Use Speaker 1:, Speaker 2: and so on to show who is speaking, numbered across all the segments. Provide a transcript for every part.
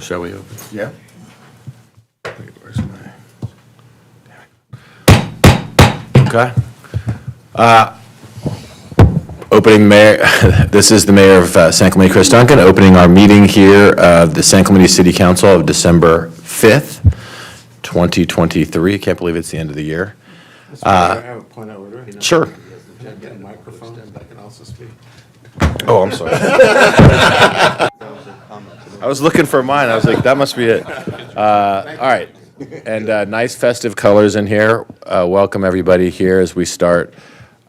Speaker 1: Shall we open?
Speaker 2: Yeah.
Speaker 1: Where's my? Okay. Opening mayor, this is the mayor of San Clemente, Chris Duncan, opening our meeting here of the San Clemente City Council of December 5th, 2023. Can't believe it's the end of the year.
Speaker 3: I have a point of order.
Speaker 1: Sure.
Speaker 3: Get a microphone that can also speak.
Speaker 1: Oh, I'm sorry. I was looking for mine. I was like, that must be it. All right. And nice festive colors in here. Welcome everybody here as we start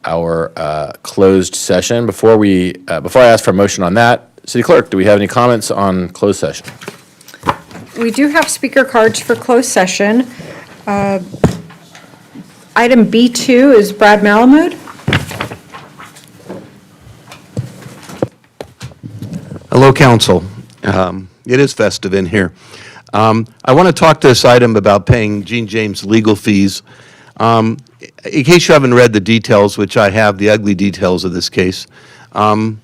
Speaker 1: our closed session. Before I ask for a motion on that, City Clerk, do we have any comments on closed session?
Speaker 4: We do have speaker cards for closed session. Item B2 is Brad Malamud.
Speaker 5: Hello, council. It is festive in here. I want to talk to this item about paying Gene James legal fees. In case you haven't read the details, which I have, the ugly details of this case, the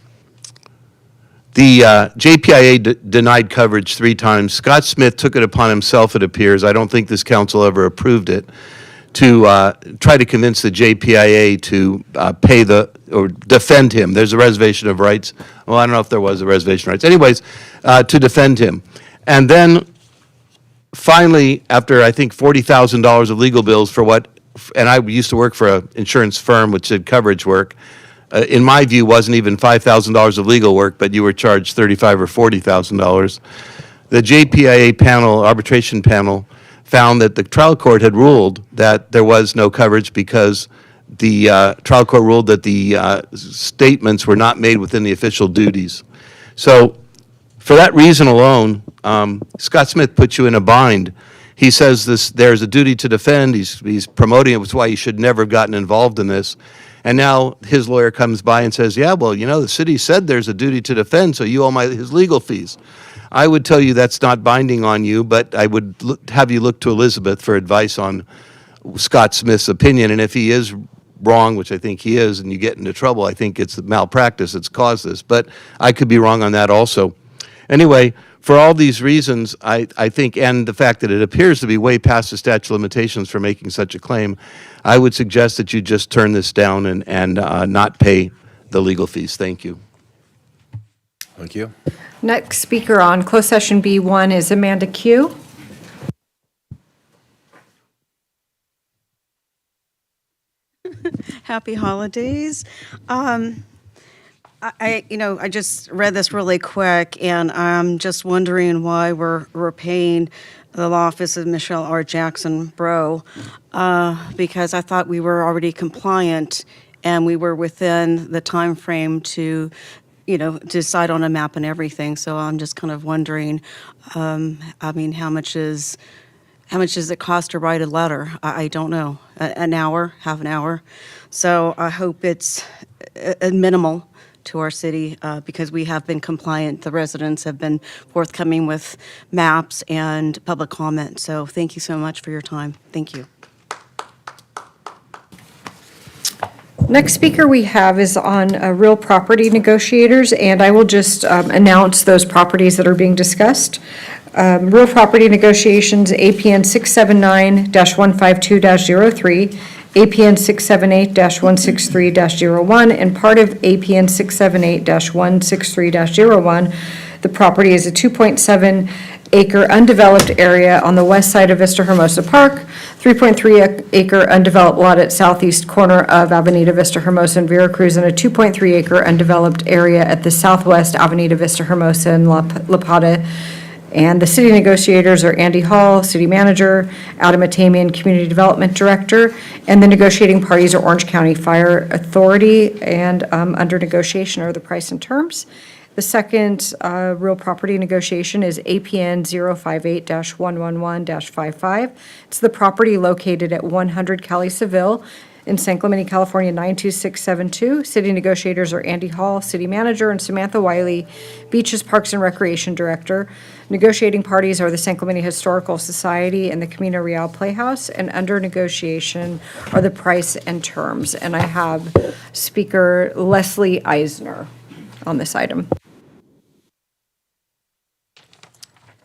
Speaker 5: JPIA denied coverage 3 times. Scott Smith took it upon himself, it appears, I don't think this council ever approved it, to try to convince the JPIA to pay or defend him. There's a reservation of rights. Well, I don't know if there was a reservation of rights. Anyways, to defend him. And then finally, after I think $40,000 of legal bills for what, and I used to work for an insurance firm which did coverage work, in my view wasn't even $5,000 of legal work, but you were charged $35,000 or $40,000. The JPIA panel, arbitration panel, found that the trial court had ruled that there was no coverage because the trial court ruled that the statements were not made within the official duties. So for that reason alone, Scott Smith put you in a bind. He says there's a duty to defend. He's promoting it. That's why he should never have gotten involved in this. And now his lawyer comes by and says, yeah, well, you know, the city said there's a duty to defend, so you owe his legal fees. I would tell you that's not binding on you, but I would have you look to Elizabeth for advice on Scott Smith's opinion. And if he is wrong, which I think he is, and you get into trouble, I think it's the malpractice that's caused this. But I could be wrong on that also. Anyway, for all these reasons, I think, and the fact that it appears to be way past the statute of limitations for making such a claim, I would suggest that you just turn this down and not pay the legal fees. Thank you.
Speaker 1: Thank you.
Speaker 4: Next speaker on closed session B1 is Amanda Q.
Speaker 6: Happy holidays. I just read this really quick, and I'm just wondering why we're paying the law office of Michelle R. Jackson Bro, because I thought we were already compliant and we were within the time frame to decide on a map and everything. So I'm just kind of wondering, how much does it cost to write a letter? I don't know, an hour, half an hour. So I hope it's minimal to our city because we have been compliant. The residents have been forthcoming with maps and public comment. So thank you so much for your time. Thank you.
Speaker 4: Next speaker we have is on real property negotiators, and I will just announce those properties that are being discussed. Real property negotiations, APN 679-152-03, APN 678-163-01, and part of APN 678-163-01. The property is a 2.7-acre undeveloped area on the west side of Vista Hermosa Park, 3.3-acre undeveloped lot at southeast corner of Avenida Vista Hermosa and Veracruz, and a 2.3-acre undeveloped area at the southwest Avenida Vista Hermosa and La Plata. And the city negotiators are Andy Hall, city manager, Adam Atamian, community development director, and the negotiating parties are Orange County Fire Authority, and under negotiation are the price and terms. The second real property negotiation is APN 058-111-55. It's the property located at 100 Cali Seville in San Clemente, California, 92672. City negotiators are Andy Hall, city manager, and Samantha Wiley, Beaches Parks and Recreation director. Negotiating parties are the San Clemente Historical Society and the Camino Real Playhouse, and under negotiation are the price and terms. And I have Speaker Leslie Eisner on this item.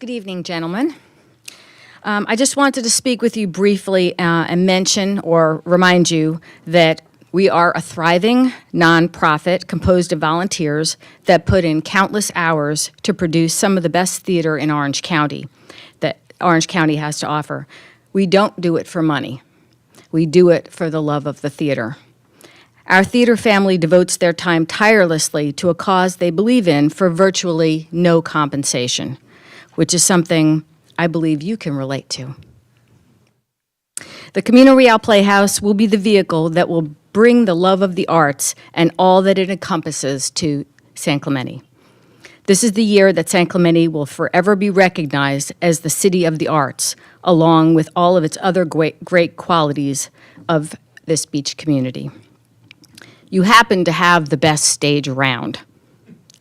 Speaker 2: Good evening, gentlemen. I just wanted to speak with you briefly and mention or remind you that we are a thriving nonprofit composed of volunteers that put in countless hours to produce some of the best theater in Orange County that Orange County has to offer. We don't do it for money. We do it for the love of the theater. Our theater family devotes their time tirelessly to a cause they believe in for virtually no compensation, which is something I believe you can relate to. The Camino Real Playhouse will be the vehicle that will bring the love of the arts and all that it encompasses to San Clemente. This is the year that San Clemente will forever be recognized as the city of the arts, along with all of its other great qualities of this beach community. You happen to have the best stage around.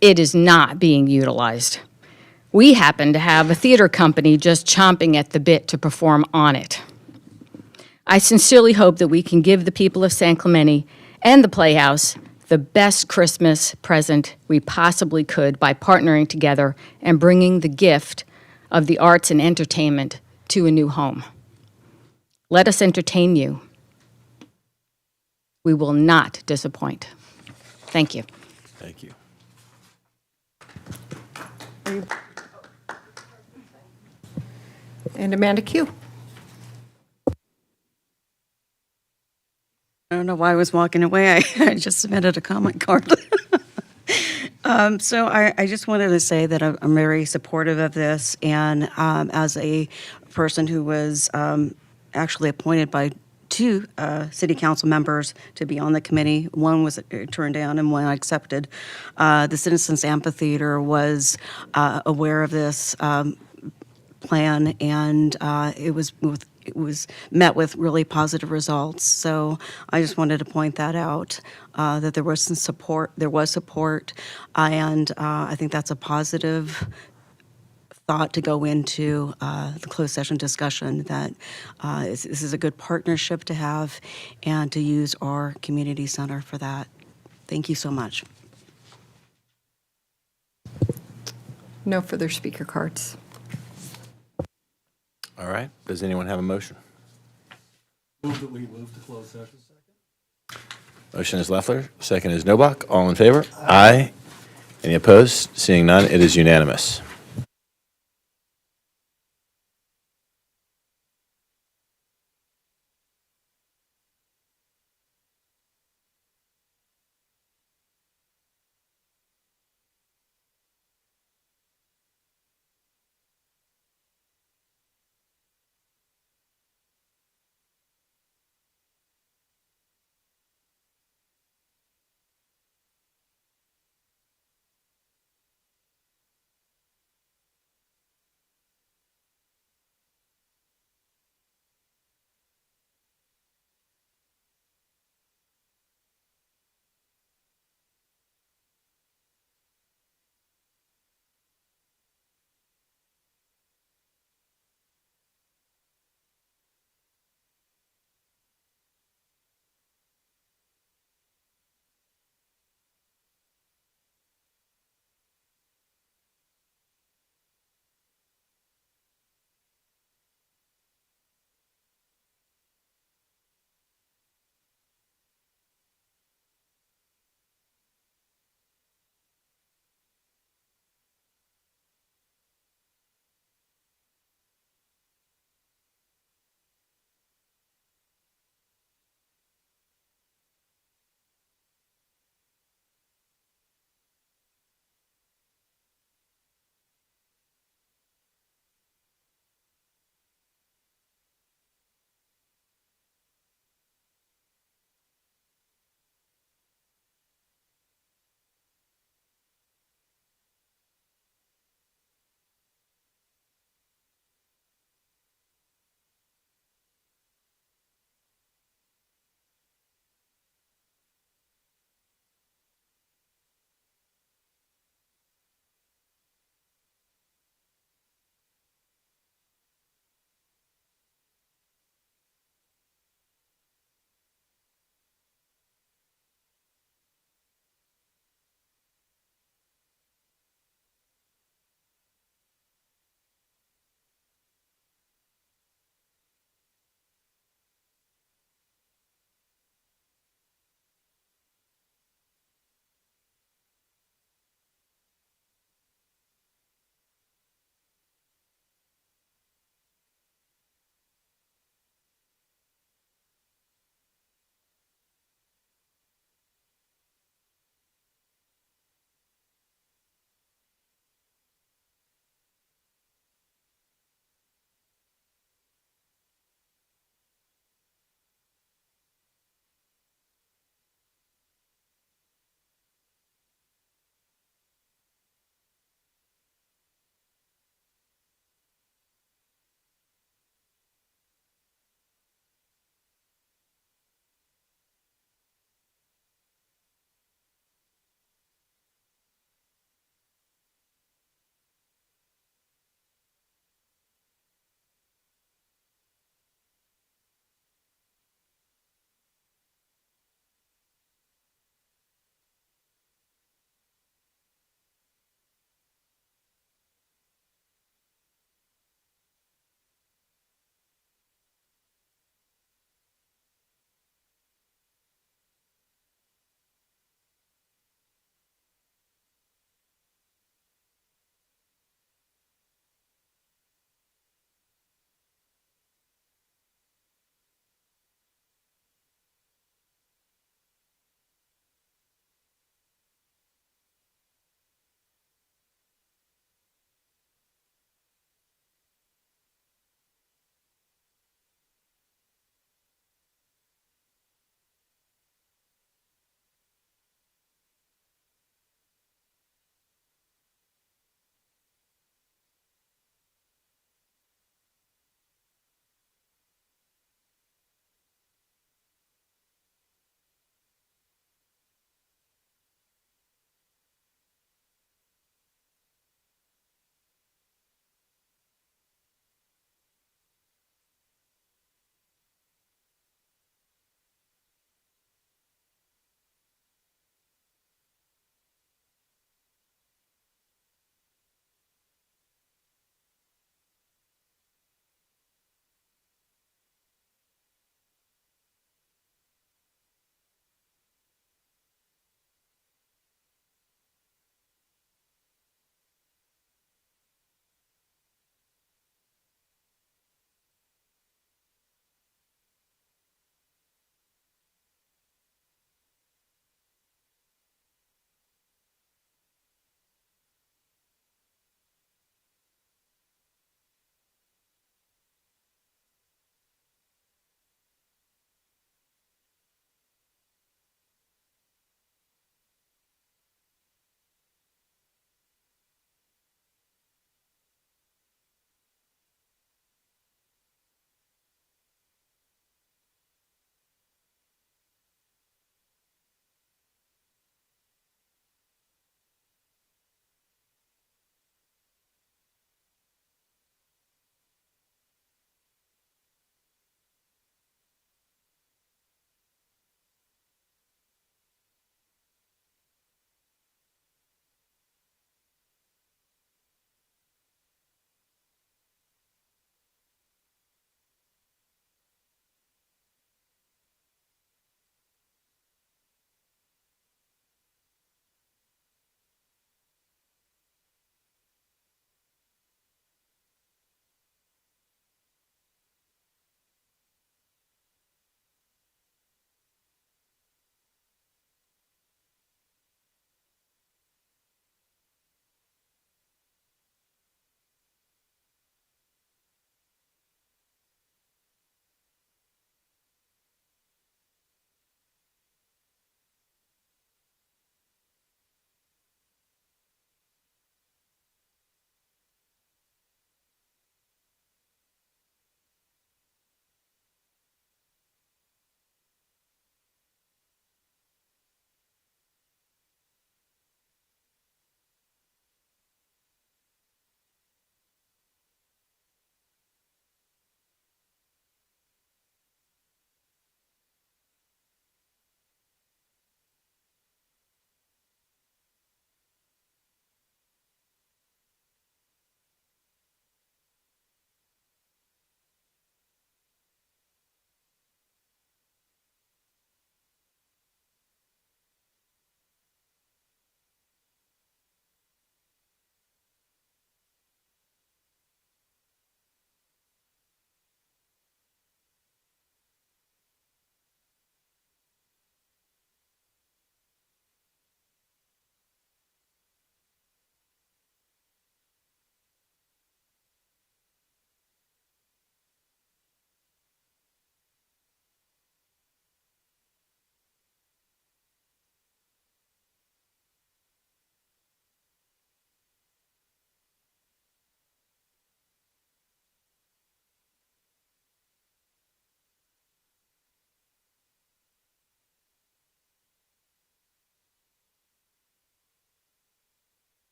Speaker 2: It is not being utilized. We happen to have a theater company just chomping at the bit to perform on it. I sincerely hope that we can give the people of San Clemente and the Playhouse the best Christmas present we possibly could by partnering together and bringing the gift of the arts and entertainment to a new home. Let us entertain you. We will not disappoint. Thank you.
Speaker 1: Thank you.
Speaker 4: And Amanda Q.
Speaker 6: I don't know why I was walking away. I just submitted a comment card. So I just wanted to say that I'm very supportive of this, and as a person who was actually appointed by two city council members to be on the committee, one was turned down and one accepted. The Citizens Amphitheater was aware of this plan, and it was met with really positive results. So I just wanted to point that out, that there was some support, and I think that's a positive thought to go into the closed session discussion, that this is a good partnership to have and to use our community center for that. Thank you so much.
Speaker 4: No further speaker cards.
Speaker 1: All right. Does anyone have a motion?
Speaker 7: Move that we move to closed session.
Speaker 1: Motion is Leffler, second is Nobach. All in favor? Aye. Any opposed? Seeing none, it is unanimous.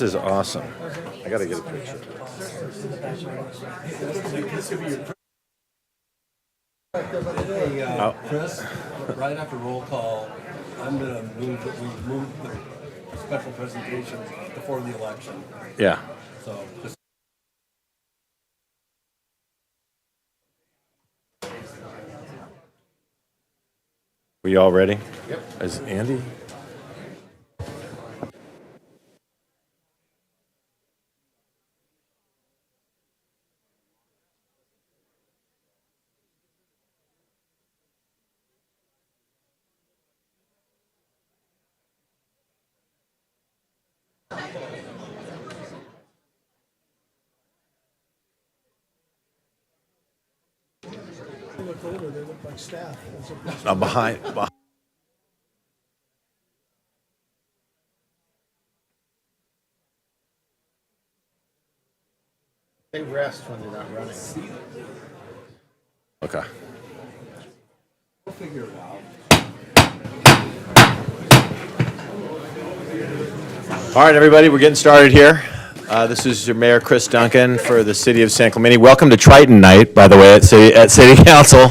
Speaker 1: This is awesome. I gotta get a picture.
Speaker 7: Chris, right after roll call, I'm gonna move that we move the special presentation before the election.
Speaker 1: Yeah.
Speaker 7: So just
Speaker 1: We all ready? Yep. Is Andy? I'm behind.
Speaker 3: They rest when they're not running.
Speaker 1: Okay.
Speaker 7: we'll figure it out.
Speaker 1: All right, everybody, we're getting started here. This is your Mayor Chris Duncan for the City of San Clemente. Welcome to Triton Night, by the way, at City Council.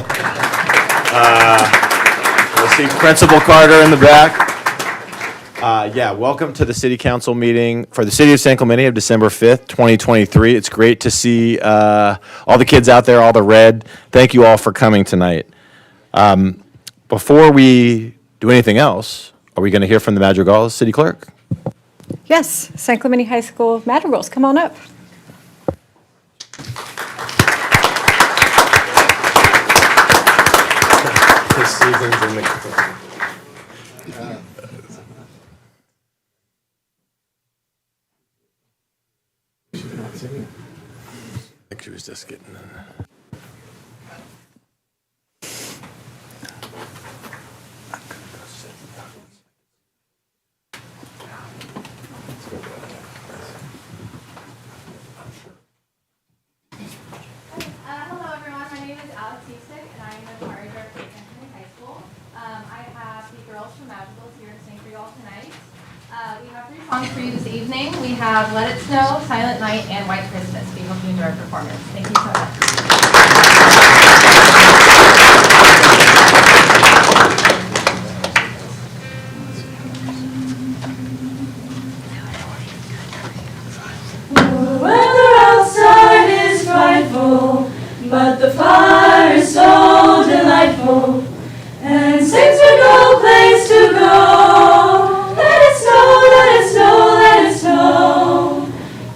Speaker 1: We'll see Principal Carter in the back. Welcome to the City Council meeting for the City of San Clemente of December 5th, 2023. It's great to see all the kids out there, all the red. Thank you all for coming tonight. Before we do anything else, are we going to hear from the Madrigals City Clerk?
Speaker 4: Yes, San Clemente High School Madrigals, come on up.
Speaker 3: This season's in the. She's not singing.
Speaker 1: I think she was just getting.
Speaker 8: Hello everyone, my name is Alex Eastick and I am the choir director at San Clemente High School. I have the girls from Madrigals here to sing for you all tonight. We have 3 songs for you this evening. We have Let It Snow, Silent Night, and White Christmas. We hope you enjoy our performance. Thank you so much.
Speaker 9: Weather outside is frightful, but the fire is so delightful, and since we've no place to go, let it snow, let it snow, let it snow.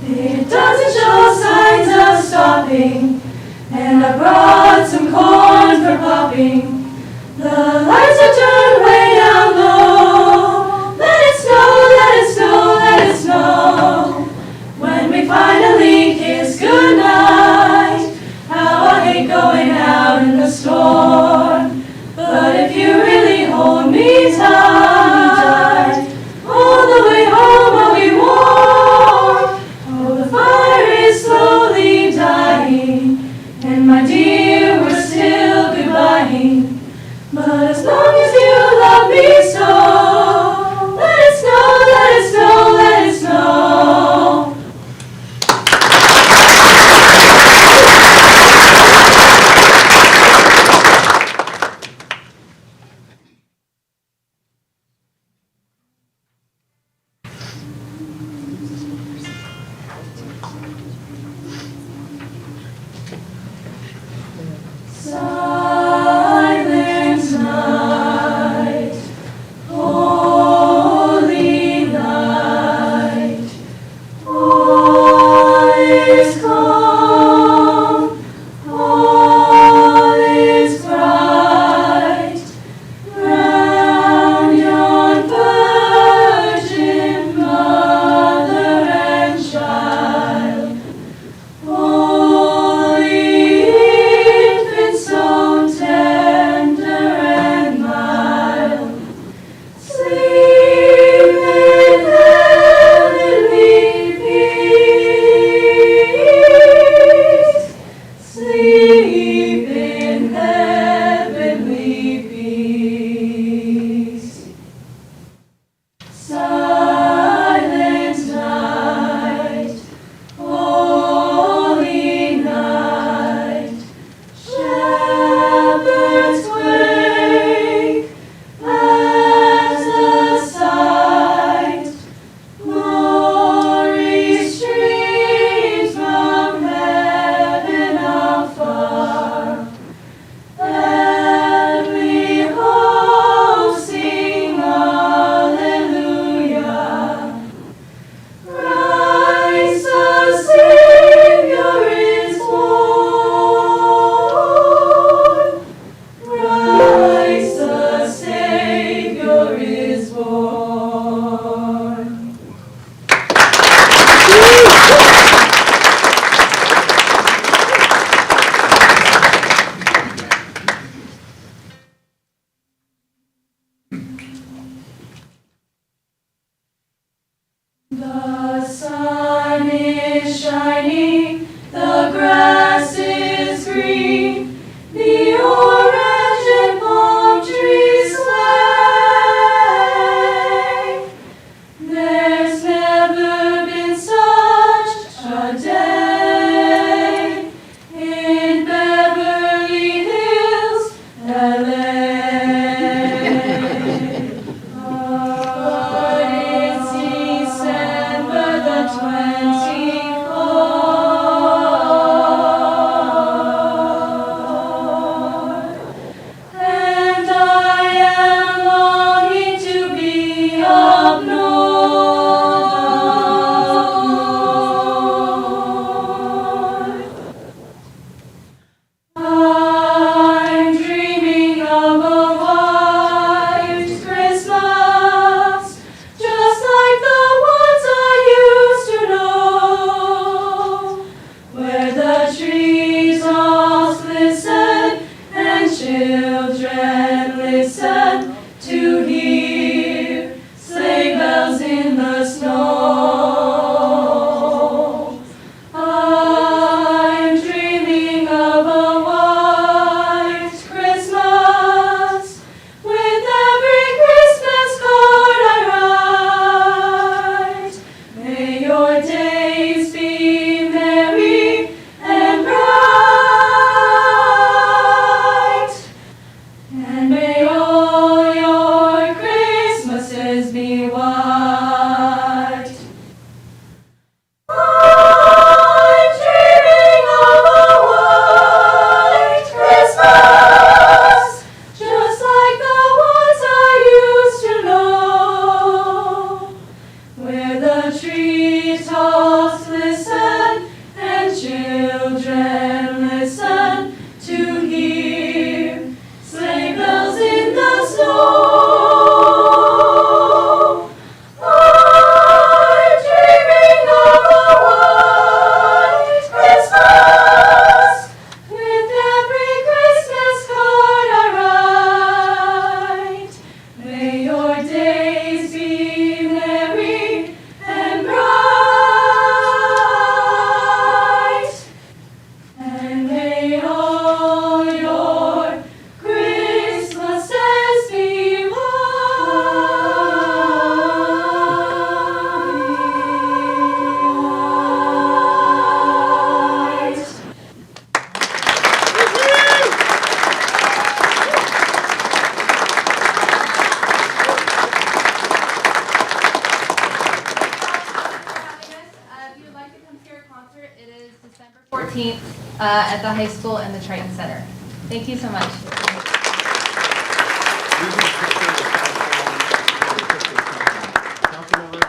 Speaker 9: It doesn't show signs of stopping, and I brought some corn for popping. The lights are turned way down low. Let it snow, let it snow, let it snow. When we finally kiss goodnight, how I hate going The sun is shining, the grass is green, the orange and palm trees sway. There's never been such a day in Beverly Hills, LA. But it's December the 24th, and I am longing to be up north. I'm dreaming of a white Christmas, just like the ones I used to know, where the treetops listen and children listen to hear sleigh bells in the snow. I'm dreaming of a white Christmas, with every Christmas card I write. May your days be merry and bright, and may all your Christmases be white. I'm dreaming of a white Christmas, just like the ones I used to know, where the treetops listen and children listen to hear sleigh bells in the snow. I'm dreaming of a white Christmas, with every Christmas card I write. May your days be merry and bright, and may all your Christmases be white.
Speaker 8: If you would like to come to our concert, it is December 14th at the high school and the Triton Center. Thank you so much.
Speaker 3: Councilmember,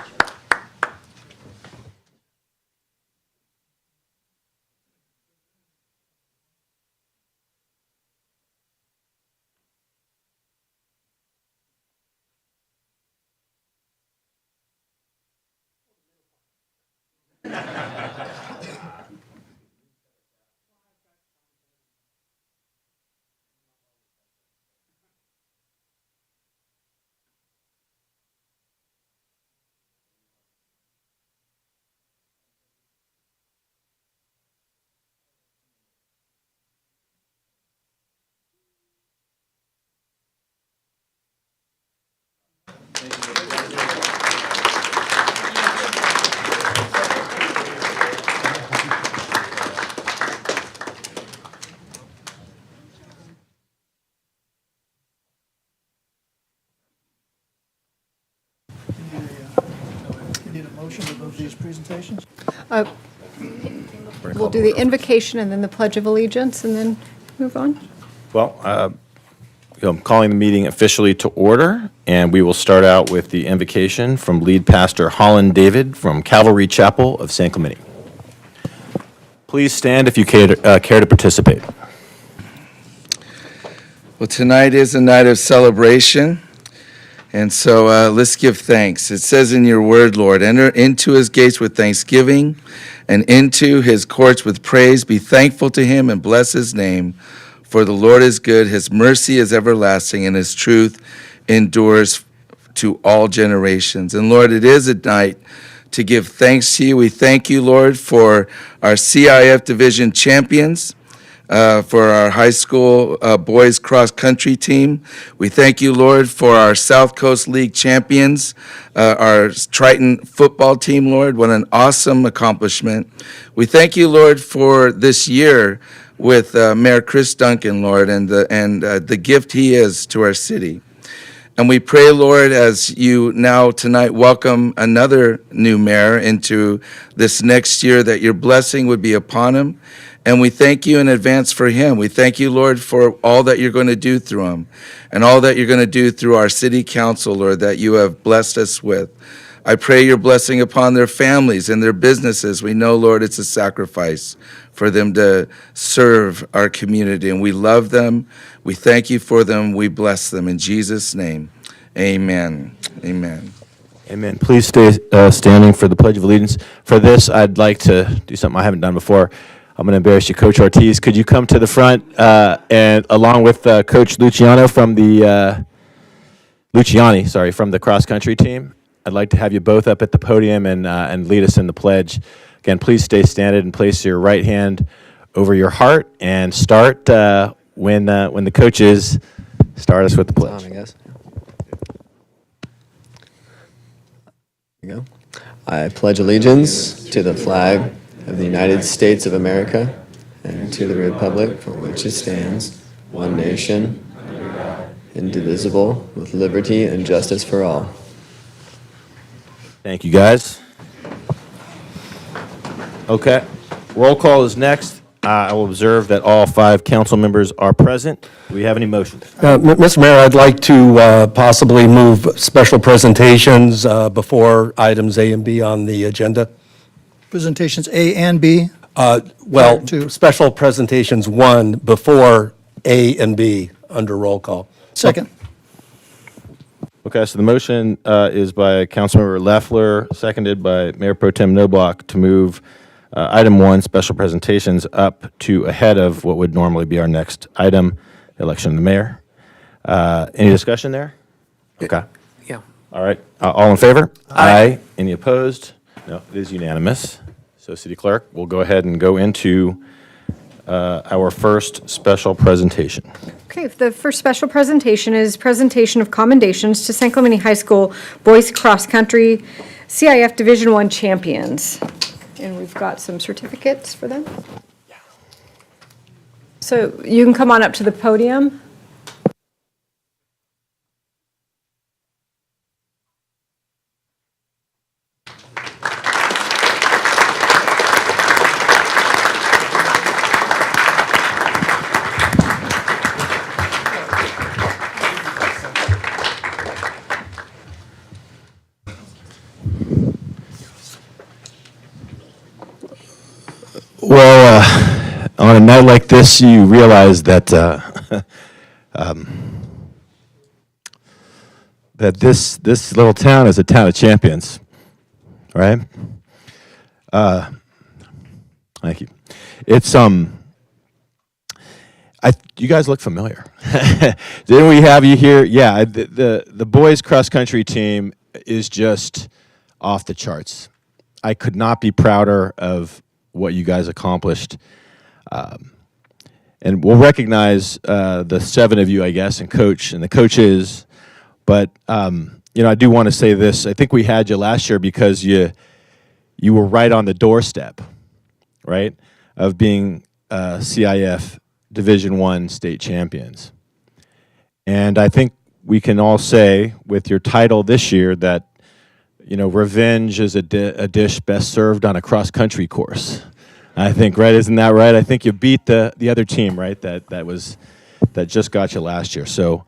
Speaker 10: Need a motion to move these presentations?
Speaker 4: We'll do the invocation and then the Pledge of Allegiance, and then move on.
Speaker 1: Well, I'm calling the meeting officially to order, and we will start out with the invocation from lead pastor Holland David from Calvary Chapel of San Clemente. Please stand if you care to participate.
Speaker 11: Well, tonight is a night of celebration, and so let's give thanks. It says in your word, Lord, enter into his gates with thanksgiving and into his courts with praise. Be thankful to him and bless his name, for the Lord is good. His mercy is everlasting, and his truth endures to all generations. And Lord, it is a night to give thanks to you. We thank you, Lord, for our CIF Division champions, for our high school boys cross-country team. We thank you, Lord, for our South Coast League champions, our Triton football team, Lord. What an awesome accomplishment. We thank you, Lord, for this year with Mayor Chris Duncan, Lord, and the gift he is to our city. And we pray, Lord, as you now tonight welcome another new mayor into this next year, that your blessing would be upon him. And we thank you in advance for him. We thank you, Lord, for all that you're going to do through him and all that you're going to do through our city council, Lord, that you have blessed us with. I pray your blessing upon their families and their businesses. We know, Lord, it's a sacrifice for them to serve our community, and we love them. We thank you for them. We bless them. In Jesus' name, amen. Amen.
Speaker 1: Amen. Please stay standing for the Pledge of Allegiance. For this, I'd like to do something I haven't done before. I'm going to embarrass you, Coach Ortiz. Could you come to the front and along with Coach Luciano from the from the cross country team? I'd like to have you both up at the podium and lead us in the pledge. Again, please stay standing and place your right hand over your heart and start when the coaches start us with the pledge.
Speaker 3: I guess. Here you go. I pledge allegiance to the flag of the United States of America and to the republic for which it stands, one nation, indivisible, with liberty and justice for all.
Speaker 1: Thank you, guys. Okay, roll call is next. I will observe that all 5 council members are present. Do we have any motions?
Speaker 7: Mr. Mayor, I'd like to possibly move special presentations before items A and B on the agenda.
Speaker 10: Presentations A and B.
Speaker 7: Well,
Speaker 10: Two.
Speaker 7: special presentations 1 before A and B under roll call.
Speaker 10: Second.
Speaker 1: Okay, so the motion is by Councilmember Leffler, seconded by Mayor Pro Tem Noblock to move item 1, special presentations, up to ahead of what would normally be our next item, election of the mayor. Any discussion there? Okay.
Speaker 3: Yeah.
Speaker 1: All right. All in favor? Aye. Any opposed? No, it is unanimous. So, City Clerk, we'll go ahead and go into our first special presentation.
Speaker 4: Okay, the first special presentation is presentation of commendations to San Clemente High School Boys Cross Country CIF Division I champions. And we've got some certificates for them. So you can come on up to the podium.
Speaker 1: Well, on a night like this, you realize that that this little town is a town of champions, right? Thank you. It's you guys look familiar. Didn't we have you here? Yeah, the boys cross country team is just off the charts. I could not be prouder of what you guys accomplished. And we'll recognize the 7 of you, I guess, and the coaches. But, I do want to say this. I think we had you last year because you were right on the doorstep, right, of being CIF Division I state champions. And I think we can all say with your title this year that revenge is a dish best served on a cross-country course. I think, right? Isn't that right? I think you beat the other team, right? That just got you last year. So,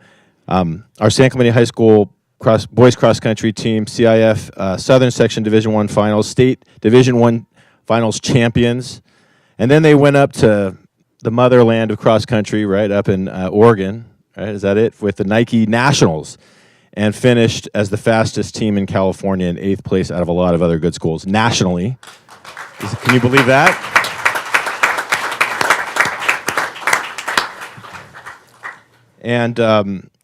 Speaker 1: our San Clemente High School boys cross-country team, CIF Southern Section Division I Finals, State Division I Finals champions, and then they went up to the motherland of cross-country, right, up in Oregon. Right? Is that it? With the Nike Nationals. And finished as the fastest team in California in 8th place out of a lot of other good schools nationally. Can you believe that? And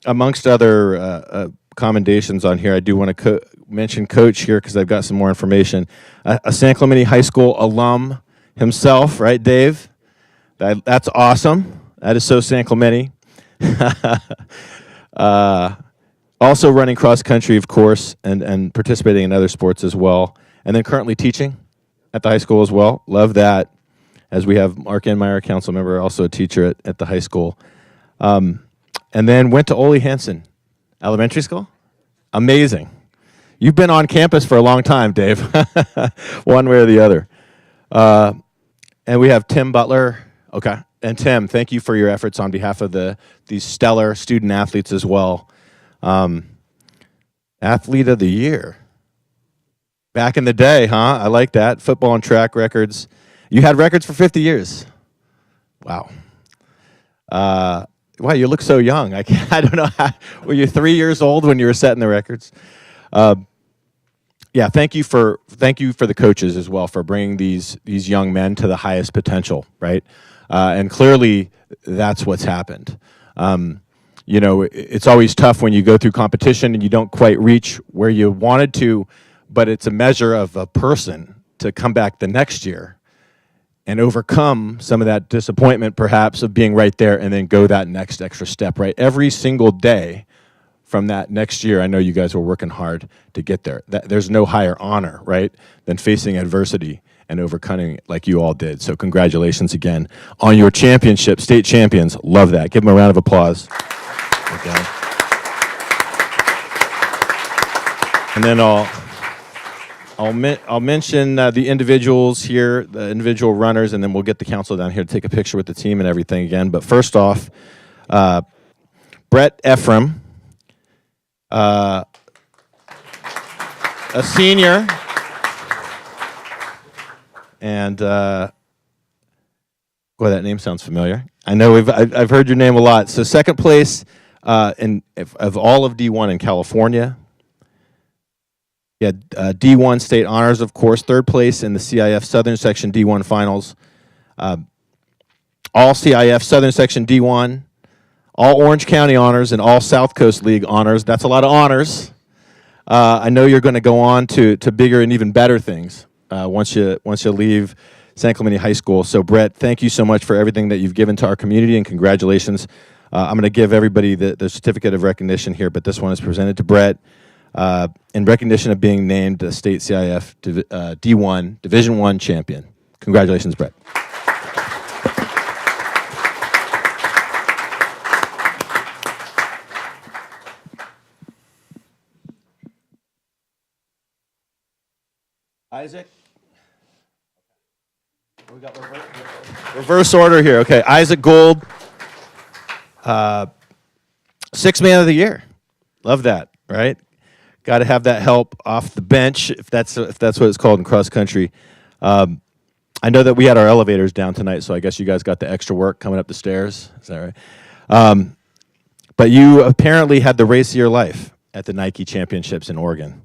Speaker 1: amongst other commendations on here. I do want to mention Coach here because I've got some more information. A San Clemente High School alum himself, right, Dave? That's awesome. That is so San Clemente. Also running cross country, of course, and participating in other sports as well. And then currently teaching at the high school as well. Love that. As we have Mark Enmeyer, council member, also a teacher at the high school. And then went to Ole Hansen Elementary School. Amazing. You've been on campus for a long time, Dave, one way or the other. And we have Tim Butler. Okay. And Tim, thank you for your efforts on behalf of these stellar student athletes as well. Athlete of the Year. Back in the day, huh? I like that. Football and track records. You had records for 50 years. Wow. Wow, you look so young. I don't know. Were you 3 years old when you were setting the records? Yeah, thank you for the coaches as well for bringing these young men to the highest potential, right? And clearly, that's what's happened. You know, it's always tough when you go through competition and you don't quite reach where you wanted to, but it's a measure of a person to come back the next year and overcome some of that disappointment, perhaps, of being right there and then go that next extra step, right? Every single day from that next year, I know you guys were working hard to get there. There's no higher honor, right, than facing adversity and overcoming it like you all did. So congratulations again on your championship, state champions. Love that. Give them a round of applause. Okay. And then I'll mention the individuals here, the individual runners, and then we'll get the council down here to take a picture with the team and everything again. But first off, Brett Ephraim, a senior, and boy, that name sounds familiar. I know I've heard your name a lot. So second place of all of D1 in California. You had D1 state honors, of course, third place in the CIF Southern Section D1 finals. All CIF Southern Section D1, all Orange County honors, and all South Coast League honors. That's a lot of honors. I know you're going to go on to bigger and even better things once you leave San Clemente High School. So, Brett, thank you so much for everything that you've given to our community, and congratulations. I'm going to give everybody the certificate of recognition here, but this one is presented to Brett. In recognition of being named the state CIF D1 Division I champion. Congratulations, Brett. Isaac? We got reverse order here. Okay, Isaac Gold, sixth man of the year. Love that, right? Got to have that help off the bench, if that's what it's called in cross country. I know that we had our elevators down tonight, so I guess you guys got the extra work coming up the stairs. Is that right? But you apparently had the race of your life at the Nike Championships in Oregon,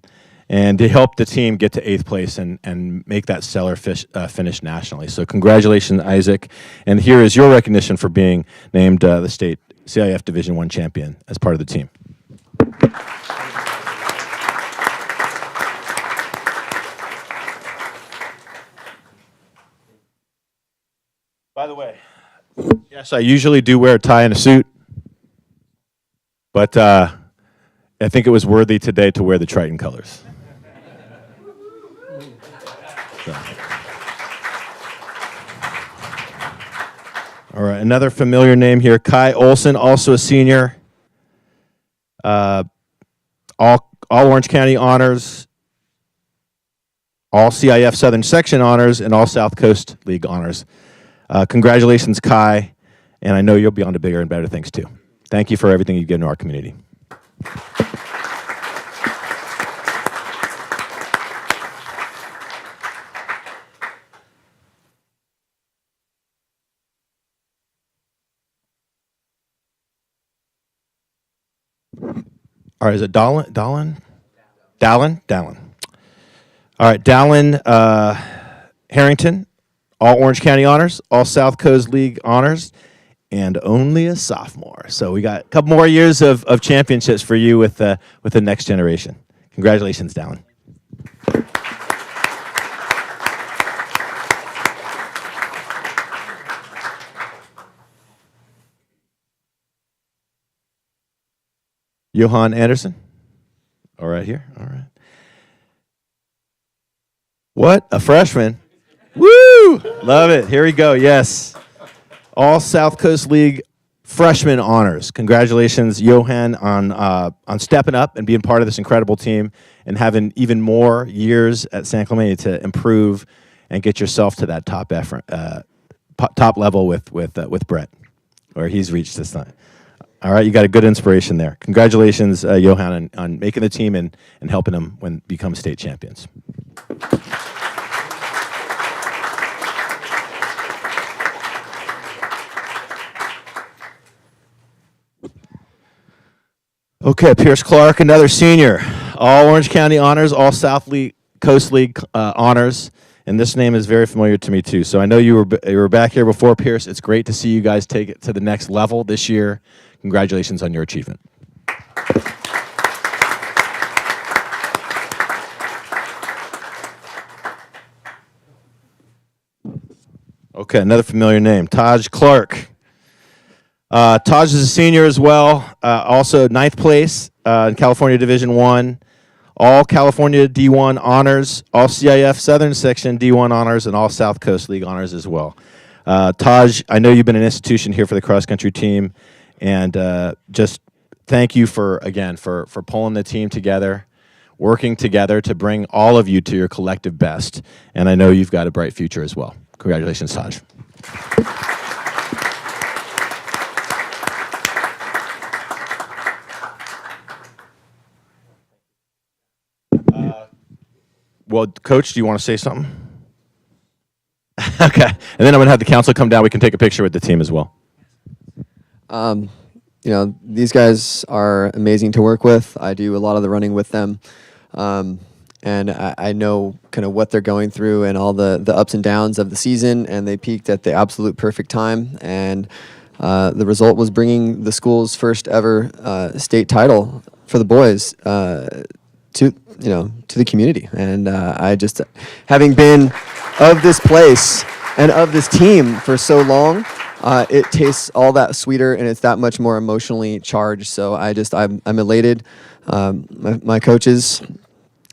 Speaker 1: and it helped the team get to 8th place and make that stellar finish nationally. So congratulations, Isaac. And here is your recognition for being named the state CIF Division I champion as part of the team. By the way, yes, I usually do wear a tie and a suit, but I think it was worthy today to wear the Triton colors. So. All right, another familiar name here, Kai Olson, also a senior. All Orange County honors, all CIF Southern Section honors, and all South Coast League honors. Congratulations, Kai, and I know you'll be on to bigger and better things too. Thank you for everything you've given to our community. All right, is it Dallin? Dallin? All right, Dallin Harrington, all Orange County honors, all South Coast League honors,
Speaker 12: and only a sophomore. So we got a couple more years of championships for you with the next generation. Congratulations, Dallin. Johan Anderson. All right here. All right. What? A freshman. Woo! Love it. Here we go. Yes. All South Coast League freshman honors. Congratulations, Johan, on stepping up and being part of this incredible team and having even more years at San Clemente to improve and get yourself to that top effort, top level with Brett, where he's reached this time. All right, you got a good inspiration there. Congratulations, Johan, on making the team and helping them become state champions. Okay, Pierce Clark, another senior. All Orange County honors, all South Coast League honors, and this name is very familiar to me too. So I know you were back here before, Pierce. It's great to see you guys take it to the next level this year. Congratulations on your achievement. Okay, another familiar name, Taj Clark. Taj is a senior as well, also ninth place in California Division I, all California D1 honors, all CIF Southern Section D1 honors, and all South Coast League honors as well. Taj, I know you've been an institution here for the cross-country team, and just thank you for pulling the team together, working together to bring all of you to your collective best, and I know you've got a bright future as well. Congratulations, Taj. Well, Coach, do you want to say something? Okay. And then I'm going to have the council come down. We can take a picture with the team as well.
Speaker 3: You know, these guys are amazing to work with. I do a lot of the running with them. And I know kind of what they're going through and all the ups and downs of the season, and they peaked at the absolute perfect time. And the result was bringing the school's first ever state title for the boys to the community. And I just, having been of this place and of this team for so long, it tastes all that sweeter and it's that much more emotionally charged. So I'm elated. My coaches,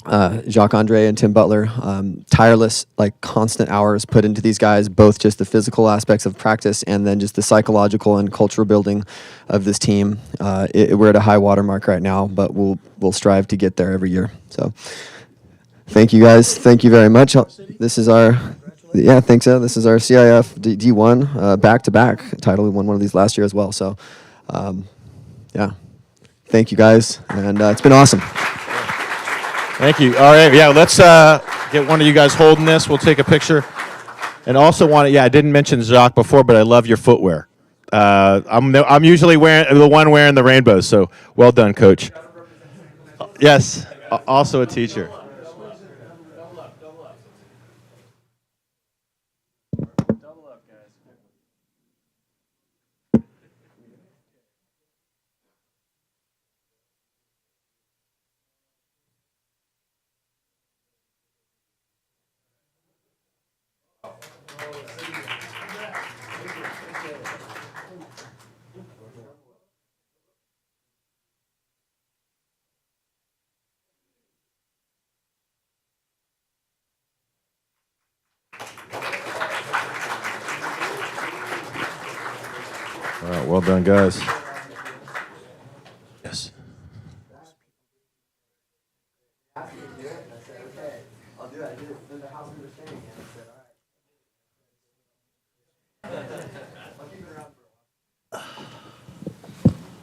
Speaker 3: Jacques-Andre and Tim Butler, tireless, like constant hours put into these guys, both just the physical aspects of practice and then just the psychological and cultural building of this team. We're at a high water mark right now, but we'll strive to get there every year. So thank you guys. Thank you very much. This is our, yeah, I think so. This is our CIF D1 back-to-back title. We won one of these last year as well. So yeah, thank you guys. And it's been awesome.
Speaker 12: Thank you. All right, yeah, let's get one of you guys holding this. We'll take a picture. And also I didn't mention Jacques before, but I love your footwear. I'm usually the one wearing the rainbows, so well done, Coach. Yes, also a teacher. All right, well done, guys. Yes.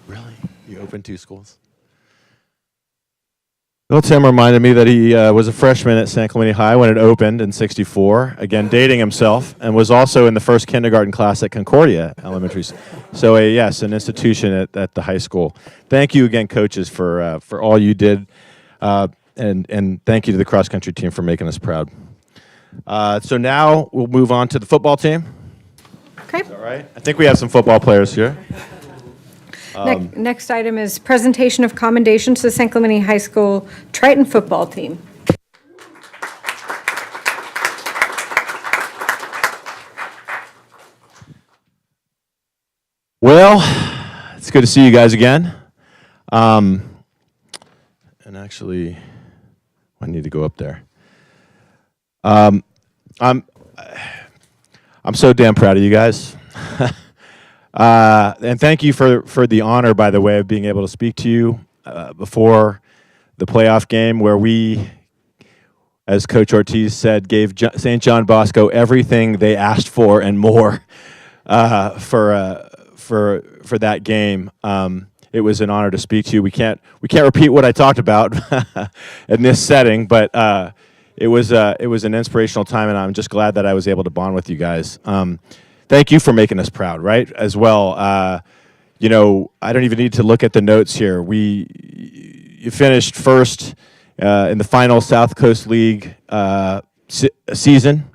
Speaker 12: Really? You opened 2 schools? Bill Tim reminded me that he was a freshman at San Clemente High when it opened in '64, again dating himself, and was also in the first kindergarten class at Concordia Elementary. So yes, an institution at the high school. Thank you again, coaches, for all you did, and thank you to the cross country team for making us proud. So now we'll move on to the football team.
Speaker 4: Okay.
Speaker 12: All right. I think we have some football players here.
Speaker 4: Next item is presentation of commendation to the San Clemente High School Triton football team.
Speaker 12: Well, it's good to see you guys again. And actually, I need to go up there. I'm so damn proud of you guys. And thank you for the honor, by the way, of being able to speak to you before the playoff game where we, as Coach Ortiz said, gave St. John Bosco everything they asked for and more for that game. It was an honor to speak to you. We can't repeat what I talked about in this setting, but it was an inspirational time, and I'm just glad that I was able to bond with you guys. Thank you for making us proud, right? As well, I don't even need to look at the notes here. You finished first in the final South Coast League season.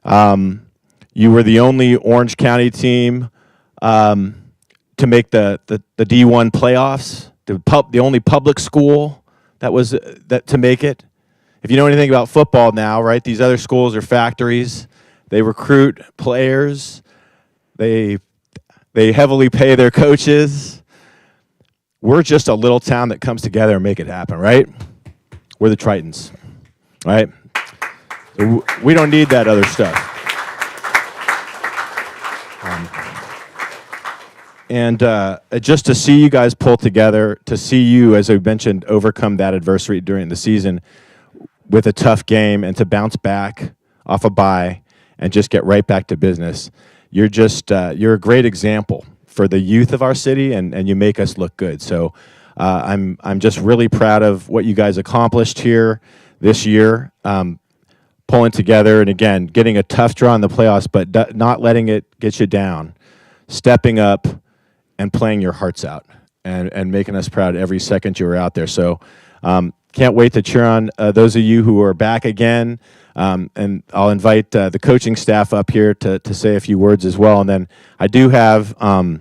Speaker 12: You were the only Orange County team to make the D1 playoffs. The only public school to make it. If you know anything about football now, right? These other schools are factories. They recruit players. They heavily pay their coaches. We're just a little town that comes together and make it happen, right? We're the Tritons, right? So we don't need that other stuff. And just to see you guys pull together, to see you, as I mentioned, overcome that adversity during the season with a tough game and to bounce back off a bye and just get right back to business. You're a great example for the youth of our city, and you make us look good. So I'm just really proud of what you guys accomplished here this year, pulling together and, again, getting a tough draw in the playoffs, but not letting it get you down, stepping up and playing your hearts out and making us proud every second you were out there. So can't wait to cheer on those of you who are back again. And I'll invite the coaching staff up here to say a few words as well. And then I do have a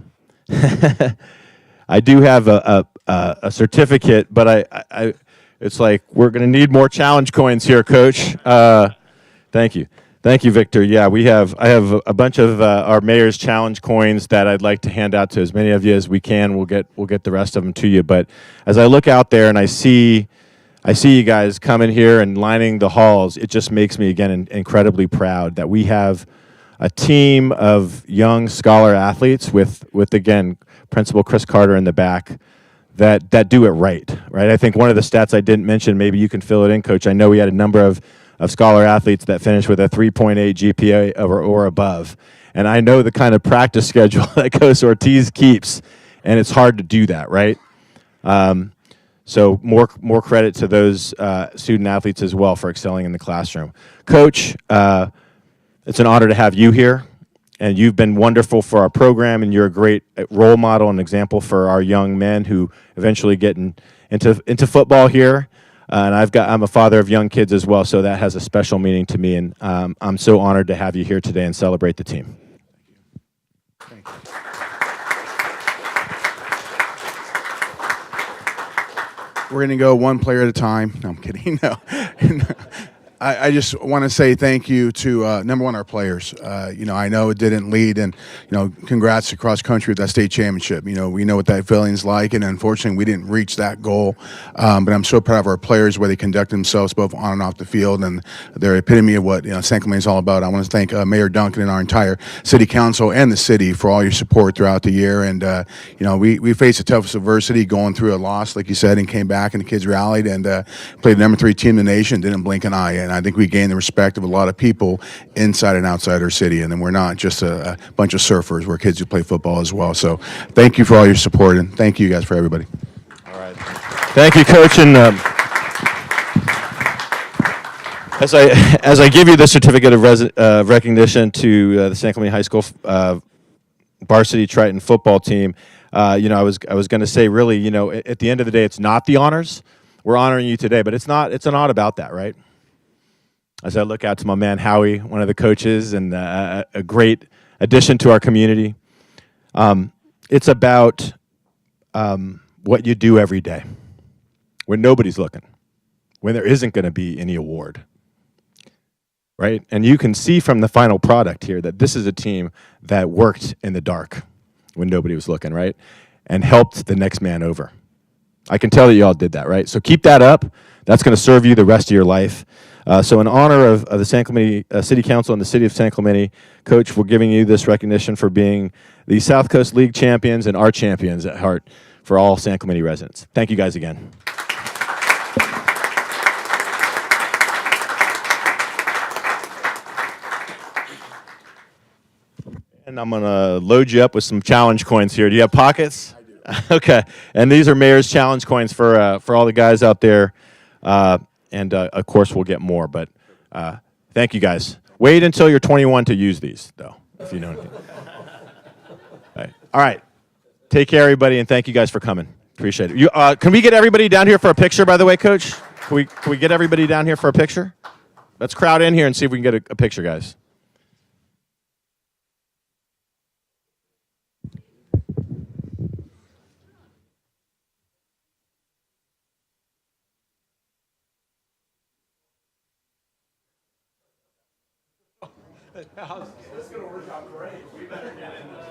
Speaker 12: certificate, but I it's like we're going to need more challenge coins here, Coach. Thank you. Thank you, Victor. Yeah, I have a bunch of our mayor's challenge coins that I'd like to hand out to as many of you as we can. We'll get the rest of them to you. But as I look out there and I see you guys coming here and lining the halls, it just makes me, again, incredibly proud that we have a team of young scholar athletes with again, Principal Chris Carter in the back that do it right? I think one of the stats I didn't mention, maybe you can fill it in, Coach. I know we had a number of scholar athletes that finished with a 3.8 GPA or above. And I know the kind of practice schedule that Coach Ortiz keeps, and it's hard to do that, right? So more credit to those student athletes as well for excelling in the classroom. Coach, it's an honor to have you here, and you've been wonderful for our program, and you're a great role model and example for our young men who eventually get into football here. And I'm a father of young kids as well, so that has a special meaning to me, and I'm so honored to have you here today and celebrate the team.
Speaker 13: Thank you. We're going to go one player at a time. No, I'm kidding. No. I just want to say thank you to, number one, our players. I know it didn't lead, and, congrats to cross country with that state championship. We know what that feeling's like, and unfortunately, we didn't reach that goal. But I'm so proud of our players, where they conduct themselves both on and off the field, and they're epitome of what San Clemente is all about. I want to thank Mayor Duncan and our entire city council and the city for all your support throughout the year. And, we faced the toughest adversity going through a loss, like you said, and came back, and the kids rallied and played the number 3 team in the nation, didn't blink an eye. And I think we gained the respect of a lot of people inside and outside our city. And then we're not just a bunch of surfers. We're kids who play football as well. So thank you for all your support, and thank you guys for everybody.
Speaker 12: All right. Thank you, Coach. And as I give you the certificate of recognition to the San Clemente High School varsity Triton football team, I was going to say, really, at the end of the day, it's not the honors. We're honoring you today, but it's not about that, right? As I look out to my man Howie, one of the coaches, and a great addition to our community. It's about what you do every day when nobody's looking, when there isn't going to be any award, right? And you can see from the final product here that this is a team that worked in the dark when nobody was looking, right? And helped the next man over. I can tell that you all did that, right? So keep that up. That's going to serve you the rest of your life. So in honor of the San Clemente City Council and the City of San Clemente, Coach, we're giving you this recognition for being the South Coast League champions and our champions at heart for all San Clemente residents. Thank you guys again. And I'm going to load you up with some challenge coins here. Do you have pockets? I do. Okay. And these are Mayor's challenge coins for all the guys out there. And of course, we'll get more. But thank you, guys. Wait until you're 21 to use these, though, if you know anything. All right. Take care, everybody, and thank you guys for coming. Appreciate it. Can we get everybody down here for a picture, by the way, Coach? Can we get everybody down here for a picture? Let's crowd in here and see if we can get a picture, guys.
Speaker 7: This is going to work out great. We better get in this.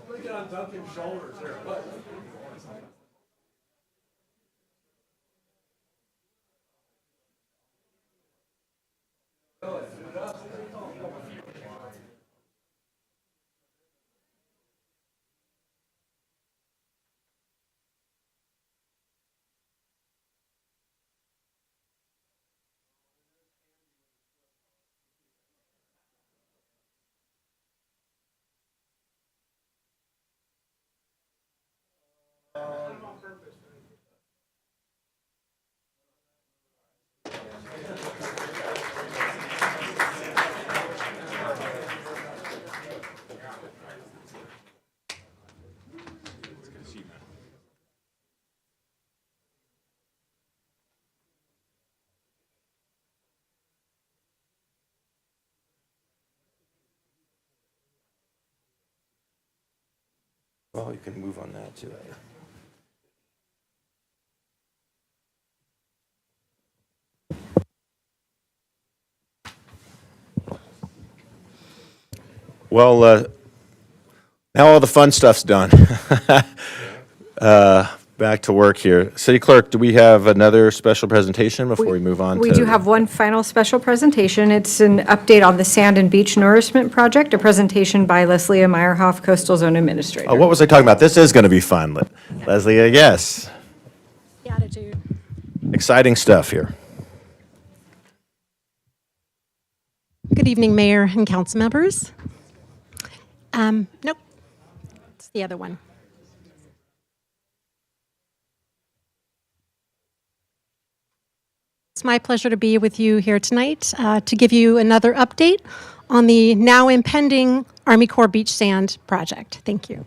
Speaker 7: Let me get on Duncan's shoulders here.
Speaker 12: Well, you can move on that too. Well, now all the fun stuff's done. Back to work here. City Clerk, do we have another special presentation before we move on?
Speaker 4: We do have one final special presentation. It's an update on the Sand and Beach Nourishment Project, a presentation by Leslie Meyerhoff, Coastal Zone Administrator.
Speaker 12: Oh, what was I talking about? This is going to be fun, Leslie. Yes.
Speaker 14: The attitude.
Speaker 12: Exciting stuff here.
Speaker 14: Good evening, Mayor and council members. Nope, it's the other one. It's my pleasure to be with you here tonight to give you another update on the now impending Army Corps Beach Sand project. Thank you.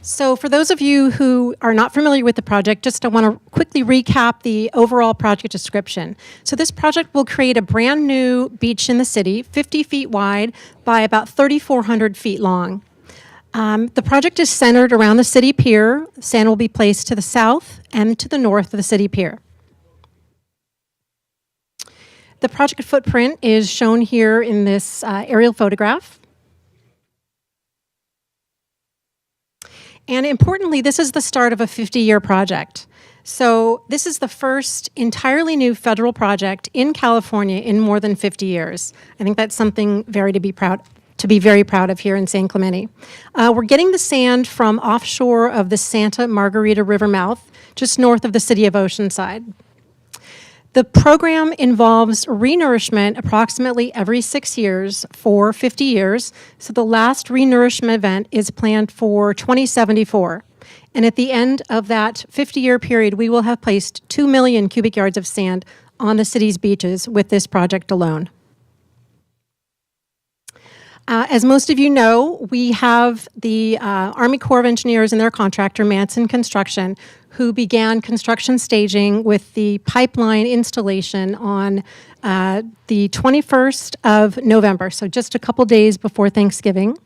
Speaker 14: So for those of you who are not familiar with the project, I want to quickly recap the overall project description. So this project will create a brand new beach in the city, 50 feet wide by about 3,400 feet long. The project is centered around the city pier. Sand will be placed to the south and to the north of the city pier. The project footprint is shown here in this aerial photograph. And importantly, this is the start of a 50-year project. So this is the first entirely new federal project in California in more than 50 years. I think that's something to be very proud of here in San Clemente. We're getting the sand from offshore of the Santa Margarita River mouth, just north of the city of Oceanside. The program involves renourishment approximately every 6 years for 50 years. So the last renourishment event is planned for 2074. And at the end of that 50-year period, we will have placed 2 million cubic yards of sand on the city's beaches with this project alone. As most of you know, we have the Army Corps of Engineers and their contractor, Manson Construction, who began construction staging with the pipeline installation on the 21st of November, so just a couple days before Thanksgiving.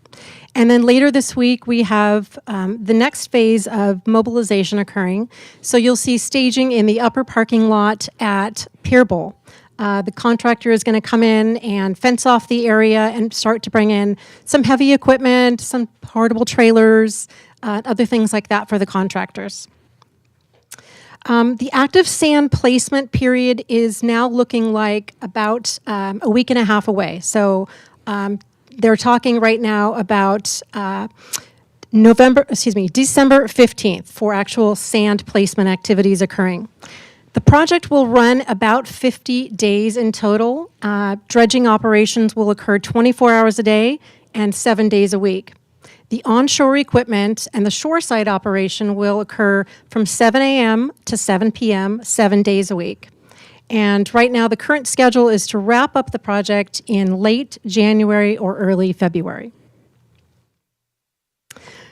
Speaker 14: And then later this week, we have the next phase of mobilization occurring. So you'll see staging in the upper parking lot at Pier Bowl. The contractor is going to come in and fence off the area and start to bring in some heavy equipment, some portable trailers, other things like that for the contractors. The active sand placement period is now looking like about a week and a half away. So they're talking right now about December 15th for actual sand placement activities occurring. The project will run about 50 days in total. Dredging operations will occur 24 hours a day and 7 days a week. The onshore equipment and the shoreside operation will occur from 7 a.m. to 7 p.m., 7 days a week. And right now, the current schedule is to wrap up the project in late January or early February.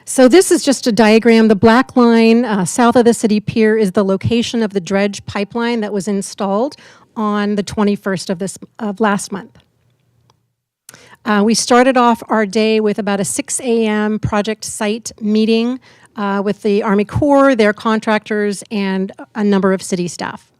Speaker 14: So this is just a diagram. The black line south of the city pier is the location of the dredge pipeline that was installed on the 21st of last month. We started off our day with about a 6 a.m. project site meeting with the Army Corps, their contractors, and a number of city staff.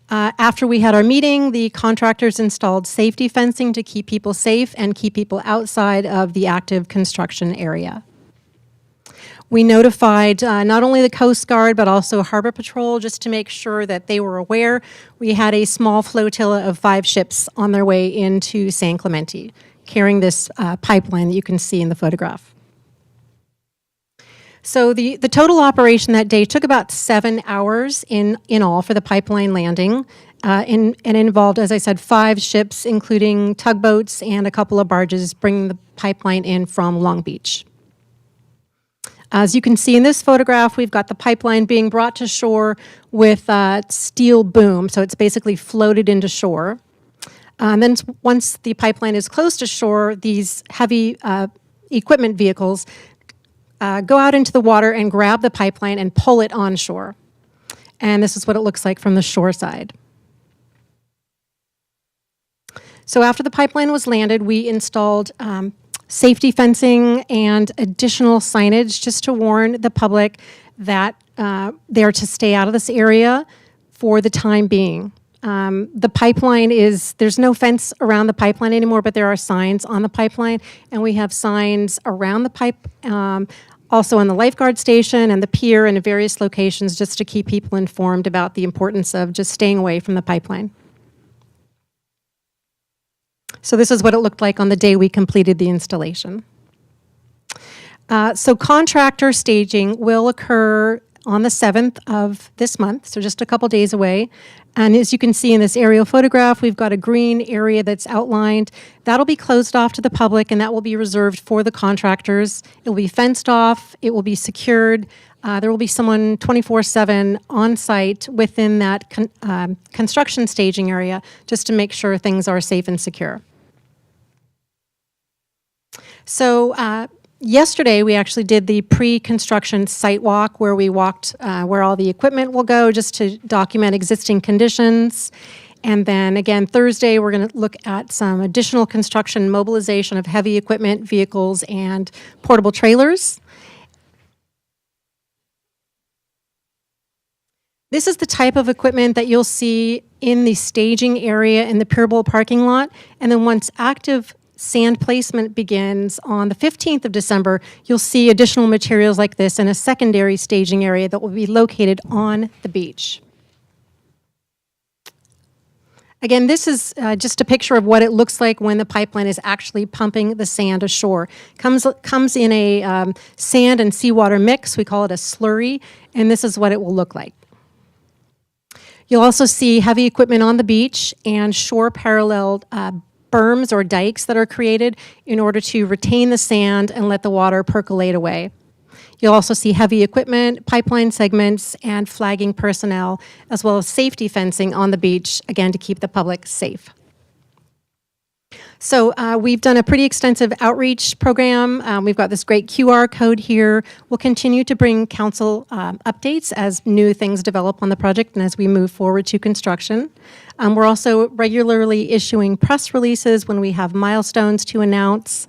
Speaker 14: After we had our meeting, the contractors installed safety fencing to keep people safe and keep people outside of the active construction area. We notified not only the Coast Guard, but also Harbor Patrol, just to make sure that they were aware. We had a small flotilla of 5 ships on their way into San Clemente, carrying this pipeline that you can see in the photograph. So the total operation that day took about 7 hours in all for the pipeline landing, and involved, as I said, 5 ships, including tugboats and a couple of barges, bringing the pipeline in from Long Beach. As you can see in this photograph, we've got the pipeline being brought to shore with steel boom, so it's basically floated into shore. Then once the pipeline is close to shore, these heavy equipment vehicles go out into the water and grab the pipeline and pull it onshore. And this is what it looks like from the shore side. So after the pipeline was landed, we installed safety fencing and additional signage just to warn the public that they're to stay out of this area for the time being. The pipeline there's no fence around the pipeline anymore, but there are signs on the pipeline, and we have signs around the pipe, also on the lifeguard station and the pier and at various locations, just to keep people informed about the importance of just staying away from the pipeline. So this is what it looked like on the day we completed the installation. So contractor staging will occur on the 7th of this month, so just a couple days away. And as you can see in this aerial photograph, we've got a green area that's outlined. That'll be closed off to the public, and that will be reserved for the contractors. It will be fenced off, it will be secured. There will be someone 24/7 on site within that construction staging area just to make sure things are safe and secure. So yesterday, we actually did the pre-construction site walk where we walked where all the equipment will go just to document existing conditions. And then again, Thursday, we're going to look at some additional construction mobilization of heavy equipment, vehicles, and portable trailers. This is the type of equipment that you'll see in the staging area in the Pier Bowl parking lot. And then once active sand placement begins on the 15th of December, you'll see additional materials like this in a secondary staging area that will be located on the beach. Again, this is just a picture of what it looks like when the pipeline is actually pumping the sand ashore. Comes in a sand and seawater mix. We call it a slurry, and this is what it will look like. You'll also see heavy equipment on the beach and shore-parallel berms or dikes that are created in order to retain the sand and let the water percolate away. You'll also see heavy equipment, pipeline segments, and flagging personnel, as well as safety fencing on the beach, again, to keep the public safe. So we've done a pretty extensive outreach program. We've got this great QR code here. We'll continue to bring council updates as new things develop on the project and as we move forward to construction. We're also regularly issuing press releases when we have milestones to announce.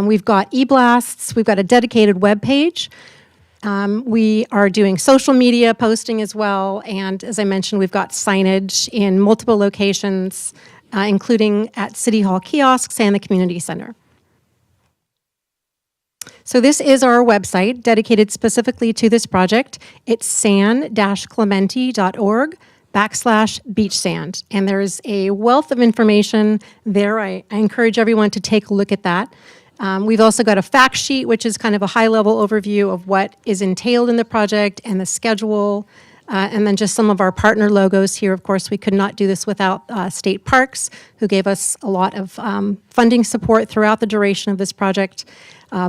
Speaker 14: We've got e-blasts. We've got a dedicated webpage. We are doing social media posting as well. And as I mentioned, we've got signage in multiple locations, including at City Hall kiosks and the community center. So this is our website dedicated specifically to this project. It's san-clemente.org/beach sand. And there's a wealth of information there. I encourage everyone to take a look at that. We've also got a fact sheet, which is kind of a high-level overview of what is entailed in the project and the schedule. And then just some of our partner logos here. Of course, we could not do this without State Parks, who gave us a lot of funding support throughout the duration of this project,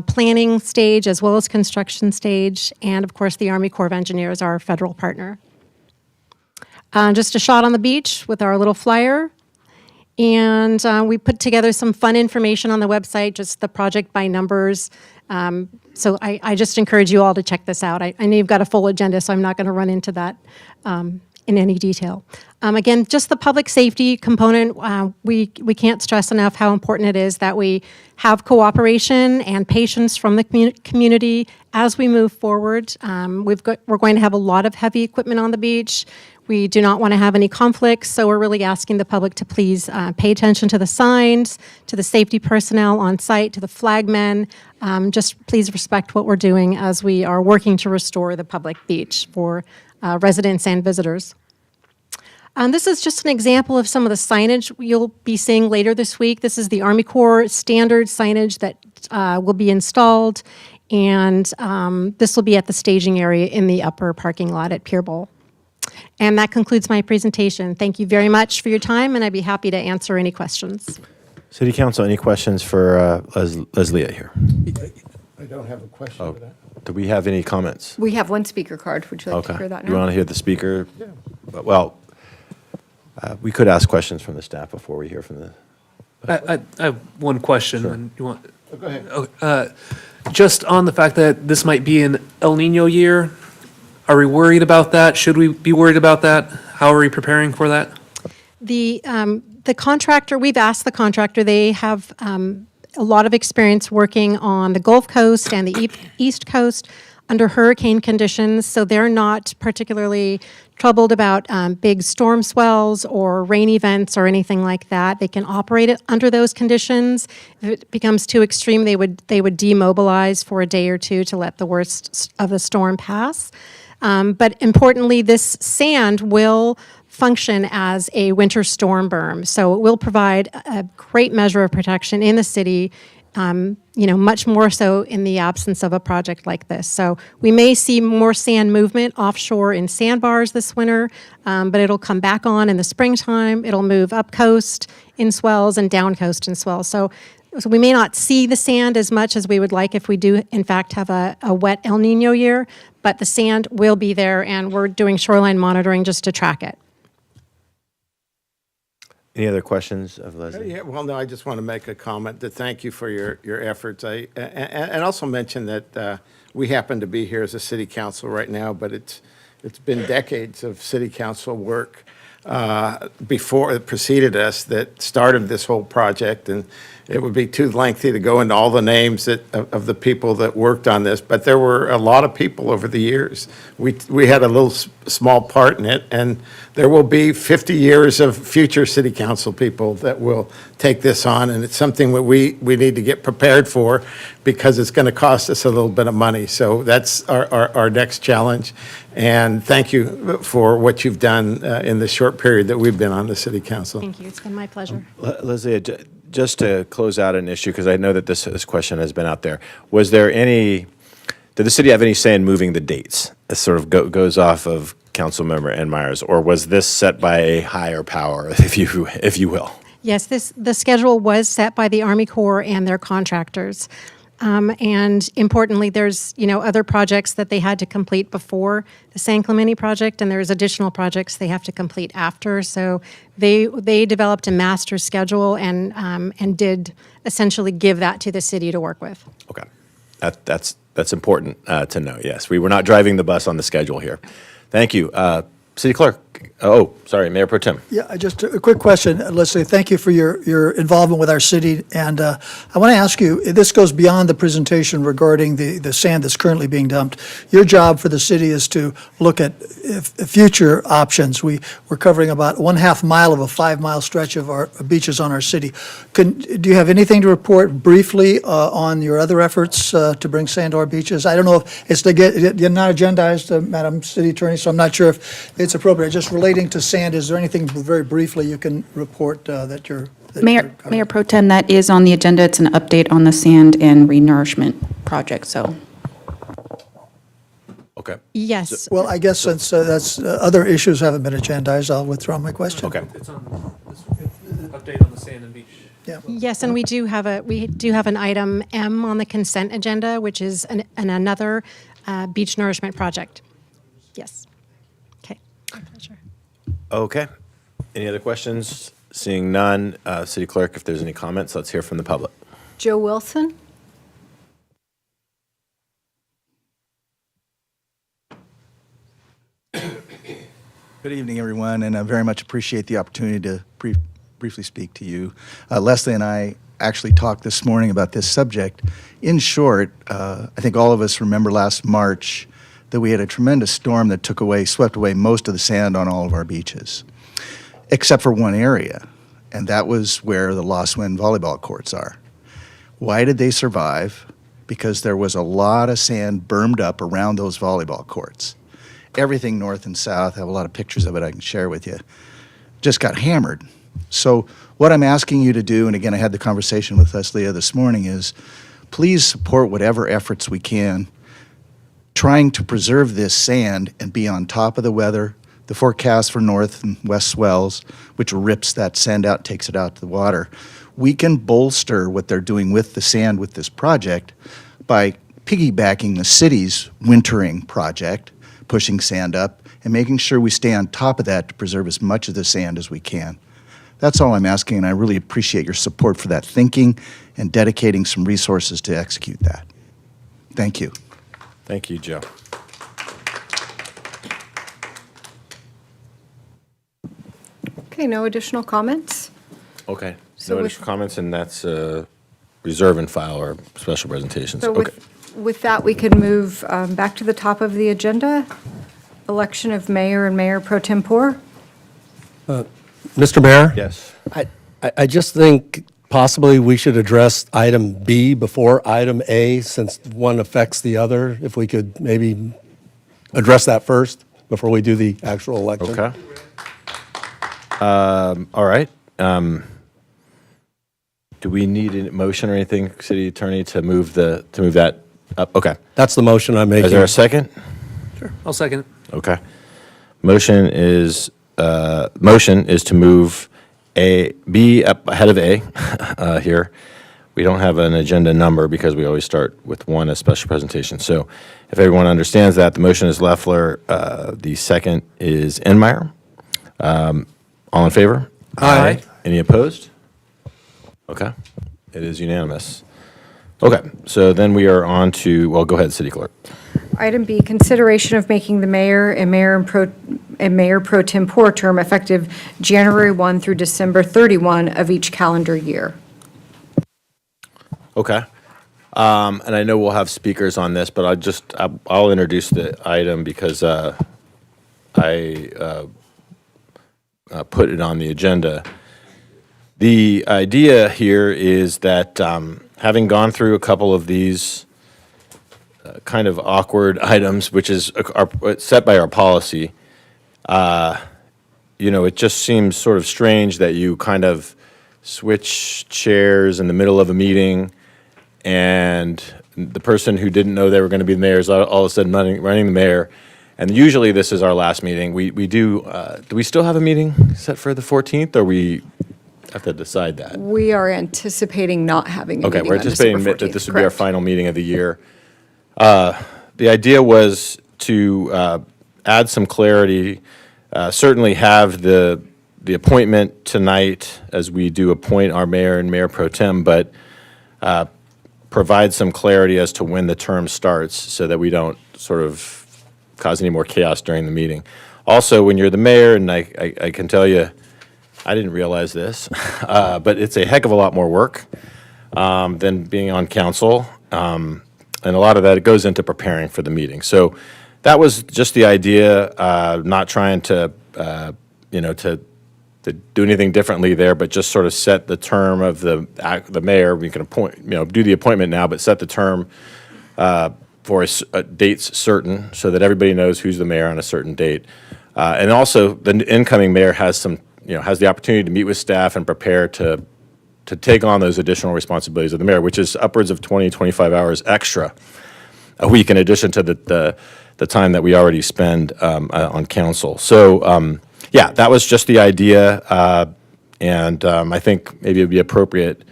Speaker 14: planning stage as well as construction stage, and of course, the Army Corps of Engineers, our federal partner. Just a shot on the beach with our little flyer. And we put together some fun information on the website, just the project by numbers. So I just encourage you all to check this out. I know you've got a full agenda, so I'm not going to run into that in any detail. Again, just the public safety component, we can't stress enough how important it is that we have cooperation and patience from the community as we move forward. We're going to have a lot of heavy equipment on the beach. We do not want to have any conflicts, so we're really asking the public to please pay attention to the signs, to the safety personnel on site, to the flagmen. Just please respect what we're doing as we are working to restore the public beach for residents and visitors. This is just an example of some of the signage you'll be seeing later this week. This is the Army Corps standard signage that will be installed, and this will be at the staging area in the upper parking lot at Pier Bowl. And that concludes my presentation. Thank you very much for your time, and I'd be happy to answer any questions.
Speaker 12: City Council, any questions for Leslie here?
Speaker 7: I don't have a question for that.
Speaker 12: Do we have any comments?
Speaker 4: We have one speaker card. Would you like to hear that now?
Speaker 12: You want to hear the speaker? Yeah. Well, we could ask questions from the staff before we hear from the...
Speaker 15: I have one question.
Speaker 12: Sure.
Speaker 15: And you want?
Speaker 7: Go ahead.
Speaker 15: Just on the fact that this might be an El Nino year, are we worried about that? Should we be worried about that? How are we preparing for that?
Speaker 14: The contractor, we've asked the contractor, they have a lot of experience working on the Gulf Coast and the East Coast under hurricane conditions, so they're not particularly troubled about big storm swells or rain events or anything like that. They can operate it under those conditions. If it becomes too extreme, they would demobilize for a day or two to let the worst of the storm pass. But importantly, this sand will function as a winter storm berm. So it will provide a great measure of protection in the city, much more so in the absence of a project like this. So we may see more sand movement offshore in sandbars this winter, but it'll come back on in the springtime. It'll move up coast in swells and down coast in swells. So we may not see the sand as much as we would like if we do, in fact, have a wet El Nino year, but the sand will be there, and we're doing shoreline monitoring just to track it.
Speaker 12: Any other questions of Leslie?
Speaker 16: Yeah, well, no, I just want to make a comment to thank you for your efforts. And also mention that we happen to be here as a city council right now, but it's been decades of city council work before it preceded us that started this whole project, and it would be too lengthy to go into all the names of the people that worked on this, but there were a lot of people over the years. We had a little small part in it, and there will be 50 years of future city council people that will take this on, and it's something that we need to get prepared for because it's going to cost us a little bit of money. So that's our next challenge. And thank you for what you've done in the short period that we've been on the city council.
Speaker 14: Thank you. It's been my pleasure.
Speaker 12: Leslie, just to close out an issue, because I know that this question has been out there, did the city have any say in moving the dates? It sort of goes off of Councilmember Enmeyer's, or was this set by a higher power, if you will?
Speaker 14: Yes, the schedule was set by the Army Corps and their contractors. And importantly, there's, other projects that they had to complete before the San Clemente project, and there's additional projects they have to complete after. So they developed a master schedule and did essentially give that to the city to work with.
Speaker 1: Okay. That's important to know. Yes, we were not driving the bus on the schedule here. Thank you. City Clerk. Oh, sorry, Mayor Pro Tem.
Speaker 10: Yeah, just a quick question. Let's say thank you for your involvement with our city. And I want to ask you, this goes beyond the presentation regarding the sand that's currently being dumped. Your job for the city is to look at future options. We're covering about 1/2 mile of a 5-mile stretch of our beaches on our city. Do you have anything to report briefly on your other efforts to bring sand to our beaches? I don't know if it's you're not agendized, Madam City Attorney, so I'm not sure if it's appropriate. Just relating to sand, is there anything very briefly you can report that you're...
Speaker 17: Mayor Pro Tem, that is on the agenda. It's an update on the sand and renourishment project, so.
Speaker 1: Okay.
Speaker 14: Yes.
Speaker 10: Well, I guess since other issues haven't been agendized, I'll withdraw my question.
Speaker 1: Okay.
Speaker 15: It's on this update on the sand and beach.
Speaker 10: Yeah.
Speaker 14: Yes, and we do have an item M on the consent agenda, which is another beach nourishment project. Yes. Okay. My pleasure.
Speaker 1: Okay. Any other questions? Seeing none, City Clerk, if there's any comments, let's hear from the public.
Speaker 4: Joe Wilson?
Speaker 18: Good evening, everyone, and I very much appreciate the opportunity to briefly speak to you. Leslie and I actually talked this morning about this subject. In short, I think all of us remember last March that we had a tremendous storm that swept away most of the sand on all of our beaches, except for one area, and that was where the Lost Wind volleyball courts are. Why did they survive? Because there was a lot of sand bermed up around those volleyball courts. Everything north and south, I have a lot of pictures of it I can share with you, just got hammered. So what I'm asking you to do, and again, I had the conversation with Leslie this morning, is please support whatever efforts we can trying to preserve this sand and be on top of the weather, the forecast for north and west swells, which rips that sand out, takes it out to the water. We can bolster what they're doing with the sand with this project by piggybacking the city's wintering project, pushing sand up, and making sure we stay on top of that to preserve as much of the sand as we can. That's all I'm asking, and I really appreciate your support for that thinking and dedicating some resources to execute that. Thank you.
Speaker 1: Thank you, Joe.
Speaker 4: Okay, no additional comments?
Speaker 1: Okay.
Speaker 4: So
Speaker 1: No
Speaker 4: with-
Speaker 1: additional comments, and that's reserve and file or special presentations.
Speaker 4: So
Speaker 1: Okay.
Speaker 4: with that, we can move back to the top of the agenda. Election of mayor and mayor pro tempore.
Speaker 7: Mr. Mayor?
Speaker 1: Yes.
Speaker 7: I just think possibly we should address item B before item A, since one affects the other. If we could maybe address that first before we do the actual election.
Speaker 1: Okay. All right. Do we need a motion or anything, City Attorney, to move that up? Okay.
Speaker 7: That's the motion I'm making.
Speaker 1: Is there a second?
Speaker 15: Sure. I'll second it.
Speaker 1: Okay. Motion is to move B up ahead of A here. We don't have an agenda number because we always start with one as special presentation. So if everyone understands that, the motion is Loeffler. The second is Enmeyer. All in favor?
Speaker 15: Aye.
Speaker 1: Any opposed? Okay. It is unanimous. Okay. So then we are on to, well, go ahead, City Clerk.
Speaker 4: Item B, consideration of making the mayor and mayor pro tempore term effective January 1 through December 31 of each calendar year.
Speaker 1: Okay. And I know we'll have speakers on this, but I'll introduce the item because I put it on the agenda. The idea here is that having gone through a couple of these kind of awkward items, which is set by our policy, it just seems sort of strange that you kind of switch chairs in the middle of a meeting, and the person who didn't know they were going to be the mayor is all of a sudden running the mayor. And usually this is our last meeting. We do we still have a meeting set for the 14th, or we? have to decide that.
Speaker 4: We are anticipating not having a
Speaker 1: Okay,
Speaker 4: meeting
Speaker 1: we're
Speaker 4: on December
Speaker 1: anticipating
Speaker 4: 14th.
Speaker 1: that this would be our
Speaker 4: Correct.
Speaker 1: final meeting of the year. The idea was to add some clarity, certainly have the appointment tonight as we do appoint our mayor and mayor pro tem, but provide some clarity as to when the term starts so that we don't sort of cause any more chaos during the meeting. Also, when you're the mayor, and I can tell you, I didn't realize this, but it's a heck of a lot more work than being on council. And a lot of that, it goes into preparing for the meeting. So that was just the idea, not trying to, to do anything differently there, but just sort of set the term of the mayor. We can appoint, do the appointment now, but set the term for dates certain so that everybody knows who's the mayor on a certain date. And also, the incoming mayor has has the opportunity to meet with staff and prepare to take on those additional responsibilities of the mayor, which is upwards of 20, 25 hours extra a week in addition to the time that we already spend on council. So, yeah, that was just the idea, and I think maybe it would be appropriate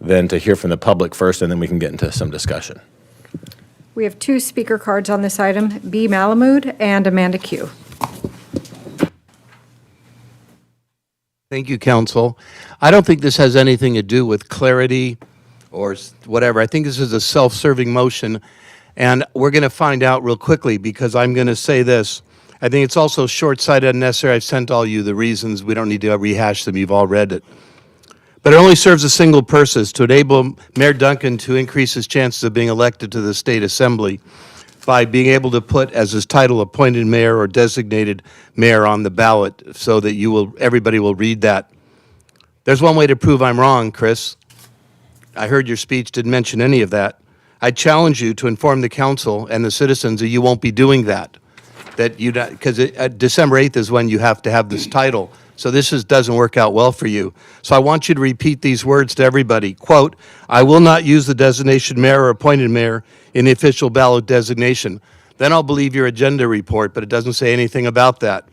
Speaker 1: then to hear from the public first, and then we can get into some discussion.
Speaker 4: We have 2 speaker cards on this item, B. Malamud and Amanda Q.
Speaker 5: Thank you, council. I don't think this has anything to do with clarity or whatever. I think this is a self-serving motion, and we're going to find out real quickly because I'm going to say this. I think it's also short-sighted and unnecessary. I've sent all you the reasons. We don't need to rehash them. You've all read it. But it only serves a single purpose, to enable Mayor Duncan to increase his chances of being elected to the state assembly by being able to put, as his title, appointed mayor or designated mayor on the ballot so that everybody will read that. There's one way to prove I'm wrong, Chris. I heard your speech didn't mention any of that. I challenge you to inform the council and the citizens that you won't be doing that. Because December 8th is when you have to have this title. So this doesn't work out well for you. So I want you to repeat these words to everybody. Quote, I will not use the designation mayor or appointed mayor in the official ballot designation. Then I'll believe your agenda report, but it doesn't say anything about that.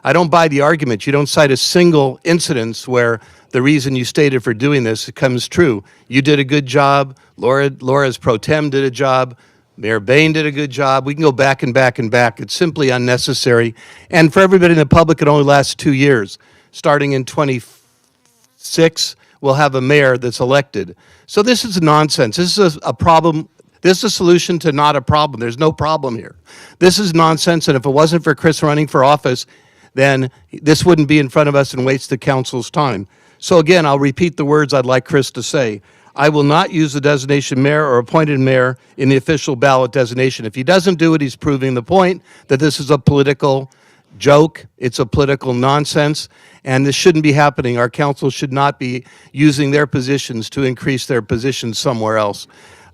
Speaker 5: I don't buy the argument. You don't cite a single incidence where the reason you stated for doing this comes true. You did a good job. Laura's pro tem did a job. Mayor Bain did a good job. We can go back and back and back. It's simply unnecessary. And for everybody in the public, it only lasts 2 years. Starting in 26, we'll have a mayor that's elected. So this is nonsense. This is a problem. This is a solution to not a problem. There's no problem here. This is nonsense, and if it wasn't for Chris running for office, then this wouldn't be in front of us and waste the council's time. So again, I'll repeat the words I'd like Chris to say. I will not use the designation mayor or appointed mayor in the official ballot designation. If he doesn't do it, he's proving the point that this is a political joke. It's a political nonsense, and this shouldn't be happening. Our council should not be using their positions to increase their positions somewhere else.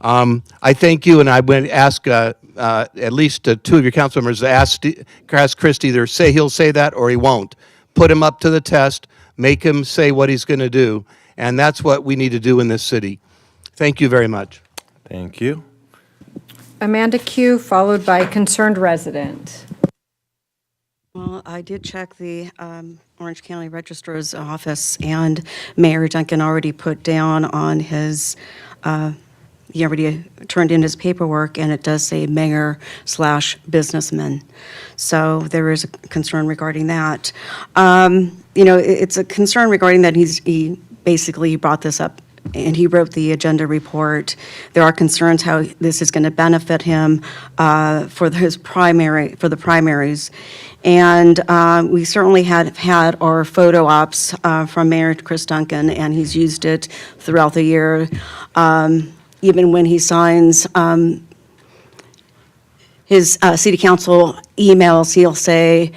Speaker 5: I thank you, and I would ask at least 2 of your council members to ask Chris to either say he'll say that or he won't. Put him up to the test, make him say what he's going to do, and that's what we need to do in this city. Thank you very much.
Speaker 1: Thank you.
Speaker 4: Amanda Q, followed by concerned resident.
Speaker 6: Well, I did check the Orange County Registrar's office, and Mayor Duncan already put down on his, he already turned in his paperwork, and it does say mayor/businessman. So there is a concern regarding that. It's a concern regarding that he basically brought this up, and he wrote the agenda report. There are concerns how this is going to benefit him for the primaries. And we certainly have had our photo ops from Mayor Chris Duncan, and he's used it throughout the year. Even when he signs his city council emails, he'll say,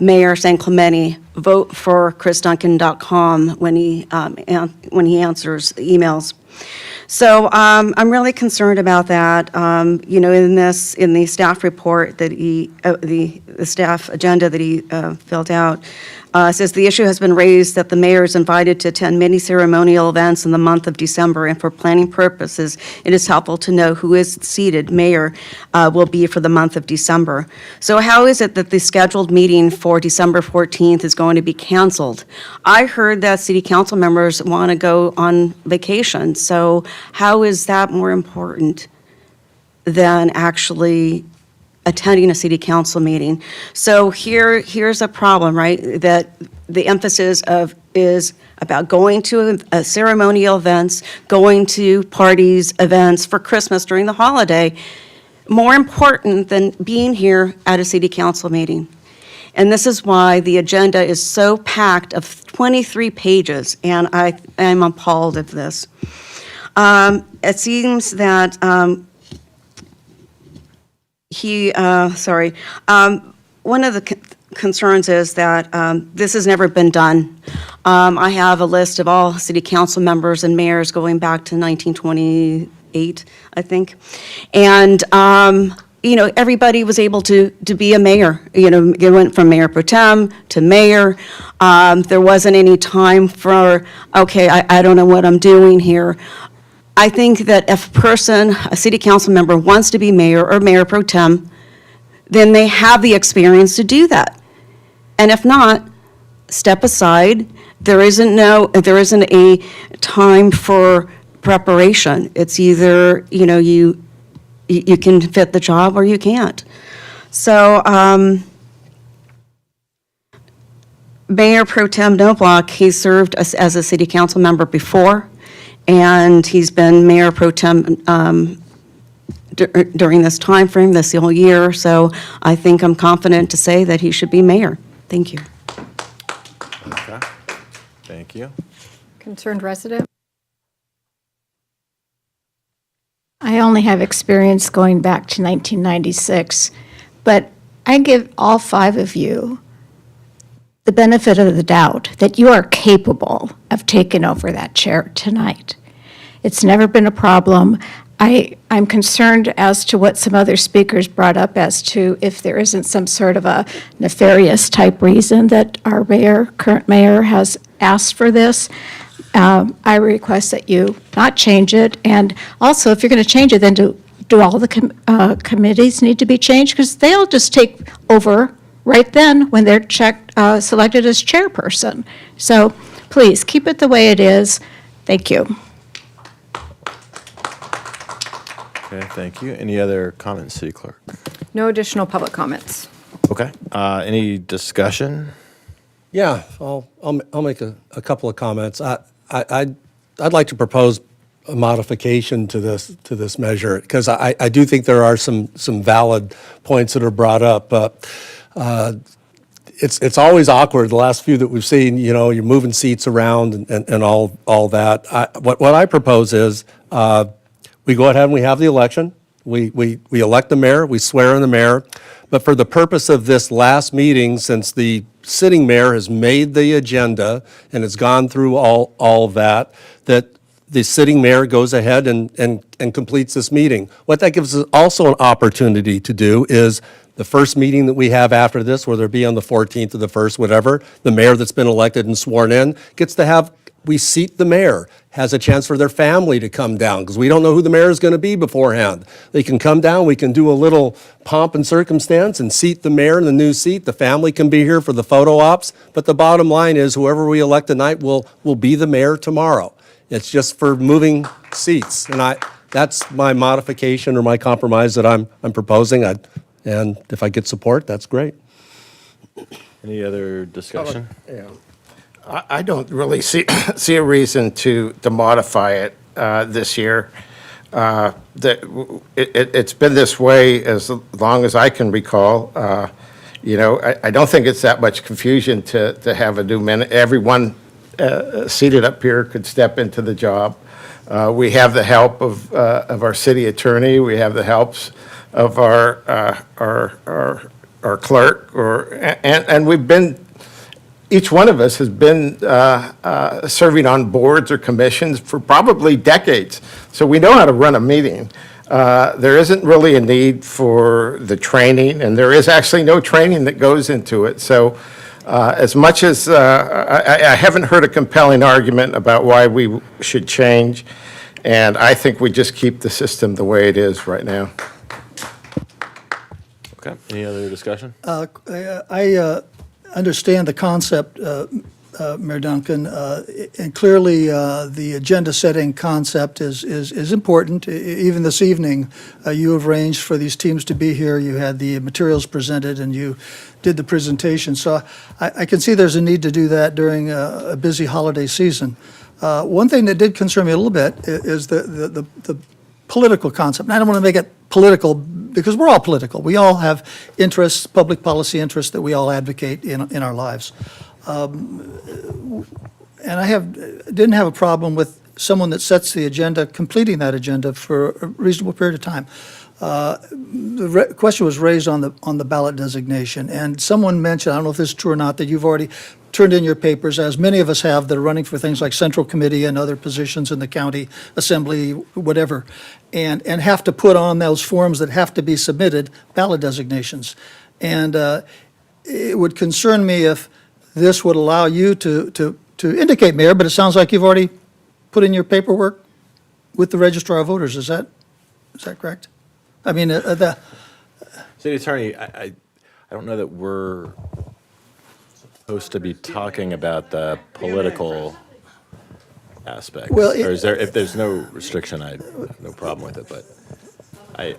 Speaker 6: Mayor San Clemente, vote for chrisduncan.com when he answers emails. So I'm really concerned about that. In the staff report that the staff agenda that he filled out, Says the issue has been raised that the mayor is invited to attend many ceremonial events in the month of December, and for planning purposes, it is helpful to know who is seated mayor will be for the month of December. So how is it that the scheduled meeting for December 14th is going to be canceled? I heard that city council members want to go on vacation, so how is that more important than actually attending a city council meeting? So here's a problem, right? That the emphasis of is about going to ceremonial events, going to parties, events for Christmas during the holiday, more important than being here at a city council meeting. And this is why the agenda is so packed of 23 pages, and I am appalled of this. It seems that one of the concerns is that this has never been done. I have a list of all city council members and mayors going back to 1928, I think. And, everybody was able to be a mayor. It went from mayor pro tem to mayor. There wasn't any time for, okay, I don't know what I'm doing here. I think that if a city council member wants to be mayor or mayor pro tem, then they have the experience to do that. And if not, step aside. There isn't a time for preparation. It's either, you can fit the job or you can't. So, Mayor Pro Tem Knobloch, he served as a city council member before, and he's been Mayor Pro Tem during this time frame, this whole year. So I think I'm confident to say that he should be mayor. Thank you.
Speaker 1: Okay. Thank you.
Speaker 4: Concerned resident?
Speaker 19: I only have experience going back to 1996, but I give all 5 of you the benefit of the doubt that you are capable of taking over that chair tonight. It's never been a problem. I'm concerned as to what some other speakers brought up as to if there isn't some sort of a nefarious type reason that our current mayor has asked for this. I request that you not change it, and also if you're going to change it, then do all the committees need to be changed? Because they'll just take over right then when they're selected as chairperson. So please, keep it the way it is. Thank you.
Speaker 1: Okay, thank you. Any other comments, City Clerk?
Speaker 4: No additional public comments.
Speaker 1: Okay. Any discussion?
Speaker 7: Yeah, I'll make a couple of comments. I'd like to propose a modification to this measure, because I do think there are some valid points that are brought up. It's always awkward, the last few that we've seen, you're moving seats around and all that. What I propose is we go ahead and we have the election. We elect the mayor, we swear in the mayor. But for the purpose of this last meeting, since the sitting mayor has made the agenda and has gone through all of that the sitting mayor goes ahead and completes this meeting. What that gives us also an opportunity to do is the first meeting that we have after this, whether it be on the 14th or the 1st, whatever, the mayor that's been elected and sworn in gets to have, we seat the mayor, has a chance for their family to come down, because we don't know who the mayor is going to be beforehand. They can come down, we can do a little pomp and circumstance and seat the mayor in the new seat. The family can be here for the photo ops, but the bottom line is whoever we elect tonight will be the mayor tomorrow. It's just for moving seats, and that's my modification or my compromise that I'm proposing. And if I get support, that's great.
Speaker 1: Any other discussion?
Speaker 16: Yeah. I don't really see a reason to modify it this year. It's been this way as long as I can recall. I don't think it's that much confusion to have a new minute. Everyone seated up here could step into the job. We have the help of our city attorney. We have the helps of our clerk, and we've been. Each one of us has been serving on boards or commissions for probably decades, so we know how to run a meeting. There isn't really a need for the training, and there is actually no training that goes into it. So As much as I haven't heard a compelling argument about why we should change, and I think we just keep the system the way it is right now.
Speaker 1: Okay, any other discussion?
Speaker 10: I understand the concept, Mayor Duncan, and clearly the agenda-setting concept is important. Even this evening, you have arranged for these teams to be here. You had the materials presented, and you did the presentation. So I can see there's a need to do that during a busy holiday season. One thing that did concern me a little bit is the political concept. And I don't want to make it political because we're all political. We all have interests, public policy interests that we all advocate in our lives. And I didn't have a problem with someone that sets the agenda, completing that agenda for a reasonable period of time. The question was raised on the ballot designation, and someone mentioned, I don't know if this is true or not, that you've already turned in your papers, as many of us have that are running for things like Central Committee and other positions in the county assembly, whatever, and have to put on those forms that have to be submitted, ballot designations. And it would concern me if this would allow you to indicate, Mayor, but it sounds like you've already put in your paperwork with the Registrar of Voters. Is that correct? I mean,
Speaker 1: City Attorney, I don't know that we're supposed to be talking about the political aspects.
Speaker 10: Well,
Speaker 1: Or is there, if there's no restriction, I have no problem with it, but I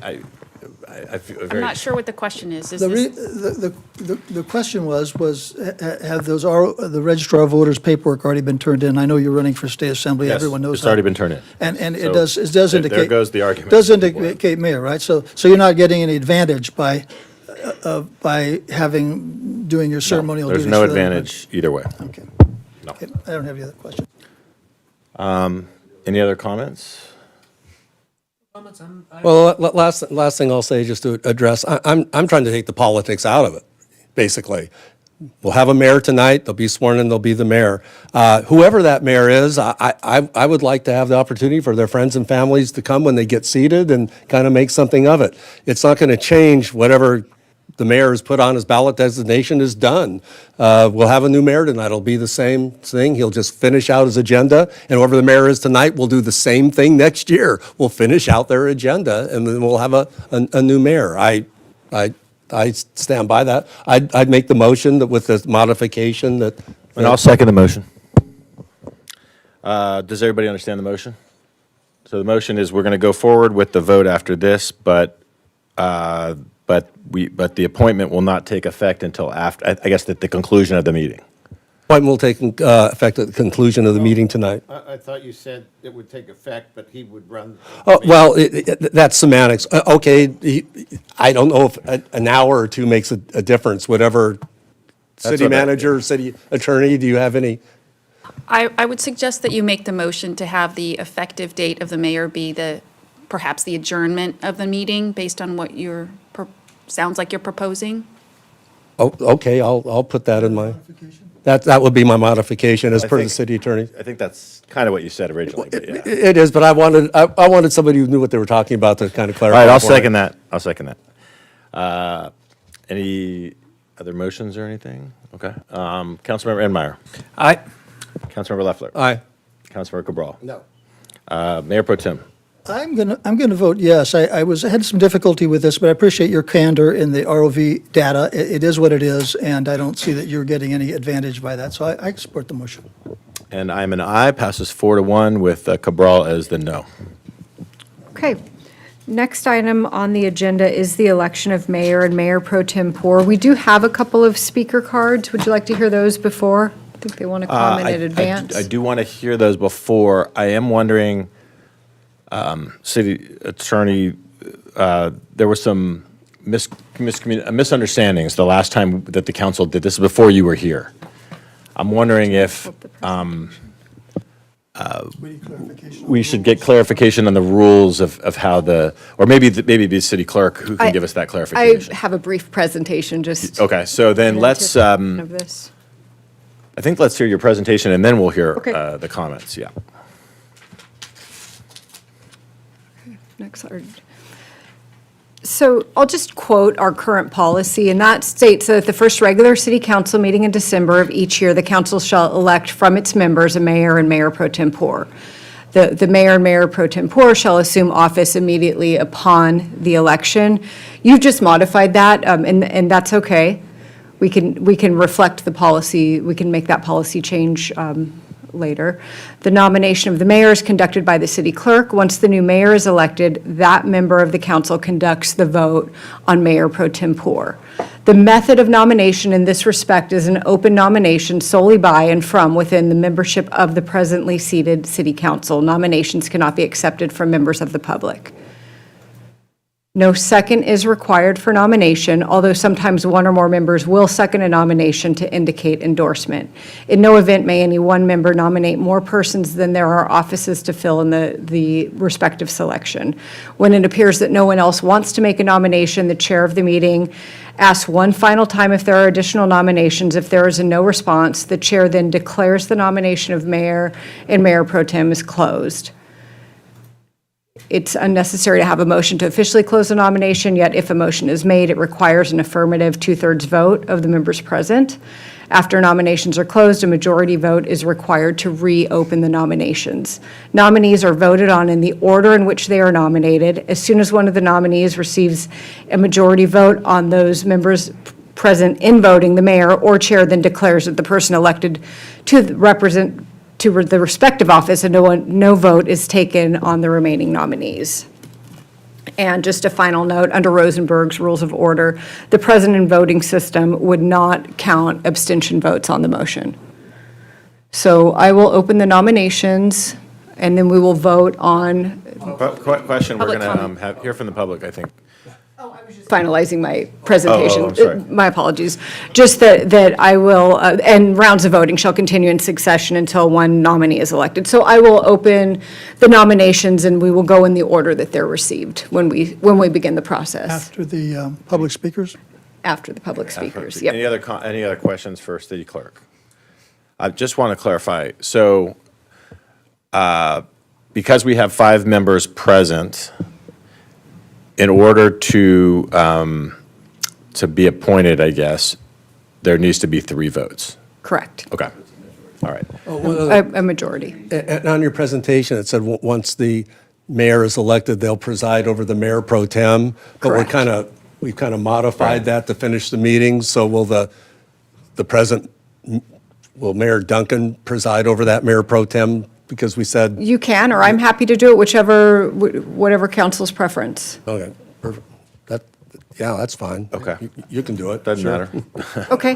Speaker 1: feel
Speaker 17: I'm
Speaker 1: very.
Speaker 17: not sure what the question is. Is
Speaker 10: The
Speaker 17: this-
Speaker 10: the question was have the Registrar of Voters paperwork already been turned in? I know you're running for state assembly,
Speaker 1: Yes,
Speaker 10: everyone knows that.
Speaker 1: it's already been turned in.
Speaker 10: And it
Speaker 1: So
Speaker 10: does indicate.
Speaker 1: There goes the argument.
Speaker 10: Does indicate mayor, right? So you're not getting any advantage by doing your ceremonial
Speaker 1: There's
Speaker 10: duties.
Speaker 1: no
Speaker 10: for the-
Speaker 1: advantage either way.
Speaker 10: Okay.
Speaker 1: No.
Speaker 10: Okay, I don't have any other questions.
Speaker 1: Any other comments?
Speaker 7: Well, last thing I'll say, just to address, I'm trying to take the politics out of it, basically. We'll have a mayor tonight, they'll be sworn in, they'll be the mayor. Whoever that mayor is, I would like to have the opportunity for their friends and families to come when they get seated and kind of make something of it. It's not going to change whatever the mayor has put on his ballot designation is done. We'll have a new mayor tonight, it'll be the same thing, he'll just finish out his agenda, and whoever the mayor is tonight will do the same thing next year. We'll finish out their agenda, and then we'll have a new mayor. I stand by that. I'd make the motion that with the modification that.
Speaker 1: And I'll second the motion. Does everybody understand the motion? So the motion is we're going to go forward with the vote after this, but the appointment will not take effect until after, I guess, at the conclusion of the meeting.
Speaker 7: Appointment will take effect at the conclusion of the meeting tonight.
Speaker 16: I thought you said it would take effect, but he would run.
Speaker 7: Oh, well, that's semantics. Okay, I don't know if an hour or two makes a difference, whatever. City
Speaker 1: what I-
Speaker 7: manager, city attorney, do you have any?
Speaker 17: I would suggest that you make the motion to have the effective date of the mayor be perhaps the adjournment of the meeting based on what sounds like you're proposing.
Speaker 7: Oh, okay, I'll put that in my, that would be my modification as
Speaker 1: I
Speaker 7: per the
Speaker 1: think-
Speaker 7: city attorney.
Speaker 1: I think that's kind of what you said originally, but yeah.
Speaker 7: It is, but I wanted somebody who knew what they were talking about to kind of
Speaker 1: All
Speaker 7: clarify.
Speaker 1: right, I'll
Speaker 7: for me.
Speaker 1: second that. I'll second that. Any other motions or anything? Okay. Councilmember Enmeyer.
Speaker 15: Aye.
Speaker 1: Councilmember Leffler.
Speaker 7: Aye.
Speaker 1: Councilmember Cabral.
Speaker 16: No.
Speaker 1: Mayor Pro Tem.
Speaker 10: I'm gonna vote yes. I had some difficulty with this, but I appreciate your candor in the ROV data. It is what it is, and I don't see that you're getting any advantage by that, so I support the motion.
Speaker 1: And I'm an aye, passes 4-1 with Cabral as the no.
Speaker 4: Okay. Next item on the agenda is the election of mayor and mayor pro tempore. We do have a couple of speaker cards. Would you like to hear those before? I think they want to comment in advance.
Speaker 1: I do want to hear those before. I am wondering, City Attorney, there were some misunderstandings the last time that the council did this, before you were here. I'm wondering if we should get clarification on the rules of how or maybe the city clerk who can give us that
Speaker 4: I
Speaker 1: clarification.
Speaker 4: have a brief presentation, just.
Speaker 1: Okay, so then let's,
Speaker 4: of this.
Speaker 1: I think let's hear your presentation and then we'll hear
Speaker 4: Okay.
Speaker 1: the comments, yeah.
Speaker 4: Next, So I'll just quote our current policy, and that states that at the first regular city council meeting in December of each year, the council shall elect from its members a mayor and mayor pro tempore. The mayor and mayor pro tempore shall assume office immediately upon the election. You've just modified that, and that's okay. We can reflect the policy, we can make that policy change later. The nomination of the mayor is conducted by the city clerk. Once the new mayor is elected, that member of the council conducts the vote on mayor pro tempore. The method of nomination in this respect is an open nomination solely by and from within the membership of the presently seated city council. Nominations cannot be accepted from members of the public. No second is required for nomination, although sometimes one or more members will second a nomination to indicate endorsement. In no event may any one member nominate more persons than there are offices to fill in the respective selection. When it appears that no one else wants to make a nomination, the chair of the meeting asks one final time if there are additional nominations. If there is a no response, the chair then declares the nomination of mayor and mayor pro tem is closed. It's unnecessary to have a motion to officially close the nomination, yet if a motion is made, it requires an affirmative two-thirds vote of the members present. After nominations are closed, a majority vote is required to reopen the nominations. Nominees are voted on in the order in which they are nominated. As soon as one of the nominees receives a majority vote on those members present in voting, the mayor or chair then declares that the person elected to represent to the respective office, and no vote is taken on the remaining nominees. And just a final note, under Rosenberg's Rules of Order, the present voting system would not count abstention votes on the motion. So I will open the nominations, and then we will vote on
Speaker 1: Question, we're
Speaker 4: Public
Speaker 1: going to hear from the public, I think.
Speaker 4: finalizing my presentation.
Speaker 1: Oh, I'm sorry.
Speaker 4: My apologies. Just that I will, and rounds of voting shall continue in succession until one nominee is elected. So I will open the nominations, and we will go in the order that they're received when we begin the process,
Speaker 10: After the public speakers?
Speaker 4: after the public speakers. Yep.
Speaker 1: Any other questions for city clerk? I just want to clarify. So because we have 5 members present, in order to be appointed, I guess, there needs to be 3 votes.
Speaker 4: Correct.
Speaker 1: Okay. All right.
Speaker 4: A majority.
Speaker 7: And on your presentation, it said once the mayor is elected, they'll preside over the mayor pro tem. But we've kind of modified that to finish the meeting. So will will Mayor Duncan preside over that mayor pro tem? Because we said,
Speaker 4: You can, or I'm happy to do it, whatever council's preference.
Speaker 7: okay, perfect. That's fine.
Speaker 1: Okay.
Speaker 7: You can do it.
Speaker 1: Doesn't
Speaker 7: sure.
Speaker 1: matter.
Speaker 4: Okay.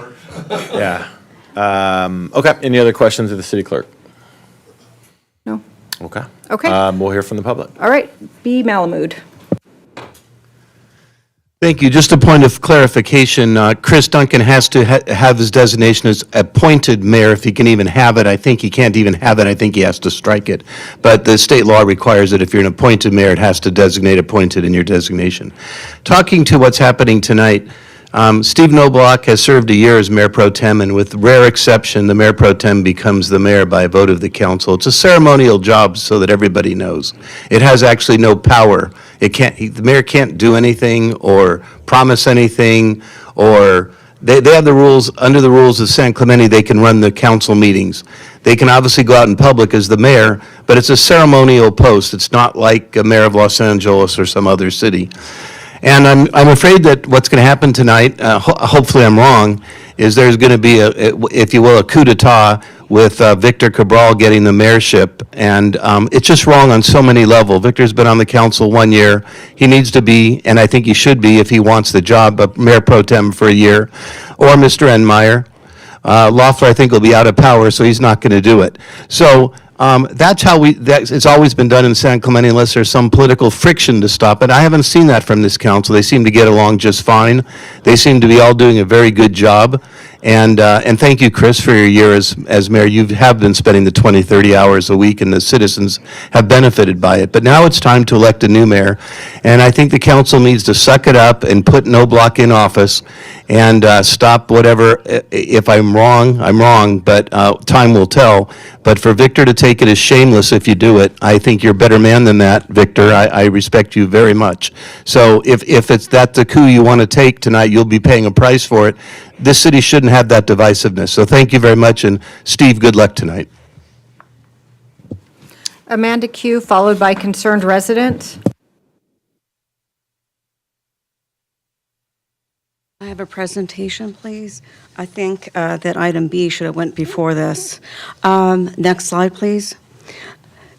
Speaker 1: Yeah. Okay. Any other questions of the city clerk?
Speaker 4: No.
Speaker 1: Okay.
Speaker 4: Okay.
Speaker 1: We'll hear from the public.
Speaker 4: All right. B. Malamud.
Speaker 5: Thank you. Just a point of clarification, Chris Duncan has to have his designation as appointed mayor, if he can even have it. I think he can't even have it. I think he has to strike it. But the state law requires that if you're an appointed mayor, it has to designate appointed in your designation. Talking to what's happening tonight, Steve Noblock has served a year as mayor pro tem, and with rare exception, the mayor pro tem becomes the mayor by a vote of the council. It's a ceremonial job so that everybody knows. It has actually no power. The mayor can't do anything or promise anything, or they have the rules, under the rules of San Clemente, they can run the council meetings. They can obviously go out in public as the mayor, but it's a ceremonial post. It's not like a mayor of Los Angeles or some other city. And I'm afraid that what's going to happen tonight, hopefully I'm wrong, is there's going to be, if you will, a coup d'etat with Victor Cabral getting the mayorship. And it's just wrong on so many levels. Victor's been on the council 1 year. He needs to be, and I think he should be if he wants the job, of mayor pro tem for a year. Or Mr. Enmeyer. Loeffler, I think, will be out of power, so he's not going to do it. So that's how it's always been done in San Clemente unless there's some political friction to stop it. I haven't seen that from this council. They seem to get along just fine. They seem to be all doing a very good job. And thank you, Chris, for your year as mayor. You have been spending the 20, 30 hours a week, and the citizens have benefited by it. But now it's time to elect a new mayor, and I think the council needs to suck it up and put Noblock in office and stop whatever. If I'm wrong, but time will tell. But for Victor to take it as shameless if you do it, I think you're a better man than that, Victor. I respect you very much. So if it's that the coup you want to take tonight, you'll be paying a price for it. This city shouldn't have that divisiveness. So thank you very much, and Steve, good luck tonight.
Speaker 4: Amanda Q, followed by concerned resident.
Speaker 6: I have a presentation, please. I think that item B should have went before this. Next slide, please.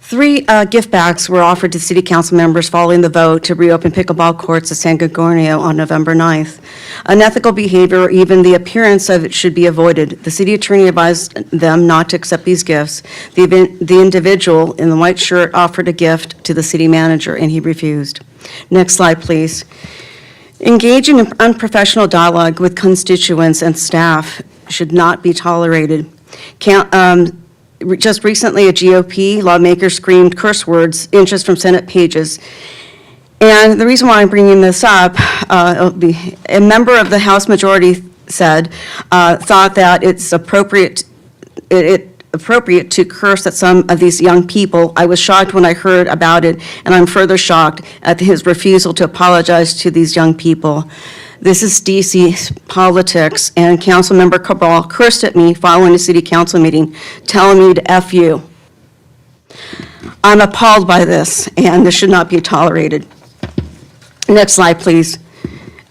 Speaker 6: 3 gift bags were offered to city council members following the vote to reopen pickleball courts at San Gregorio on November 9th. Unethical behavior, or even the appearance of it, should be avoided. The city attorney advised them not to accept these gifts. The individual in the white shirt offered a gift to the city manager, and he refused. Next slide, please. Engaging in unprofessional dialogue with constituents and staff should not be tolerated. Just recently, a GOP lawmaker screamed curse words inches from Senate pages. And the reason why I'm bringing this up, a member of the House majority said, thought that it's appropriate to curse at some of these young people. I was shocked when I heard about it, and I'm further shocked at his refusal to apologize to these young people. This is DC politics, and Councilmember Cabral cursed at me following a city council meeting, telling me to F you. I'm appalled by this, and this should not be tolerated. Next slide, please.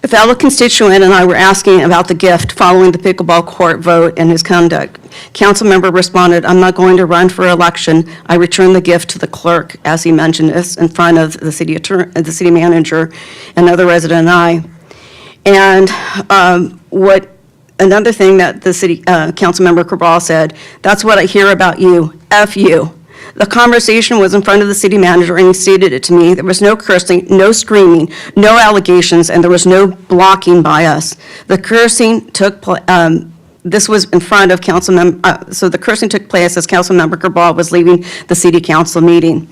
Speaker 6: A fellow constituent and I were asking about the gift following the pickleball court vote and his conduct. Councilmember responded, "I'm not going to run for election. I returned the gift to the clerk," as he mentioned this in front of the city attorney, the city manager, another resident and I. And another thing that the city Councilmember Cabral said, "That's what I hear about you, F you." The conversation was in front of the city manager, and he stated it to me. There was no cursing, no screaming, no allegations, and there was no blocking by us. The cursing took this was in front of so the cursing took place as Councilmember Cabral was leaving the city council meeting.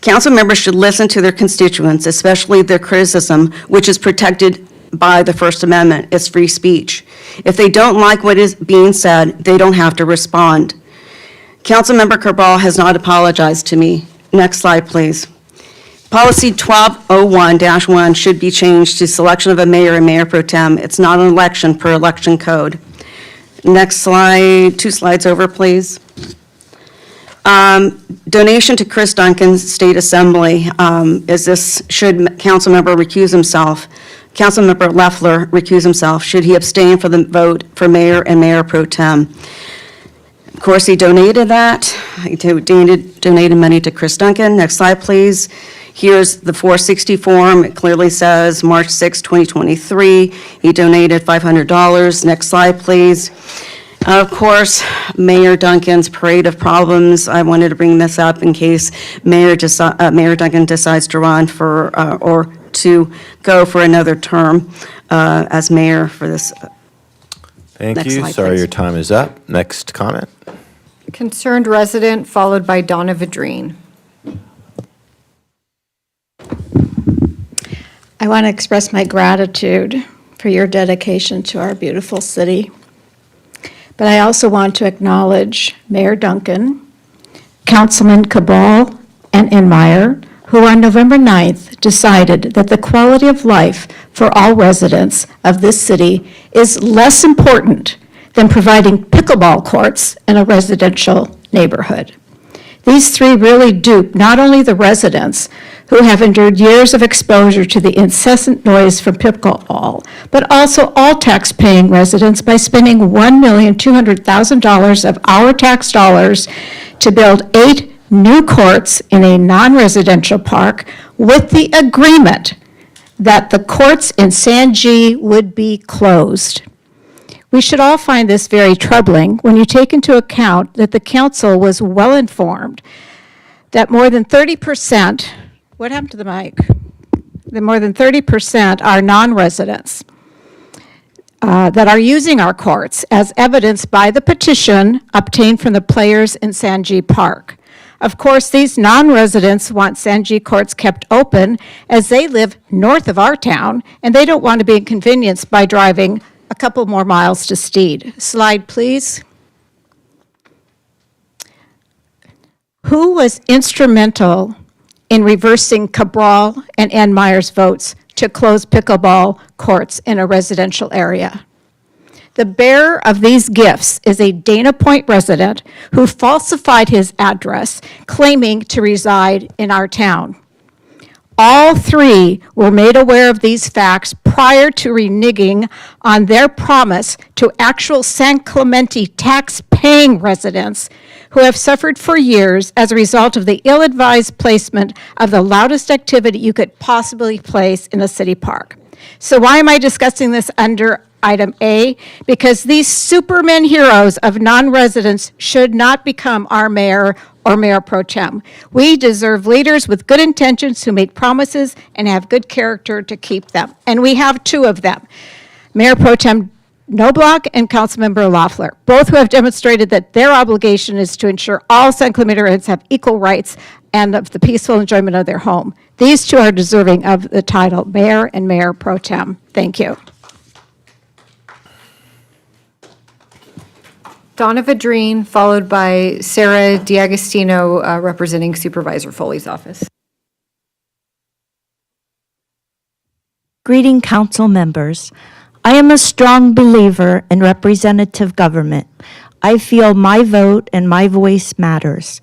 Speaker 6: Council members should listen to their constituents, especially their criticism, which is protected by the First Amendment. It's free speech. If they don't like what is being said, they don't have to respond. Councilmember Cabral has not apologized to me. Next slide, please. Policy 1201-1 should be changed to selection of a mayor and mayor pro tem. It's not an election per election code. Next slide, 2 slides over, please. Donation to Chris Duncan State Assembly. Should Councilmember recuse himself? Councilmember Leffler recuse himself. Should he abstain for the vote for mayor and mayor pro tem? Of course, he donated that. He donated money to Chris Duncan. Next slide, please. Here's the 460 form. It clearly says March 6, 2023. He donated $500. Next slide, please. Of course, Mayor Duncan's parade of problems. I wanted to bring this up in case Mayor Duncan decides to run for or to go for another term as mayor for this.
Speaker 1: Thank
Speaker 4: Next
Speaker 1: you.
Speaker 4: slide,
Speaker 1: Sorry,
Speaker 4: please.
Speaker 1: your time is up. Next comment.
Speaker 4: Concerned resident, followed by Donna Vidrine.
Speaker 19: I want to express my gratitude for your dedication to our beautiful city. But I also want to acknowledge Mayor Duncan, Councilman Cabral, and Enmeyer, who on November 9th decided that the quality of life for all residents of this city is less important than providing pickleball courts in a residential neighborhood. These 3 really dupe not only the residents who have endured years of exposure to the incessant noise from pickleball, but also all tax-paying residents by spending $1,200,000 of our tax dollars to build 8 new courts in a non-residential park with the agreement that the courts in San G would be closed. We should all find this very troubling when you take into account that the council was well informed that more than 30%, what happened to the mic? That more than 30% are non-residents that are using our courts, as evidenced by the petition obtained from the players in San G Park. Of course, these non-residents want San G courts kept open as they live north of our town, and they don't want to be inconvenienced by driving a couple more miles to Steed. Slide, please. Who was instrumental in reversing Cabral and Ann Meyer's votes to close pickleball courts in a residential area? The bearer of these gifts is a Dana Point resident who falsified his address, claiming to reside in our town. All three were made aware of these facts prior to reneging on their promise to actual San Clemente tax-paying residents who have suffered for years as a result of the ill-advised placement of the loudest activity you could possibly place in a city park. So why am I discussing this under item A? Because these supermen heroes of non-residents should not become our mayor or mayor pro tem. We deserve leaders with good intentions who make promises and have good character to keep them. And we have two of them, Mayor pro tem Knobloch and Councilmember Loeffler, both who have demonstrated that their obligation is to ensure all San Clemente residents have equal rights and of the peaceful enjoyment of their home. These two are deserving of the title Mayor and Mayor Pro Tem. Thank you.
Speaker 4: Donna Vadrine, followed by Sarah D'Agostino, representing Supervisor Foley's office.
Speaker 20: Greeting council members. I am a strong believer in representative government. I feel my vote and my voice matters.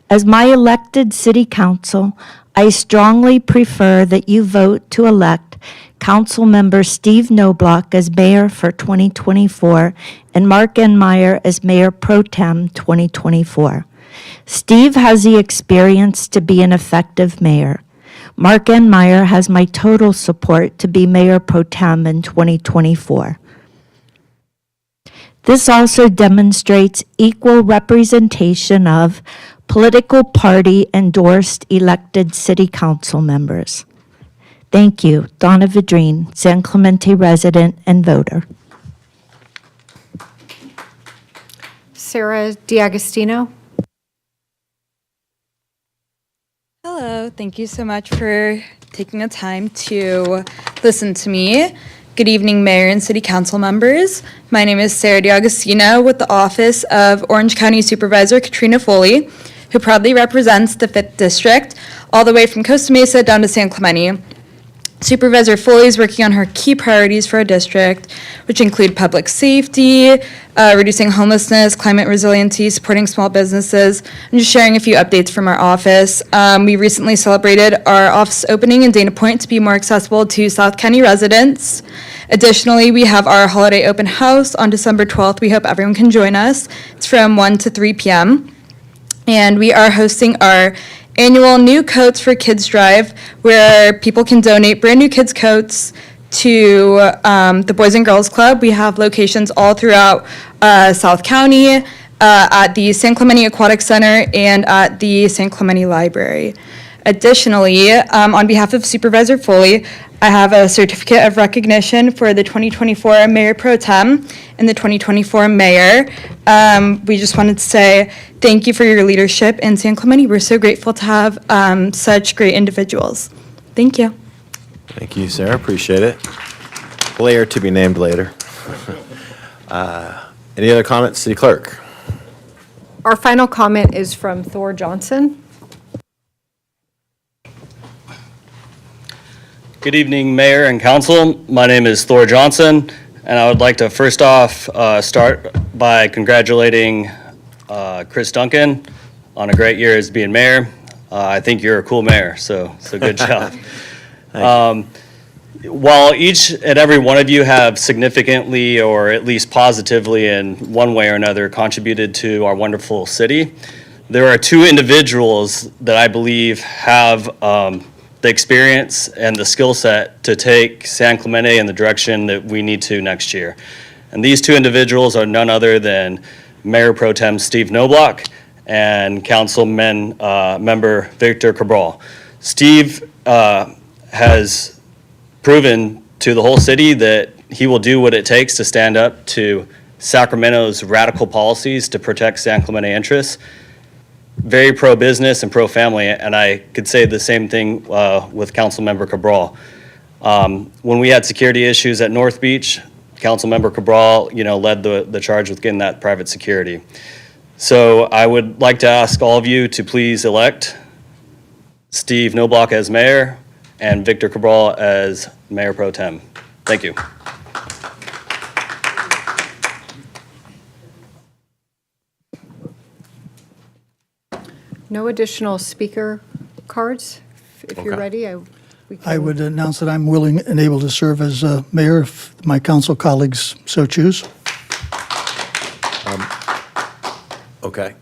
Speaker 20: As my elected city council, I strongly prefer that you vote to elect Council Member Steve Knobloch as mayor for 2024 and Mark N. Meyer as mayor pro tem 2024. Steve has the experience to be an effective mayor. Mark N. Meyer has my total support to be mayor pro tem in 2024. This also demonstrates equal representation of political party endorsed elected city council members. Thank you, Donna Vadrine, San Clemente resident and voter.
Speaker 4: Sarah D'Agostino.
Speaker 21: Hello, thank you so much for taking the time to listen to me. Good evening, Mayor and City Council members. My name is Sarah D'Agostino with the Office of Orange County Supervisor Katrina Foley, who proudly represents the 5th District, all the way from Costa Mesa down to San Clemente. Supervisor Foley is working on her key priorities for our district, which include public safety, reducing homelessness, climate resiliency, supporting small businesses, and just sharing a few updates from our office. We recently celebrated our office opening in Dana Point to be more accessible to South County residents. Additionally, we have our holiday open house on December 12th. We hope everyone can join us. It's from 1 to 3 p.m. And we are hosting our annual New Coats for Kids Drive, where people can donate brand new kids' coats to the Boys and Girls Club. We have locations all throughout South County, at the San Clemente Aquatic Center, and at the San Clemente Library. Additionally, on behalf of Supervisor Foley, I have a certificate of recognition for the 2024 Mayor Pro Tem and the 2024 Mayor. We just wanted to say thank you for your leadership in San Clemente. We're so grateful to have such great individuals. Thank you.
Speaker 1: Thank you, Sarah. Appreciate it. Player to be named later. Any other comments, City Clerk?
Speaker 4: Our final comment is from Thor Johnson.
Speaker 22: Good evening, Mayor and Council. My name is Thor Johnson, and I would like to first off start by congratulating Chris Duncan on a great year as being mayor. I think you're a cool mayor, so good job. While each and every one of you have significantly or at least positively in one way or another contributed to our wonderful city, there are two individuals that I believe have the experience and the skill set to take San Clemente in the direction that we need to next year. And these two individuals are none other than Mayor Pro Tem Steve Knobloch and Member Victor Cabral. Steve has proven to the whole city that he will do what it takes to stand up to Sacramento's radical policies to protect San Clemente interests. Very pro-business and pro-family, and I could say the same thing with Councilmember Cabral. When we had security issues at North Beach, Councilmember Cabral, led the charge with getting that private security. So I would like to ask all of you to please elect Steve Noblock as mayor and Victor Cabral as mayor pro tem. Thank you.
Speaker 4: No additional speaker cards? If you're
Speaker 1: Okay.
Speaker 4: ready, we
Speaker 10: I
Speaker 4: can-
Speaker 10: would announce that I'm willing and able to serve as mayor if my council colleagues so choose.
Speaker 1: Okay.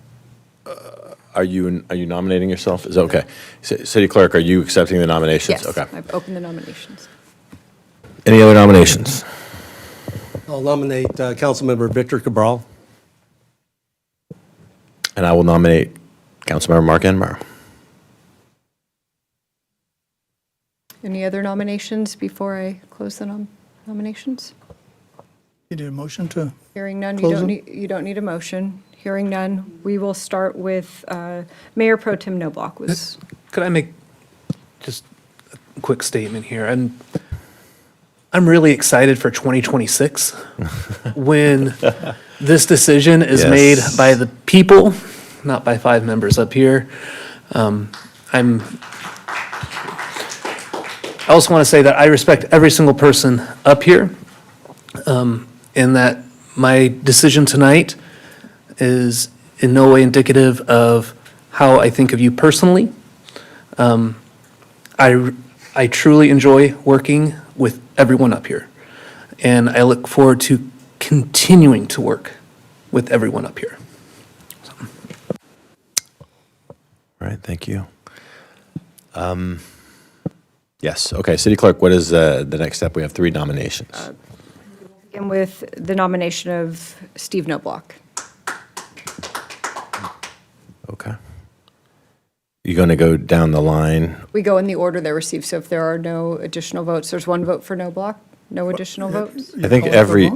Speaker 1: Are you nominating yourself? Is that okay? City Clerk, are you accepting the nominations?
Speaker 4: Yes,
Speaker 1: Okay.
Speaker 4: I've opened the nominations.
Speaker 1: Any other nominations?
Speaker 7: I'll nominate Councilmember Victor Cabral.
Speaker 1: And I will nominate Councilmember Mark Enmeyer.
Speaker 4: Any other nominations before I close the nominations?
Speaker 10: You need a motion to,
Speaker 4: Hearing none,
Speaker 10: Close them?
Speaker 4: you don't need a motion. Hearing none, we will start with Mayor Pro Tem Noblock was,
Speaker 15: Could I make just a quick statement here? I'm really excited for 2026 when this decision is
Speaker 1: Yes.
Speaker 15: made by the people, not by 5 members up here. I also want to say that I respect every single person up here, and that my decision tonight is in no way indicative of how I think of you personally. I truly enjoy working with everyone up here, and I look forward to continuing to work with everyone up here.
Speaker 1: All right, thank you. Yes, okay, City Clerk, what is the next step? We have 3 nominations.
Speaker 4: begin with the nomination of Steve Noblock.
Speaker 1: Okay. You're going to go down the line.
Speaker 4: We go in the order they're received, so if there are no additional votes, there's 1 vote for Noblock, no additional votes?
Speaker 1: I think every,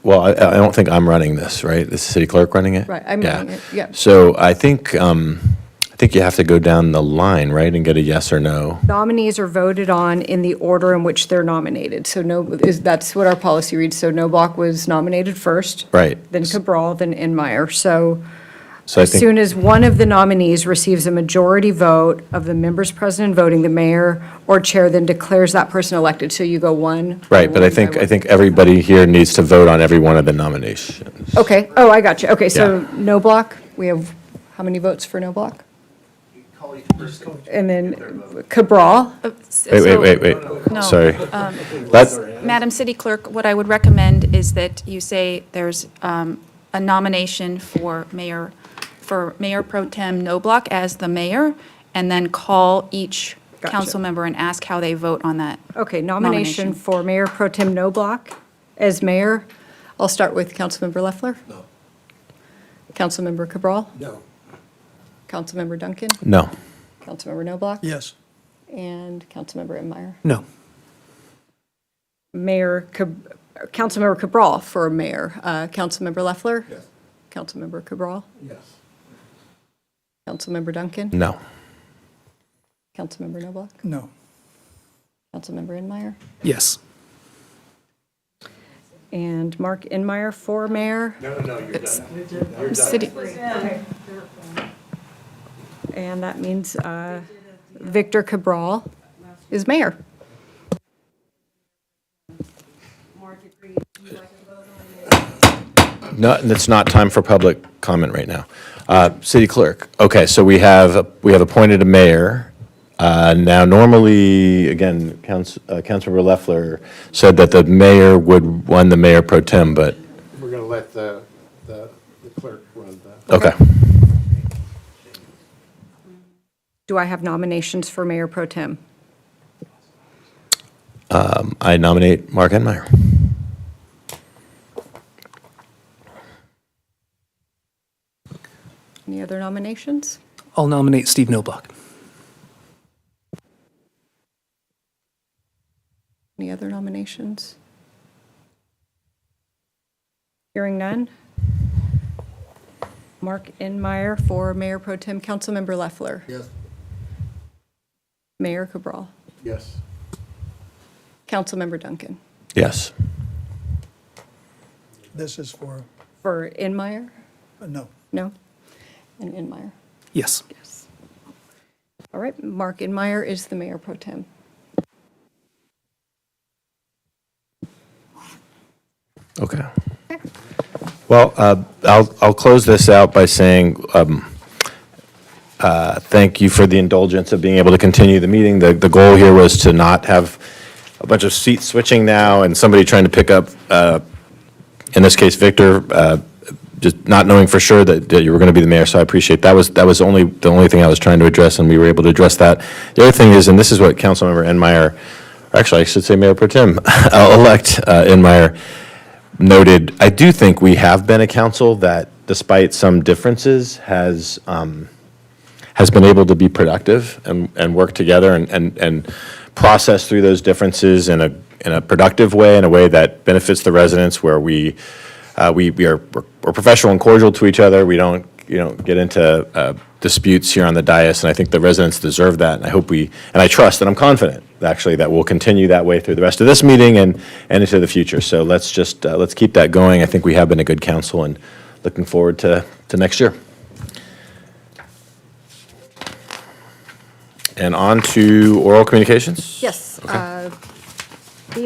Speaker 1: well, I don't think I'm running this, right? Is the City Clerk running it?
Speaker 4: Right, I'm running it, yeah.
Speaker 1: So I think you have to go down the line, right, and get a yes or no.
Speaker 4: Nominees are voted on in the order in which they're nominated. So that's what our policy reads. So Noblock was nominated first.
Speaker 1: Right.
Speaker 4: Then Cabral, then Enmeyer. So
Speaker 1: So I
Speaker 4: as
Speaker 1: think-
Speaker 4: soon as one of the nominees receives a majority vote of the members present voting, the mayor or chair then declares that person elected. So you go one.
Speaker 1: Right, but I think everybody here needs to vote on every one of the nominations.
Speaker 4: Okay, oh, I got you. Okay, so
Speaker 1: Yeah.
Speaker 4: Noblock, we have, how many votes for Noblock? And then Cabral?
Speaker 1: Wait.
Speaker 17: No.
Speaker 1: Sorry. That's,
Speaker 17: Madam City Clerk, what I would recommend is that you say there's a nomination for Mayor Pro Tem Noblock as the mayor, and then call each
Speaker 4: Gotcha.
Speaker 17: council member and ask how they vote on that.
Speaker 4: Okay, nomination for Mayor Pro Tem Noblock as mayor. I'll start with Councilmember Leffler. No. Councilmember Cabral.
Speaker 7: No.
Speaker 4: Councilmember Duncan.
Speaker 1: no.
Speaker 4: Councilmember Noblock.
Speaker 10: yes.
Speaker 4: And Councilmember Enmeyer.
Speaker 15: No.
Speaker 4: Councilmember Cabral for mayor. Councilmember Leffler. Yes. Councilmember Cabral.
Speaker 7: Yes.
Speaker 4: Councilmember Duncan.
Speaker 1: No.
Speaker 4: Councilmember Noblock.
Speaker 10: No.
Speaker 4: Councilmember Enmeyer.
Speaker 15: Yes.
Speaker 4: And Mark Enmeyer for mayor.
Speaker 7: No, you're done.
Speaker 17: City,
Speaker 4: And that means Victor Cabral is mayor.
Speaker 1: No, it's not time for public comment right now. City Clerk, okay, so we have appointed a mayor. Now, normally, again, Councilmember Leffler said that the mayor would run the mayor pro tem, but,
Speaker 16: We're going to let the clerk run the.
Speaker 1: okay.
Speaker 4: Do I have nominations for mayor pro tem?
Speaker 1: I nominate Mark Enmeyer.
Speaker 4: Any other nominations?
Speaker 15: I'll nominate Steve Noblock.
Speaker 4: Any other nominations? Hearing none. Mark Enmeyer for Mayor Pro Tem. Councilmember Leffler.
Speaker 7: Yes.
Speaker 4: Mayor Cabral.
Speaker 16: Yes.
Speaker 4: Councilmember Duncan.
Speaker 1: Yes.
Speaker 10: This is for,
Speaker 4: For Inmeyer?
Speaker 10: no.
Speaker 4: No? And Inmeyer?
Speaker 15: Yes.
Speaker 4: Yes. All right, Mark Inmeyer is the mayor pro tem.
Speaker 1: Okay. Well, I'll close this out by saying thank you for the indulgence of being able to continue the meeting. The goal here was to not have a bunch of seat switching now and somebody trying to pick up, in this case, Victor, just not knowing for sure that you were going to be the mayor. So I appreciate that. That was only the only thing I was trying to address, and we were able to address that. The other thing is, and this is what Councilmember Enmeyer, actually I should say Mayor Pro Tem elect Enmeyer noted. I do think we have been a council that, despite some differences, has been able to be productive and work together and process through those differences in a productive way, in a way that benefits the residents, where we're professional and cordial to each other. We don't get into disputes here on the dais, and I think the residents deserve that. And I hope and I trust, and I'm confident actually, that we'll continue that way through the rest of this meeting and into the future. So let's keep that going. I think we have been a good council, and looking forward to next year. And on to oral communications?
Speaker 4: Yes. B.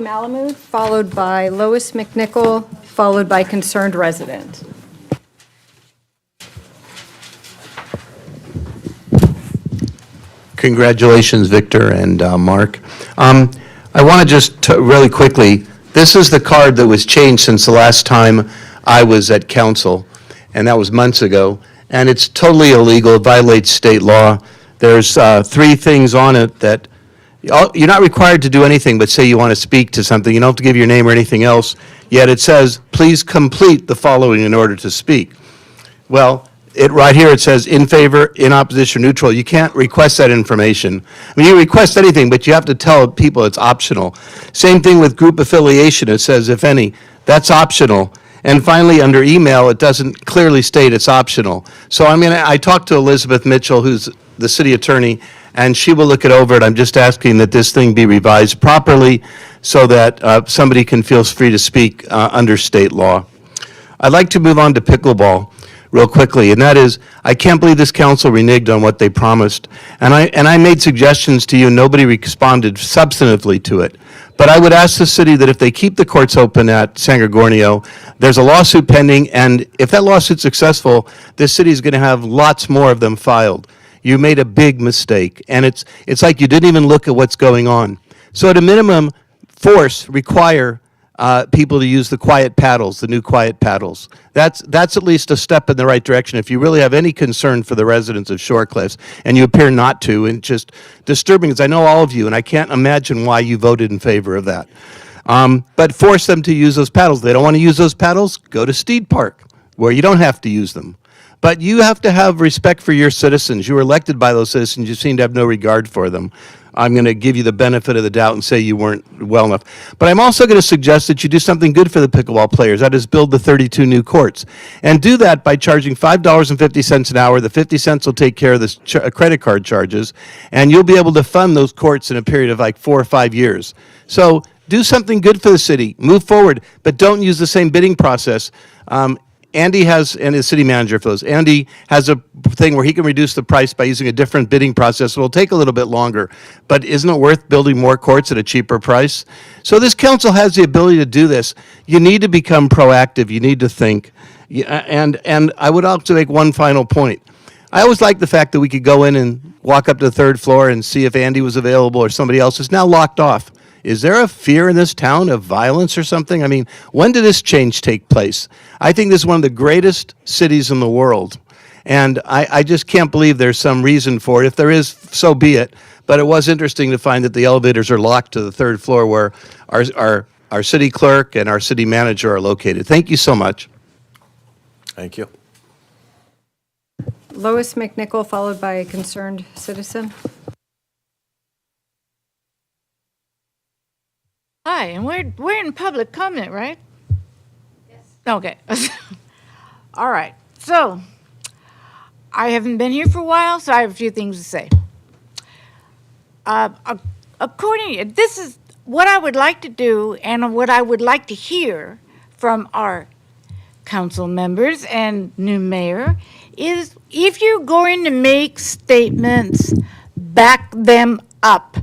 Speaker 4: Malamud, followed by Lois McNichol, followed by concerned resident.
Speaker 5: Congratulations, Victor and Mark. I want to just really quickly, this is the card that was changed since the last time I was at council, and that was months ago, and it's totally illegal. It violates state law. There's 3 things on it that you're not required to do anything but say you want to speak to something. You don't have to give your name or anything else, yet it says, please complete the following in order to speak. Well, right here it says in favor, in opposition, neutral. You can't request that information. I mean, you request anything, but you have to tell people it's optional. Same thing with group affiliation. It says, if any, that's optional. And finally, under email, it doesn't clearly state it's optional. So I talked to Elizabeth Mitchell, who's the city attorney, and she will look it over, and I'm just asking that this thing be revised properly so that somebody can feel free to speak under state law. I'd like to move on to pickleball real quickly, and that is, I can't believe this council reneged on what they promised. And I made suggestions to you, and nobody responded substantively to it. But I would ask the city that if they keep the courts open at San Gorgonio, there's a lawsuit pending, and if that lawsuit's successful, this city is going to have lots more of them filed. You made a big mistake, and it's like you didn't even look at what's going on. So at a minimum, require people to use the quiet paddles, the new quiet paddles. That's at least a step in the right direction if you really have any concern for the residents of Shore Cliffs, and you appear not to, and just disturbing, because I know all of you, and I can't imagine why you voted in favor of that. But force them to use those paddles. They don't want to use those paddles? Go to Steed Park, where you don't have to use them. But you have to have respect for your citizens. You were elected by those citizens. You seem to have no regard for them. I'm going to give you the benefit of the doubt and say you weren't well enough. But I'm also going to suggest that you do something good for the pickleball players. That is, build the 32 new courts. And do that by charging $5.50 an hour. The 50 cents will take care of the credit card charges. And you'll be able to fund those courts in a period of like 4 or 5 years. So do something good for the city. Move forward. But don't use the same bidding process. Andy has, and his city manager for those, Andy has a thing where he can reduce the price by using a different bidding process. It'll take a little bit longer, but isn't it worth building more courts at a cheaper price? So this council has the ability to do this. You need to become proactive. You need to think. And I would also make one final point. I always liked the fact that we could go in and walk up to the 3rd floor and see if Andy was available or somebody else. It's now locked off. Is there a fear in this town of violence or something? I mean, when did this change take place? I think this is one of the greatest cities in the world, and I just can't believe there's some reason for it. If there is, so be it. But it was interesting to find that the elevators are locked to the 3rd floor where our city clerk and our city manager are located. Thank you so much.
Speaker 1: Thank you.
Speaker 4: Lois McNichol, followed by a concerned citizen.
Speaker 2: Hi, and we're in public comment, right? Yes. Okay. All right. So, I haven't been here for a while, so I have a few things to say. This is what I would like to do and what I would like to hear from our council members and new mayor, is if you're going to make statements, back them up.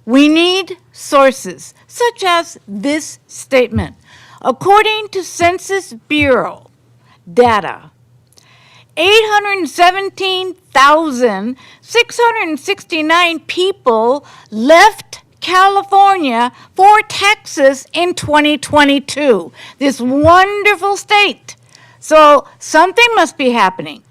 Speaker 2: We need sources, such as this statement. According to Census Bureau data, 817,669 people left California for Texas in 2022. This wonderful state. So something must be happening.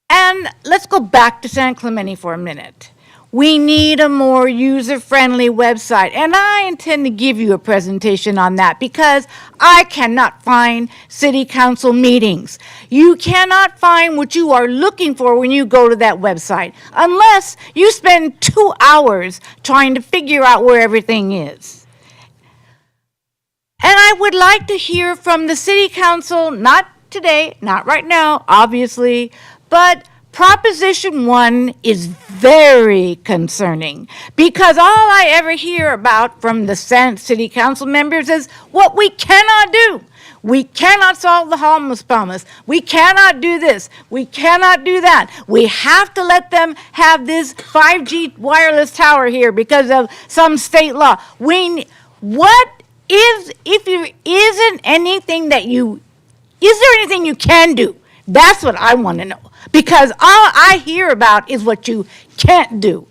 Speaker 2: And let's go back to San Clemente for a minute. We need a more user-friendly website, and I intend to give you a presentation on that because I cannot find city council meetings. You cannot find what you are looking for when you go to that website unless you spend 2 hours trying to figure out where everything is. And I would like to hear from the city council, not today, not right now, obviously, but Proposition 1 is very concerning because all I ever hear about from the city council members is what we cannot do. We cannot solve the homeless promise. We cannot do this. We cannot do that. We have to let them have this 5G wireless tower here because of some state law. Is there anything you can do? That's what I want to know. Because all I hear about is what you can't do.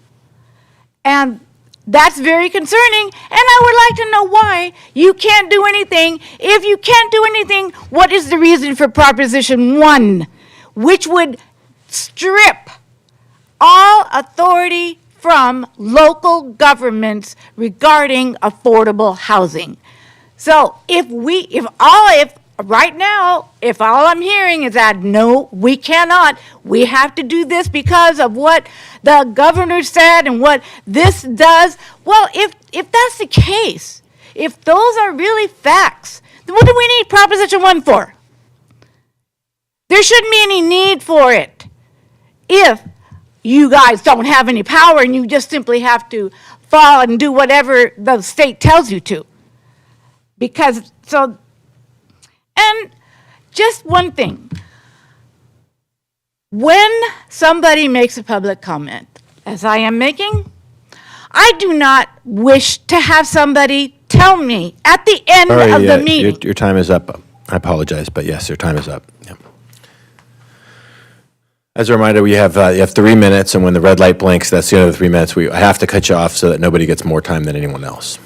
Speaker 2: And that's very concerning, and I would like to know why you can't do anything. If you can't do anything, what is the reason for Proposition 1, which would strip all authority from local governments regarding affordable housing? So if right now, if all I'm hearing is that, no, we cannot, we have to do this because of what the governor said and what this does. Well, if that's the case, if those are really facts, then what do we need Proposition 1 for? There shouldn't be any need for it if you guys don't have any power and you just simply have to fall and do whatever the state tells you to. And just one thing. When somebody makes a public comment, as I am making, I do not wish to have somebody tell me at the end of the meeting.
Speaker 12: Your time is up. I apologize, but yes, your time is up. Yep. As a reminder, you have 3 minutes, and when the red light blinks, that's the end of the 3 minutes. I have to cut you off so that nobody gets more time than anyone else.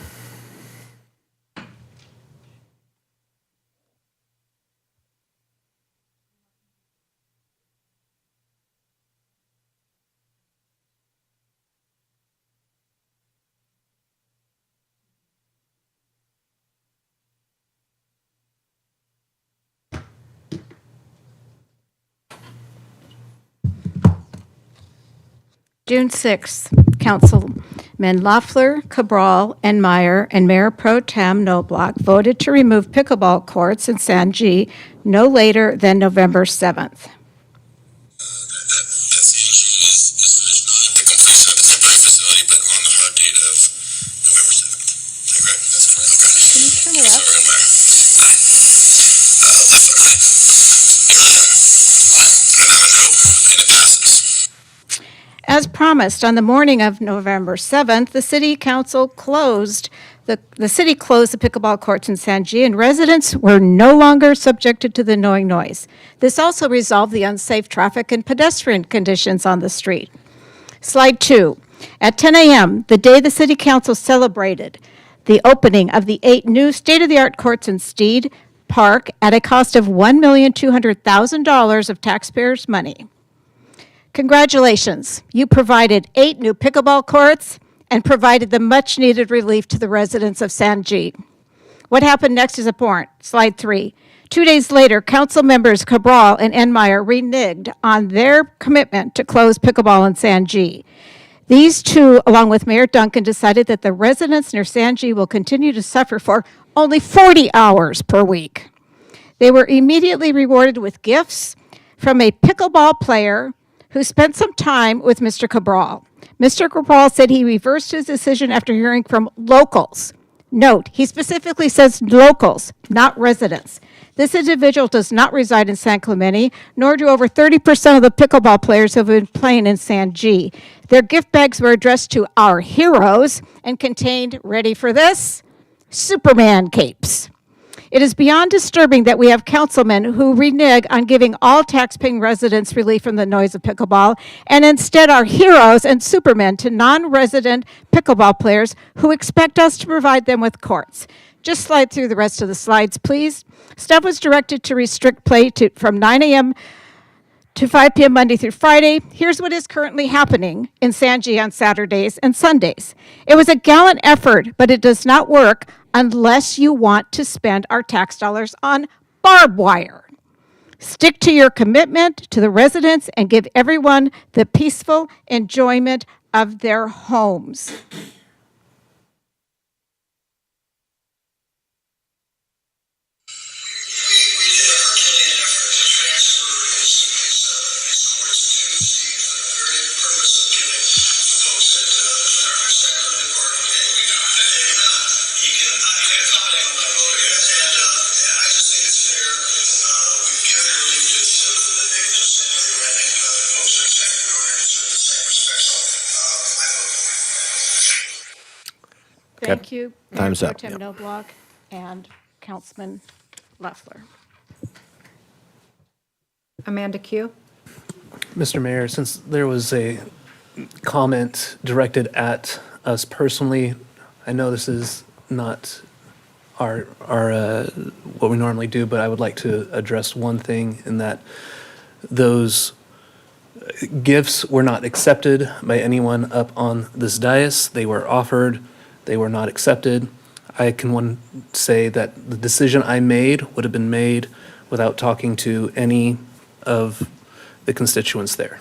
Speaker 19: June 6th, Councilmen Loeffler, Cabral, and Meyer, and Mayor Pro Tem Knobloch voted to remove pickleball courts in San G no later than November 7th. As promised, on the morning of November 7th, the city council closed the pickleball courts in San G, and residents were no longer subjected to the annoying noise. This also resolved the unsafe traffic and pedestrian conditions on the street. Slide 2. At 10 a.m., the day the city council celebrated the opening of the 8 new state-of-the-art courts in Steed Park at a cost of $1,200,000 of taxpayers' money. Congratulations, you provided 8 new pickleball courts and provided the much-needed relief to the residents of San G. What happened next is important. Slide 3. 2 days later, council members Cabral and Enmeyer reneged on their commitment to close pickleball in San G. These two, along with Mayor Duncan, decided that the residents near San G will continue to suffer for only 40 hours per week. They were immediately rewarded with gifts from a pickleball player who spent some time with Mr. Cabral. Mr. Cabral said he reversed his decision after hearing from locals. Note, he specifically says locals, not residents. This individual does not reside in San Clemente, nor do over 30% of the pickleball players who have been playing in San G. Their gift bags were addressed to our heroes and contained, ready for this, Superman capes. It is beyond disturbing that we have councilmen who renege on giving all taxpaying residents relief from the noise of pickleball, and instead are heroes and supermen to non-resident pickleball players who expect us to provide them with courts. Just slide through the rest of the slides, please. Staff was directed to restrict play from 9 a.m. to 5 p.m. Monday through Friday. Here's what is currently happening in San G on Saturdays and Sundays. It was a gallant effort, but it does not work unless you want to spend our tax dollars on barbed wire. Stick to your commitment to the residents and give everyone the peaceful enjoyment of their homes. Thank you, Mayor
Speaker 1: Time's
Speaker 19: Pro
Speaker 1: up.
Speaker 19: Tem Noblock and Councilman Leffler.
Speaker 4: Amanda Q.
Speaker 15: Mr. Mayor, since there was a comment directed at us personally, I know this is not our what we normally do, but I would like to address one thing in that those gifts were not accepted by anyone up on this dais. They were offered, they were not accepted. I can say that the decision I made would have been made without talking to any of the constituents there.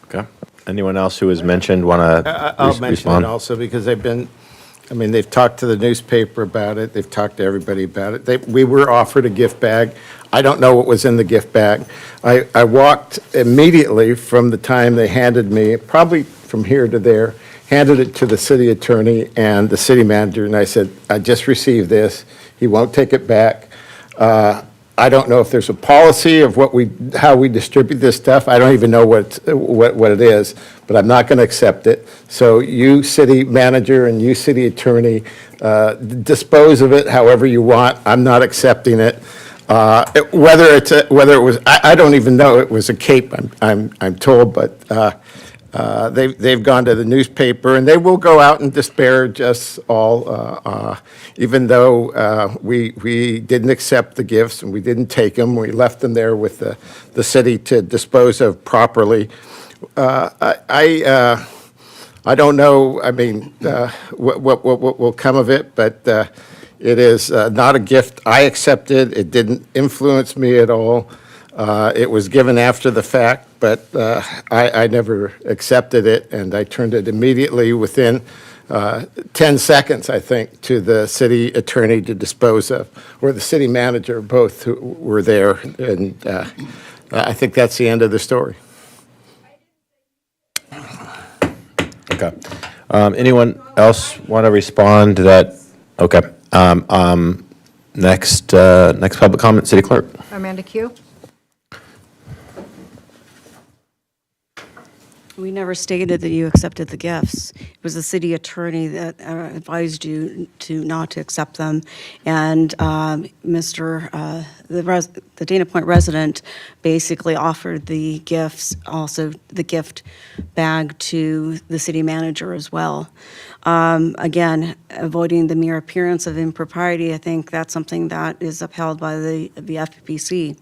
Speaker 1: Okay. Anyone else who was mentioned want to
Speaker 16: I'll mention
Speaker 1: respond?
Speaker 16: it also because they've talked to the newspaper about it. They've talked to everybody about it. We were offered a gift bag. I don't know what was in the gift bag. I walked immediately from the time they handed me, probably from here to there, handed it to the city attorney and the city manager, and I said, I just received this. He won't take it back. I don't know if there's a policy of how we distribute this stuff. I don't even know what it is, but I'm not going to accept it. So you, city manager, and you, city attorney, dispose of it however you want. I'm not accepting it. Whether it was, I don't even know it was a cape. I'm told, but they've gone to the newspaper, and they will go out and disparage us all, even though we didn't accept the gifts and we didn't take them. We left them there with the city to dispose of properly. I don't know, what will come of it, but it is not a gift I accepted. It didn't influence me at all. It was given after the fact, but I never accepted it, and I turned it immediately within 10 seconds, I think, to the city attorney to dispose of, or the city manager, both who were there, and I think that's the end of the story.
Speaker 1: Okay. Anyone else want to respond to that? Okay. Next public comment, City Clerk.
Speaker 4: Amanda Q.
Speaker 6: We never stated that you accepted the gifts. It was the city attorney that advised you not to accept them. And the Dana Point resident basically offered the gifts, also the gift bag to the city manager as well. Again, avoiding the mere appearance of impropriety, I think that's something that is upheld by the FPC.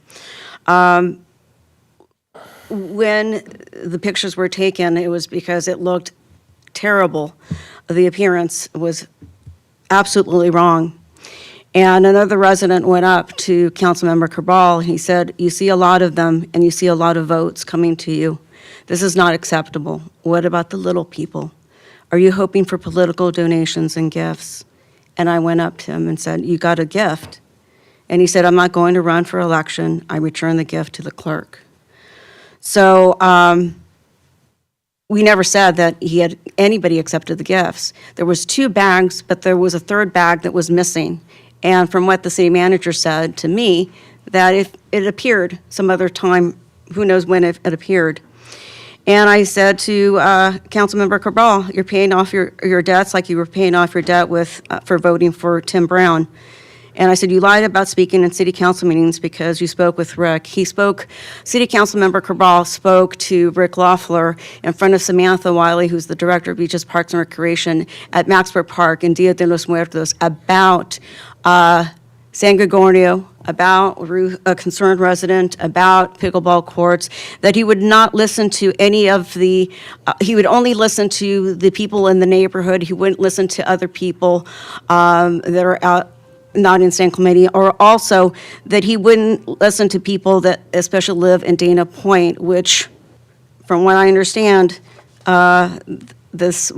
Speaker 6: When the pictures were taken, it was because it looked terrible. The appearance was absolutely wrong. And another resident went up to Councilmember Cabral, and he said, you see a lot of them, and you see a lot of votes coming to you. This is not acceptable. What about the little people? Are you hoping for political donations and gifts? And I went up to him and said, you got a gift. And he said, I'm not going to run for election. I return the gift to the clerk. So we never said that anybody accepted the gifts. There was 2 bags, but there was a third bag that was missing. And from what the city manager said to me, that if it appeared some other time, who knows when it appeared. And I said to Councilmember Cabral, you're paying off your debts like you were paying off your debt for voting for Tim Brown. And I said, you lied about speaking in city council meetings because you spoke with Rick. City Council Member Cabral spoke to Rick Loeffler in front of Samantha Wiley, who's the Director of Beaches, Parks and Recreation at Maxburg Park in Dia de los Muertos, about San Gregorio, about a concerned resident, about pickleball courts, that he would not listen to any of he would only listen to the people in the neighborhood. He wouldn't listen to other people that are out, not in San Clemente, or also that he wouldn't listen to people that especially live in Dana Point, which, from what I understand, this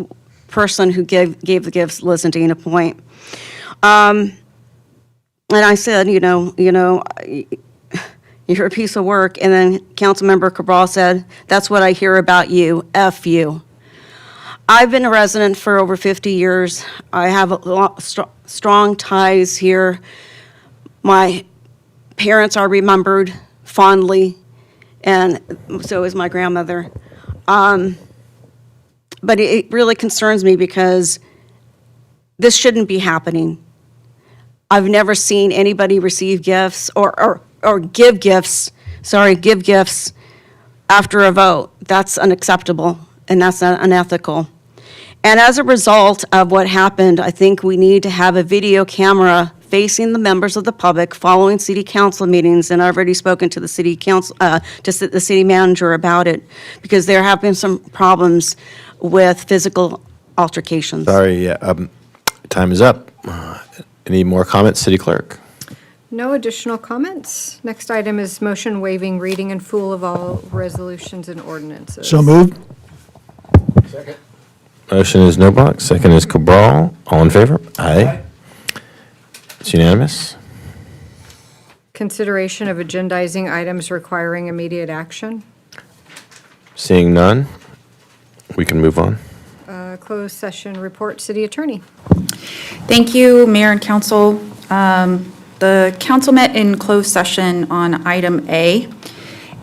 Speaker 6: person who gave the gifts lives in Dana Point. And I said, you're a piece of work. And then Councilmember Cabral said, that's what I hear about you, F you. I've been a resident for over 50 years. I have strong ties here. My parents are remembered fondly, and so is my grandmother. But it really concerns me because this shouldn't be happening. I've never seen anybody receive gifts or give gifts after a vote. That's unacceptable, and that's not unethical. And as a result of what happened, I think we need to have a video camera facing the members of the public following city council meetings, and I've already spoken to the city council, to the city manager about it, because there have been some problems with physical altercations.
Speaker 1: Sorry, time is up. Any more comments, City Clerk?
Speaker 4: No additional comments. Next item is motion waiving reading in full of all resolutions and ordinances.
Speaker 10: So moved.
Speaker 1: Motion is Noblock, second is Cabral. All in favor? Aye. It's unanimous.
Speaker 4: Consideration of agendizing items requiring immediate action.
Speaker 1: Seeing none, we can move on.
Speaker 4: Closed session report, city attorney.
Speaker 17: Thank you, Mayor and Council. The council met in closed session on item A,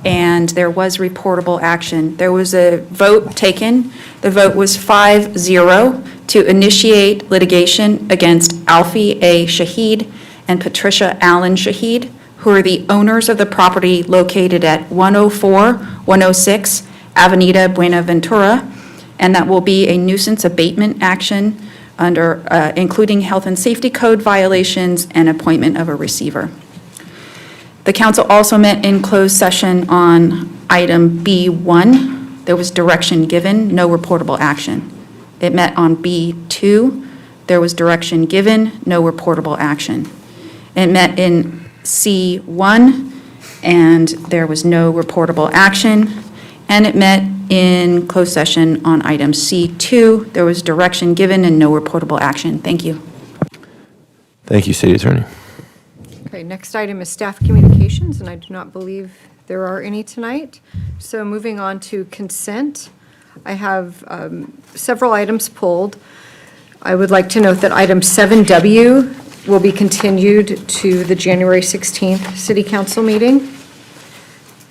Speaker 17: and there was reportable action. There was a vote taken. The vote was 5-0 to initiate litigation against Alfie A. Shahid and Patricia Allen Shahid, who are the owners of the property located at 104-106 Avenida Buenaventura, and that will be a nuisance abatement action under, including health and safety code violations and appointment of a receiver. The council also met in closed session on item B1. There was direction given, no reportable action. It met on B2. There was direction given, no reportable action. It met in C1, and there was no reportable action. And it met in closed session on item C2. There was direction given and no reportable action. Thank you.
Speaker 1: Thank you, City Attorney.
Speaker 4: Okay, next item is staff communications, and I do not believe there are any tonight. So moving on to consent, I have several items pulled. I would like to note that item 7W will be continued to the January 16th City Council meeting.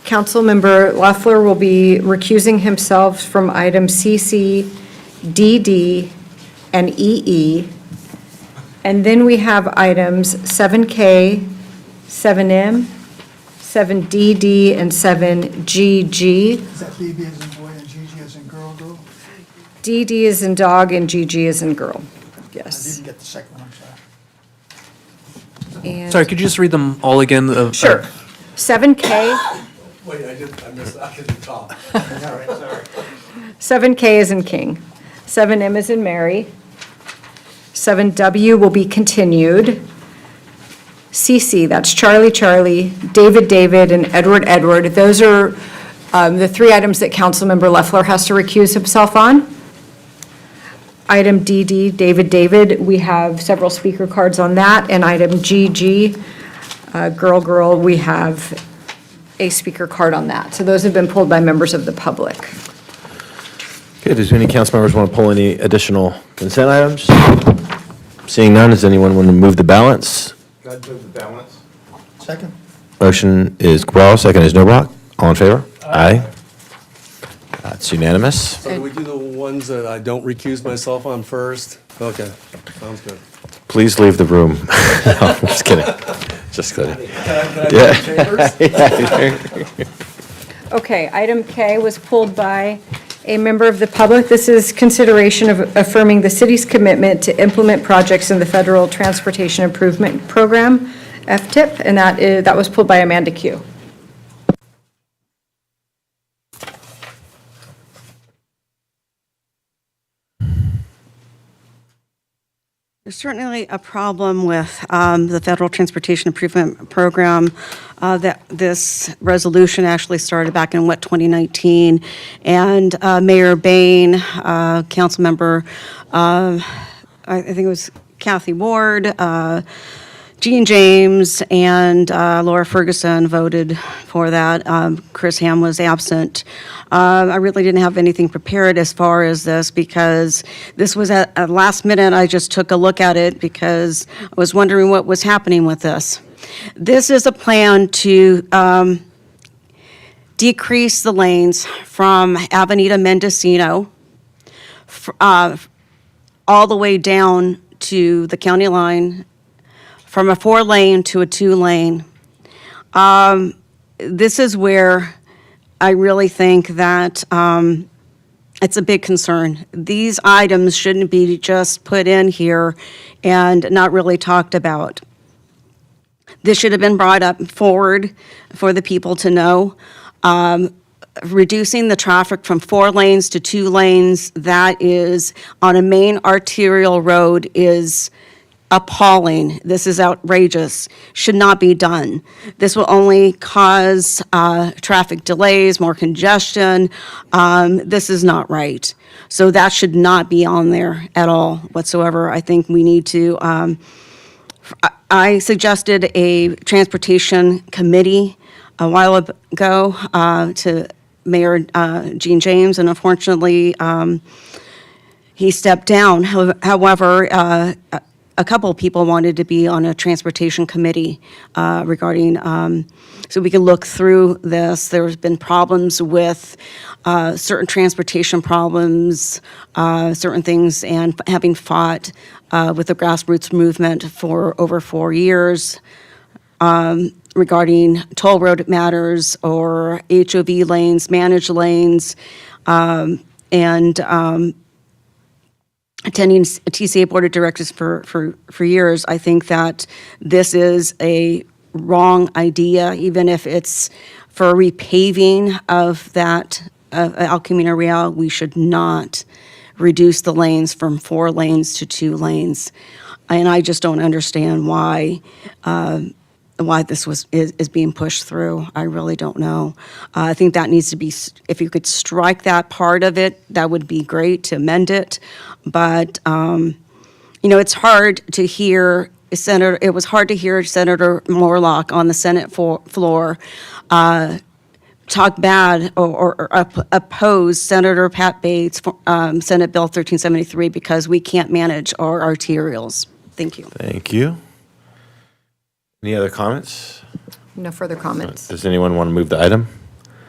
Speaker 4: Councilmember Loeffler will be recusing himself from item CC, DD, and EE. And then we have items 7K, 7M, 7DD, and 7GG.
Speaker 10: Is that BB as in boy and GG as in girl?
Speaker 4: DD is in dog and GG is in girl. Yes.
Speaker 10: I didn't get the second one, sorry.
Speaker 4: And
Speaker 15: Sorry, could you just read them all again?
Speaker 4: Sure. 7K.
Speaker 7: Wait, I missed that at the top. All right, sorry.
Speaker 4: 7K is in King. 7M is in Mary. 7W will be continued. CC, that's Charlie, Charlie, David, David, and Edward, Edward. Those are the three items that Councilmember Loeffler has to recuse himself on. Item DD, David, David, we have several speaker cards on that. And item GG, Girl, Girl, we have a speaker card on that. So those have been pulled by members of the public.
Speaker 1: Okay, does any council members want to pull any additional consent items? Seeing none, does anyone want to move the balance?
Speaker 16: I'd move the balance.
Speaker 10: Second?
Speaker 1: Motion is Cabral, second is Noblock. All in favor? Aye. That's unanimous.
Speaker 7: So do we do the ones that I don't recuse myself on first? Okay, sounds good.
Speaker 1: Please leave the room. No, I'm just kidding. Just kidding.
Speaker 4: Okay, item K was pulled by a member of the public. This is consideration of affirming the city's commitment to implement projects in the Federal Transportation Improvement Program, FTIP, and that was pulled by Amanda Q.
Speaker 6: There's certainly a problem with the Federal Transportation Improvement Program. That this resolution actually started back in, 2019? And Mayor Bain, council member, I think it was Kathy Ward, Gene James, and Laura Ferguson voted for that. Chris Ham was absent. I really didn't have anything prepared as far as this because this was at last minute. I just took a look at it because I was wondering what was happening with this. This is a plan to decrease the lanes from Avenida Mendocino all the way down to the county line, from a 4-lane to a 2-lane. This is where I really think that it's a big concern. These items shouldn't be just put in here and not really talked about. This should have been brought up forward for the people to know. Reducing the traffic from 4 lanes to 2 lanes, that is on a main arterial road, is appalling. This is outrageous. Should not be done. This will only cause traffic delays, more congestion. This is not right. So that should not be on there at all whatsoever. I think we need to, I suggested a transportation committee a while ago to Mayor Gene James, and unfortunately, he stepped down. However, a couple of people wanted to be on a transportation committee regarding, so we can look through this. There's been problems with certain transportation problems, certain things, and having fought with the grassroots movement for over 4 years regarding toll road matters or HOV lanes, managed lanes, and attending TCA Board of Directors for years. I think that this is a wrong idea, even if it's for repaving of that El Camino Real. We should not reduce the lanes from 4 lanes to 2 lanes. And I just don't understand why this is being pushed through. I really don't know. I think that needs to be, if you could strike that part of it, that would be great to amend it. But, it's hard to hear it was hard to hear Senator Morlock on the Senate floor talk bad or oppose Senator Pat Bates, Senate Bill 1373, because we can't manage our arterials. Thank you.
Speaker 1: Thank you. Any other comments?
Speaker 4: No further comments.
Speaker 1: Does anyone want to move the item?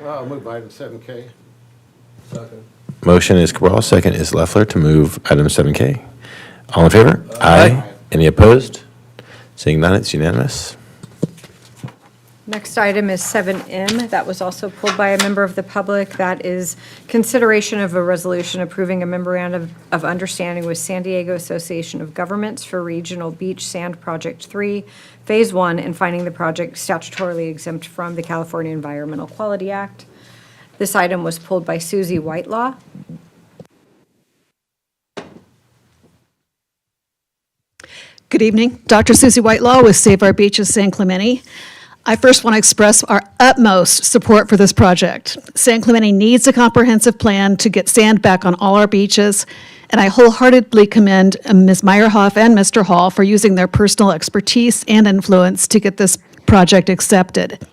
Speaker 16: Well, I'll move item 7K.
Speaker 1: Motion is Cabral, second is Leffler to move item 7K. All in favor? Aye. Any opposed? Seeing none, it's unanimous.
Speaker 4: Next item is 7M. That was also pulled by a member of the public. That is consideration of a resolution approving a memorandum of understanding with San Diego Association of Governments for Regional Beach Sand Project 3, Phase 1, and finding the project statutorily exempt from the California Environmental Quality Act. This item was pulled by Susie Whitelaw.
Speaker 8: Good evening. Dr. Susie Whitelaw with Save Our Beaches San Clemente. I first want to express our utmost support for this project. San Clemente needs a comprehensive plan to get sand back on all our beaches, and I wholeheartedly commend Ms. Meyerhoff and Mr. Hall for using their personal expertise and influence to get this project accepted.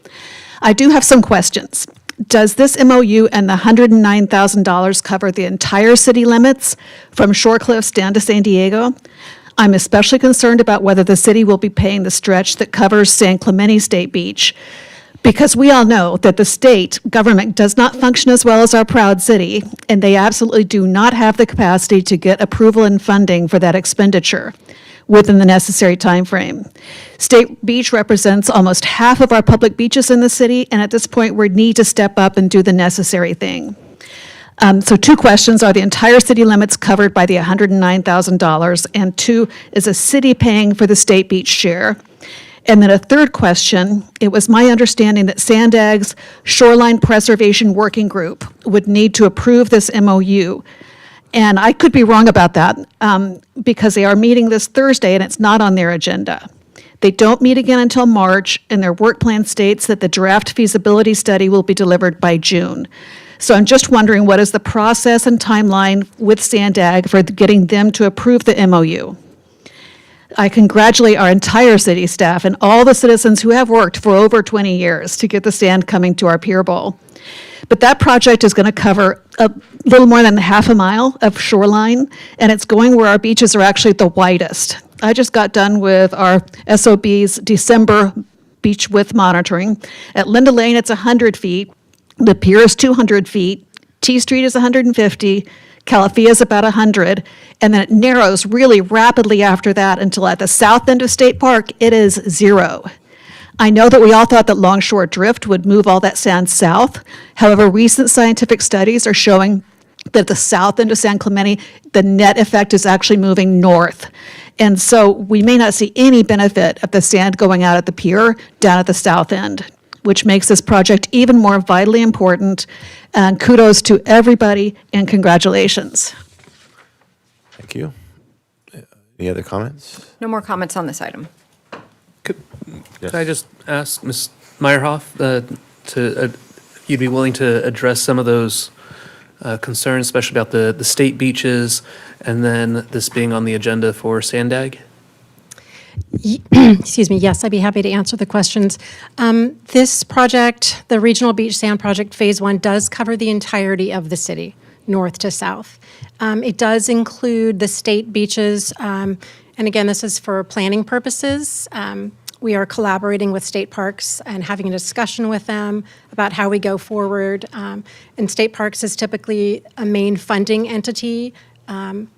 Speaker 8: I do have some questions. Does this MOU and the $109,000 cover the entire city limits from Shore Cliffs down to San Diego? I'm especially concerned about whether the city will be paying the stretch that covers San Clemente State Beach, because we all know that the state government does not function as well as our proud city, and they absolutely do not have the capacity to get approval and funding for that expenditure within the necessary time frame. State Beach represents almost half of our public beaches in the city, and at this point, we need to step up and do the necessary thing. So 2 questions: are the entire city limits covered by the $109,000? And 2, is a city paying for the state beach share? And then a 3rd question: it was my understanding that Sandag's Shoreline Preservation Working Group would need to approve this MOU. And I could be wrong about that, because they are meeting this Thursday and it's not on their agenda. They don't meet again until March, and their work plan states that the draft feasibility study will be delivered by June. So I'm just wondering, what is the process and timeline with Sandag for getting them to approve the MOU? I congratulate our entire city staff and all the citizens who have worked for over 20 years to get the sand coming to our Pier Bowl. But that project is going to cover a little more than half a mile of shoreline, and it's going where our beaches are actually the widest. I just got done with our SOB's December beach width monitoring. At Linda Lane, it's 100 feet. The pier is 200 feet. T Street is 150. Calafia is about 100. And then it narrows really rapidly after that until at the south end of State Park, it is 0. I know that we all thought that longshore drift would move all that sand south. However, recent scientific studies are showing that the south end of San Clemente, the net effect is actually moving north. And so we may not see any benefit of the sand going out at the pier down at the south end, which makes this project even more vitally important. And kudos to everybody and congratulations.
Speaker 1: Thank you. Any other comments?
Speaker 4: No more comments on this item.
Speaker 15: Could I just ask Ms. Meyerhoff you'd be willing to address some of those concerns, especially about the state beaches, and then this being on the agenda for Sandag?
Speaker 14: Excuse me, yes, I'd be happy to answer the questions. This project, the Regional Beach Sand Project Phase 1, does cover the entirety of the city, north to south. It does include the state beaches, and again, this is for planning purposes. We are collaborating with state parks and having a discussion with them about how we go forward. And state parks is typically a main funding entity,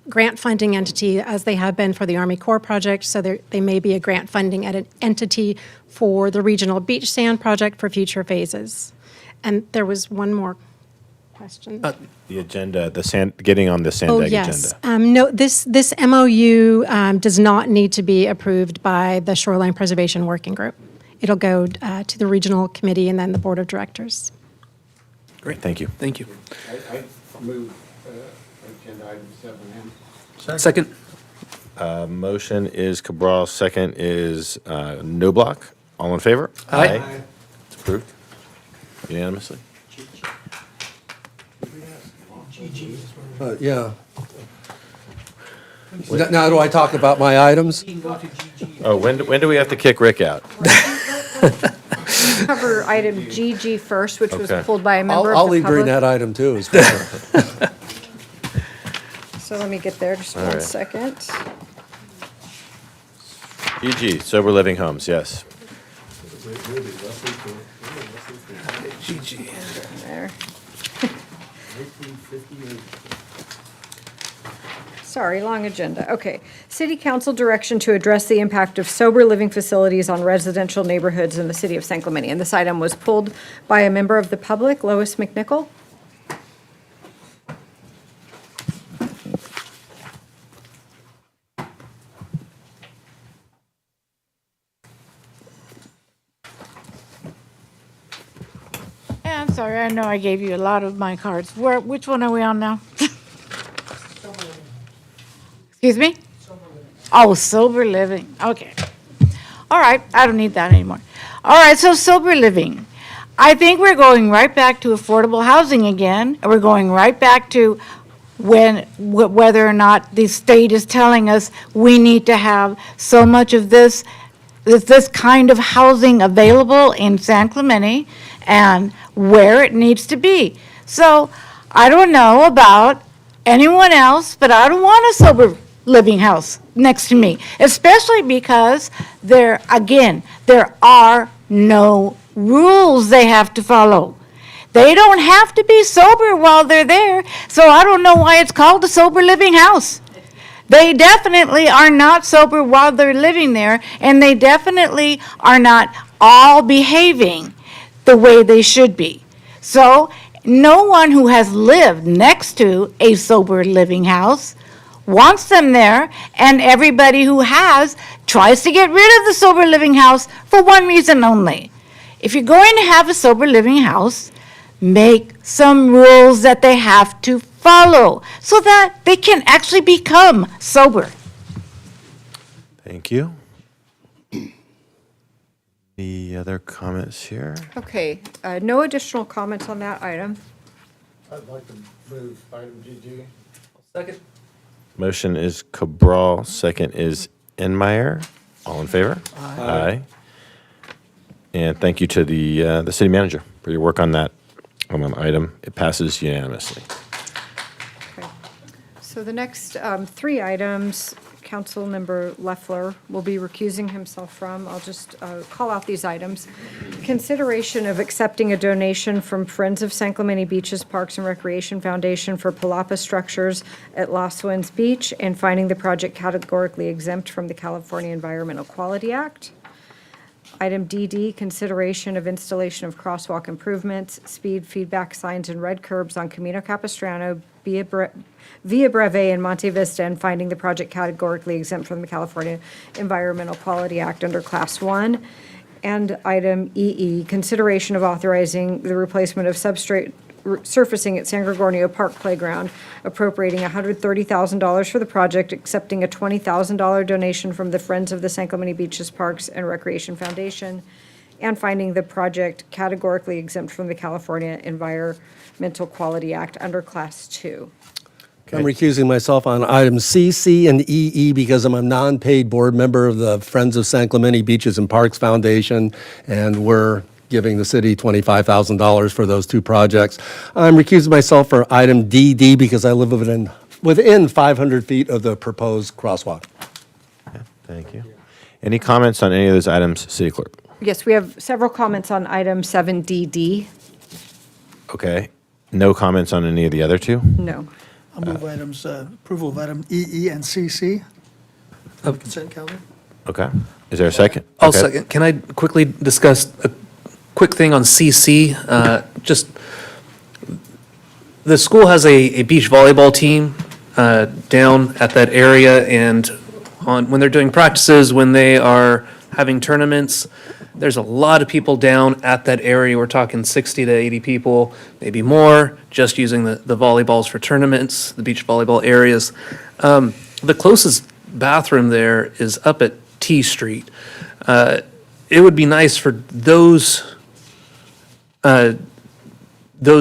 Speaker 14: grant funding entity, as they have been for the Army Corps project. So they may be a grant funding entity for the Regional Beach Sand Project for future phases. And there was one more question.
Speaker 1: The agenda, getting on the Sandag
Speaker 14: yes.
Speaker 1: agenda.
Speaker 14: No, this MOU does not need to be approved by the Shoreline Preservation Working Group. It'll go to the regional committee and then the board of directors.
Speaker 1: Great, thank you.
Speaker 15: Thank you.
Speaker 16: I move agenda item 7M.
Speaker 15: Second.
Speaker 1: Motion is Cabral, second is Noblock. All in favor?
Speaker 15: Aye.
Speaker 1: It's approved unanimously.
Speaker 7: Yeah. Now do I talk about my items?
Speaker 1: Oh, when do we have to kick Rick out?
Speaker 4: Cover item GG first, which was
Speaker 1: Okay.
Speaker 4: pulled by a member of the
Speaker 7: I'll leave during
Speaker 4: public.
Speaker 7: that item too as well.
Speaker 4: So let me get there, just
Speaker 1: All
Speaker 4: one
Speaker 1: right.
Speaker 4: second.
Speaker 1: EG, Sober Living Homes, yes.
Speaker 4: There. Sorry, long agenda. Okay. City Council direction to address the impact of sober living facilities on residential neighborhoods in the city of San Clemente. And this item was pulled by a member of the public, Lois McNichol.
Speaker 2: Yeah, I'm sorry, I know I gave you a lot of my cards. Which one are we on now? Excuse me? Oh, sober living, okay. All right, I don't need that anymore. All right, so sober living. I think we're going right back to affordable housing again. We're going right back to whether or not the state is telling us we need to have so much of this kind of housing available in San Clemente and where it needs to be. So I don't know about anyone else, but I don't want a sober living house next to me, especially because there are no rules they have to follow. They don't have to be sober while they're there, so I don't know why it's called a sober living house. They definitely are not sober while they're living there, and they definitely are not all behaving the way they should be. So no one who has lived next to a sober living house wants them there, and everybody who has tries to get rid of the sober living house for one reason only. If you're going to have a sober living house, make some rules that they have to follow so that they can actually become sober.
Speaker 1: Thank you. Any other comments here?
Speaker 4: Okay, no additional comments on that item.
Speaker 16: I'd like to move item GG.
Speaker 15: Second.
Speaker 1: Motion is Cabral, second is Enmeyer. All in favor? Aye. And thank you to the city manager for your work on that item. It passes unanimously.
Speaker 4: Okay. So the next three items, Councilmember Leffler will be recusing himself from. I'll just call out these items. Consideration of accepting a donation from Friends of San Clemente Beaches Parks and Recreation Foundation for palapa structures at Lost Winds Beach and finding the project categorically exempt from the California Environmental Quality Act. Item DD, consideration of installation of crosswalk improvements, speed feedback signs, and red curbs on Camino Capistrano, Via Breve, and Monte Vista, and finding the project categorically exempt from the California Environmental Quality Act under Class 1. And item EE, consideration of authorizing the replacement of substrate surfacing at San Gregorio Park Playground, appropriating $130,000 for the project, accepting a $20,000 donation from the Friends of the San Clemente Beaches Parks and Recreation Foundation, and finding the project categorically exempt from the California Environmental Quality Act under Class 2.
Speaker 7: I'm recusing myself on items C, C, and EE because I'm a non-paid board member of the Friends of San Clemente Beaches and Parks Foundation, and we're giving the city $25,000 for those two projects. I'm recusing myself for item DD because I live within 500 feet of the proposed crosswalk.
Speaker 1: Thank you. Any comments on any of those items, City Clerk?
Speaker 4: Yes, we have several comments on item 7DD.
Speaker 1: Okay. No comments on any of the other two?
Speaker 4: No.
Speaker 10: I'll move items, approval of item EE and CC. Consent calendar.
Speaker 1: Okay. Is there a second?
Speaker 15: I'll
Speaker 1: Okay.
Speaker 15: second. Can I quickly discuss a quick thing on CC? Just, the school has a beach volleyball team down at that area, and when they're doing practices, when they are having tournaments, there's a lot of people down at that area. We're talking 60 to 80 people, maybe more, just using the volleyballs for tournaments, the beach volleyball areas. The closest bathroom there is up at T Street. It would be nice for those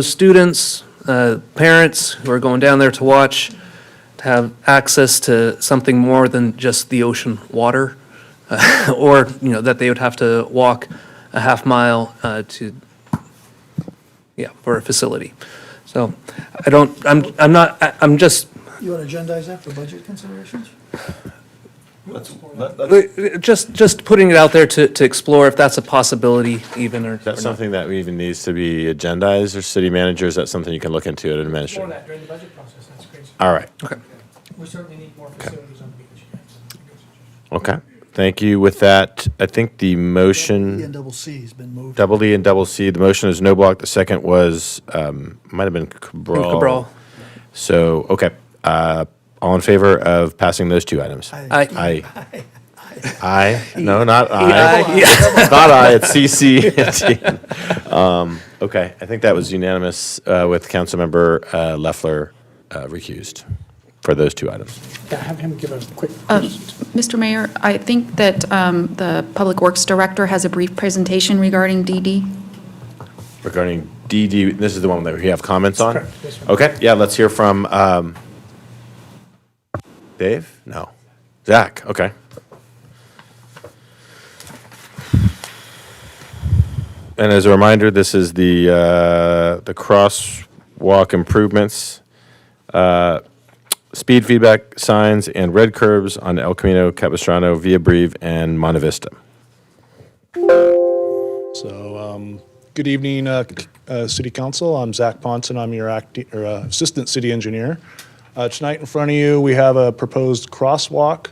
Speaker 15: students, parents who are going down there to watch, to have access to something more than just the ocean water, or that they would have to walk a half mile for a facility. So I'm just.
Speaker 10: You want to agendize that for budget considerations?
Speaker 15: Just putting it out there to explore if that's a possibility even, or.
Speaker 1: Is that something that even needs to be agendized, or city manager? Is that something you can look into at an administrator?
Speaker 9: More of that during the budget process, that's great.
Speaker 1: All right.
Speaker 15: Okay.
Speaker 9: We certainly need more facilities on the beach.
Speaker 1: Okay. Thank you. With that, I think the
Speaker 10: E and
Speaker 1: motion,
Speaker 10: double C has been moved.
Speaker 1: double E and double C, the motion is no block. The second was, might have been Cabral.
Speaker 15: Cabral.
Speaker 1: So, okay. All in favor of passing those two items?
Speaker 15: Aye.
Speaker 1: Aye. Aye. No, not I.
Speaker 15: Aye.
Speaker 1: It's not I, it's CC. Okay, I think that was unanimous with Councilmember Leffler recused for those two items.
Speaker 9: Yeah, have him give a quick.
Speaker 17: Mr. Mayor, I think that the Public Works Director has a brief presentation regarding DD.
Speaker 1: Regarding DD, this is the one that we have comments on?
Speaker 9: Correct, yes, sir.
Speaker 1: Okay, yeah, let's hear from Dave? No. Zach, okay. And as a reminder, this is the crosswalk improvements speed feedback signs and red curbs on El Camino, Capistrano, Via Breve, and Monte Vista.
Speaker 3: So, good evening, City Council. I'm Zach Ponson. I'm your Assistant City Engineer. Tonight in front of you, we have a proposed crosswalk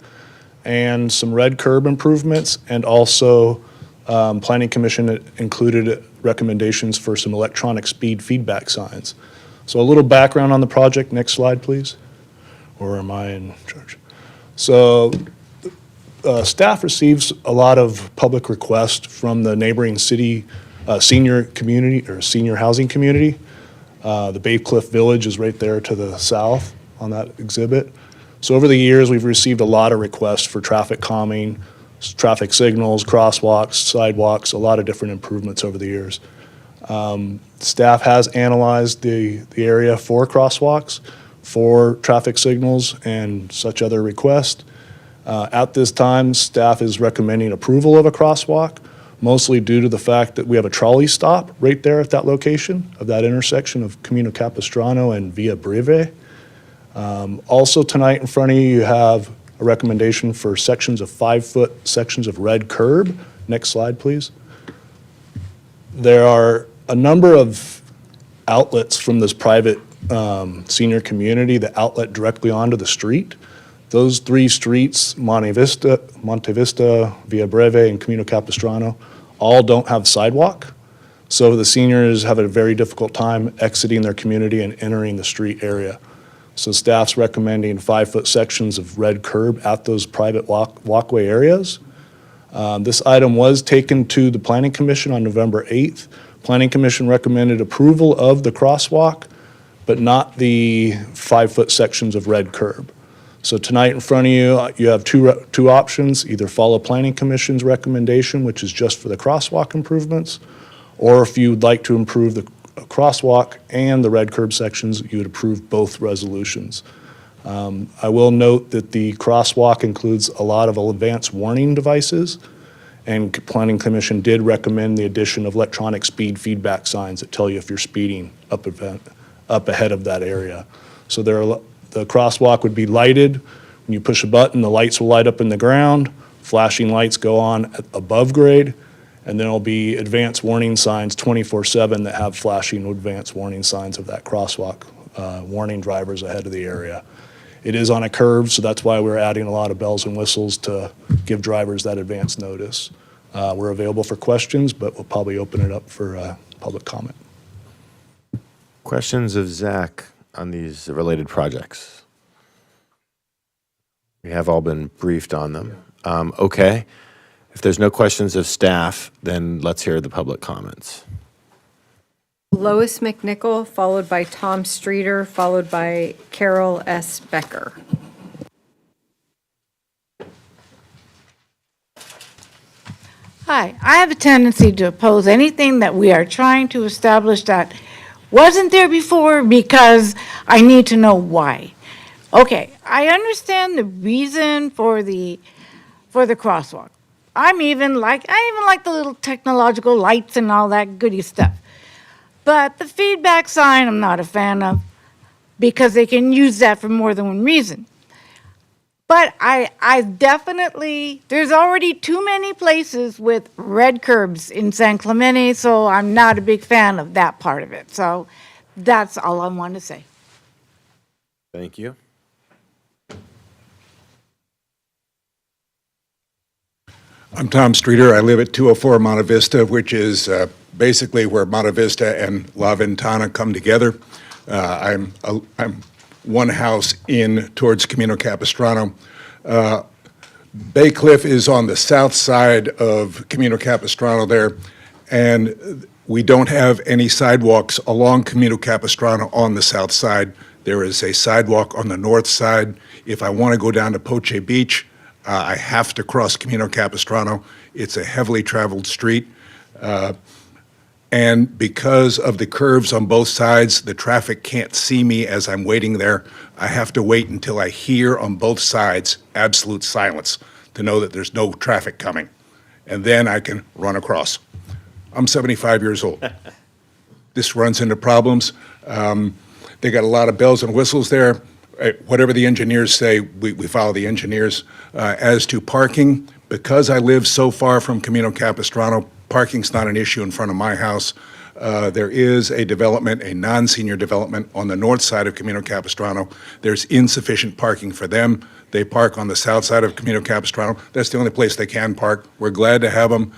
Speaker 3: and some red curb improvements, and also Planning Commission included recommendations for some electronic speed feedback signs. So a little background on the project. Next slide, please. Or am I in charge? So staff receives a lot of public requests from the neighboring city senior community or senior housing community. The Bay Cliff Village is right there to the south on that exhibit. So over the years, we've received a lot of requests for traffic calming, traffic signals, crosswalks, sidewalks, a lot of different improvements over the years. Staff has analyzed the area for crosswalks, for traffic signals, and such other requests. At this time, staff is recommending approval of a crosswalk, mostly due to the fact that we have a trolley stop right there at that location of that intersection of Camino Capistrano and Via Breve. Also tonight in front of you, you have a recommendation for sections of 5-foot sections of red curb. Next slide, please. There are a number of outlets from this private senior community that outlet directly onto the street. Those 3 streets, Monte Vista, Via Breve, and Camino Capistrano, all don't have sidewalk. So the seniors have a very difficult time exiting their community and entering the street area. So staff's recommending 5-foot sections of red curb at those private walkway areas. This item was taken to the Planning Commission on November 8th. Planning Commission recommended approval of the crosswalk, but not the 5-foot sections of red curb. So tonight in front of you, you have two options: either follow Planning Commission's recommendation, which is just for the crosswalk improvements, or if you'd like to improve the crosswalk and the red curb sections, you would approve both resolutions. I will note that the crosswalk includes a lot of advanced warning devices, and Planning Commission did recommend the addition of electronic speed feedback signs that tell you if you're speeding up ahead of that area. So the crosswalk would be lighted. When you push a button, the lights will light up in the ground. Flashing lights go on above grade. And then there'll be advanced warning signs 24/7 that have flashing advanced warning signs of that crosswalk, warning drivers ahead of the area. It is on a curve, so that's why we're adding a lot of bells and whistles to give drivers that advance notice. We're available for questions, but we'll probably open it up for public comment.
Speaker 1: Questions of Zach on these related projects? We have all been briefed on them. Okay. If there's no questions of staff, then let's hear the public comments.
Speaker 4: Lois McNichol, followed by Tom Streeter, followed by Carol S. Becker.
Speaker 2: Hi, I have a tendency to oppose anything that we are trying to establish that wasn't there before because I need to know why. Okay, I understand the reason for the crosswalk. I even like the little technological lights and all that goody stuff. But the feedback sign I'm not a fan of because they can use that for more than one reason. But I definitely, there's already too many places with red curbs in San Clemente, so I'm not a big fan of that part of it. So that's all I want to say.
Speaker 1: Thank you.
Speaker 11: I'm Tom Streeter. I live at 204 Monte Vista, which is basically where Monte Vista and La Ventana come together. I'm one house in towards Camino Capistrano. Bay Cliff is on the south side of Camino Capistrano there, and we don't have any sidewalks along Camino Capistrano on the south side. There is a sidewalk on the north side. If I want to go down to Poche Beach, I have to cross Camino Capistrano. It's a heavily traveled street. And because of the curves on both sides, the traffic can't see me as I'm waiting there. I have to wait until I hear on both sides absolute silence to know that there's no traffic coming. And then I can run across. I'm 75 years old. This runs into problems. They got a lot of bells and whistles there. whatever the engineers say, we follow the engineers. As to parking, because I live so far from Camino Capistrano, parking's not an issue in front of my house. There is a development, a non-senior development on the north side of Camino Capistrano. There's insufficient parking for them. They park on the south side of Camino Capistrano. That's the only place they can park. We're glad to have them.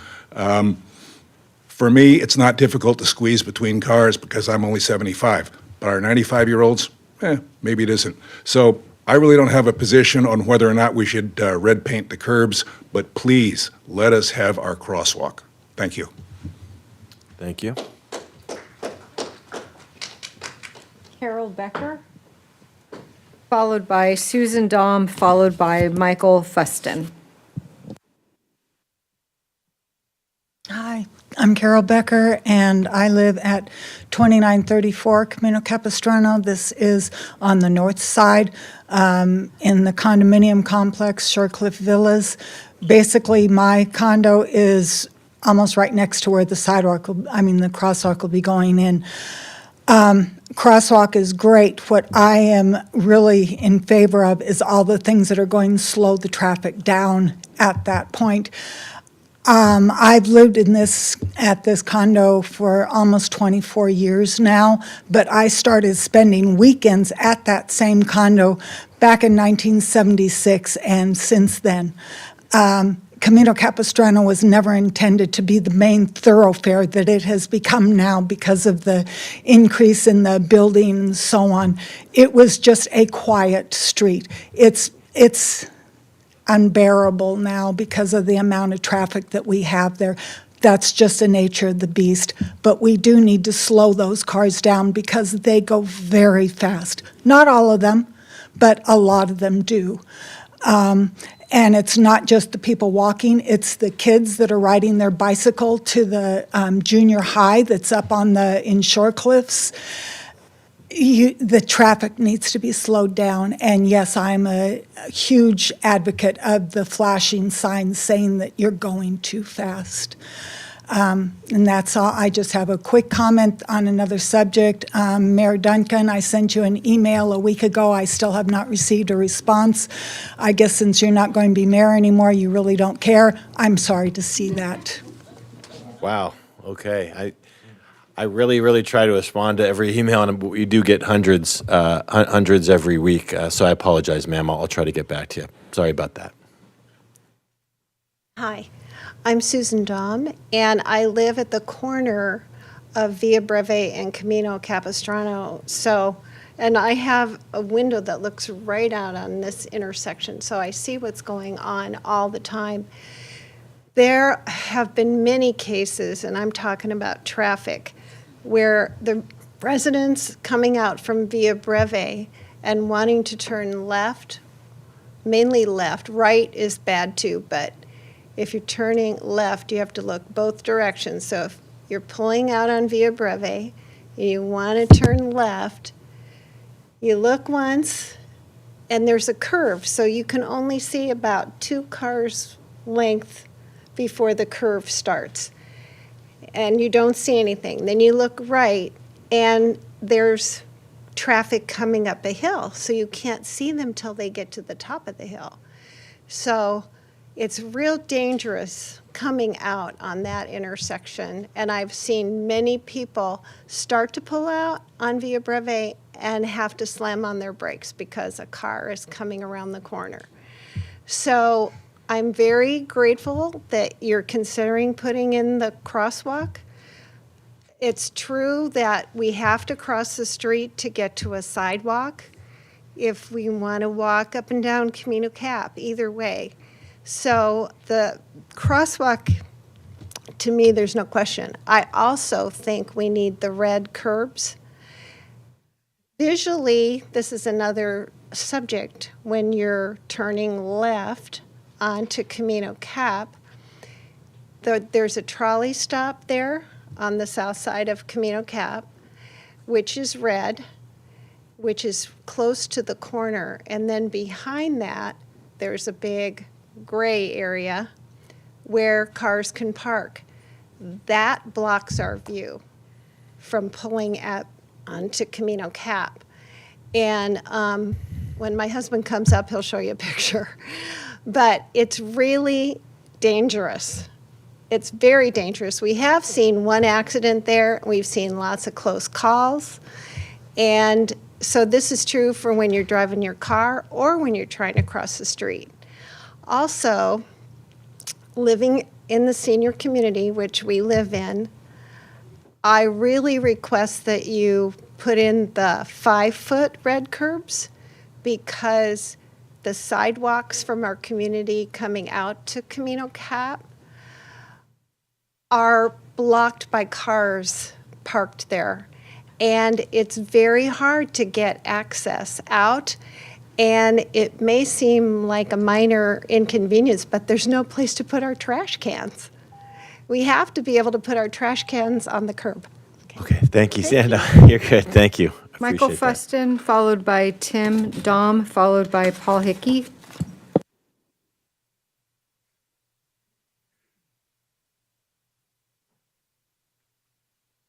Speaker 11: For me, it's not difficult to squeeze between cars because I'm only 75. But our 95-year-olds, maybe it isn't. So I really don't have a position on whether or not we should red paint the curbs, but please let us have our crosswalk. Thank you.
Speaker 1: Thank you.
Speaker 4: Carol Becker, followed by Susan Dahm, followed by Michael Fuston.
Speaker 13: Hi, I'm Carol Becker, and I live at 2934 Camino Capistrano. This is on the north side in the condominium complex, Shorecliff Villas. Basically, my condo is almost right next to where the the crosswalk will be going in. Crosswalk is great. What I am really in favor of is all the things that are going to slow the traffic down at that point. I've lived at this condo for almost 24 years now, but I started spending weekends at that same condo back in 1976, and since then. Camino Capistrano was never intended to be the main thoroughfare that it has become now because of the increase in the building and so on. It was just a quiet street. It's unbearable now because of the amount of traffic that we have there. That's just the nature of the beast. But we do need to slow those cars down because they go very fast. Not all of them, but a lot of them do. And it's not just the people walking, it's the kids that are riding their bicycle to the junior high that's up in Shore Cliffs. The traffic needs to be slowed down. And yes, I'm a huge advocate of the flashing signs saying that you're going too fast. And that's all. I just have a quick comment on another subject. Mayor Duncan, I sent you an email a week ago. I still have not received a response. I guess since you're not going to be mayor anymore, you really don't care. I'm sorry to see that.
Speaker 1: Wow. Okay. I really try to respond to every email, and we do get hundreds every week. So I apologize, ma'am. I'll try to get back to you. Sorry about that.
Speaker 18: Hi, I'm Susan Dahm, and I live at the corner of Via Breve and Camino Capistrano. And I have a window that looks right out on this intersection, so I see what's going on all the time. There have been many cases, and I'm talking about traffic, where the residents coming out from Via Breve and wanting to turn left, mainly left, right is bad too, but if you're turning left, you have to look both directions. So if you're pulling out on Via Breve and you want to turn left, you look once and there's a curve, so you can only see about 2 cars length before the curve starts. And you don't see anything. Then you look right and there's traffic coming up a hill, so you can't see them till they get to the top of the hill. So it's real dangerous coming out on that intersection, and I've seen many people start to pull out on Via Breve and have to slam on their brakes because a car is coming around the corner. So I'm very grateful that you're considering putting in the crosswalk. It's true that we have to cross the street to get to a sidewalk if we want to walk up and down Camino Cap, either way. So the crosswalk, to me, there's no question. I also think we need the red curbs. Visually, this is another subject. When you're turning left onto Camino Cap, there's a trolley stop there on the south side of Camino Cap, which is red, which is close to the corner. And then behind that, there's a big gray area where cars can park. That blocks our view from pulling up onto Camino Cap. And when my husband comes up, he'll show you a picture. But it's really dangerous. It's very dangerous. We have seen one accident there. We've seen lots of close calls. And so this is true for when you're driving your car or when you're trying to cross the street. Also, living in the senior community, which we live in, I really request that you put in the 5-foot red curbs, because the sidewalks from our community coming out to Camino Cap are blocked by cars parked there. And it's very hard to get access out. And it may seem like a minor inconvenience, but there's no place to put our trash cans. We have to be able to put our trash cans on the curb.
Speaker 12: Okay, thank you, Sandra. You're good, thank you. I
Speaker 4: Michael
Speaker 12: appreciate that.
Speaker 4: Fuston, followed by Tim Dom, followed by Paul Hickey.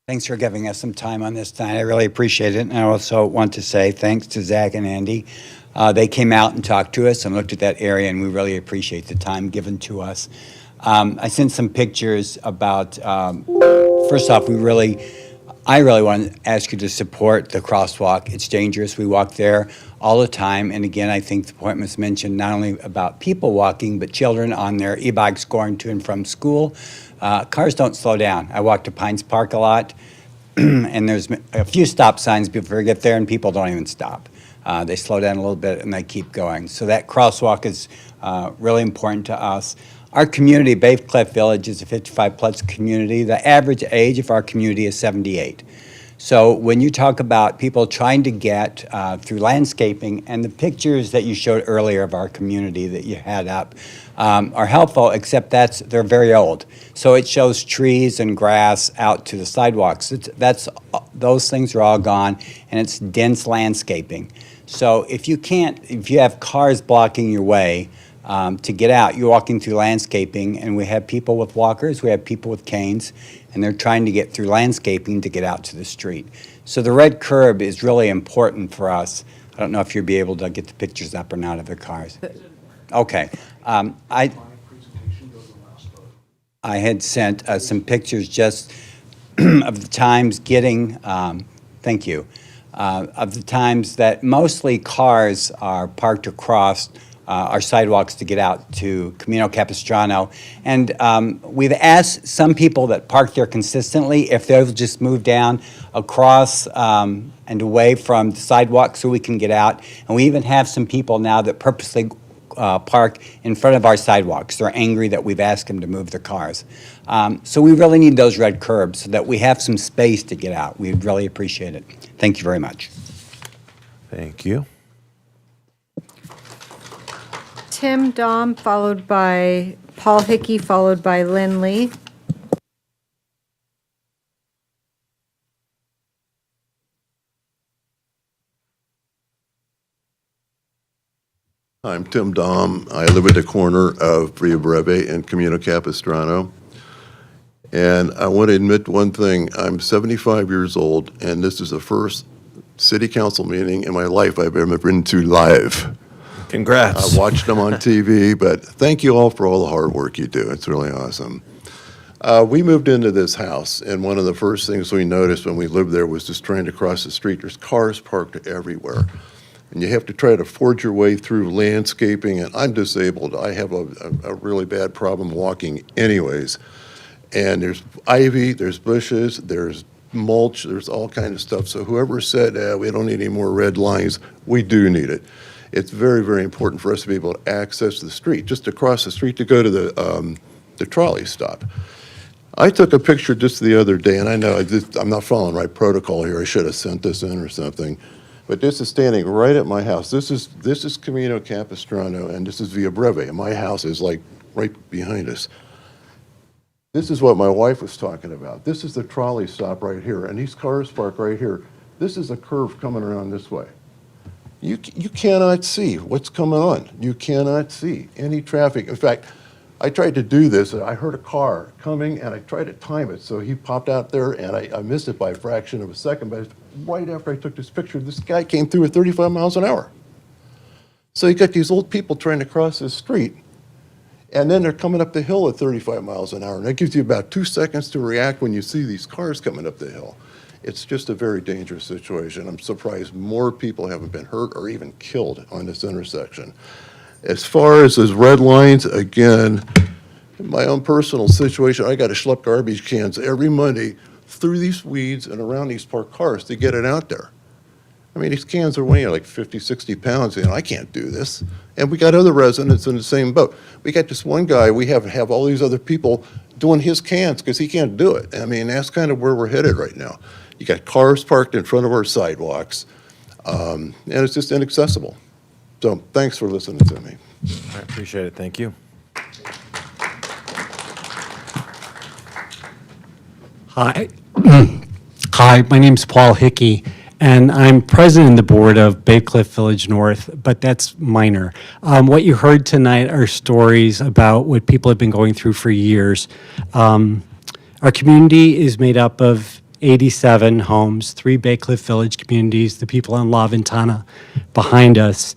Speaker 20: Thanks for giving us some time on this tonight. I really appreciate it. And I also want to say thanks to Zach and Andy. They came out and talked to us and looked at that area, and we really appreciate the time given to us. I sent some pictures about, first off, I really want to ask you to support the crosswalk. It's dangerous. We walk there all the time. And again, I think the point was mentioned not only about people walking, but children on their e-bikes going to and from school. Cars don't slow down. I walk to Pines Park a lot, and there's a few stop signs before you get there, and people don't even stop. They slow down a little bit, and they keep going. So that crosswalk is really important to us. Our community, Bay Cliff Village, is a 55-plus community. The average age of our community is 78. So when you talk about people trying to get through landscaping, and the pictures that you showed earlier of our community that you had up are helpful, except they're very old. So it shows trees and grass out to the sidewalks. Those things are all gone, and it's dense landscaping. So if you have cars blocking your way, to get out, you're walking through landscaping, and we have people with walkers, we have people with canes, and they're trying to get through landscaping to get out to the street. So the red curb is really important for us. I don't know if you'll be able to get the pictures up or not of the cars. Okay. I had sent some pictures just of the times getting, thank you, of the times that mostly cars are parked across our sidewalks to get out to Camino Capistrano. And we've asked some people that park there consistently if they'll just move down across and away from the sidewalk so we can get out. And we even have some people now that purposely park in front of our sidewalks. They're angry that we've asked them to move their cars. So we really need those red curbs so that we have some space to get out. We'd really appreciate it. Thank you very much.
Speaker 12: Thank you.
Speaker 4: Tim Dom, followed by Paul Hickey, followed by Lynn Lee.
Speaker 21: I'm Tim Dom. I live at the corner of Via Breve and Camino Capistrano. And I want to admit one thing. I'm 75 years old, and this is the first city council meeting in my life I've ever been to live.
Speaker 12: Congrats.
Speaker 21: I watched them on TV, but thank you all for all the hard work you do. It's really awesome. We moved into this house, and one of the first things we noticed when we lived there was just trying to cross the street. There's cars parked everywhere, and you have to try to forge your way through landscaping, and I'm disabled. I have a really bad problem walking anyways, and there's ivy, there's bushes, there's mulch, there's all kinds of stuff. So whoever said we don't need any more red lines, we do need it. It's very, very important for us to be able to access the street, just across the street to go to the trolley stop. I took a picture just the other day, and I know I'm not following right protocol here. I should have sent this in or something. But this is standing right at my house. This is Camino Capistrano, and this is Via Breve. And my house is like right behind us. This is what my wife was talking about. This is the trolley stop right here, and these cars park right here. This is a curve coming around this way. You cannot see what's coming on. You cannot see any traffic. In fact, I tried to do this, and I heard a car coming, and I tried to time it. So he popped out there, and I missed it by a fraction of a second. But right after I took this picture, this guy came through at 35 miles an hour. So you got these old people trying to cross this street, and then they're coming up the hill at 35 miles an hour, and that gives you about 2 seconds to react when you see these cars coming up the hill. It's just a very dangerous situation. I'm surprised more people haven't been hurt or even killed on this intersection. As far as those red lines, again, in my own personal situation, I got to schlep garbage cans every Monday through these weeds and around these parked cars to get it out there. I mean, these cans are weighing like 50, 60 pounds, I can't do this. And we got other residents in the same boat. We got this one guy, we have all these other people doing his cans because he can't do it. I mean, that's kind of where we're headed right now. You got cars parked in front of our sidewalks, and it's just inaccessible. So thanks for listening to me.
Speaker 12: I appreciate it. Thank you.
Speaker 5: Hi. Hi, my name's Paul Hickey, and I'm president of the board of Bay Cliff Village North, but that's minor. What you heard tonight are stories about what people have been going through for years. Our community is made up of 87 homes, 3 Bay Cliff Village communities, the people on La Ventana behind us.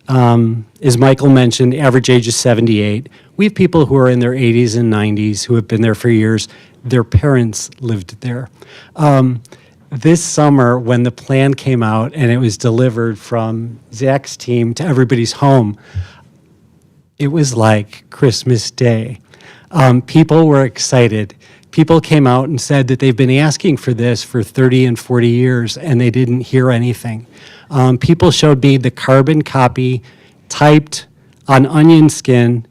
Speaker 5: As Michael mentioned, average age is 78. We have people who are in their 80s and 90s who have been there for years. Their parents lived there. This summer, when the plan came out and it was delivered from Zach's team to everybody's home, it was like Christmas Day. People were excited. People came out and said that they've been asking for this for 30 and 40 years and they didn't hear anything. People showed me the carbon copy typed on onion skin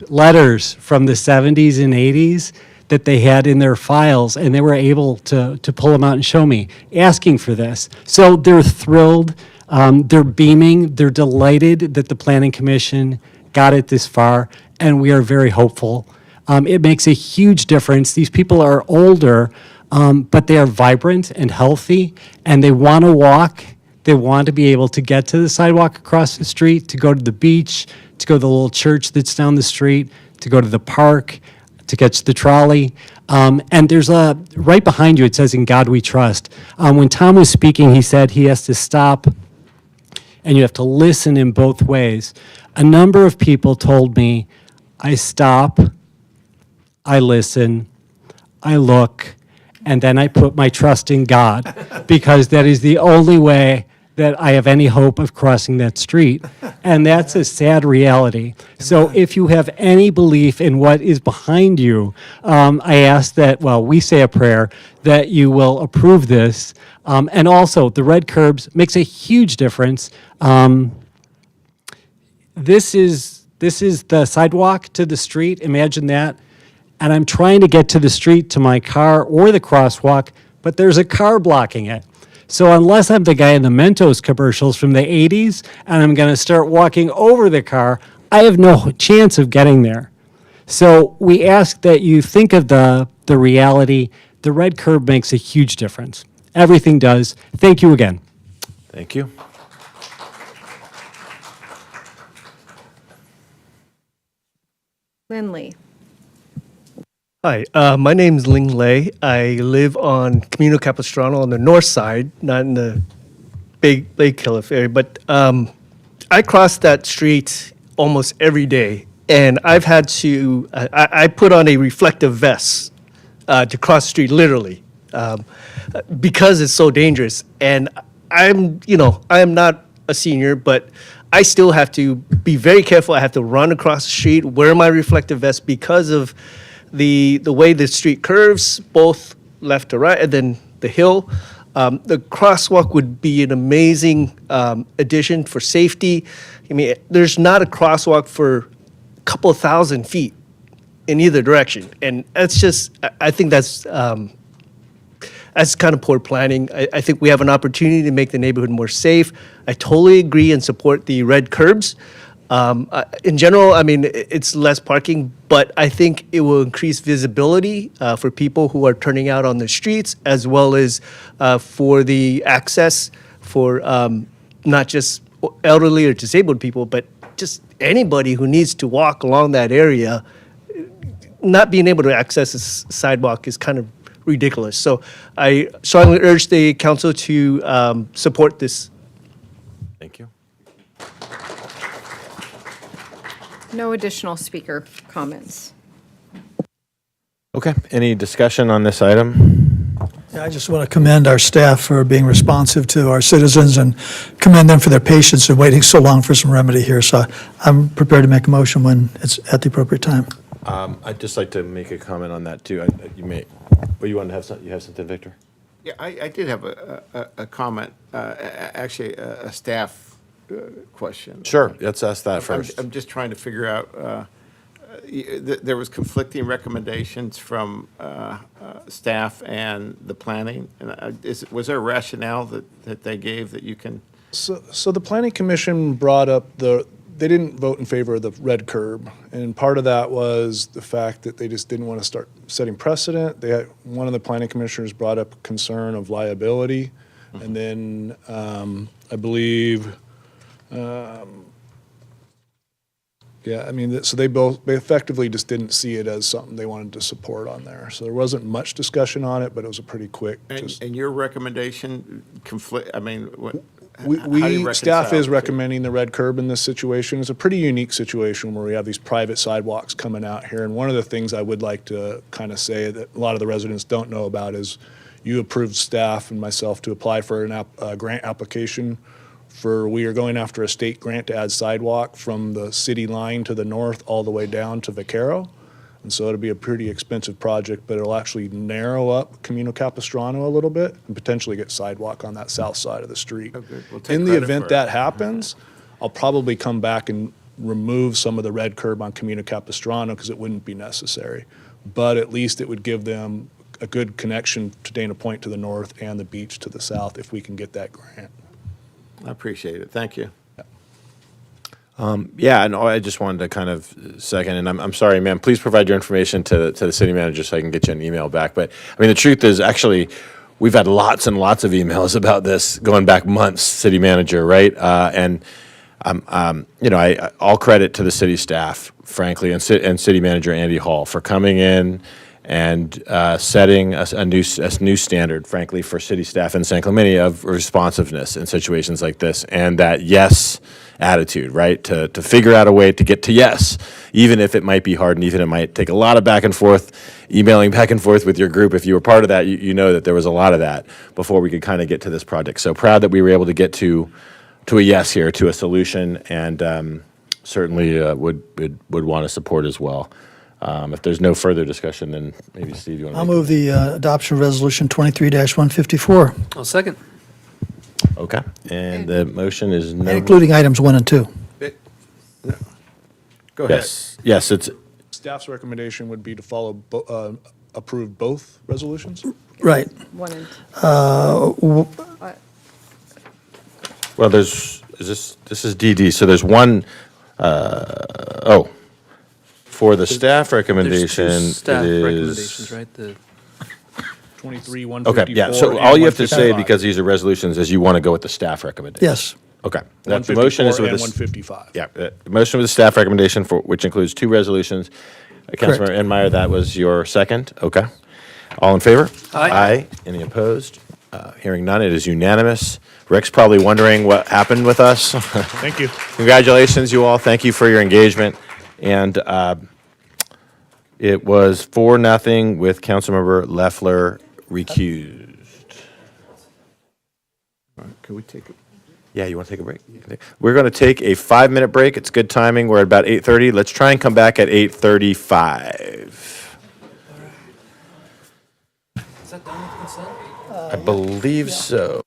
Speaker 5: letters from the 70s and 80s that they had in their files, and they were able to pull them out and show me, asking for this. So they're thrilled, they're beaming, they're delighted that the Planning Commission got it this far, and we are very hopeful. It makes a huge difference. These people are older, but they are vibrant and healthy, and they want to walk. They want to be able to get to the sidewalk across the street, to go to the beach, to go to the little church that's down the street, to go to the park, to catch the trolley. And there's right behind you, it says, "In God We Trust." When Tom was speaking, he said he has to stop and you have to listen in both ways. A number of people told me, I stop, I listen, I look, and then I put my trust in God, because that is the only way that I have any hope of crossing that street. And that's a sad reality. So if you have any belief in what is behind you, I ask that, well, we say a prayer, that you will approve this. And also, the red curbs makes a huge difference. This is the sidewalk to the street, imagine that. And I'm trying to get to the street to my car or the crosswalk, but there's a car blocking it. So unless I'm the guy in the Mentos commercials from the 80s and I'm going to start walking over the car, I have no chance of getting there. So we ask that you think of the reality. The red curb makes a huge difference. Everything does. Thank you again.
Speaker 12: Thank you.
Speaker 4: Lindley.
Speaker 22: Hi, my name's Ling Lei. I live on Camino Capistrano on the north side, not in the big Lake Cliff area, but I cross that street almost every day, and I've had to, I put on a reflective vest to cross the street, literally, because it's so dangerous. And I am not a senior, but I still have to be very careful. I have to run across the street, wear my reflective vest because of the way the street curves, both left to right, and then the hill. The crosswalk would be an amazing addition for safety. I mean, there's not a crosswalk for a couple of 1,000 feet in either direction, and that's just, I think that's kind of poor planning. I think we have an opportunity to make the neighborhood more safe. I totally agree and support the red curbs. In general, I mean, it's less parking, but I think it will increase visibility for people who are turning out on the streets, as well as for the access for not just elderly or disabled people, but just anybody who needs to walk along that area. Not being able to access this sidewalk is kind of ridiculous. So I strongly urge the council to support this.
Speaker 12: Thank you.
Speaker 4: No additional speaker comments.
Speaker 12: Okay, any discussion on this item?
Speaker 10: Yeah, I just want to commend our staff for being responsive to our citizens and commend them for their patience in waiting so long for some remedy here. So I'm prepared to make a motion when it's at the appropriate time.
Speaker 1: I'd just like to make a comment on that too. You may, well, you want to have some, you have something, Victor?
Speaker 16: Yeah, I did have a comment, actually, a staff question.
Speaker 1: Sure, let's ask that first.
Speaker 16: I'm just trying to figure out, there was conflicting recommendations from staff and the planning. And was there a rationale that they gave that you can?
Speaker 3: So the planning commission brought up they didn't vote in favor of the red curb. And part of that was the fact that they just didn't want to start setting precedent. One of the planning commissioners brought up concern of liability. And then I believe, yeah, I mean, so they effectively just didn't see it as something they wanted to support on there. So there wasn't much discussion on it, but it was a pretty quick.
Speaker 16: And your recommendation conflict, I mean, how do you
Speaker 3: Staff
Speaker 16: reconcile
Speaker 3: is
Speaker 16: the two?
Speaker 3: recommending the red curb in this situation. It's a pretty unique situation where we have these private sidewalks coming out here. And one of the things I would like to kind of say that a lot of the residents don't know about is you approved staff and myself to apply for a grant application we are going after a state grant to add sidewalk from the city line to the north all the way down to Vaquero. And so it'll be a pretty expensive project, but it'll actually narrow up Camino Capistrano a little bit and potentially get sidewalk on that south side of the street.
Speaker 16: We'll take
Speaker 3: In the
Speaker 16: credit
Speaker 3: event
Speaker 16: for it.
Speaker 3: that happens, I'll probably come back and remove some of the red curb on Camino Capistrano because it wouldn't be necessary. But at least it would give them a good connection to Dana Point to the north and the beach to the south if we can get that grant.
Speaker 16: I appreciate it. Thank you.
Speaker 1: Yeah, and I just wanted to kind of second, and I'm sorry, ma'am, please provide your information to the city manager so I can get you an email back. But, I mean, the truth is, actually, we've had lots and lots of emails about this going back months, city manager, right? And, you know, all credit to the city staff, frankly, and city manager Andy Hall for coming in and setting a new standard, frankly, for city staff in San Clemente of responsiveness in situations like this, and that yes attitude, right? To figure out a way to get to yes, even if it might be hard and even it might take a lot of back and forth, emailing back and forth with your group. If you were part of that, you know that there was a lot of that before we could kind of get to this project. So proud that we were able to get to a yes here, to a solution, and certainly would want to support as well. If there's no further discussion, then maybe Steve, you want to
Speaker 10: I'll move the adoption of Resolution 23-154,
Speaker 15: I'll second.
Speaker 1: Okay, and the motion is no.
Speaker 10: including items 1 and 2.
Speaker 16: Go ahead.
Speaker 1: Yes, it's,
Speaker 3: Staff's recommendation would be to approve both resolutions?
Speaker 10: Right.
Speaker 4: One and
Speaker 1: well, this is DD, so there's one, for the staff recommendation,
Speaker 15: There's two
Speaker 1: it
Speaker 15: staff
Speaker 1: is.
Speaker 15: recommendations, right? The
Speaker 3: 23, 154.
Speaker 1: Okay, yeah, so
Speaker 3: and
Speaker 1: all you have to say,
Speaker 3: 155.
Speaker 1: because these are resolutions, is you want to go with the staff recommendation.
Speaker 10: Yes.
Speaker 1: Okay. That the motion is
Speaker 3: 154
Speaker 1: with
Speaker 3: and
Speaker 1: the.
Speaker 3: 155.
Speaker 1: Yeah, the motion with the staff recommendation for, which includes two resolutions. Councilmember Enmeyer, that was your second, okay. All in favor?
Speaker 15: Aye.
Speaker 1: Any opposed? Hearing none, it is unanimous. Rick's probably wondering what happened with us.
Speaker 3: Thank you.
Speaker 1: Congratulations, you all, thank you for your engagement. And it was 4-0 with Councilmember Leffler recused.
Speaker 16: Can we take it?
Speaker 1: Yeah, you want to take a break? We're going to take a 5-minute break. It's good timing. We're at about 8:30. Let's try and come back at 8:35.
Speaker 15: Is that done with consent?
Speaker 1: I believe so.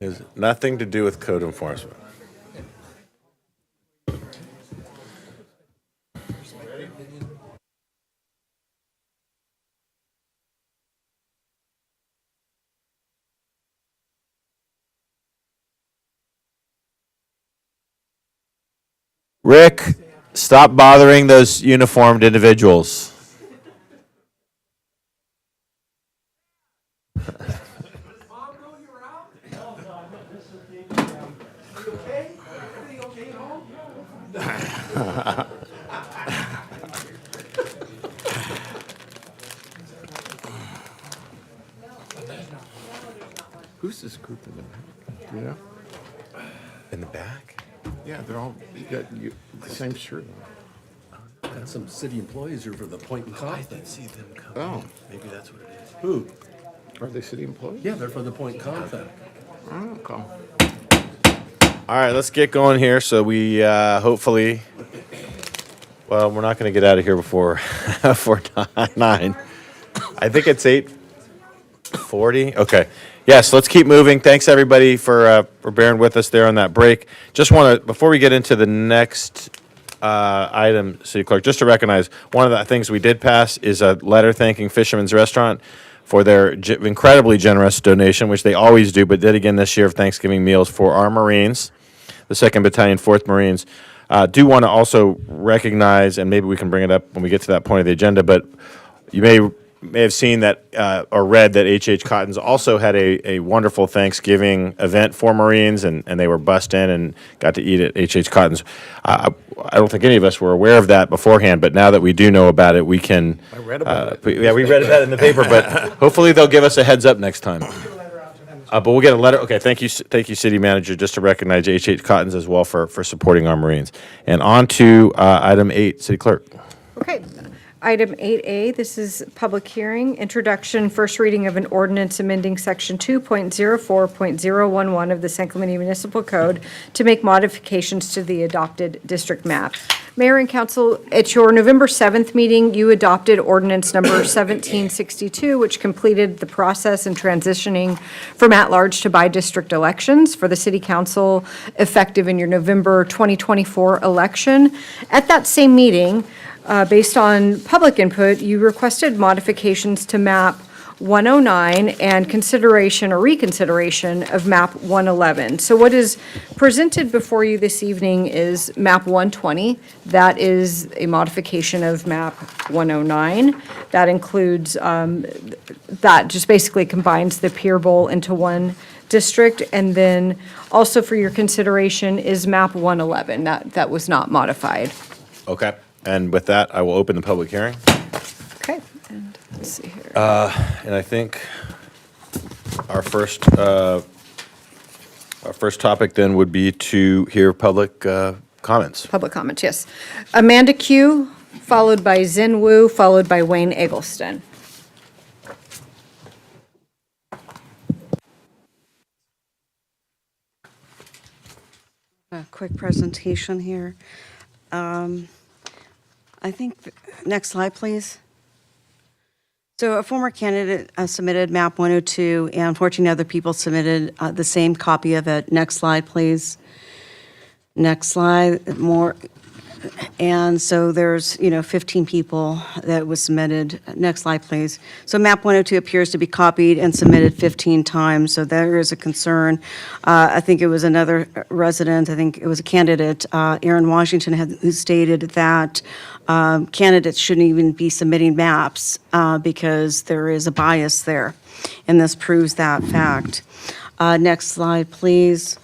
Speaker 1: Has nothing to do with code enforcement.
Speaker 12: Rick, stop bothering those uniformed individuals.
Speaker 16: Who's this group in the back? Do you know?
Speaker 1: In the back?
Speaker 16: Yeah, they're all, you got the same shirt on.
Speaker 7: Got some city employees here for the Point and Comp
Speaker 1: I
Speaker 7: thing.
Speaker 1: didn't see them come.
Speaker 16: Oh,
Speaker 1: Maybe that's what it is.
Speaker 7: Who?
Speaker 16: are they city employees?
Speaker 7: Yeah, they're for the Point and Comp thing.
Speaker 16: Oh, okay.
Speaker 12: All right, let's get going here. So we hopefully, well, we're not going to get out of here before 9. I think it's 8:40. Okay. Yes, let's keep moving. Thanks everybody for bearing with us there on that break. Just want to, before we get into the next item, City Clerk, just to recognize one of the things we did pass is a letter thanking Fisherman's Restaurant for their incredibly generous donation, which they always do, but did again this year of Thanksgiving meals for our Marines, the 2nd Battalion, 4th Marines. Do want to also recognize, and maybe we can bring it up when we get to that point of the agenda, but you may have seen that or read that H.H. Cotton's also had a wonderful Thanksgiving event for Marines, and they were bussed in and got to eat at H.H. Cotton's. I don't think any of us were aware of that beforehand, but now that we do know about it, we can.
Speaker 16: I read about it.
Speaker 12: Yeah, we read about it in the paper, but hopefully they'll give us a heads up next time. But we'll get a letter. Okay, thank you, City Manager, just to recognize H.H. Cotton's as well for supporting our Marines. And on to item 8, City Clerk.
Speaker 4: Okay. Item 8A, this is public hearing, introduction, first reading of an ordinance amending Section 2.04.011 of the San Clemente Municipal Code to make modifications to the adopted district map. Mayor and Council, at your November 7th meeting, you adopted ordinance number 1762, which completed the process in transitioning from at-large to by-district elections for the City Council effective in your November 2024 election. At that same meeting, based on public input, you requested modifications to map 109 and consideration or reconsideration of map 111. So what is presented before you this evening is map 120. That is a modification of map 109. That includes, that just basically combines the Pier Bowl into one district. And then also for your consideration is map 111. That was not modified.
Speaker 12: Okay. And with that, I will open the public hearing.
Speaker 4: Okay, and let's see here.
Speaker 12: And I think our first topic then would be to hear public comments.
Speaker 4: Public comments, yes. Amanda Q, followed by Zin Wu, followed by Wayne Eggleston.
Speaker 6: A quick presentation here. I think, next slide, please. So a former candidate submitted map 102, and 14 other people submitted the same copy of it. Next slide, please. Next slide, more. And so there's, 15 people that was submitted. Next slide, please. So map 102 appears to be copied and submitted 15 times, so there is a concern. I think it was another resident, I think it was a candidate, Aaron Washington, who stated that candidates shouldn't even be submitting maps because there is a bias there, and this proves that fact. Next slide, please.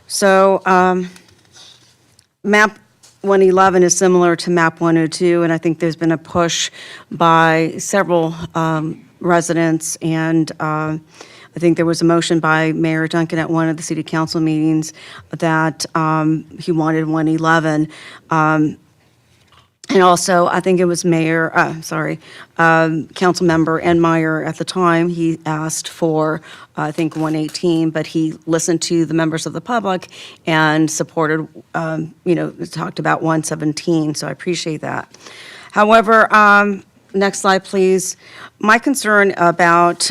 Speaker 6: So map 111 is similar to map 102, and I think there's been a push by several residents, and I think there was a motion by Mayor Duncan at one of the city council meetings that he wanted 111. And also, I think it was Councilmember Enmeyer at the time, he asked for, I think, 118, but he listened to the members of the public and supported, talked about 117, so I appreciate that. However, next slide, please. My concern about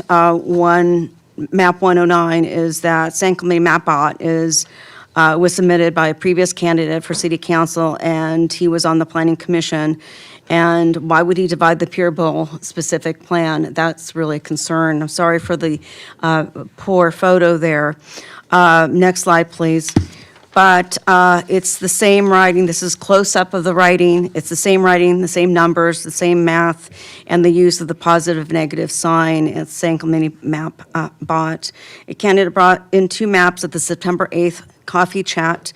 Speaker 6: map 109 is that San Clemente map bot was submitted by a previous candidate for city council, and he was on the planning commission. And why would he divide the Pure Bowl specific plan? That's really a concern. I'm sorry for the poor photo there. Next slide, please. But it's the same writing. This is close-up of the writing. It's the same writing, the same numbers, the same math, and the use of the positive-negative sign. It's San Clemente map bot. A candidate brought in 2 maps at the September 8th coffee chat.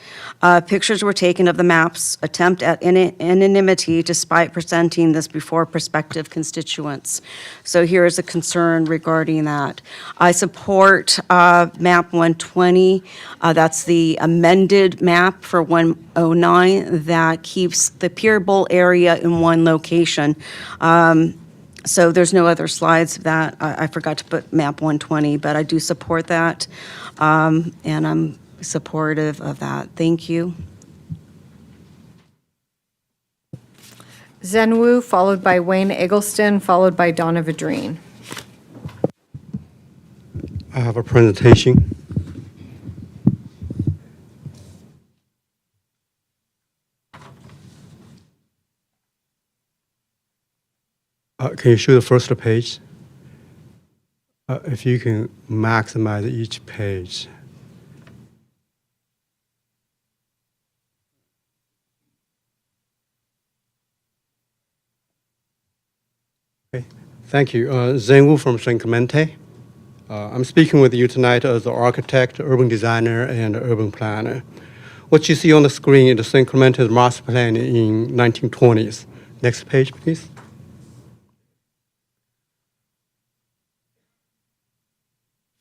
Speaker 6: Pictures were taken of the maps, attempt at anonymity despite presenting this before prospective constituents. So here is a concern regarding that. I support map 120. That's the amended map for 109 that keeps the Pure Bowl area in one location. So there's no other slides of that. I forgot to put map 120, but I do support that. And I'm supportive of that. Thank you.
Speaker 4: Zhen Wu, followed by Wayne Eggleston, followed by Donna Vadrine.
Speaker 8: I have a presentation. Can you show the first page? If you can maximize each page. Okay, thank you. Zhen Wu from San Clemente. I'm speaking with you tonight as an architect, urban designer, and urban planner. What you see on the screen is the San Clemente master plan in 1920s. Next page, please.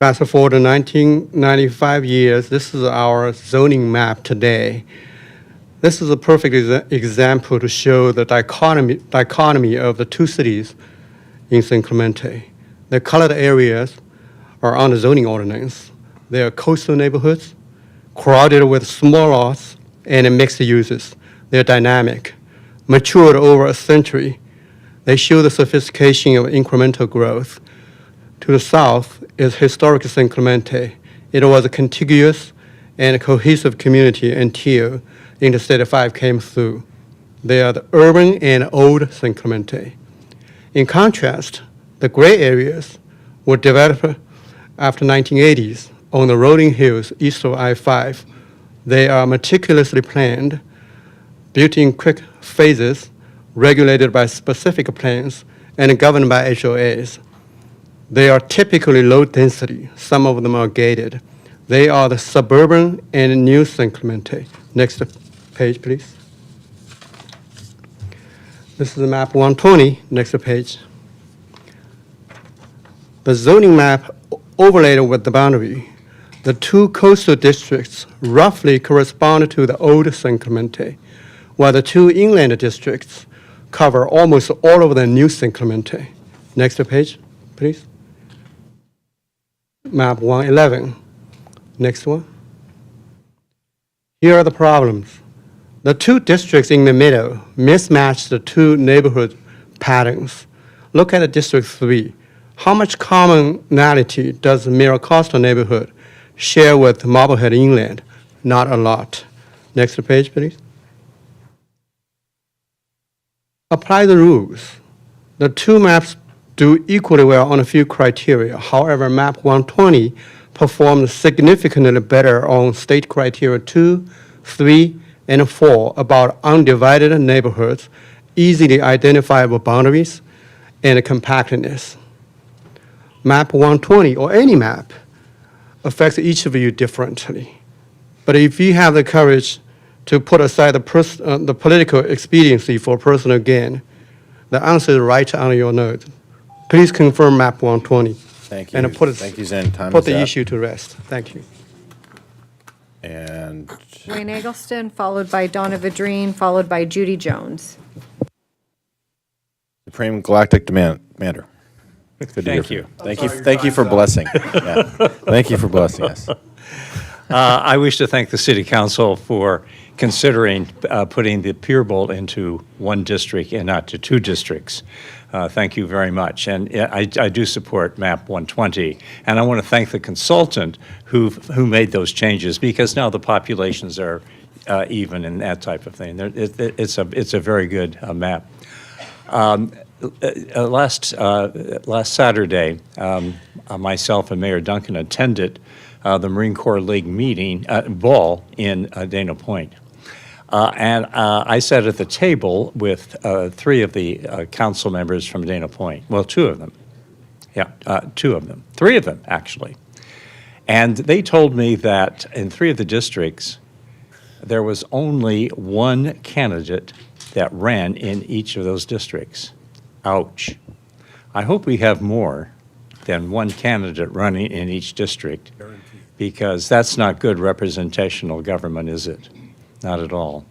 Speaker 8: Fast forward to 1995 years, this is our zoning map today. This is a perfect example to show the dichotomy of the 2 cities in San Clemente. The colored areas are on the zoning ordinance. They are coastal neighborhoods, crowded with small lots and mixed uses. They're dynamic, matured over a century. They show the sophistication of incremental growth. To the south is historic San Clemente. It was a contiguous and cohesive community until Interstate 5 came through. They are the urban and old San Clemente. In contrast, the gray areas were developed after 1980s on the rolling hills east of I-5. They are meticulously planned, built in quick phases, regulated by specific plans, and governed by HOAs. They are typically low density. Some of them are gated. They are the suburban and new San Clemente. Next page, please. This is map 120. Next page. The zoning map overlaid with the boundary. The 2 coastal districts roughly correspond to the old San Clemente, while the 2 inland districts cover almost all of the new San Clemente. Next page, please. Map 111. Next one. Here are the problems. The 2 districts in the middle mismatch the 2 neighborhood patterns. Look at District 3. How much commonality does the Mira Costa neighborhood share with Marblehead Inland? Not a lot. Next page, please. Apply the rules. The 2 maps do equally well on a few criteria. However, map 120 performed significantly better on state criteria 2, 3, and 4 about undivided neighborhoods, easily identifiable boundaries, and compactness. Map 120, or any map, affects each of you differently. But if you have the courage to put aside the political expediency for personal gain, the answer is right on your note. Please confirm map 120.
Speaker 1: Thank you.
Speaker 12: And put
Speaker 1: Thank you, Zen. Time
Speaker 12: put
Speaker 1: is
Speaker 12: the
Speaker 1: up.
Speaker 12: issue to rest. Thank you.
Speaker 1: And
Speaker 4: Wayne Eggleston, followed by Donna Vadrine, followed by Judy Jones.
Speaker 1: Supreme Galactic Commander. Good to hear
Speaker 19: Thank
Speaker 1: from
Speaker 19: you.
Speaker 1: Thank you for blessing. Yeah. Thank you for blessing us.
Speaker 19: I wish to thank the City Council for
Speaker 14: considering putting the Pier Bowl into one district and not to two districts. Thank you very much. And I do support MAP 120. And I want to thank the consultant who made those changes, because now the populations are even and that type of thing. It's a very good map. Last Saturday, myself and Mayor Duncan attended the Marine Corps League meeting ball in Dana Point. And I sat at the table with three of the council members from Dana Point. Well, two of them. Yeah, two of them. Three of them, actually. And they told me that in three of the districts, there was only one candidate that ran in each of those districts. Ouch. I hope we have more than one candidate running in each district, because that's not good representational government, is it? Not at all.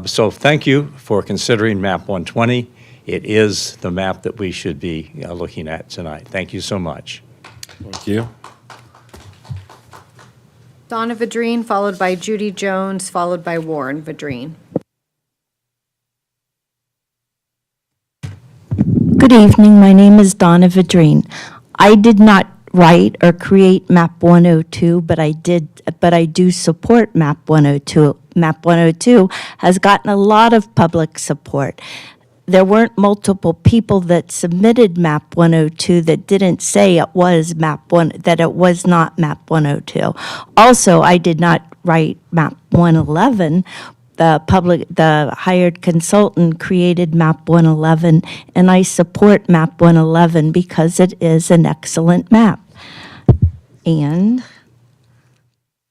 Speaker 14: So thank you for considering MAP 120. It is the map that we should be looking at tonight. Thank you so much.
Speaker 1: Thank you.
Speaker 4: Donna Vadrine, followed by Judy Jones, followed by Warren Vadrine.
Speaker 19: Good evening. My name is Donna Vadrine. I did not write or create MAP 102, but I do support MAP 102. MAP 102 has gotten a lot of public support. There weren't multiple people that submitted MAP 102 that didn't say it was that it was not MAP 102. Also, I did not write MAP 111. The hired consultant created MAP 111, and I support MAP 111 because it is an excellent map. And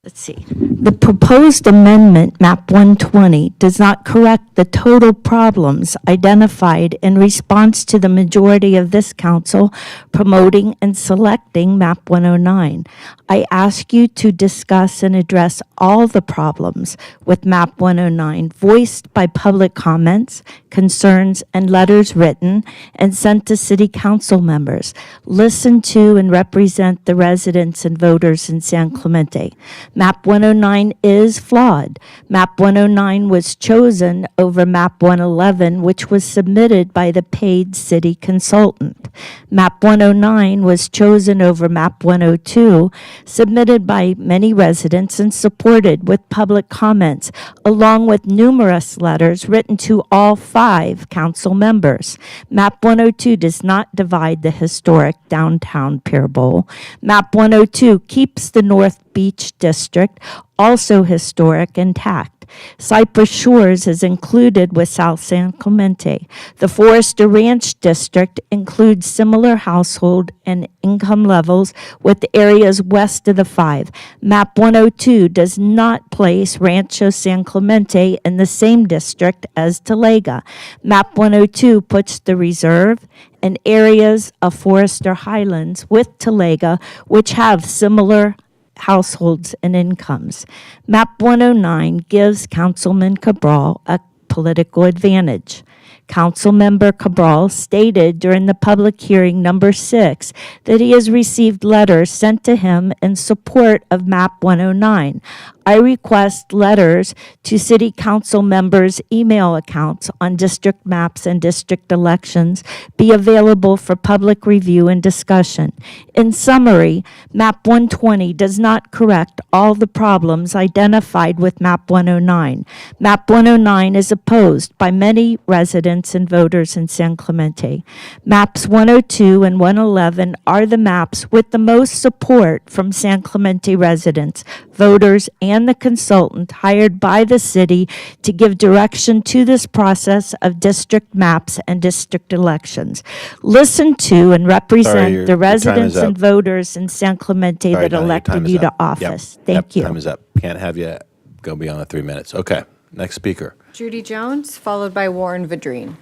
Speaker 19: let's see. The proposed amendment, MAP 120, does not correct the total problems identified in response to the majority of this council promoting and selecting MAP 109. I ask you to discuss and address all the problems with MAP 109 voiced by public comments, concerns, and letters written and sent to city council members. Listen to and represent the residents and voters in San Clemente. MAP 109 is flawed. MAP 109 was chosen over MAP 111, which was submitted by the paid city consultant. MAP 109 was chosen over MAP 102, submitted by many residents and supported with public comments, along with numerous letters written to all 5 council members. MAP 102 does not divide the historic downtown Pier Bowl. MAP 102 keeps the North Beach District, also historic, intact. Cypress Shores is included with South San Clemente. The Forester Ranch District includes similar household and income levels with the areas west of the 5. MAP 102 does not place Rancho San Clemente in the same district as Talega. MAP 102 puts the reserve and areas of Forester Highlands with Talega, which have similar households and incomes. MAP 109 gives Councilman Cabral a political advantage. Councilmember Cabral stated during the public hearing number 6 that he has received letters sent to him in support of MAP 109. I request letters to city council members' email accounts on district maps and district elections be available for public review and discussion. In summary, MAP 120 does not correct all the problems identified with MAP 109. MAP 109 is opposed by many residents and voters in San Clemente. Maps 102 and 111 are the maps with the most support from San Clemente residents, voters, and the consultant hired by the city to give direction to this process of district maps and district elections. Listen to and represent
Speaker 1: your
Speaker 19: the
Speaker 1: time
Speaker 19: residents
Speaker 1: is up.
Speaker 19: and voters in San Clemente
Speaker 1: Sorry,
Speaker 19: that
Speaker 1: Donna, your time
Speaker 19: elected
Speaker 1: is
Speaker 19: you to
Speaker 1: up.
Speaker 19: office.
Speaker 1: Yep.
Speaker 19: Thank you.
Speaker 1: Time is up. Can't have you go beyond the 3 minutes. Okay, next speaker.
Speaker 4: Judy Jones, followed by Warren Vadrine.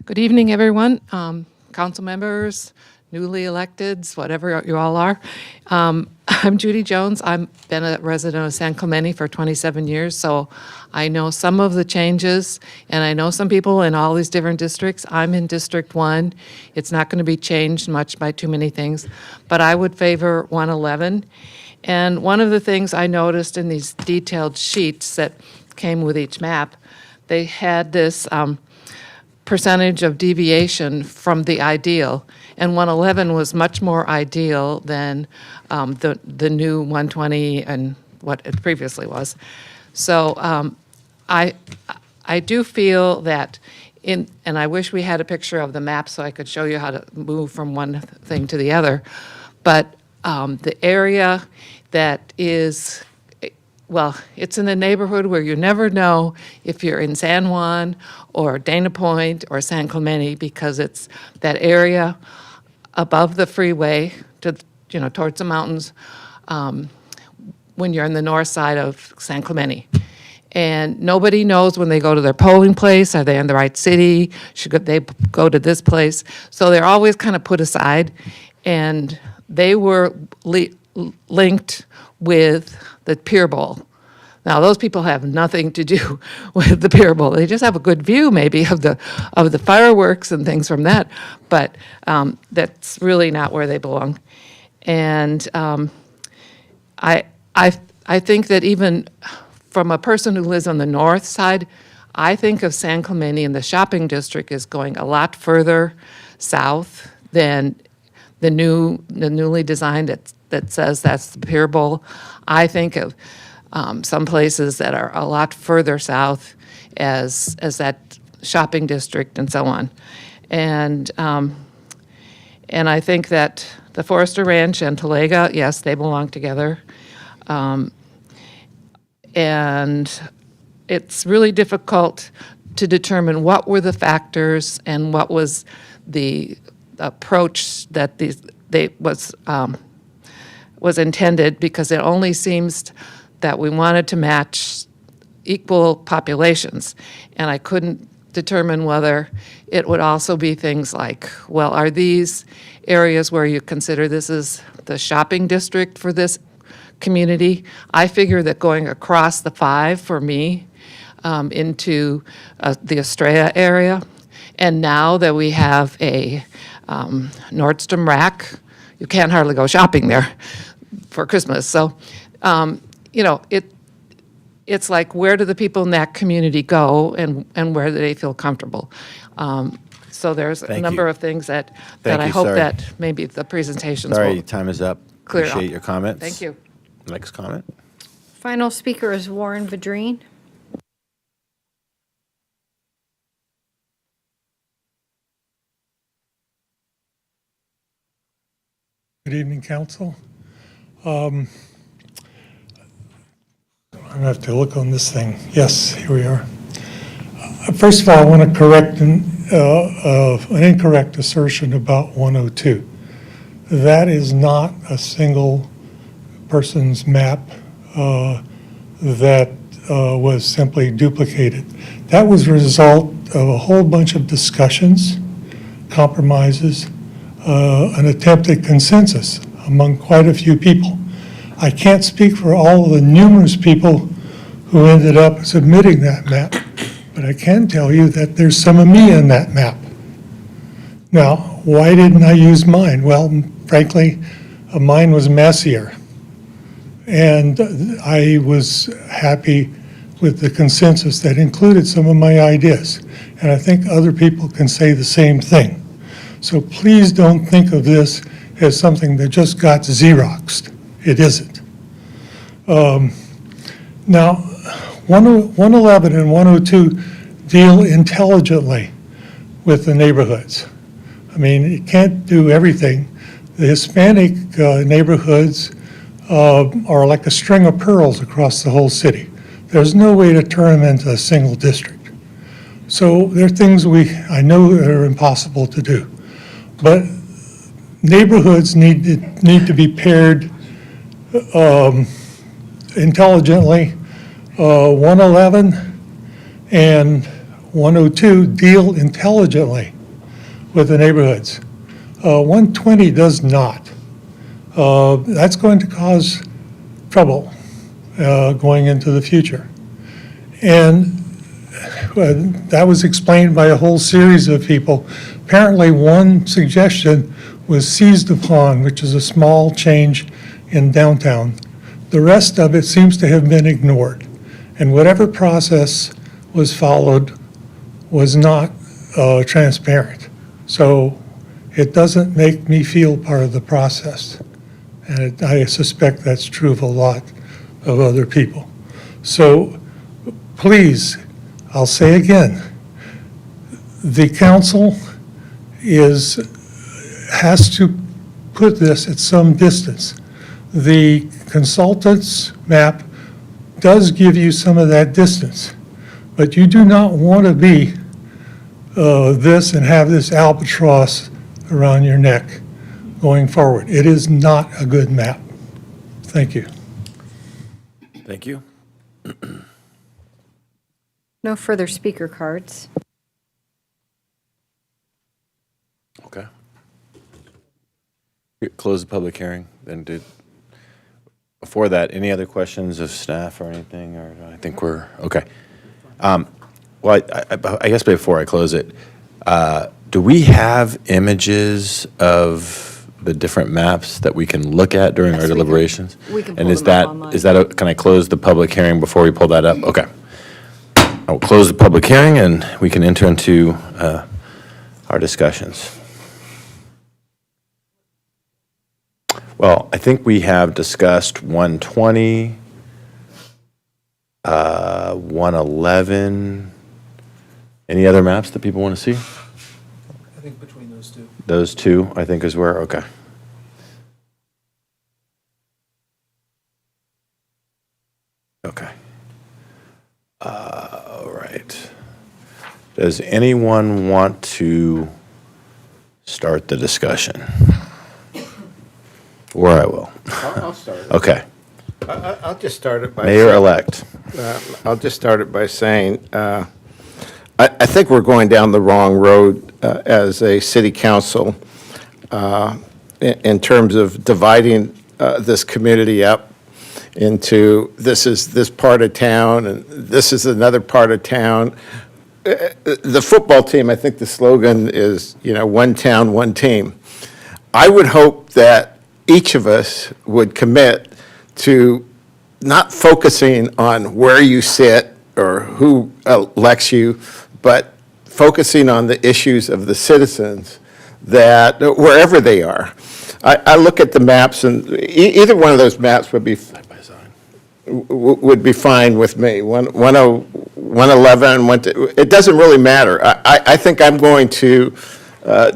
Speaker 23: Good evening, everyone. Council members, newly electeds, whatever you all are. I'm Judy Jones. I've been a resident of San Clemente for 27 years, so I know some of the changes, and I know some people in all these different districts. I'm in District 1. It's not going to be changed much by too many things, but I would favor 111. And one of the things I noticed in these detailed sheets that came with each map, they had this percentage of deviation from the ideal. And 111 was much more ideal than the new 120 and what it previously was. So I do feel that and I wish we had a picture of the map so I could show you how to move from one thing to the other. But the area that is, well, it's in a neighborhood where you never know if you're in San Juan or Dana Point or San Clemente, because it's that area above the freeway to, towards the mountains, when you're on the north side of San Clemente. And nobody knows when they go to their polling place, are they in the right city? Should they go to this place? So they're always kind of put aside. And they were linked with the Pier Bowl. Now, those people have nothing to do with the Pier Bowl. They just have a good view, maybe, of the fireworks and things from that. But that's really not where they belong. And I think that even from a person who lives on the north side, I think of San Clemente and the shopping district as going a lot further south than the newly designed that says that's the Pier Bowl. I think of some places that are a lot further south as that shopping district and so on. And I think that the Forester Ranch and Talega, yes, they belong together. And it's really difficult to determine what were the factors and what was the approach that was intended, because it only seems that we wanted to match equal populations. And I couldn't determine whether it would also be things like, well, are these areas where you consider this is the shopping district for this community? I figure that going across the 5 for me into the Estrella area, and now that we have a Nordstrom Rack, you can't hardly go shopping there for Christmas. So, it's like, where do the people in that community go, and where do they feel comfortable? So there's a number of things that I hope that maybe the presentations
Speaker 12: Sorry,
Speaker 23: will
Speaker 12: time is up.
Speaker 23: clear up.
Speaker 12: Appreciate your comments.
Speaker 23: Thank you.
Speaker 12: Next comment.
Speaker 4: Final speaker is Warren Vadrine.
Speaker 2: Good evening, Council. I'm going to have to look on this thing. Yes, here we are. First of all, I want to correct an incorrect assertion about 102. That is not a single person's map that was simply duplicated. That was a result of a whole bunch of discussions, compromises, an attempt at consensus among quite a few people. I can't speak for all of the numerous people who ended up submitting that map, but I can tell you that there's some of me in that map. Now, why didn't I use mine? Well, frankly, mine was messier. And I was happy with the consensus that included some of my ideas. And I think other people can say the same thing. So please don't think of this as something that just got Xeroxed. It isn't. Now, 111 and 102 deal intelligently with the neighborhoods. I mean, it can't do everything. The Hispanic neighborhoods are like a string of pearls across the whole city. There's no way to turn them into a single district. So there are things I know that are impossible to do. But neighborhoods need to be paired intelligently. 111 and 102 deal intelligently with the neighborhoods. 120 does not. That's going to cause trouble going into the future. And that was explained by a whole series of people. Apparently, one suggestion was seized upon, which is a small change in downtown The rest of it seems to have been ignored. And whatever process was followed was not transparent. So it doesn't make me feel part of the process. And I suspect that's true of a lot of other people. So please, I'll say again, the council has to put this at some distance. The consultant's map does give you some of that distance, but you do not want to be this and have this albatross around your neck going forward. It is not a good map. Thank you.
Speaker 1: Thank you.
Speaker 4: No further speaker cards.
Speaker 1: Okay. Close the public hearing, then before that, any other questions of staff or anything, or I think we're, okay. Well, I guess before I close it, do we have images of the different maps that we can look at during
Speaker 4: Yes,
Speaker 1: our
Speaker 4: we can.
Speaker 1: deliberations?
Speaker 4: We can
Speaker 1: And
Speaker 4: pull
Speaker 1: is
Speaker 4: them up
Speaker 1: that,
Speaker 4: online.
Speaker 1: is that, can I close the public hearing before we pull that up? Okay. I'll close the public hearing and we can enter into our discussions. Well, I think we have discussed 120, 111. Any other maps that people want to see?
Speaker 15: I think between those two.
Speaker 1: Those two, I think, is where, okay. Okay. All right. Does anyone want to start the discussion? Or I will.
Speaker 16: I'll start.
Speaker 1: Okay.
Speaker 16: I'll just start it by.
Speaker 1: Mayor-elect.
Speaker 16: I'll just start it by saying, I think we're going down the wrong road as a city council in terms of dividing this community up into this is this part of town and this is another part of town. The football team, I think the slogan is, one town, one team. I would hope that each of us would commit to not focusing on where you sit or who elects you, but focusing on the issues of the citizens that, wherever they are. I look at the maps, and either one of those maps would be fine with me. 111, it doesn't really matter. I think I'm going to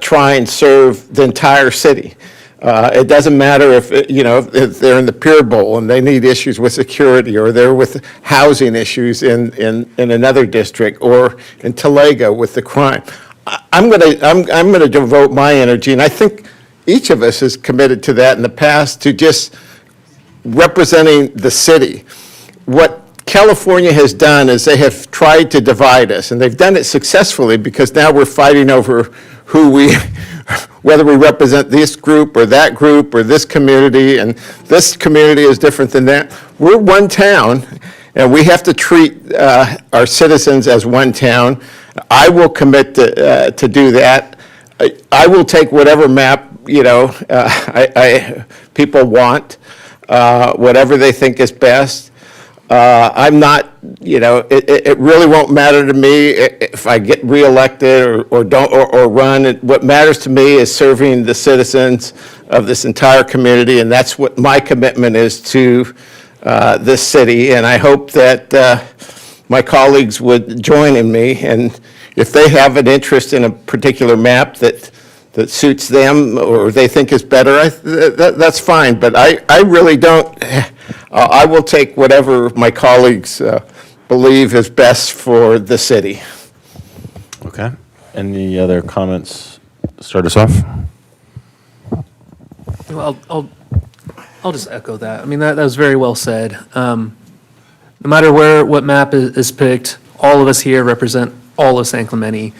Speaker 16: try and serve the entire city. It doesn't matter if they're in the Pier Bowl and they need issues with security, or they're with housing issues in another district, or in Talega with the crime. I'm gonna devote my energy, and I think each of us has committed to that in the past, to just representing the city. What California has done is they have tried to divide us, and they've done it successfully, because now we're fighting over whether we represent this group or that group or this community, and this community is different than that. We're one town, and we have to treat our citizens as one town. I will commit to do that. I will take whatever map people want, whatever they think is best. I'm not, it really won't matter to me if I get reelected or don't or run. What matters to me is serving the citizens of this entire community, and that's what my commitment is to this city. And I hope that my colleagues would join in me. And if they have an interest in a particular map that suits them or they think is better, that's fine. But I really don't. I will take whatever my colleagues believe is best for the city.
Speaker 1: Okay. Any other comments to start us off?
Speaker 15: Well, I'll just echo that. I mean, that was very well said. No matter what map is picked, all of us here represent all of San Clemente.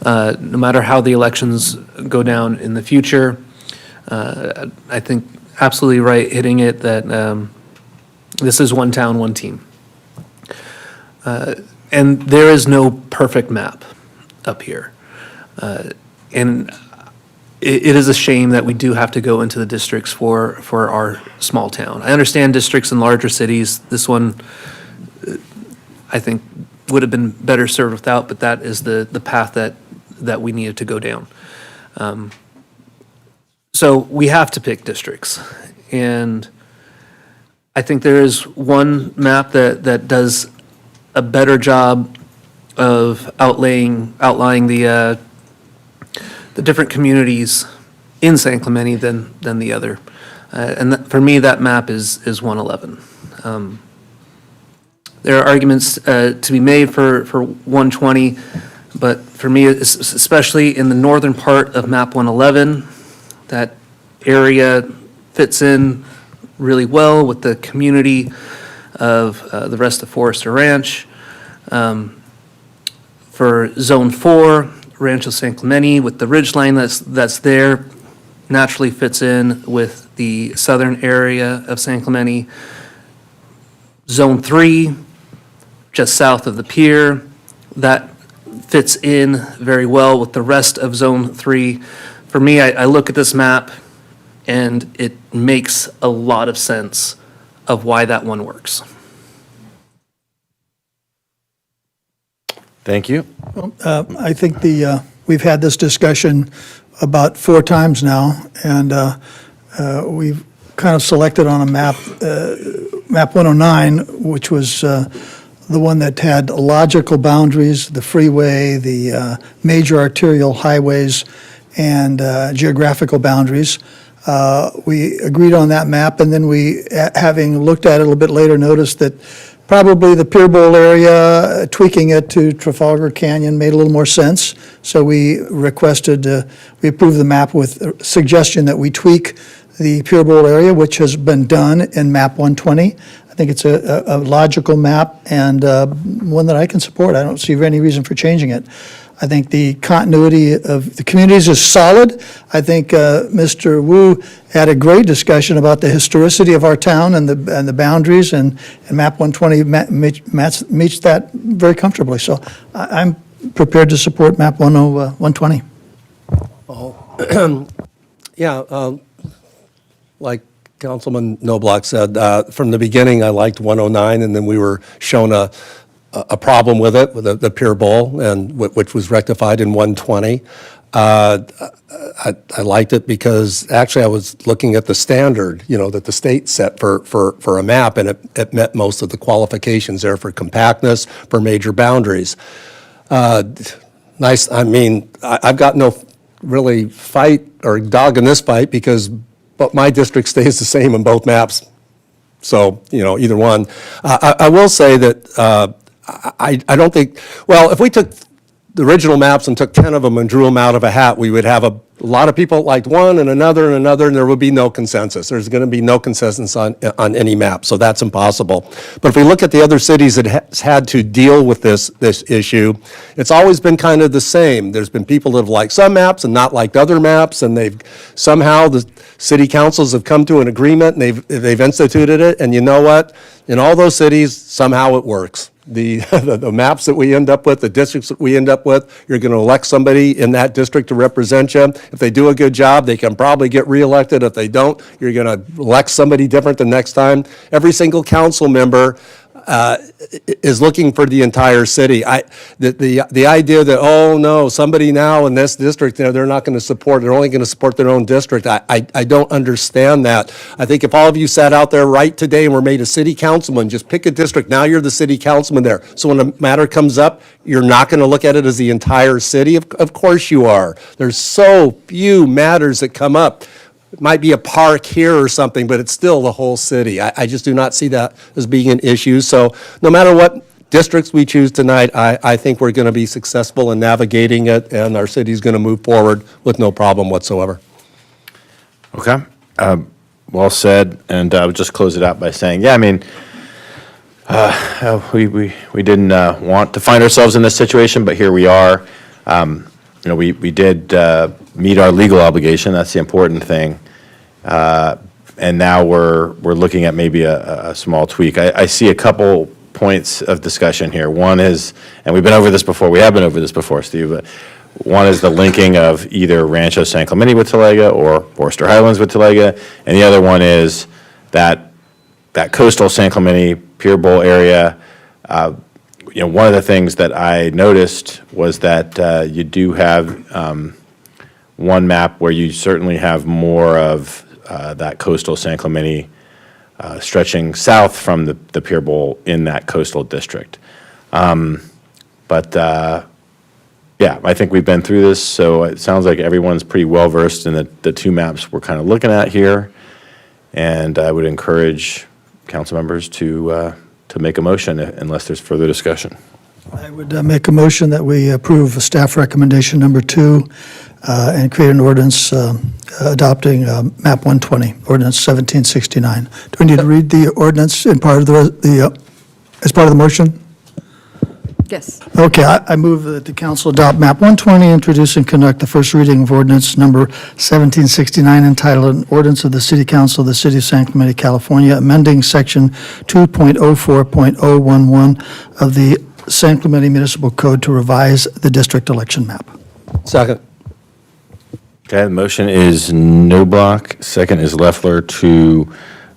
Speaker 15: No matter how the elections go down in the future, I think absolutely right hitting it that this is one town, one team. And there is no perfect map up here. And it is a shame that we do have to go into the districts for our small town. I understand districts in larger cities. This one, I think, would have been better served without, but that is the path that we needed to go down. So we have to pick districts. And I think there is one map that does a better job of outlining the different communities in San Clemente than the other. And for me, that map is 111. There are arguments to be made for 120, but for me, especially in the northern part of map 111, that area fits in really well with the community of the rest of Forester Ranch. For Zone 4, Rancho San Clemente, with the ridgeline that's there, naturally fits in with the southern area of San Clemente. Zone 3, just south of the pier, that fits in very well with the rest of Zone 3. For me, I look at this map, and it makes a lot of sense of why that one works.
Speaker 1: Thank you.
Speaker 10: I think we've had this discussion about 4 times now, and we've kind of selected on a map, map 109, which was the one that had logical boundaries, the freeway, the major arterial highways, and geographical boundaries. We agreed on that map, and then we, having looked at it a little bit later, noticed that probably the Pier Bowl area, tweaking it to Trafalgar Canyon made a little more sense. So we requested, we approved the map with a suggestion that we tweak the Pier Bowl area, which has been done in map 120. I think it's a logical map and one that I can support. I don't see any reason for changing it. I think the continuity of the communities is solid. I think Mr. Wu had a great discussion about the historicity of our town and the boundaries, and map 120 meets that very comfortably. So I'm prepared to support map 120.
Speaker 7: Yeah, like Councilman Noblock said, from the beginning, I liked 109, and then we were shown a problem with it, with the Pier Bowl, and which was rectified in 120. I liked it because actually I was looking at the standard, that the state set for a map, and it met most of the qualifications there for compactness, for major boundaries. Nice. I mean, I've got no really fight or dog in this fight but my district stays the same in both maps. So, either one. I will say that I don't think, well, if we took the original maps and took 10 of them and drew them out of a hat, we would have a lot of people liked one and another, and there would be no consensus. There's going to be no consensus on any map, so that's impossible. But if we look at the other cities that has had to deal with this issue, it's always been kind of the same. There's been people that have liked some maps and not liked other maps, and somehow the city councils have come to an agreement, and they've instituted it, and you know what? In all those cities, somehow it works. The maps that we end up with, the districts that we end up with, you're going to elect somebody in that district to represent you. If they do a good job, they can probably get reelected. If they don't, you're going to elect somebody different the next time. Every single council member is looking for the entire city. The idea that, oh no, somebody now in this district, they're not going to support, they're only going to support their own district. I don't understand that. I think if all of you sat out there right today and were made a city councilman, just pick a district, now you're the city councilman there. So when a matter comes up, you're not going to look at it as the entire city. Of course you are. There's so few matters that come up. It might be a park here or something, but it's still the whole city. I just do not see that as being an issue. So no matter what districts we choose tonight, I think we're going to be successful in navigating it, and our city's going to move forward with no problem whatsoever.
Speaker 1: Okay. Well said. And I would just close it out by saying, yeah, I mean, we didn't want to find ourselves in this situation, but here we are. We did meet our legal obligation. That's the important thing. And now we're looking at maybe a small tweak. I see a couple points of discussion here. One is, and we've been over this before. We have been over this before, Steve. But One is the linking of either Rancho San Clemente with Talega or Forster Highlands with Talega, and the other one is that coastal San Clemente Pier Bowl area. One of the things that I noticed was that you do have one map where you certainly have more of that coastal San Clemente stretching south from the Pier Bowl in that coastal district. Yeah, I think we've been through this, so it sounds like everyone's pretty well-versed in the two maps we're kind of looking at here. And I would encourage council members to make a motion unless there's further discussion.
Speaker 10: I would make a motion that we approve staff recommendation number 2 and create an ordinance adopting map 120, ordinance 1769. Do we need to read the ordinance in part of as part of the motion?
Speaker 4: Yes.
Speaker 10: Okay, I move that the council adopt map 120, introduce and conduct the first reading of ordinance number 1769 entitled an ordinance of the City Council of the City of San Clemente, California, amending section 2.04.011 of the San Clemente Municipal Code to revise the district election map.
Speaker 7: Second.
Speaker 1: Okay, the motion is Noblock, second is Leffler to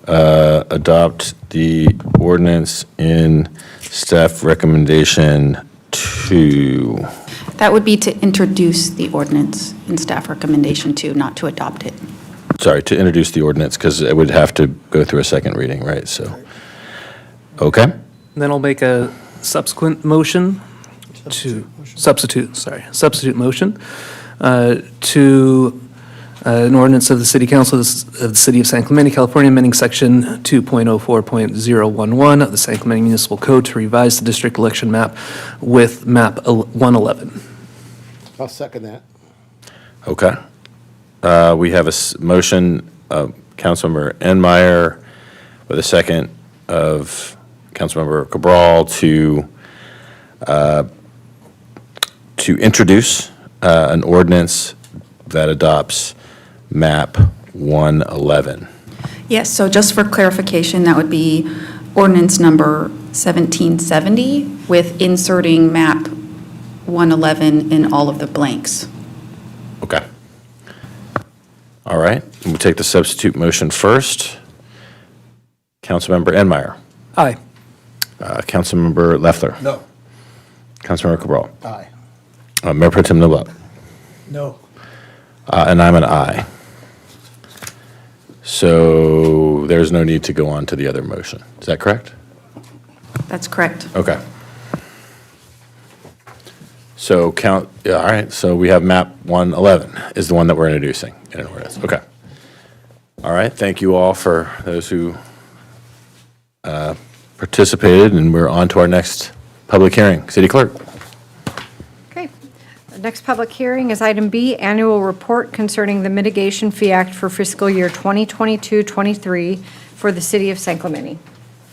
Speaker 1: adopt the ordinance in staff recommendation 2.
Speaker 9: That would be to introduce the ordinance in staff recommendation 2, not to adopt it.
Speaker 1: Sorry, to introduce the ordinance, because it would have to go through a second reading, right? So, okay.
Speaker 15: Then I'll make a subsequent motion to, substitute motion to an ordinance of the City Council of the City of San Clemente, California, amending section 2.04.011 of the San Clemente Municipal Code to revise the district election map with map 111.
Speaker 16: I'll second that.
Speaker 1: Okay. We have a motion of Councilmember Enmeyer with a second of Councilmember Cabral to introduce an ordinance that adopts map 111.
Speaker 9: Yes, so just for clarification, that would be ordinance number 1770 with inserting map 111 in all of the blanks.
Speaker 1: Okay. All right, we'll take the substitute motion first. Councilmember Enmeyer.
Speaker 15: Aye.
Speaker 1: Councilmember Leffler.
Speaker 7: No.
Speaker 1: Councilmember Cabral.
Speaker 7: Aye.
Speaker 1: Mayor Pro Tem Noblock.
Speaker 10: No.
Speaker 1: And I'm an aye. So there's no need to go on to the other motion. Is that correct?
Speaker 9: That's correct.
Speaker 1: Okay. So all right, so we have map 111 is the one that we're introducing in an ordinance. Okay. All right, thank you all for those who participated, and we're on to our next public hearing. City Clerk.
Speaker 4: Okay. The next public hearing is item B, annual report concerning the Mitigation Fee Act for fiscal year 2022-23 for the City of San Clemente.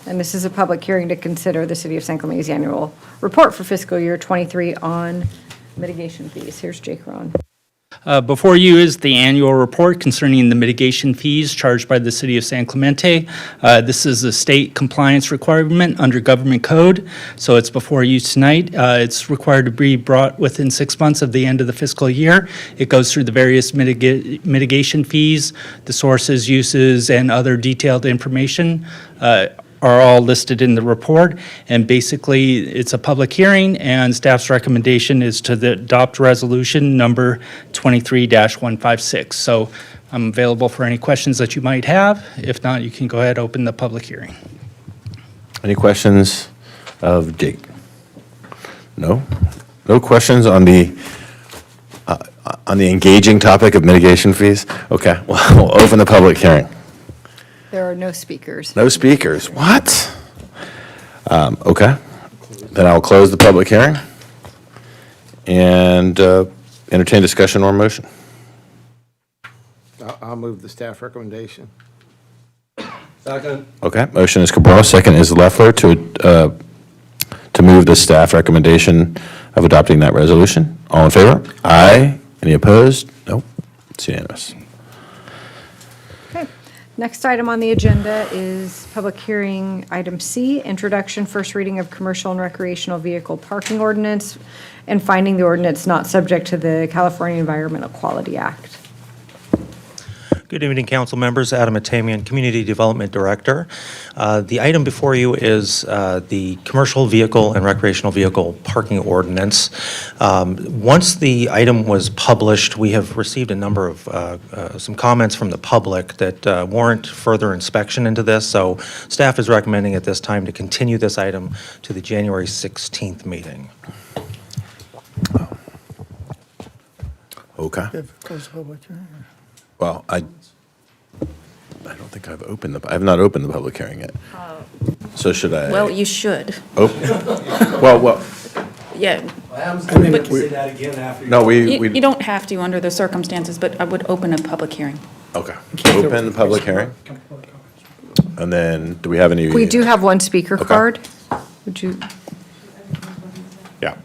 Speaker 4: And this is a public hearing to consider the City of San Clemente's annual report for fiscal year 23 on mitigation fees. Here's Jake Ron.
Speaker 11: Before you is the annual report concerning the mitigation fees charged by the City of San Clemente. This is a state compliance requirement under government code, so it's before you tonight. It's required to be brought within 6 months of the end of the fiscal year. It goes through the various mitigation fees, the sources, uses, and other detailed information are all listed in the report, and basically it's a public hearing, and staff's recommendation is to adopt resolution number 23-156. So I'm available for any questions that you might have. If not, you can go ahead and open the public hearing.
Speaker 1: Any questions of Jake? No? No questions on the engaging topic of mitigation fees? Okay, well, we'll open the public hearing.
Speaker 4: There are no speakers.
Speaker 1: No speakers. What? Okay. Then I'll close the public hearing and entertain discussion or motion.
Speaker 16: I'll move the staff recommendation.
Speaker 7: Second.
Speaker 1: Okay. Motion is Cabral. Second is Leffler to move the staff recommendation of adopting that resolution. All in favor? Aye. Any opposed? Nope. It's unanimous.
Speaker 4: Next item on the agenda is public hearing, item C, introduction, first reading of commercial and recreational vehicle parking ordinance, and finding the ordinance not subject to the California Environmental Quality Act.
Speaker 13: Good evening, council members. Adam Atamian, Community Development Director. The item before you is the commercial vehicle and recreational vehicle parking ordinance. Once the item was published, we have received a number of some comments from the public that warrant further inspection into this. So staff is recommending at this time to continue this item to the January 16th meeting.
Speaker 1: Okay. Well, I don't think I've opened I have not opened the public hearing yet. So should I?
Speaker 9: Well, you should.
Speaker 1: Well,
Speaker 9: Yeah.
Speaker 7: Say that again after.
Speaker 1: no,
Speaker 9: You don't have to under the circumstances, but I would open a public hearing.
Speaker 1: okay. Open the public hearing. And then, do we have any?
Speaker 4: We do have one speaker card. Would you,
Speaker 1: Yeah.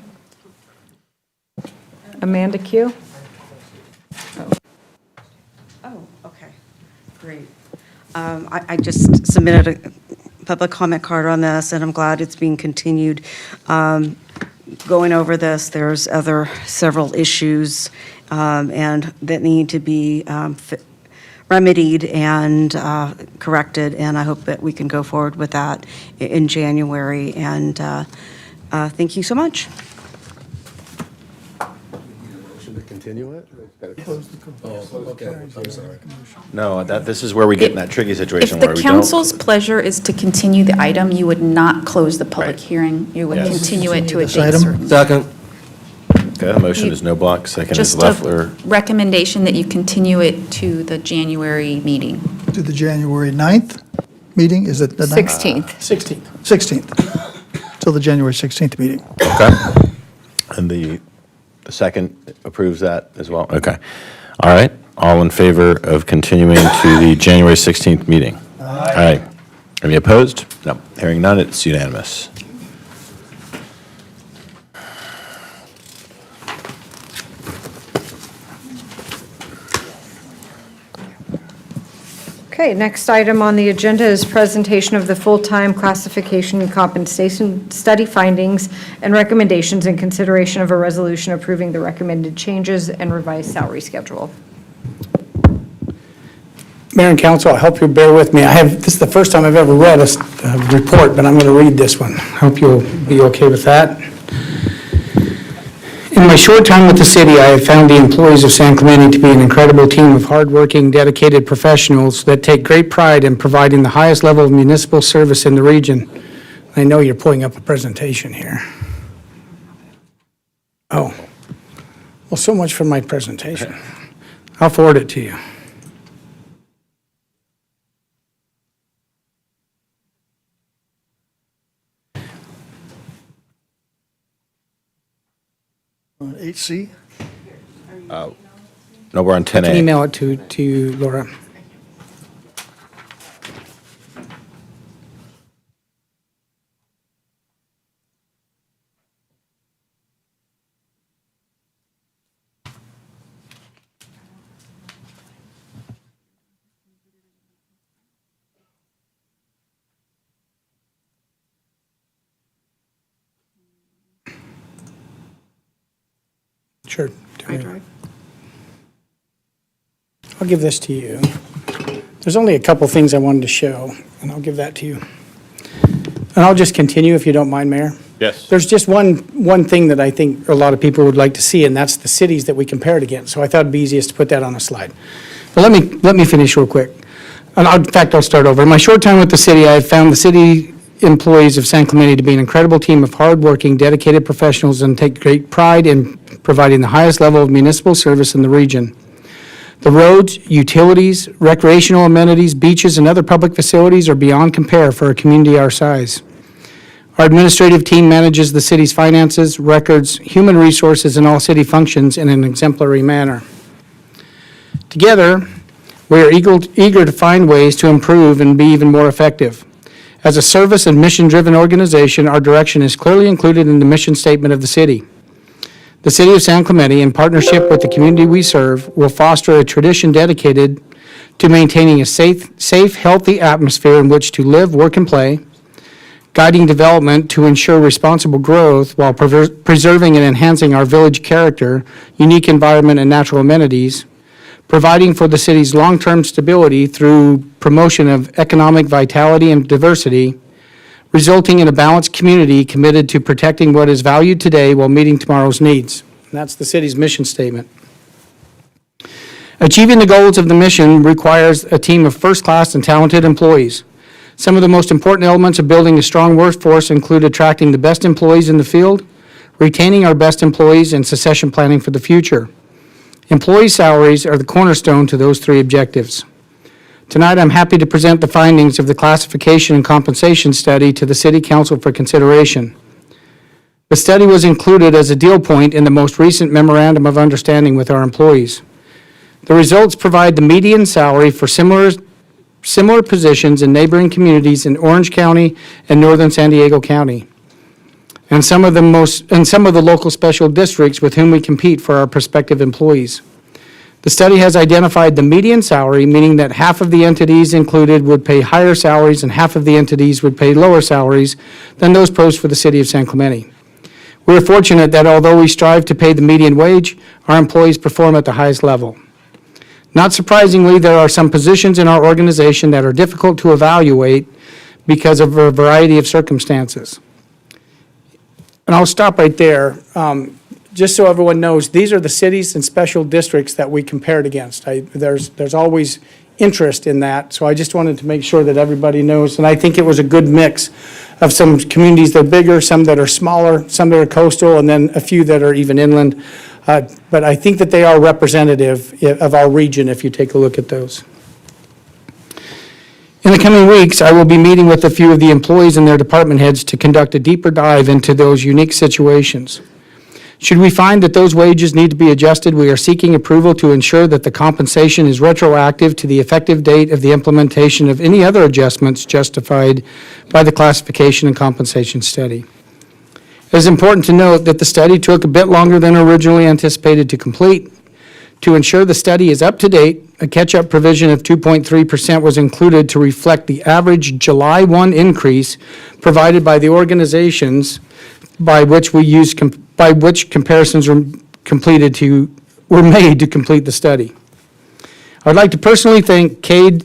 Speaker 4: Amanda Q?
Speaker 6: Oh, okay, great. I just submitted a public comment card on this, and I'm glad it's being continued. Going over this, there's several issues and that need to be remedied and corrected, and I hope that we can go forward with that in January, and thank you so much.
Speaker 7: Motion to continue it? Oh, okay, I'm sorry.
Speaker 1: No, this is where we get in that tricky
Speaker 9: If
Speaker 1: situation where
Speaker 9: the
Speaker 1: we don't.
Speaker 9: council's pleasure is to continue the item, you would not close the public hearing. You would
Speaker 1: Yes.
Speaker 9: continue it to a
Speaker 10: This
Speaker 9: date
Speaker 10: item?
Speaker 9: certain.
Speaker 7: Second.
Speaker 1: Okay, the motion is no block, second is
Speaker 9: Just
Speaker 1: Leffler.
Speaker 9: a recommendation that you continue it to the January meeting.
Speaker 10: To the January 9th meeting, is it the 9th?
Speaker 4: 16th.
Speaker 10: 16th, till the January 16th meeting.
Speaker 1: Okay. And the second approves that as well? Okay. All right. All in favor of continuing to the January 16th meeting? Aye. Any opposed? No. Hearing none, it's unanimous.
Speaker 4: Okay, next item on the agenda is presentation of the full-time classification and compensation study findings and recommendations in consideration of a resolution approving the recommended changes and revised salary schedule.
Speaker 17: Mayor and council, I hope you'll bear with me. This is the first time I've ever read a report, but I'm going to read this one. I hope you'll be okay with that. In my short time with the city, I have found the employees of San Clemente to be an incredible team of hardworking, dedicated professionals that take great pride in providing the highest level of municipal service in the region. I know you're pulling up a presentation here. Oh, well, so much for my presentation. I'll forward it to you.
Speaker 10: On 8C?
Speaker 1: No, we're on
Speaker 17: I can
Speaker 1: 10A.
Speaker 17: email it to you, Laura. Sure. I'll give this to you. There's only a couple things I wanted to show, and I'll give that to you. And I'll just continue if you don't mind, Mayor.
Speaker 1: Yes.
Speaker 17: There's just one thing that I think a lot of people would like to see, and that's the cities that we compare it against. So I thought it'd be easiest to put that on a slide. But let me finish real quick. And in fact, I'll start over. In my short time with the city, I have found the city employees of San Clemente to be an incredible team of hardworking, dedicated professionals and take great pride in providing the highest level of municipal service in the region. The roads, utilities, recreational amenities, beaches, and other public facilities are beyond compare for a community our size. Our administrative team manages the city's finances, records, human resources, and all city functions in an exemplary manner. Together, we are eager to find ways to improve and be even more effective. As a service and mission-driven organization, our direction is clearly included in the mission statement of the city. The City of San Clemente, in partnership with the community we serve, will foster a tradition dedicated to maintaining a safe, healthy atmosphere in which to live, work, and play, guiding development to ensure responsible growth while preserving and enhancing our village character, unique environment, and natural amenities, providing for the city's long-term stability through promotion of economic vitality and diversity, resulting in a balanced community committed to protecting what is valued today while meeting tomorrow's needs. And that's the city's mission statement. Achieving the goals of the mission requires a team of first-class and talented employees. Some of the most important elements of building a strong workforce include attracting the best employees in the field, retaining our best employees, and succession planning for the future. Employee salaries are the cornerstone to those three objectives. Tonight, I'm happy to present the findings of the classification and compensation study to the City Council for consideration. The study was included as a deal point in the most recent memorandum of understanding with our employees. The results provide the median salary for similar positions in neighboring communities in Orange County and northern San Diego County, and some of the local special districts with whom we compete for our prospective employees. The study has identified the median salary, meaning that half of the entities included would pay higher salaries and half of the entities would pay lower salaries than those posed for the city of San Clemente. We are fortunate that although we strive to pay the median wage, our employees perform at the highest level. Not surprisingly, there are some positions in our organization that are difficult to evaluate because of a variety of circumstances. And I'll stop right there. Just so everyone knows, these are the cities and special districts that we compared against. There's always interest in that, so I just wanted to make sure that everybody knows. And I think it was a good mix of some communities that are bigger, some that are smaller, some that are coastal, and then a few that are even inland. But I think that they are representative of our region if you take a look at those. In the coming weeks, I will be meeting with a few of the employees and their department heads to conduct a deeper dive into those unique situations. Should we find that those wages need to be adjusted, we are seeking approval to ensure that the compensation is retroactive to the effective date of the implementation of any other adjustments justified by the classification and compensation study. It is important to note that the study took a bit longer than originally anticipated to complete. To ensure the study is up to date, a catch-up provision of 2.3% was included to reflect the average July 1 increase provided by the organizations by which comparisons were made to complete the study. I'd like to personally thank Cade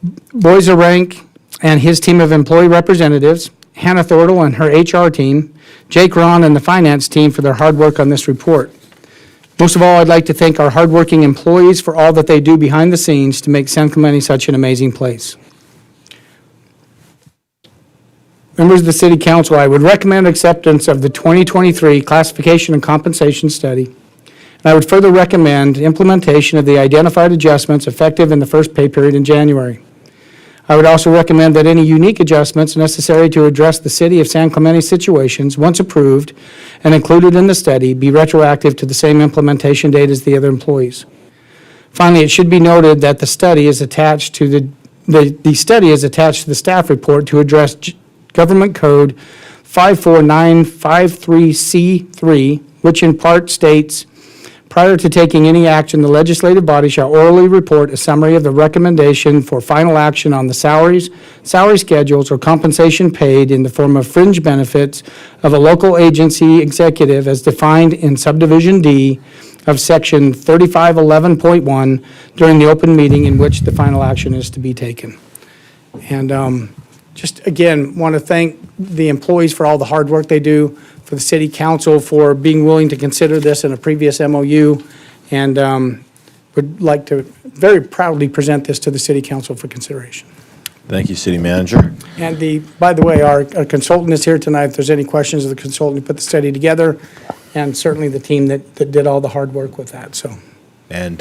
Speaker 17: Boiserank and his team of employee representatives, Hannah Thordle and her HR team, Jake Ron and the finance team for their hard work on this report. Most of all, I'd like to thank our hardworking employees for all that they do behind the scenes to make San Clemente such an amazing place. Members of the City Council, I would recommend acceptance of the 2023 Classification and Compensation Study. And I would further recommend implementation of the identified adjustments effective in the first pay period in January. I would also recommend that any unique adjustments necessary to address the City of San Clemente situations, once approved and included in the study, be retroactive to the same implementation date as the other employees. Finally, it should be noted that the study is attached to the staff report to address Government Code 54953C3, which in part states, prior to taking any action, the legislative body shall orally report a summary of the recommendation for final action on the salaries, salary schedules, or compensation paid in the form of fringe benefits of a local agency executive as defined in subdivision D of section 3511.1 during the open meeting in which the final action is to be taken. And just again, want to thank the employees for all the hard work they do, for the City Council for being willing to consider this in a previous MOU, and would like to very proudly present this to the City Council for consideration.
Speaker 1: Thank you, City Manager.
Speaker 17: And by the way, our consultant is here tonight. If there's any questions of the consultant who put the study together, and certainly the team that did all the hard work with that, so.
Speaker 1: And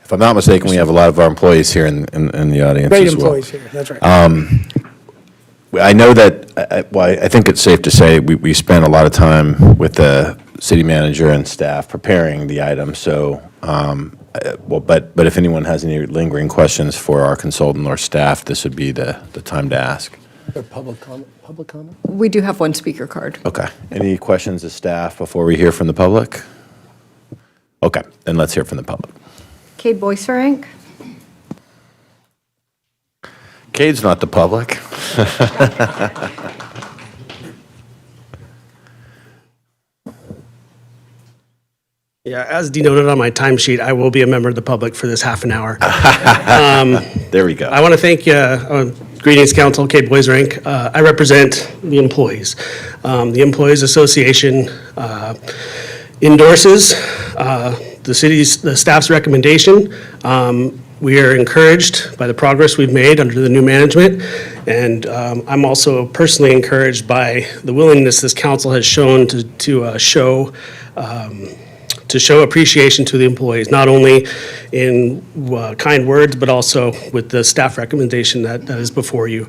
Speaker 1: if I'm not mistaken, we have a lot of our employees here in the audience
Speaker 17: Great
Speaker 1: as well.
Speaker 17: employees here, that's right.
Speaker 1: I know that, I think it's safe to say we spent a lot of time with the city manager and staff preparing the item, so, but if anyone has any lingering questions for our consultant or staff, this would be the time to ask.
Speaker 7: Is there public comment?
Speaker 4: We do have one speaker card.
Speaker 1: Okay. Any questions of staff before we hear from the public? Okay, then let's hear from the public.
Speaker 4: Cade Boiserank.
Speaker 1: Cade's not the public.
Speaker 18: Yeah, as denoted on my timesheet, I will be a member of the public for this half an hour.
Speaker 1: There we go.
Speaker 18: I want to thank you. Greetings, Council, Kate Boisrink. I represent the employees. The Employees Association endorses the staff's recommendation. We are encouraged by the progress we've made under the new management, and I'm also personally encouraged by the willingness this council has shown to show appreciation to the employees, not only in kind words, but also with the staff recommendation that is before you.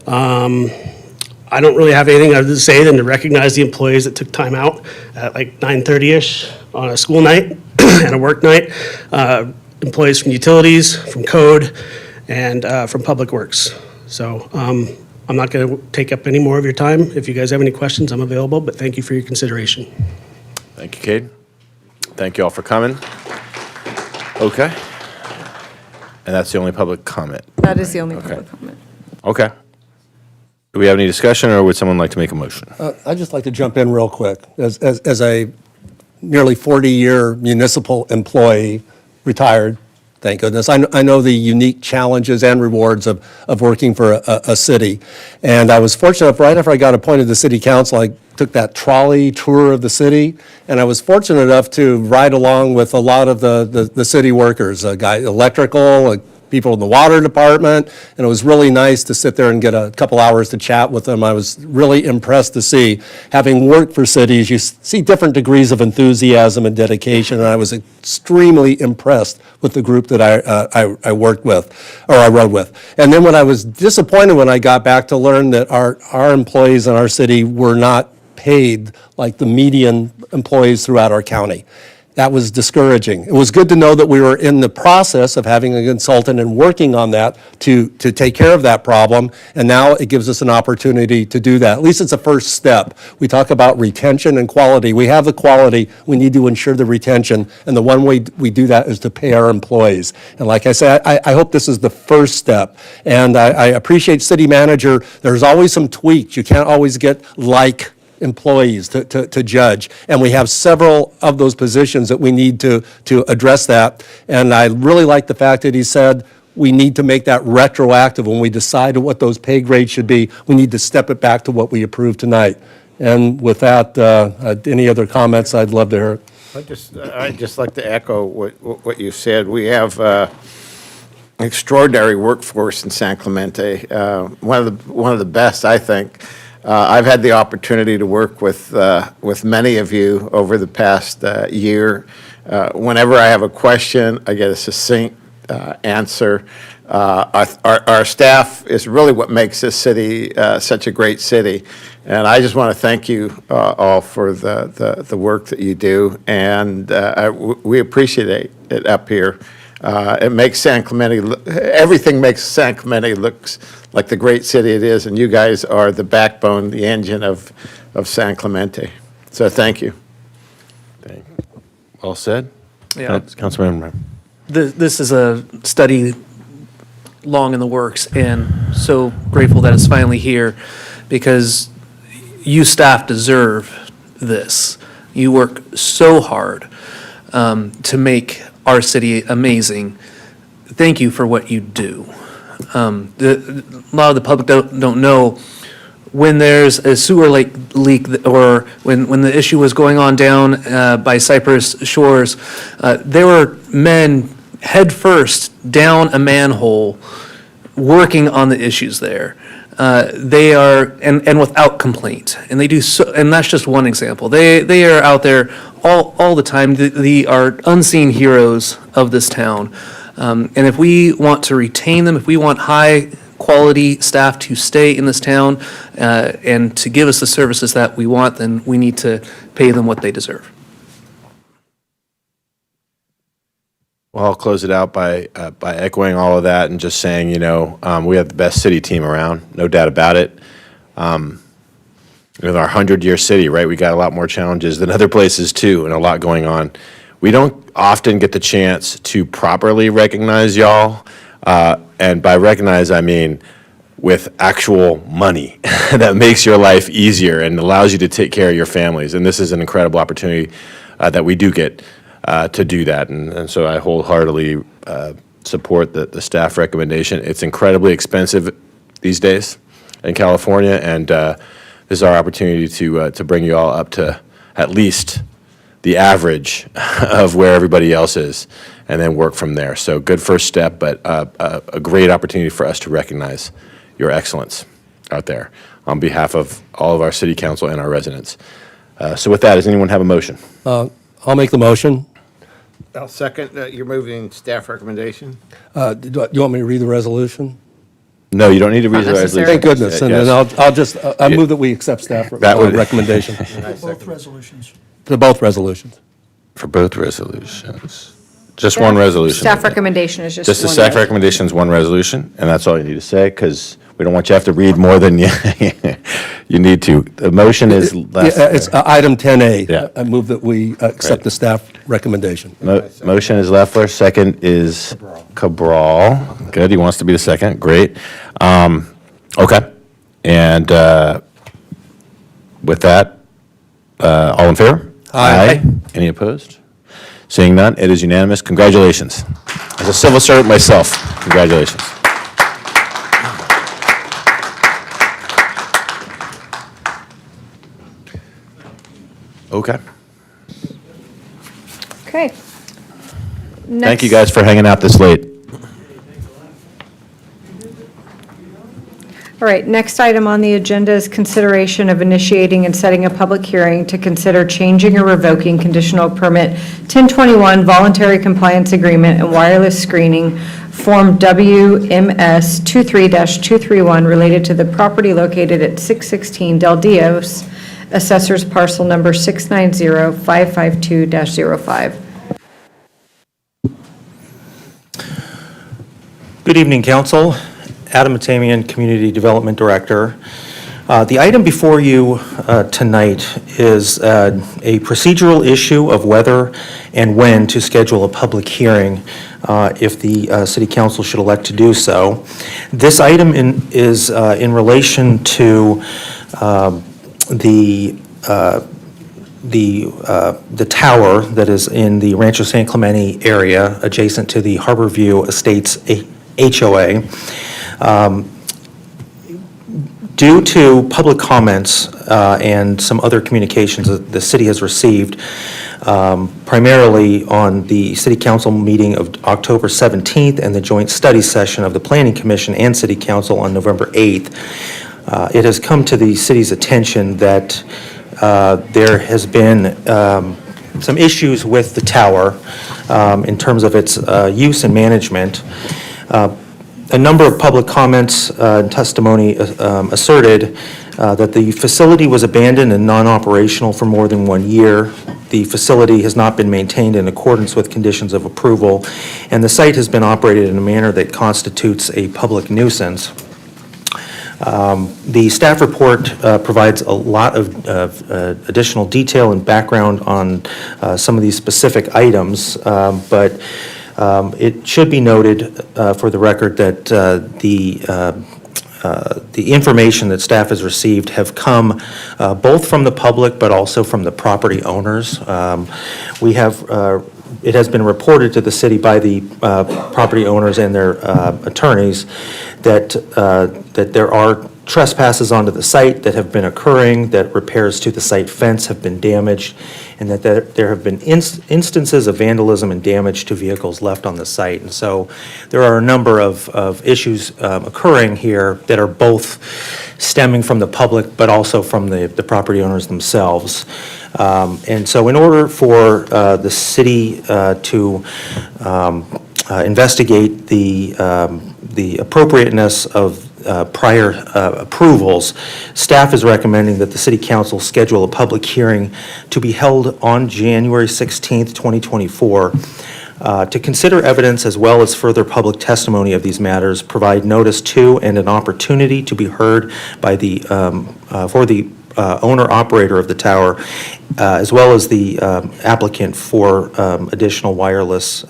Speaker 18: I don't really have anything other to say than to recognize the employees that took time out at like 9:30-ish on a school night and a work night. Employees from utilities, from code, and from public works. So I'm not going to take up any more of your time. If you guys have any questions, I'm available, but thank you for your consideration.
Speaker 1: Thank you, Cade. Thank you all for coming. Okay. And that's the only public comment.
Speaker 4: That is the only public comment.
Speaker 1: Okay. Do we have any discussion, or would someone like to make a motion?
Speaker 7: I'd just like to jump in real quick. As a nearly 40-year municipal employee, retired, thank goodness, I know the unique challenges and rewards of working for a city. And I was fortunate, right after I got appointed to city council, I took that trolley tour of the city, and I was fortunate enough to ride along with a lot of the city workers, electrical, people in the water department, and it was really nice to sit there and get a couple hours to chat with them. I was really impressed to see, having worked for cities, you see different degrees of enthusiasm and dedication, and I was extremely impressed with the group that I worked with, or I rode with. And then when I was disappointed when I got back to learn that our employees in our city were not paid like the median employees throughout our county. That was discouraging. It was good to know that we were in the process of having a consultant and working on that to take care of that problem, and now it gives us an opportunity to do that. At least it's a first step. We talk about retention and quality. We have the quality. We need to ensure the retention, and the one way we do that is to pay our employees. And like I said, I hope this is the first step. And I appreciate city manager. There's always some tweaks. You can't always get like employees to judge. And we have several of those positions that we need to address that. And I really like the fact that he said we need to make that retroactive when we decide what those pay grades should be. We need to step it back to what we approved tonight. And with that, any other comments, I'd love to hear.
Speaker 16: I'd just like to echo what you said. We have an extraordinary workforce in San Clemente, one of the best, I think. I've had the opportunity to work with many of you over the past year. Whenever I have a question, I get a succinct answer. Our staff is really what makes this city such a great city. And I just want to thank you all for the work that you do. And we appreciate it up here. It makes San Clemente, everything makes San Clemente looks like the great city it is, and you guys are the backbone, the engine of San Clemente. So thank you.
Speaker 1: All said?
Speaker 15: Yeah.
Speaker 1: Councilmember.
Speaker 15: This is a study long in the works, and so grateful that it's finally here, because you staff deserve this. You work so hard to make our city amazing. Thank you for what you do. A lot of the public don't know, when there's a sewer leak, or when the issue was going on down by Cypress Shores, there were men head first down a manhole working on the issues there. They are, and without complaint, and they do so, and that's just one example. They are out there all the time. They are unseen heroes of this town. And if we want to retain them, if we want high-quality staff to stay in this town and to give us the services that we want, then we need to pay them what they deserve.
Speaker 1: Well, I'll close it out by echoing all of that and just saying, we have the best city team around, no doubt about it. With our 100-year city, right, we got a lot more challenges than other places too, and a lot going on. We don't often get the chance to properly recognize y'all, and by recognize I mean with actual money that makes your life easier and allows you to take care of your families. And this is an incredible opportunity that we do get to do that. And so I wholeheartedly support the staff recommendation. It's incredibly expensive these days in California, and this is our opportunity to bring you all up to at least the average of where everybody else is, and then work from there. So good first step, but a great opportunity for us to recognize your excellence out there on behalf of all of our city council and our residents. So with that, does anyone have a motion?
Speaker 7: I'll make the motion.
Speaker 16: I'll second. You're moving staff recommendation?
Speaker 7: Do you want me to read the resolution?
Speaker 1: No, you don't need to read the resolution.
Speaker 7: Thank goodness, and then I'll just, I move that we accept staff
Speaker 1: That would-
Speaker 7: recommendation.
Speaker 10: Both resolutions.
Speaker 7: For both resolutions.
Speaker 1: For both resolutions. Just one resolution.
Speaker 4: Staff recommendation is just
Speaker 1: Just the
Speaker 4: one
Speaker 1: staff
Speaker 4: resolution.
Speaker 1: recommendation is one resolution, and that's all you need to say, because we don't want you to have to read more than you need to. The motion is left.
Speaker 7: Yeah, it's item 10A.
Speaker 1: Yeah.
Speaker 7: I move that we accept the staff recommendation.
Speaker 1: Motion is Leffler, second is Cabral. Good, he wants to be the second, great. Okay, and with that, all in favor?
Speaker 7: Aye.
Speaker 1: Any opposed? Seeing none, it is unanimous. Congratulations. As a civil servant myself, congratulations. Okay.
Speaker 4: Okay.
Speaker 1: Thank you guys for hanging out this late.
Speaker 4: All right, next item on the agenda is consideration of initiating and setting a public hearing to consider changing or revoking conditional permit 1021 voluntary compliance agreement and wireless screening Form WMS 23-231 related to the property located at 616 Del Dios, Assessor's Parcel Number 690-552-05.
Speaker 13: Good evening, Council. Adam Matamian, Community Development Director. The item before you tonight is a procedural issue of whether and when to schedule a public hearing if the City Council should elect to do so. This item is in relation to the tower that is in the Rancho San Clemente area adjacent to the Harborview Estates HOA. Due to public comments and some other communications that the city has received, primarily on the City Council meeting of October 17th and the joint study session of the Planning Commission and City Council on November 8th, it has come to the city's attention that there has been some issues with the tower in terms of its use and management. A number of public comments and testimony asserted that the facility was abandoned and non-operational for more than 1 year. The facility has not been maintained in accordance with conditions of approval, and the site has been operated in a manner that constitutes a public nuisance. The staff report provides a lot of additional detail and background on some of these specific items, but it should be noted for the record that the information that staff has received have come both from the public but also from the property owners. We have, it has been reported to the city by the property owners and their attorneys that there are trespasses onto the site that have been occurring, that repairs to the site fence have been damaged, and that there have been instances of vandalism and damage to vehicles left on the site. And so there are a number of issues occurring here that are both stemming from the public but also from the property owners themselves. And so in order for the city to investigate the appropriateness of prior approvals, staff is recommending that the City Council schedule a public hearing to be held on January 16th, 2024, to consider evidence as well as further public testimony of these matters, provide notice to and an opportunity to be heard by the for the owner-operator of the tower, as well as the applicant for additional wireless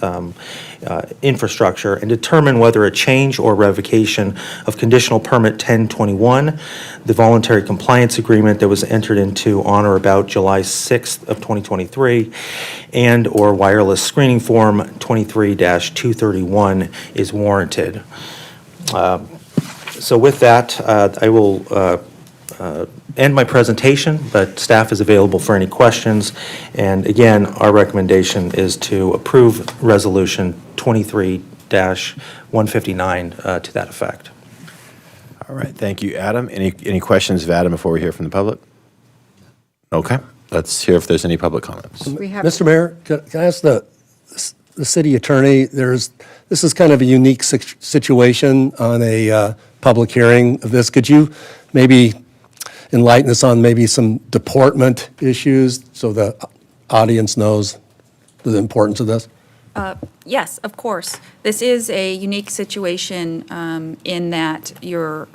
Speaker 13: infrastructure and determine whether a change or revocation of conditional permit 1021, the voluntary compliance agreement that was entered into on or about July 6th of 2023, and or wireless screening form 23-231 is warranted. So with that, I will end my presentation, but staff is available for any questions. And again, our recommendation is to approve Resolution 23-159 to that effect.
Speaker 1: All right, thank you, Adam. Any questions of Adam before we hear from the public? Okay, let's hear if there's any public comments.
Speaker 7: Mr. Mayor, can I ask the city attorney, this is kind of a unique situation on a public hearing of this. Could you maybe enlighten us on maybe some deportment issues so the audience knows the importance of this?
Speaker 9: Yes, of course. This is a unique situation in that the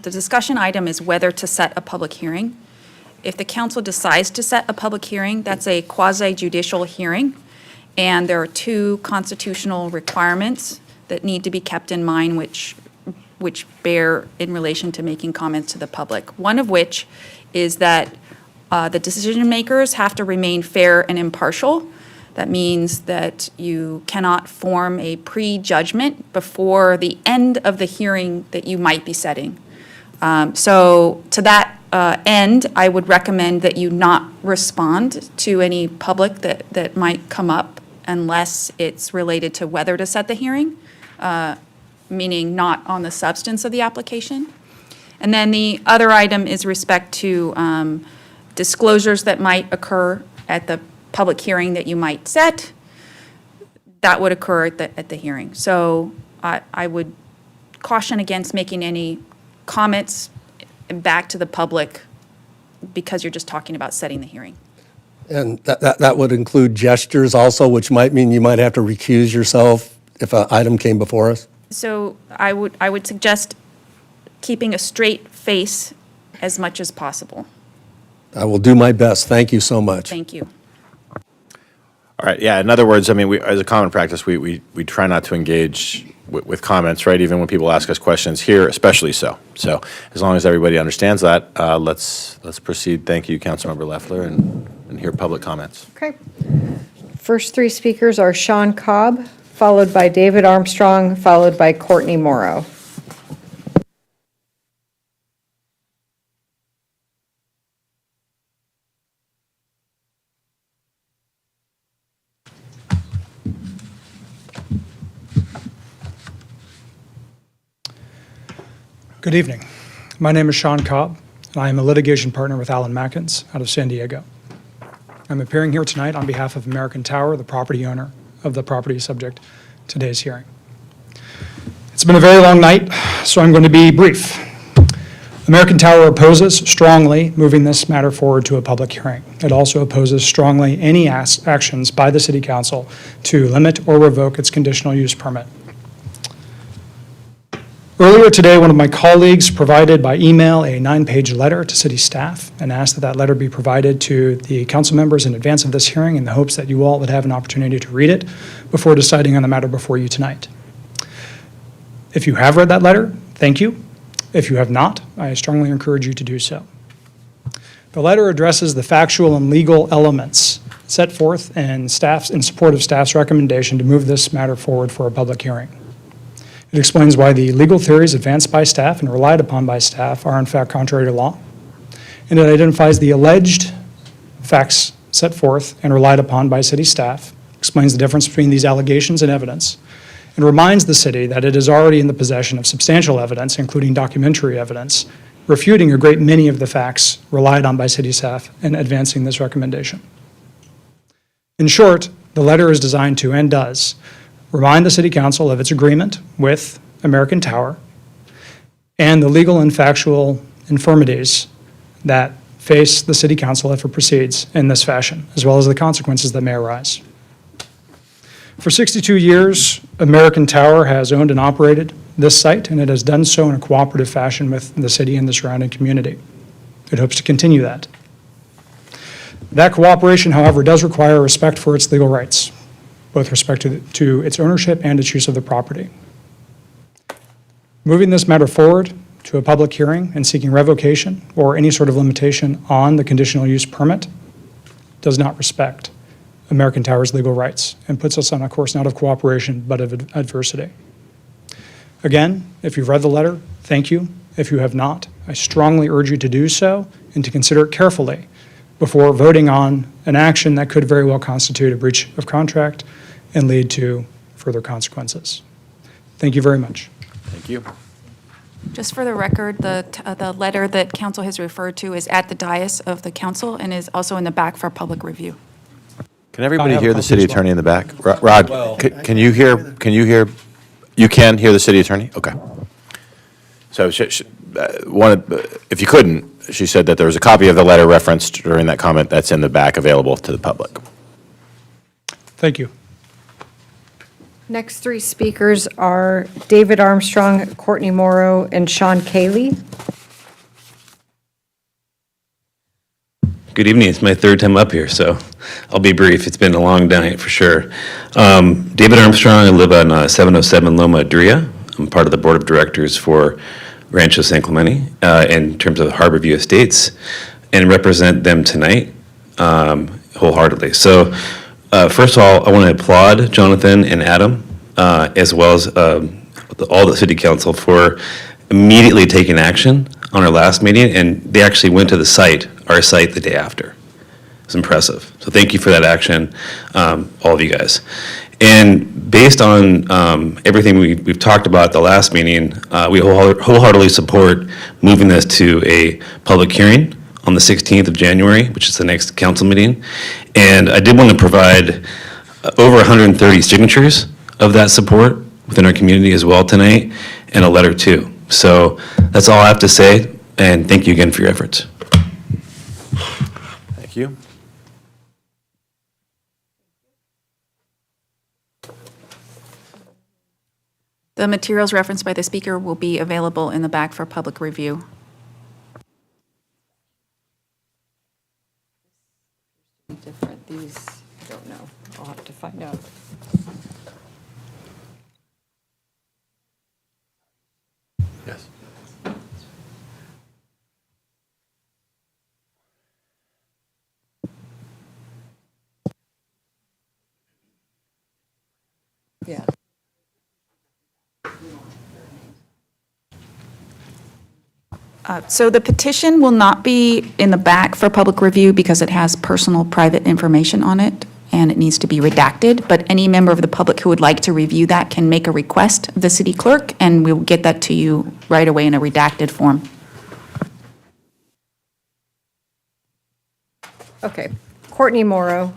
Speaker 9: discussion item is whether to set a public hearing. If the council decides to set a public hearing, that's a quasi-judicial hearing, and there are two constitutional requirements that need to be kept in mind which bear in relation to making comments to the public. One of which is that the decision makers have to remain fair and impartial. That means that you cannot form a prejudgment before the end of the hearing that you might be setting. So to that end, I would recommend that you not respond to any public that might come up unless it's related to whether to set the hearing, meaning not on the substance of the application. And then the other item is respect to disclosures that might occur at the public hearing that you might set. That would occur at the hearing. So I would caution against making any comments back to the public because you're just talking about setting the hearing.
Speaker 7: And that would include gestures also, which might mean you might have to recuse yourself if an item came before us?
Speaker 9: So I would suggest keeping a straight face as much as possible.
Speaker 7: I will do my best. Thank you so much.
Speaker 9: Thank you.
Speaker 1: All right, yeah, in other words, I mean, as a common practice, we try not to engage with comments, right? Even when people ask us questions here, especially so. So as long as everybody understands that, let's proceed. Thank you, Councilmember Leffler, and hear public comments.
Speaker 4: Okay. First three speakers are Sean Cobb, followed by David Armstrong, followed by Courtney Morrow.
Speaker 5: Good evening. My name is Sean Cobb, and I am a litigation partner with Alan Mackins out of San Diego. I'm appearing here tonight on behalf of American Tower, the property owner of the property subject to today's hearing. It's been a very long night, so I'm going to be brief. American Tower opposes strongly moving this matter forward to a public hearing. It also opposes strongly any actions by the City Council to limit or revoke its conditional use permit. Earlier today, one of my colleagues provided by email a 9-page letter to city staff and asked that that letter be provided to the council members in advance of this hearing in the hopes that you all would have an opportunity to read it before deciding on the matter before you tonight. If you have read that letter, thank you. If you have not, I strongly encourage you to do so. The letter addresses the factual and legal elements set forth in support of staff's recommendation to move this matter forward for a public hearing. It explains why the legal theories advanced by staff and relied upon by staff are in fact contrary to law. And it identifies the alleged facts set forth and relied upon by city staff, explains the difference between these allegations and evidence, and reminds the city that it is already in the possession of substantial evidence, including documentary evidence, refuting a great many of the facts relied on by city staff in advancing this recommendation. In short, the letter is designed to, and does, remind the City Council of its agreement with American Tower and the legal and factual infirmities that face the City Council if it proceeds in this fashion, as well as the consequences that may arise. For 62 years, American Tower has owned and operated this site, and it has done so in a cooperative fashion with the city and the surrounding community. It hopes to continue that. That cooperation, however, does require respect for its legal rights. both respect to its ownership and its use of the property. Moving this matter forward to a public hearing and seeking revocation or any sort of limitation on the conditional use permit does not respect American Tower's legal rights and puts us on a course not of cooperation but of adversity. Again, if you've read the letter, thank you. If you have not, I strongly urge you to do so and to consider it carefully before voting on an action that could very well constitute a breach of contract and lead to further consequences. Thank you very much.
Speaker 1: Thank you.
Speaker 9: Just for the record, the letter that council has referred to is at the dais of the council and is also in the back for public review.
Speaker 1: Can everybody
Speaker 5: have a
Speaker 1: hear the
Speaker 5: copy
Speaker 1: city
Speaker 5: as well.
Speaker 1: attorney in the back? Rod, can you hear, you can hear the city attorney? Okay. So if you couldn't, she said that there was a copy of the letter referenced during that comment that's in the back available to the public.
Speaker 5: Thank you.
Speaker 4: Next three speakers are David Armstrong, Courtney Morrow, and Sean Cayley.
Speaker 20: Good evening. It's my third time up here, so I'll be brief. It's been a long night for sure. David Armstrong, I live on 707 Loma Adria. I'm part of the board of directors for Rancho San Clemente in terms of Harborview Estates and represent them tonight wholeheartedly. So first of all, I want to applaud Jonathan and Adam as well as all the city council for immediately taking action on our last meeting, and they actually went to the site, our site, the day after. It's impressive. So thank you for that action, all of you guys. And based on everything we've talked about at the last meeting, we wholeheartedly support moving this to a public hearing on the 16th of January, which is the next council meeting. And I did want to provide over 130 signatures of that support within our community as well tonight, and a letter too. So that's all I have to say, and thank you again for your efforts.
Speaker 1: Thank you.
Speaker 9: The materials referenced by the speaker will be available in the back for public review.
Speaker 4: Different, these, I don't know, I'll have to find out.
Speaker 1: Yes.
Speaker 4: Yeah.
Speaker 9: So the petition will not be in the back for public review because it has personal private information on it and it needs to be redacted. But any member of the public who would like to review that can make a request of the city clerk and we will get that to you right away in a redacted form.
Speaker 4: Okay, Courtney Morrow.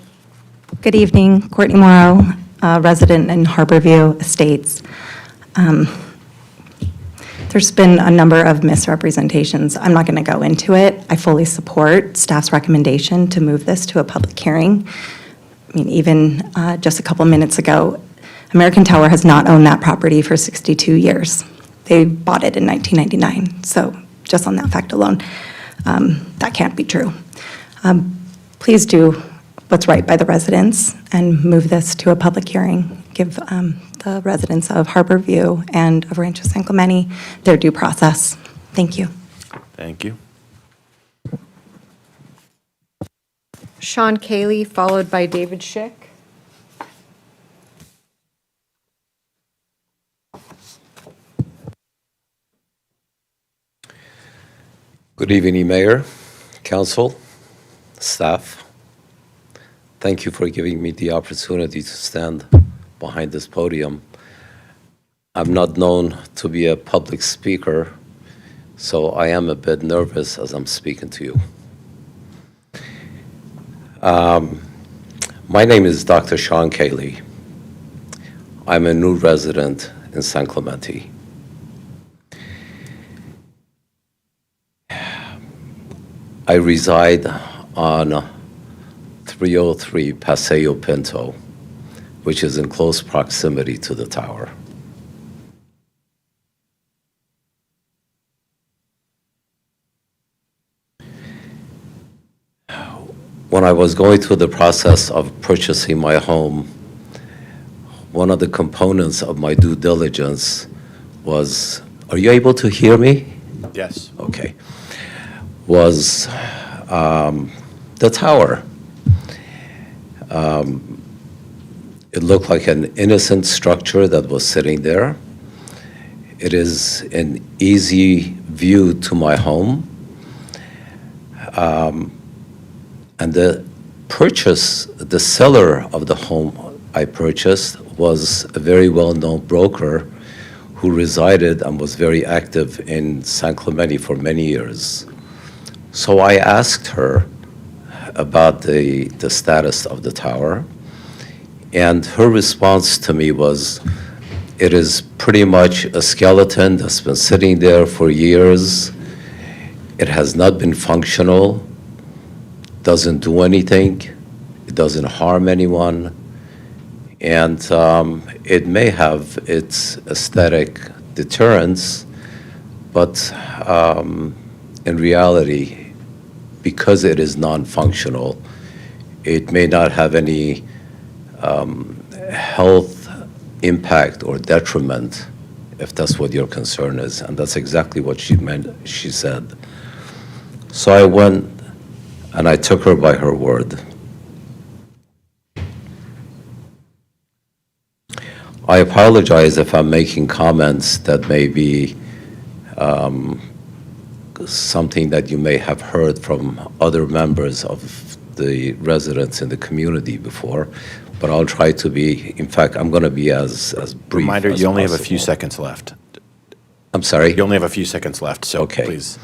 Speaker 21: Good evening, Courtney Morrow, resident in Harborview Estates. There's been a number of misrepresentations. I'm not going to go into it. I fully support staff's recommendation to move this to a public hearing. I mean, even just a couple minutes ago, American Tower has not owned that property for 62 years. They bought it in 1999. So just on that fact alone, that can't be true. Please do what's right by the residents and move this to a public hearing. Give the residents of Harborview and of Rancho San Clemente their due process. Thank you.
Speaker 1: Thank you.
Speaker 4: Sean Cayley, followed by David Schick.
Speaker 22: Good evening, Mayor, Council, staff. Thank you for giving me the opportunity to stand behind this podium. I'm not known to be a public speaker, so I am a bit nervous as I'm speaking to you. My name is Dr. Sean Cayley. I'm a new resident in San Clemente. I reside on 303 Paseo Pinto, which is in close proximity to the tower. When I was going through the process of purchasing my home one of the components of my due diligence was, are you able to hear me?
Speaker 1: Yes.
Speaker 22: Okay. Was the tower. It looked like an innocent structure that was sitting there. It is an easy view to my home. And the seller of the home I purchased was a very well-known broker who resided and was very active in San Clemente for many years. So I asked her about the status of the tower, and her response to me was, it is pretty much a skeleton that's been sitting there for years. It has not been functional, doesn't do anything, it doesn't harm anyone, and it may have its aesthetic deterrence, but in reality, because it is non-functional, it may not have any health impact or detriment, if that's what your concern is, and that's exactly what she meant, she said. So I went and I took her by her word. I apologize if I'm making comments that may be something that you may have heard from other members of the residents in the community before, but I'll try to be, in fact, I'm going to be as brief
Speaker 1: Reminder,
Speaker 22: as
Speaker 1: you only have a few
Speaker 22: possible.
Speaker 1: seconds left.
Speaker 22: I'm sorry?
Speaker 1: You only have a few seconds left, so
Speaker 22: Okay.
Speaker 1: please.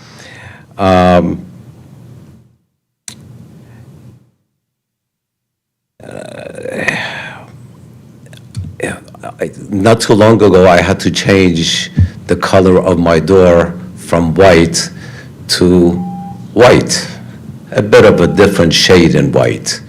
Speaker 22: Not too long ago, I had to change the color of my door from white to white, a bit of a different shade in white.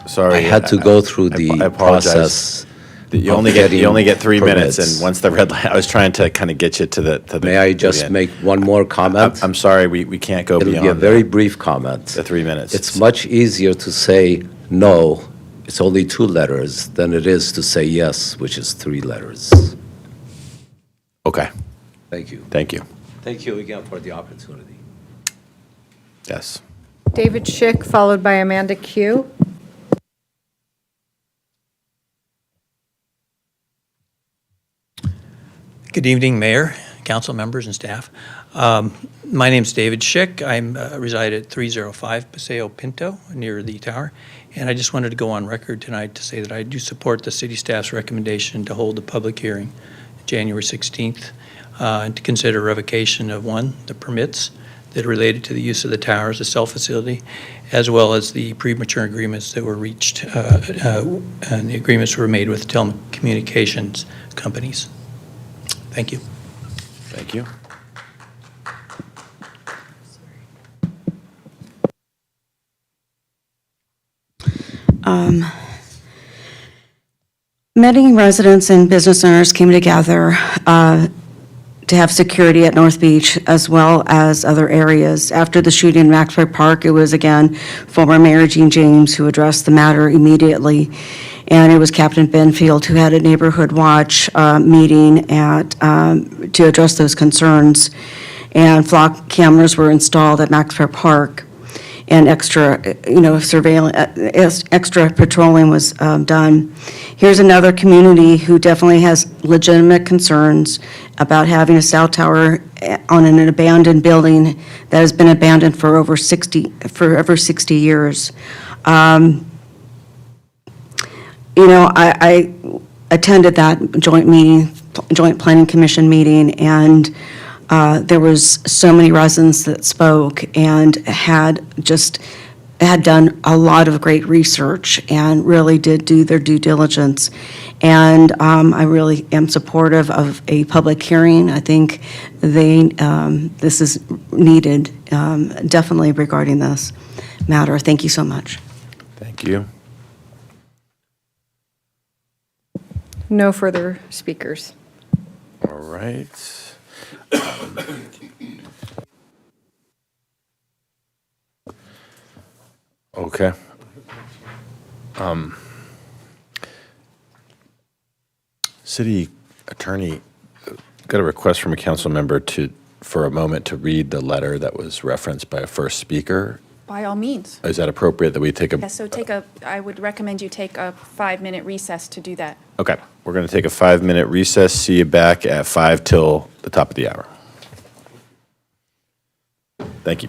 Speaker 1: Sorry.
Speaker 22: I had to go through the
Speaker 1: I apologize.
Speaker 22: process.
Speaker 1: You
Speaker 22: of
Speaker 1: only get 3 minutes,
Speaker 22: permits.
Speaker 1: and once the red light, I was trying to kind of get you to the.
Speaker 22: May I just make one more comment?
Speaker 1: I'm sorry, we can't go
Speaker 22: It'll
Speaker 1: beyond
Speaker 22: be a very brief comment.
Speaker 1: the 3 minutes.
Speaker 22: It's much easier to say no, it's only 2 letters, than it is to say yes, which is 3 letters.
Speaker 1: Okay,
Speaker 22: Thank you.
Speaker 1: thank you.
Speaker 22: Thank you again for the opportunity.
Speaker 1: Yes.
Speaker 4: David Schick, followed by Amanda Q.
Speaker 3: Good evening, Mayor, council members, and staff. My name's David Schick. I reside at 305 Paseo Pinto, near the tower. And I just wanted to go on record tonight to say that I do support the city staff's recommendation to hold a public hearing January 16th and to consider revocation of, 1, the permits that are related to the use of the tower as a cell facility, as well as the premature agreements that were reached, and the agreements were made with telecommunications companies. Thank you.
Speaker 1: Thank you.
Speaker 6: Many residents and business owners came together to have security at North Beach as well as other areas. After the shooting in Maxwell Park, it was again former Mayor Gene James who addressed the matter immediately. And it was Captain Benfield who had a neighborhood watch meeting to address those concerns. And flock cameras were installed at Maxwell Park. And extra, surveillance, extra patrolling was done. Here's another community who definitely has legitimate concerns about having a cell tower on an abandoned building that has been abandoned for over 60 years. I attended that joint planning commission meeting, and there was so many residents that spoke and had done a lot of great research and really did do their due diligence. And I really am supportive of a public hearing. I think this is needed, definitely regarding this matter. Thank you so much.
Speaker 1: Thank you.
Speaker 4: No further speakers.
Speaker 1: All right. Okay. City Attorney, got a request from a council member for a moment to read the letter that was referenced by a first speaker.
Speaker 9: By all means.
Speaker 1: Is that appropriate that we take a?
Speaker 9: Yeah, so I would recommend you take a 5-minute recess to do that.
Speaker 1: Okay, we're going to take a 5-minute recess. See you back at 5 till the top of the hour. Thank you.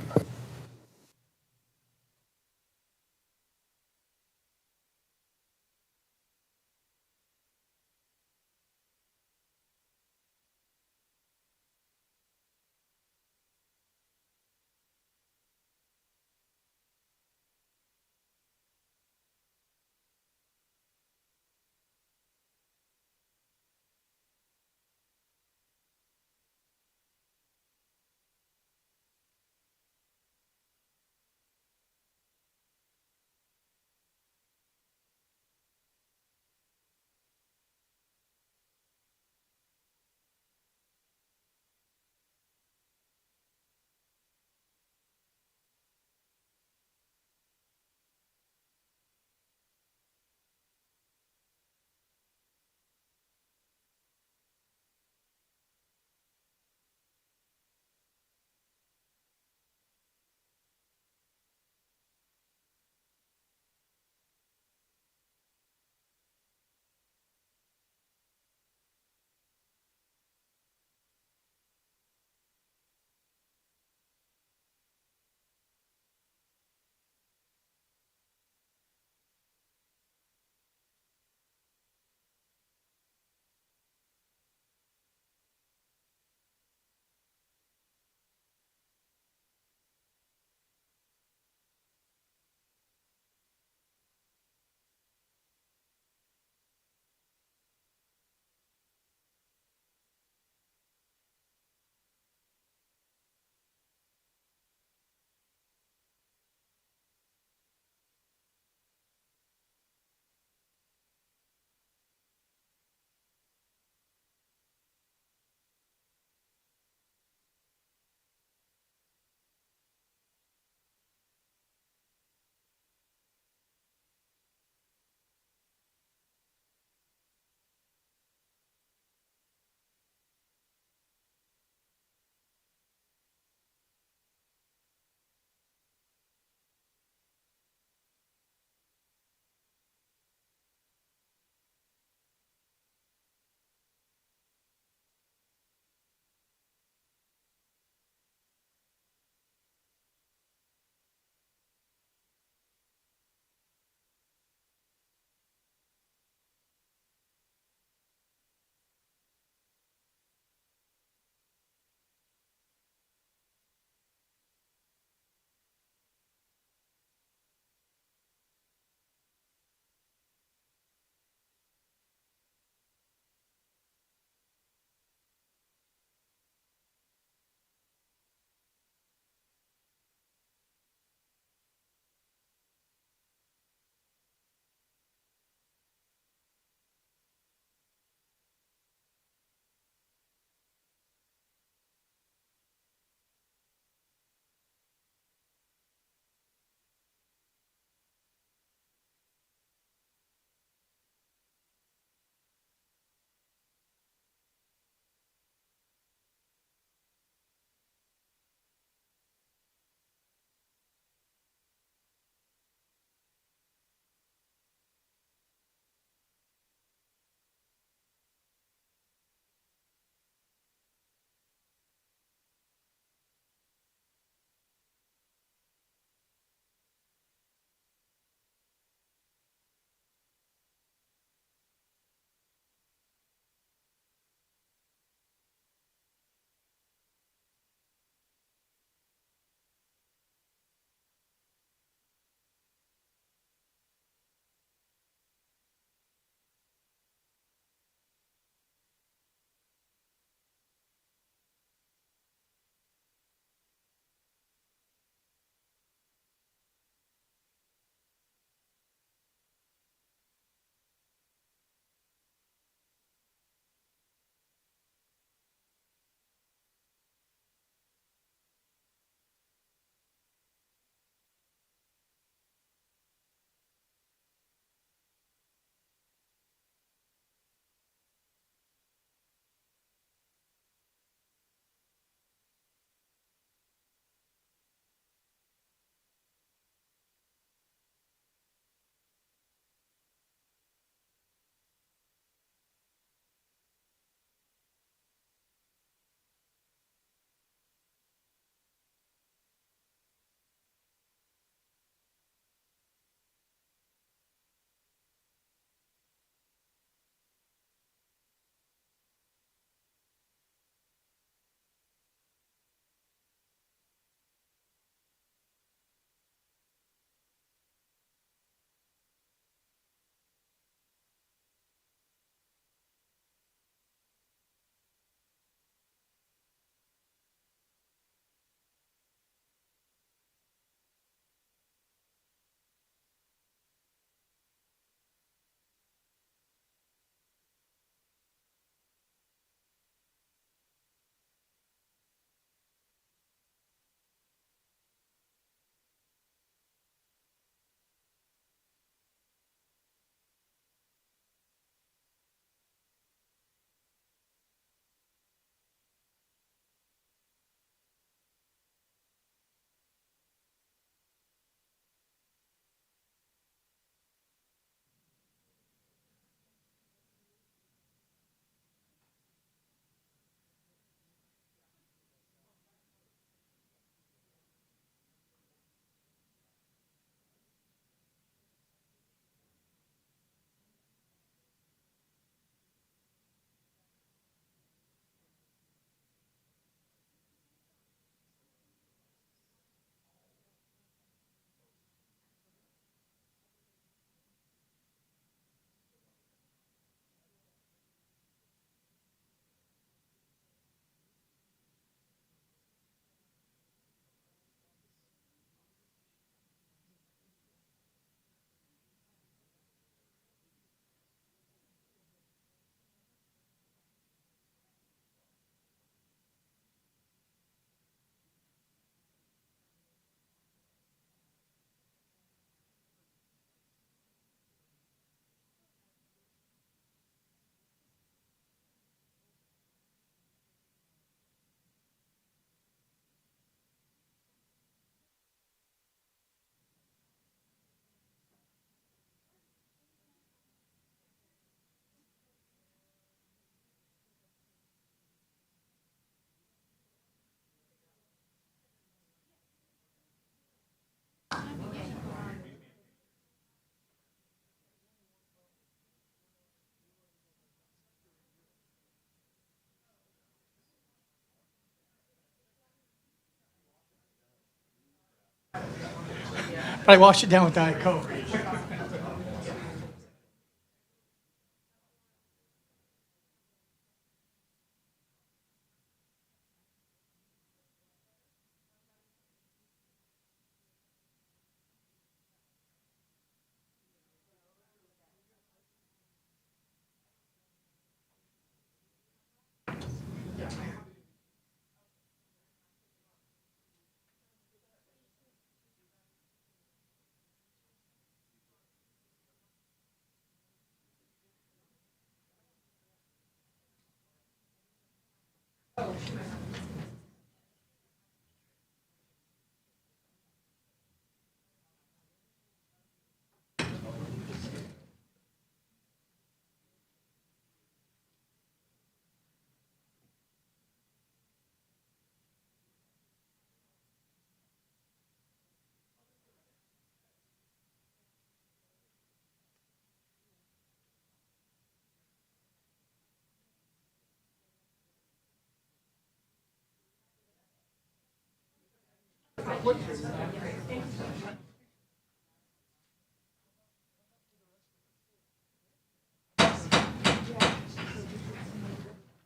Speaker 17: But I washed it down with Diet Coke.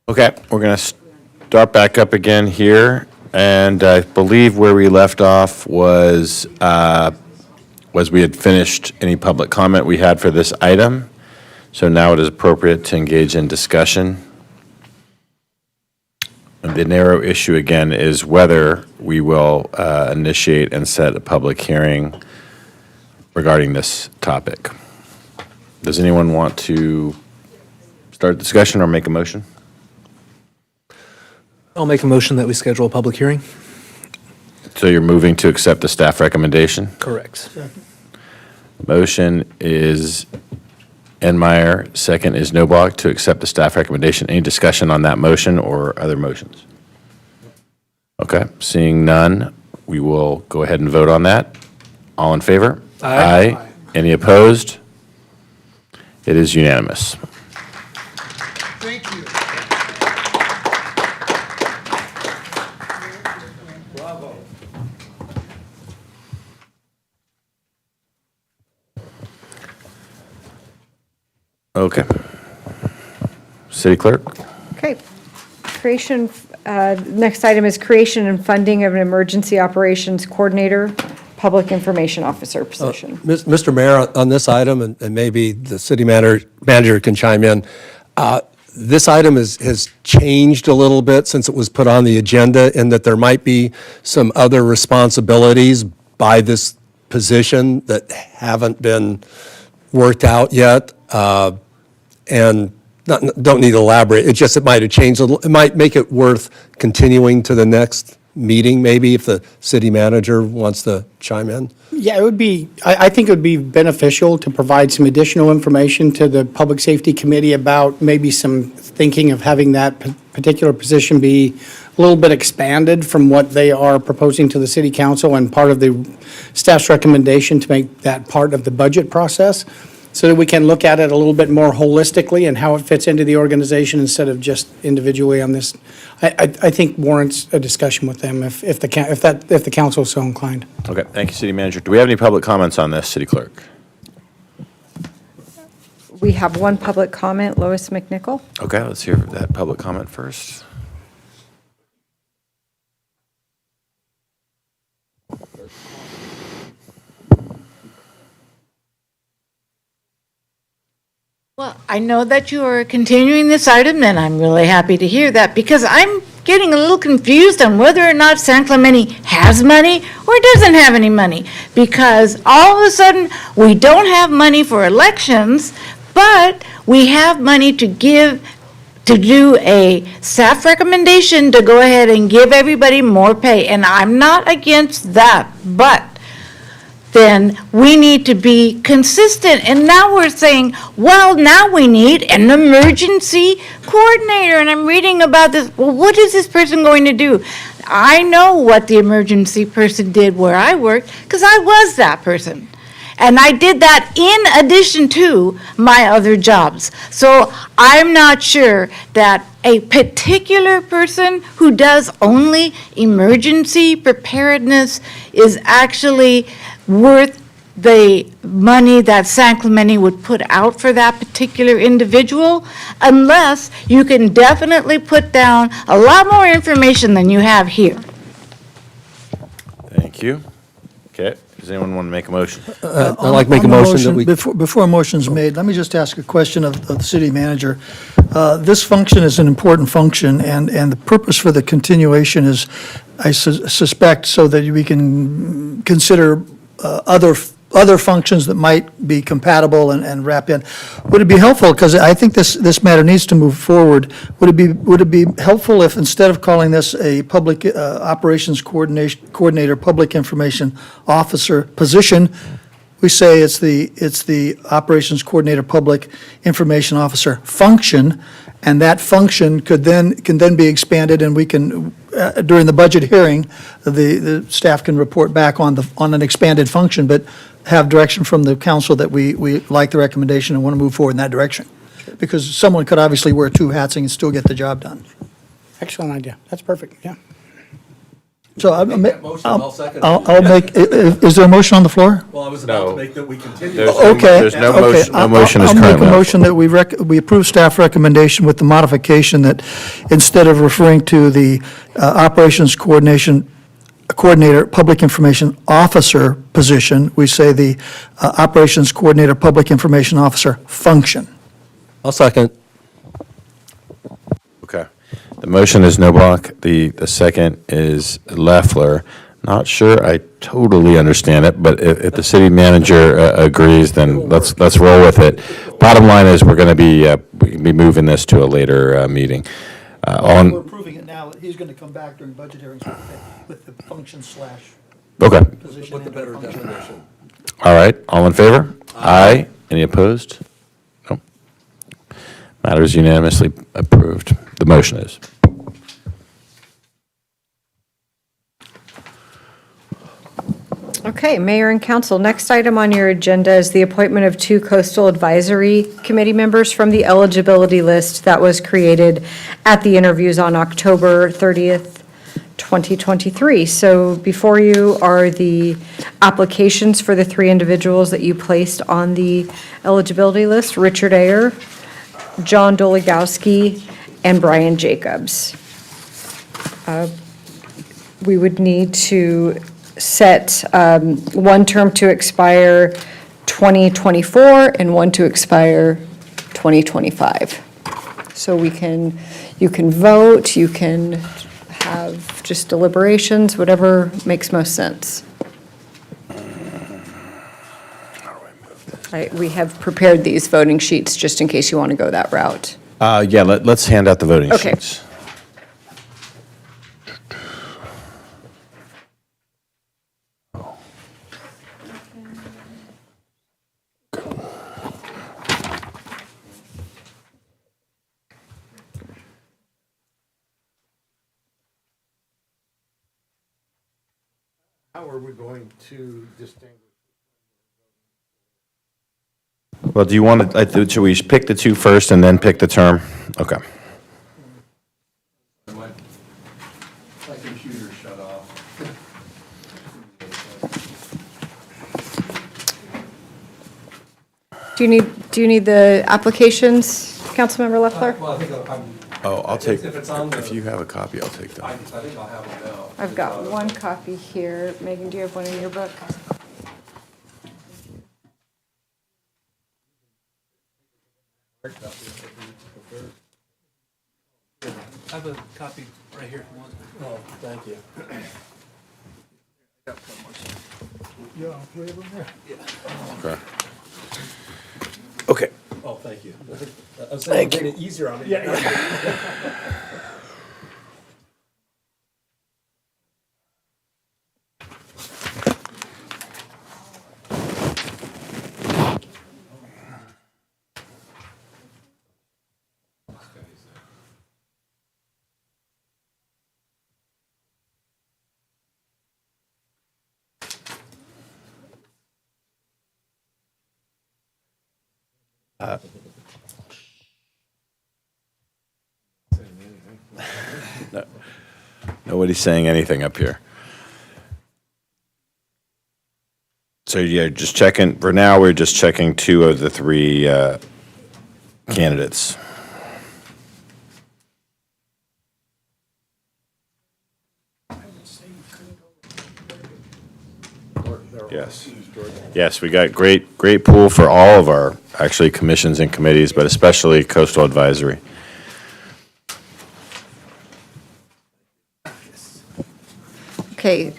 Speaker 1: Okay, we're going to start back up again here, and I believe where we left off was we had finished any public comment we had for this item. So now it is appropriate to engage in discussion. And the narrow issue again is whether we will initiate and set a public hearing regarding this topic. Does anyone want to start a discussion or make a motion?
Speaker 15: I'll make a motion that we schedule a public hearing.
Speaker 1: So you're moving to accept the staff recommendation?
Speaker 15: Correct.
Speaker 1: Motion is Enmeyer, second is Noblock to accept the staff recommendation. Any discussion on that motion or other motions? Okay, seeing none, we will go ahead and vote on that. All in favor?
Speaker 15: Aye.
Speaker 1: Any opposed? It is unanimous.
Speaker 10: Thank you.
Speaker 1: Okay. City Clerk?
Speaker 4: Okay. Creation, next item is creation and funding of an emergency operations coordinator, public information officer position.
Speaker 7: Mr. Mayor, on this item, and maybe the city manager can chime in, this item has changed a little bit since it was put on the agenda in that there might be some other responsibilities by this position that haven't been worked out yet. And don't need to elaborate, it might have changed a little. It might make it worth continuing to the next meeting, maybe, if the city manager wants to chime in.
Speaker 17: Yeah, it would be, I think it would be beneficial to provide some additional information to the Public Safety Committee about maybe some thinking of having that particular position be a little bit expanded from what they are proposing to the city council and part of the staff's recommendation to make that part of the budget process, so that we can look at it a little bit more holistically and how it fits into the organization instead of just individually on this. I think warrants a discussion with them if the council is so inclined.
Speaker 1: Okay, thank you, City Manager. Do we have any public comments on this, City Clerk?
Speaker 4: We have one public comment, Lois McNichol.
Speaker 1: Okay, let's hear that public comment first.
Speaker 8: Well, I know that you are continuing this item, and I'm really happy to hear that, because I'm getting a little confused on whether or not San Clemente has money or doesn't have any money, because all of a sudden, we don't have money for elections, but we have money to do a staff recommendation to go ahead and give everybody more pay, and I'm not against that, but then we need to be consistent. And now we're saying, well, now we need an emergency coordinator. And I'm reading about this. Well, what is this person going to do? I know what the emergency person did where I worked, because I was that person. And I did that in addition to my other jobs. So I'm not sure that a particular person who does only emergency preparedness is actually worth the money that San Clemente would put out for that particular individual unless you can definitely put down a lot more information than you have here.
Speaker 1: Thank you. Okay, does anyone want to make a motion?
Speaker 7: I'd like to make a
Speaker 10: On the
Speaker 7: motion that we.
Speaker 10: Before a motion's made, let me just ask a question of the city manager. This function is an important function, and the purpose for the continuation is, I suspect, so that we can consider other functions that might be compatible and wrap in. Would it be helpful, because I think this matter needs to move forward, would it be helpful if instead of calling this a public operations coordinator, public information officer position, we say it's the operations coordinator, public information officer function, and that function can then be expanded, and we can, during the budget hearing, the staff can report back on an expanded function, but have direction from the council that we like the recommendation and want to move forward in that direction. Because someone could obviously wear two hats and still get the job done.
Speaker 17: Excellent idea. That's perfect, yeah.
Speaker 10: So
Speaker 7: I'll second it.
Speaker 10: I'll make, is there a motion on the floor?
Speaker 7: Well, I was about to make that we continue.
Speaker 10: Okay.
Speaker 1: There's no
Speaker 10: okay.
Speaker 1: motion, no motion is
Speaker 10: I'll make
Speaker 1: currently
Speaker 10: a
Speaker 1: on the
Speaker 10: motion that we approve staff recommendation with the modification that instead of referring to the operations coordinator, public information officer position, we say the operations coordinator, public information officer function.
Speaker 7: I'll second.
Speaker 1: Okay. The motion is Noblock. The second is Leffler. Not sure I totally understand it, but if the city manager agrees, then let's roll with it. Bottom line is we're going to be moving this to a later meeting.
Speaker 10: We're approving it now. He's going to come back during budget hearings with the function /
Speaker 1: Okay.
Speaker 10: position.
Speaker 7: With the better definition.
Speaker 1: All right. All in favor? Aye. Any opposed? No. Matter is unanimously approved. The motion is.
Speaker 4: Okay, Mayor and Council, next item on your agenda is the appointment of 2 Coastal Advisory Committee members from the eligibility list that was created at the interviews on October 30th, 2023. So before you are the applications for the 3 individuals that you placed on the eligibility list: Richard Ayer, John Dolegowski, and Brian Jacobs. We would need to set one term to expire 2024 and one to expire 2025. So you can vote, you can have just deliberations, whatever makes most sense. We have prepared these voting sheets just in case you want to go that route.
Speaker 1: Yeah, let's hand out the voting
Speaker 4: Okay.
Speaker 1: sheets.
Speaker 16: How are we going to distinguish?
Speaker 1: Well, do you want to, should we pick the 2 first and then pick the term? Okay.
Speaker 7: My computer shut off.
Speaker 4: Do you need the applications, Councilmember Leffler?
Speaker 7: Well, I think I'm.
Speaker 1: Oh, I'll take,
Speaker 7: If it's on the.
Speaker 1: if you have a copy, I'll take
Speaker 7: I
Speaker 1: that.
Speaker 7: think I'll have them now.
Speaker 4: I've got one copy here. Megan, do you have one in your book?
Speaker 15: I have a copy right here if you want.
Speaker 7: Oh, thank you.
Speaker 10: Yeah, 3 of them there.
Speaker 1: Okay. Okay.
Speaker 7: Oh, thank you. I was saying, made it easier on me.
Speaker 1: No, nobody's saying anything up here. So yeah, just checking, for now, we're just checking 2 of the 3 candidates. Yes. Yes, we got great pool for all of our, actually, commissions and committees, but especially Coastal Advisory.
Speaker 4: Okay,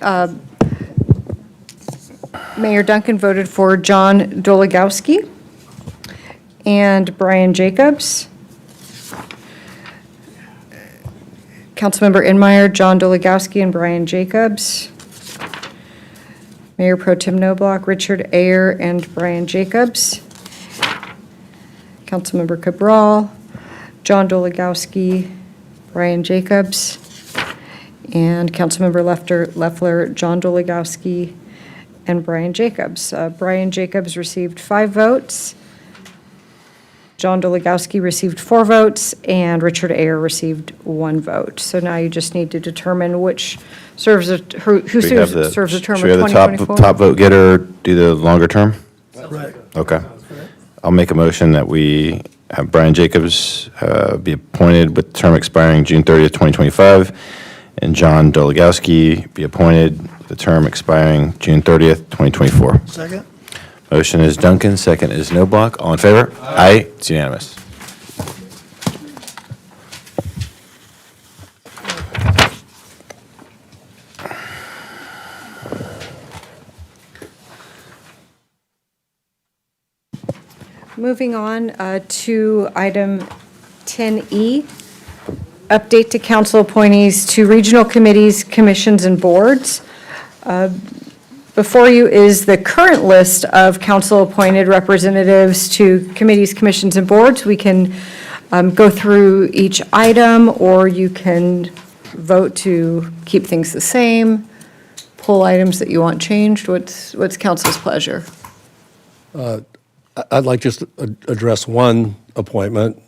Speaker 4: Mayor Duncan voted for John Dolegowski and Brian Jacobs. Councilmember Enmeyer, John Dolegowski, and Brian Jacobs. Mayor Pro Tem Noblock, Richard Ayer, and Brian Jacobs. Councilmember Cabral, John Dolegowski, Brian Jacobs. And Councilmember Leffler, John Dolegowski, and Brian Jacobs. Brian Jacobs received 5 votes. John Dolegowski received 4 votes, and Richard Ayer received 1 vote. So now you just need to determine which serves, who
Speaker 1: We have
Speaker 4: serves a term of
Speaker 1: Should we have the
Speaker 4: 2024.
Speaker 1: top vote getter do the longer term?
Speaker 10: Right.
Speaker 1: Okay. I'll make a motion that we have Brian Jacobs be appointed with term expiring June 30th, 2025, and John Dolegowski be appointed with the term expiring June 30th, 2024.
Speaker 10: Second?
Speaker 1: Motion is Duncan, second is Noblock. All in favor? Aye. It's unanimous.
Speaker 4: Moving on to item 10E, update to council appointees to regional committees, commissions, and boards. Before you is the current list of council-appointed representatives to committees, commissions, and boards. We can go through each item, or you can vote to keep things the same, pull items that you want changed. What's council's pleasure?
Speaker 7: I'd like just to address one appointment,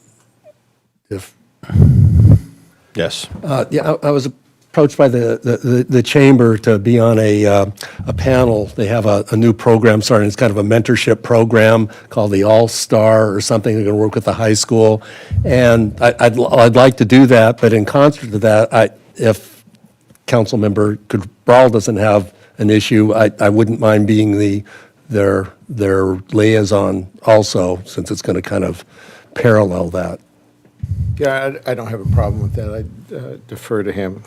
Speaker 7: if.
Speaker 1: Yes.
Speaker 7: Yeah, I was approached by the chamber to be on a panel. They have a new program starting. It's kind of a mentorship program called the All-Star or something. They're going to work with the high school. And I'd like to do that, but in concert to that, if Councilmember Cabral doesn't have an issue, I wouldn't mind being their liaison also, since it's going to kind of parallel that.
Speaker 16: Yeah, I don't have a problem with that. I defer to him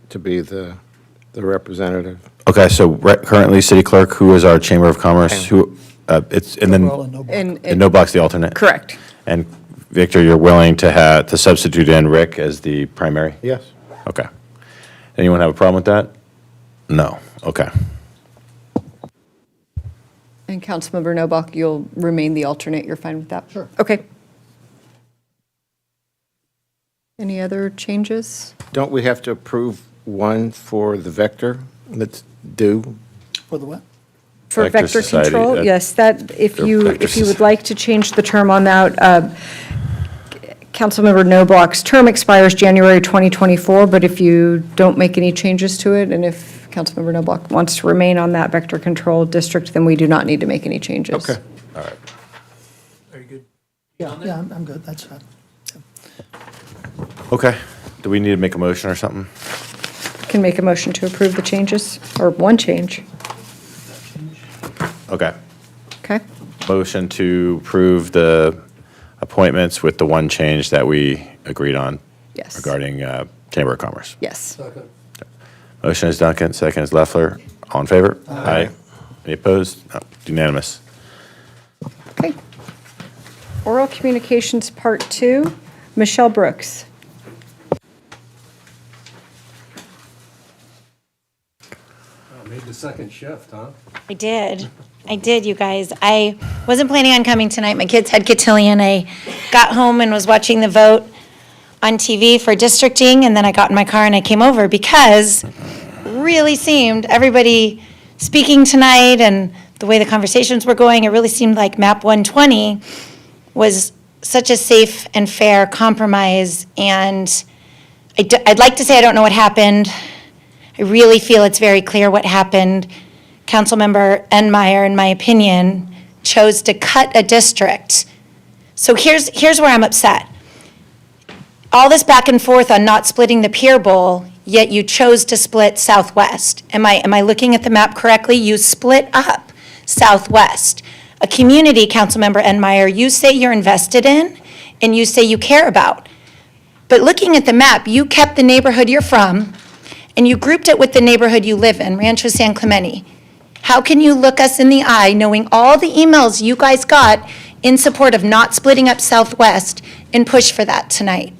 Speaker 16: to be the representative.
Speaker 1: Okay, so currently, city clerk, who is our Chamber of Commerce? Who, it's, and then, and Noblock's the alternate?
Speaker 4: Correct.
Speaker 1: And Victor, you're willing to substitute in Rick as the primary?
Speaker 16: Yes.
Speaker 1: Okay. Anyone have a problem with that? No. Okay.
Speaker 4: And Councilmember Noblock, you'll remain the alternate. You're fine with that?
Speaker 10: Sure.
Speaker 4: Okay. Any other changes?
Speaker 16: Don't we have to approve one for the vector that's due?
Speaker 10: For the what?
Speaker 4: For
Speaker 1: Vector
Speaker 4: vector
Speaker 1: Society,
Speaker 4: control, yes, that, if
Speaker 1: or
Speaker 4: you
Speaker 1: Vector
Speaker 4: would like to change the term on that, Councilmember Noblock's term expires January 2024, but if you don't make any changes to it, and if Councilmember Noblock wants to remain on that vector control district, then we do not need to make any changes.
Speaker 16: Okay.
Speaker 1: All right.
Speaker 10: Are you good? Yeah, I'm good, that's fine.
Speaker 1: Okay. Do we need to make a motion or something?
Speaker 4: Can make a motion to approve the changes, or one change,
Speaker 1: Okay.
Speaker 4: okay?
Speaker 1: Motion to approve the appointments with the one change that we agreed on
Speaker 4: Yes.
Speaker 1: regarding Chamber of Commerce.
Speaker 4: Yes.
Speaker 1: Motion is Duncan, second is Leffler. All in favor? Aye. Any opposed? No. Unanimous.
Speaker 4: Okay. Oral Communications Part 2, Michelle Brooks.
Speaker 7: Made the second shift, huh?
Speaker 14: I did, you guys. I wasn't planning on coming tonight. My kids had cotillion. I got home and was watching the vote on TV for districting, and then I got in my car and I came over because it really seemed, everybody speaking tonight and the way the conversations were going, it really seemed like MAP 120 was such a safe and fair compromise. And I'd like to say I don't know what happened. I really feel it's very clear what happened. Councilmember Enmeyer, in my opinion, chose to cut a district. So here's where I'm upset. All this back and forth on not splitting the Pier Bowl, yet you chose to split Southwest. Am I looking at the map correctly? You split up Southwest. A community, Councilmember Enmeyer, you say you're invested in and you say you care about. But looking at the map, you kept the neighborhood you're from and you grouped it with the neighborhood you live in, Rancho San Clemente. How can you look us in the eye, knowing all the emails you guys got in support of not splitting up Southwest, and push for that tonight?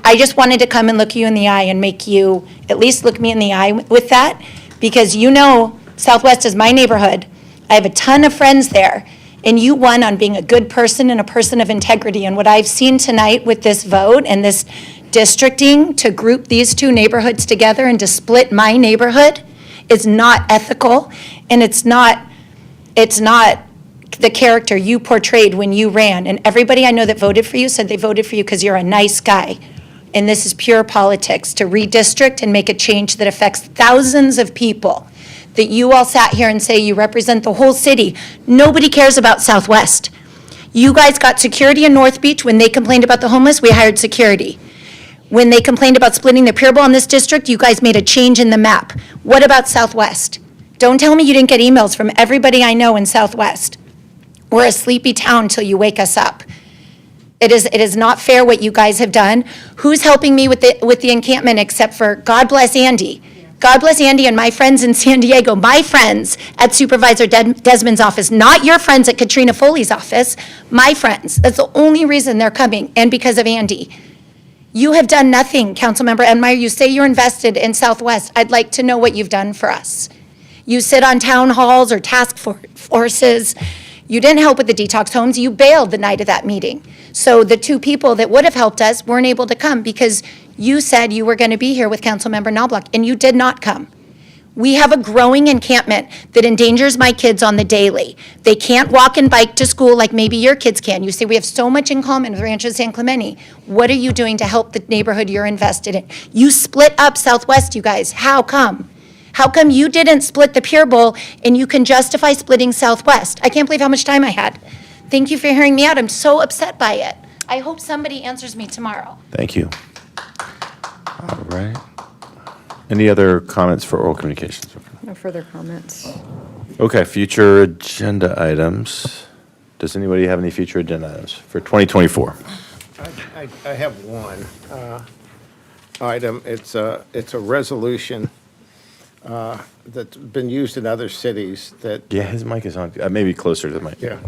Speaker 14: I just wanted to come and look you in the eye and make you at least look me in the eye with that, because you know Southwest is my neighborhood. I have a ton of friends there, and you won on being a good person and a person of integrity. And what I've seen tonight with this vote and this districting to group these two neighborhoods together and to split my neighborhood is not ethical, and it's not the character you portrayed when you ran. And everybody I know that voted for you said they voted for you because you're a nice guy. And this is pure politics to redistrict and make a change that affects thousands of people. That you all sat here and say you represent the whole city. Nobody cares about Southwest. You guys got security in North Beach. When they complained about the homeless, we hired security. When they complained about splitting the Pier Bowl in this district, you guys made a change in the map. What about Southwest? Don't tell me you didn't get emails from everybody I know in Southwest. We're a sleepy town till you wake us up. It is not fair what you guys have done. Who's helping me with the encampment except for God bless Andy? God bless Andy and my friends in San Diego, my friends at Supervisor Desmond's office, not your friends at Katrina Foley's office, my friends. That's the only reason they're coming, and because of Andy. You have done nothing, Councilmember Enmeyer. You say you're invested in Southwest. I'd like to know what you've done for us. You sit on town halls or task forces. You didn't help with the detox homes. You bailed the night of that meeting. So the two people that would have helped us weren't able to come because you said you were going to be here with Councilmember Knobloch, and you did not come. We have a growing encampment that endangers my kids on the daily. They can't walk and bike to school like maybe your kids can. You say we have so much in common with Rancho San Clemente. What are you doing to help the neighborhood you're invested in? You split up Southwest, you guys. How come? How come you didn't split the Pier Bowl and you can justify splitting Southwest? I can't believe how much time I had. Thank you for hearing me out. I'm so upset by it. I hope somebody answers me tomorrow.
Speaker 1: Thank you. All right. Any other comments for oral communications?
Speaker 4: No further comments.
Speaker 1: Okay, future agenda items. Does anybody have any future agenda items for 2024?
Speaker 16: I have one item. It's a resolution that's been used in other cities that.
Speaker 1: Yeah, his mic is on. Maybe closer to the mic.
Speaker 16: Yeah.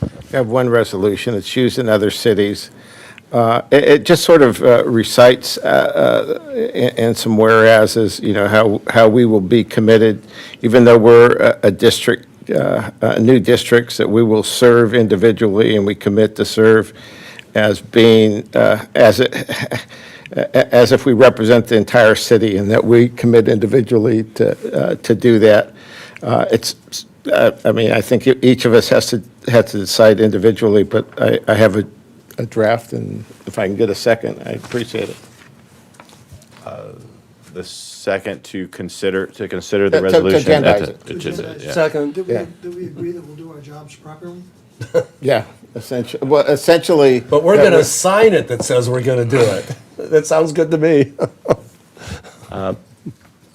Speaker 16: I have one resolution. It's used in other cities. It just sort of recites in some whereases, you know, how we will be committed, even though we're a district, new districts, that we will serve individually, and we commit to serve as being, as if we represent the entire city, and that we commit individually to do that. I mean, I think each of us has to decide individually, but I have a draft, and if I can get a second, I appreciate it.
Speaker 1: The second to consider the
Speaker 16: To
Speaker 1: resolution.
Speaker 16: agendize it.
Speaker 1: Yeah.
Speaker 7: Second.
Speaker 10: Do we agree that we'll do our jobs properly?
Speaker 16: Yeah, essentially.
Speaker 7: But we're going to sign it that says we're going to do it. That sounds good to me.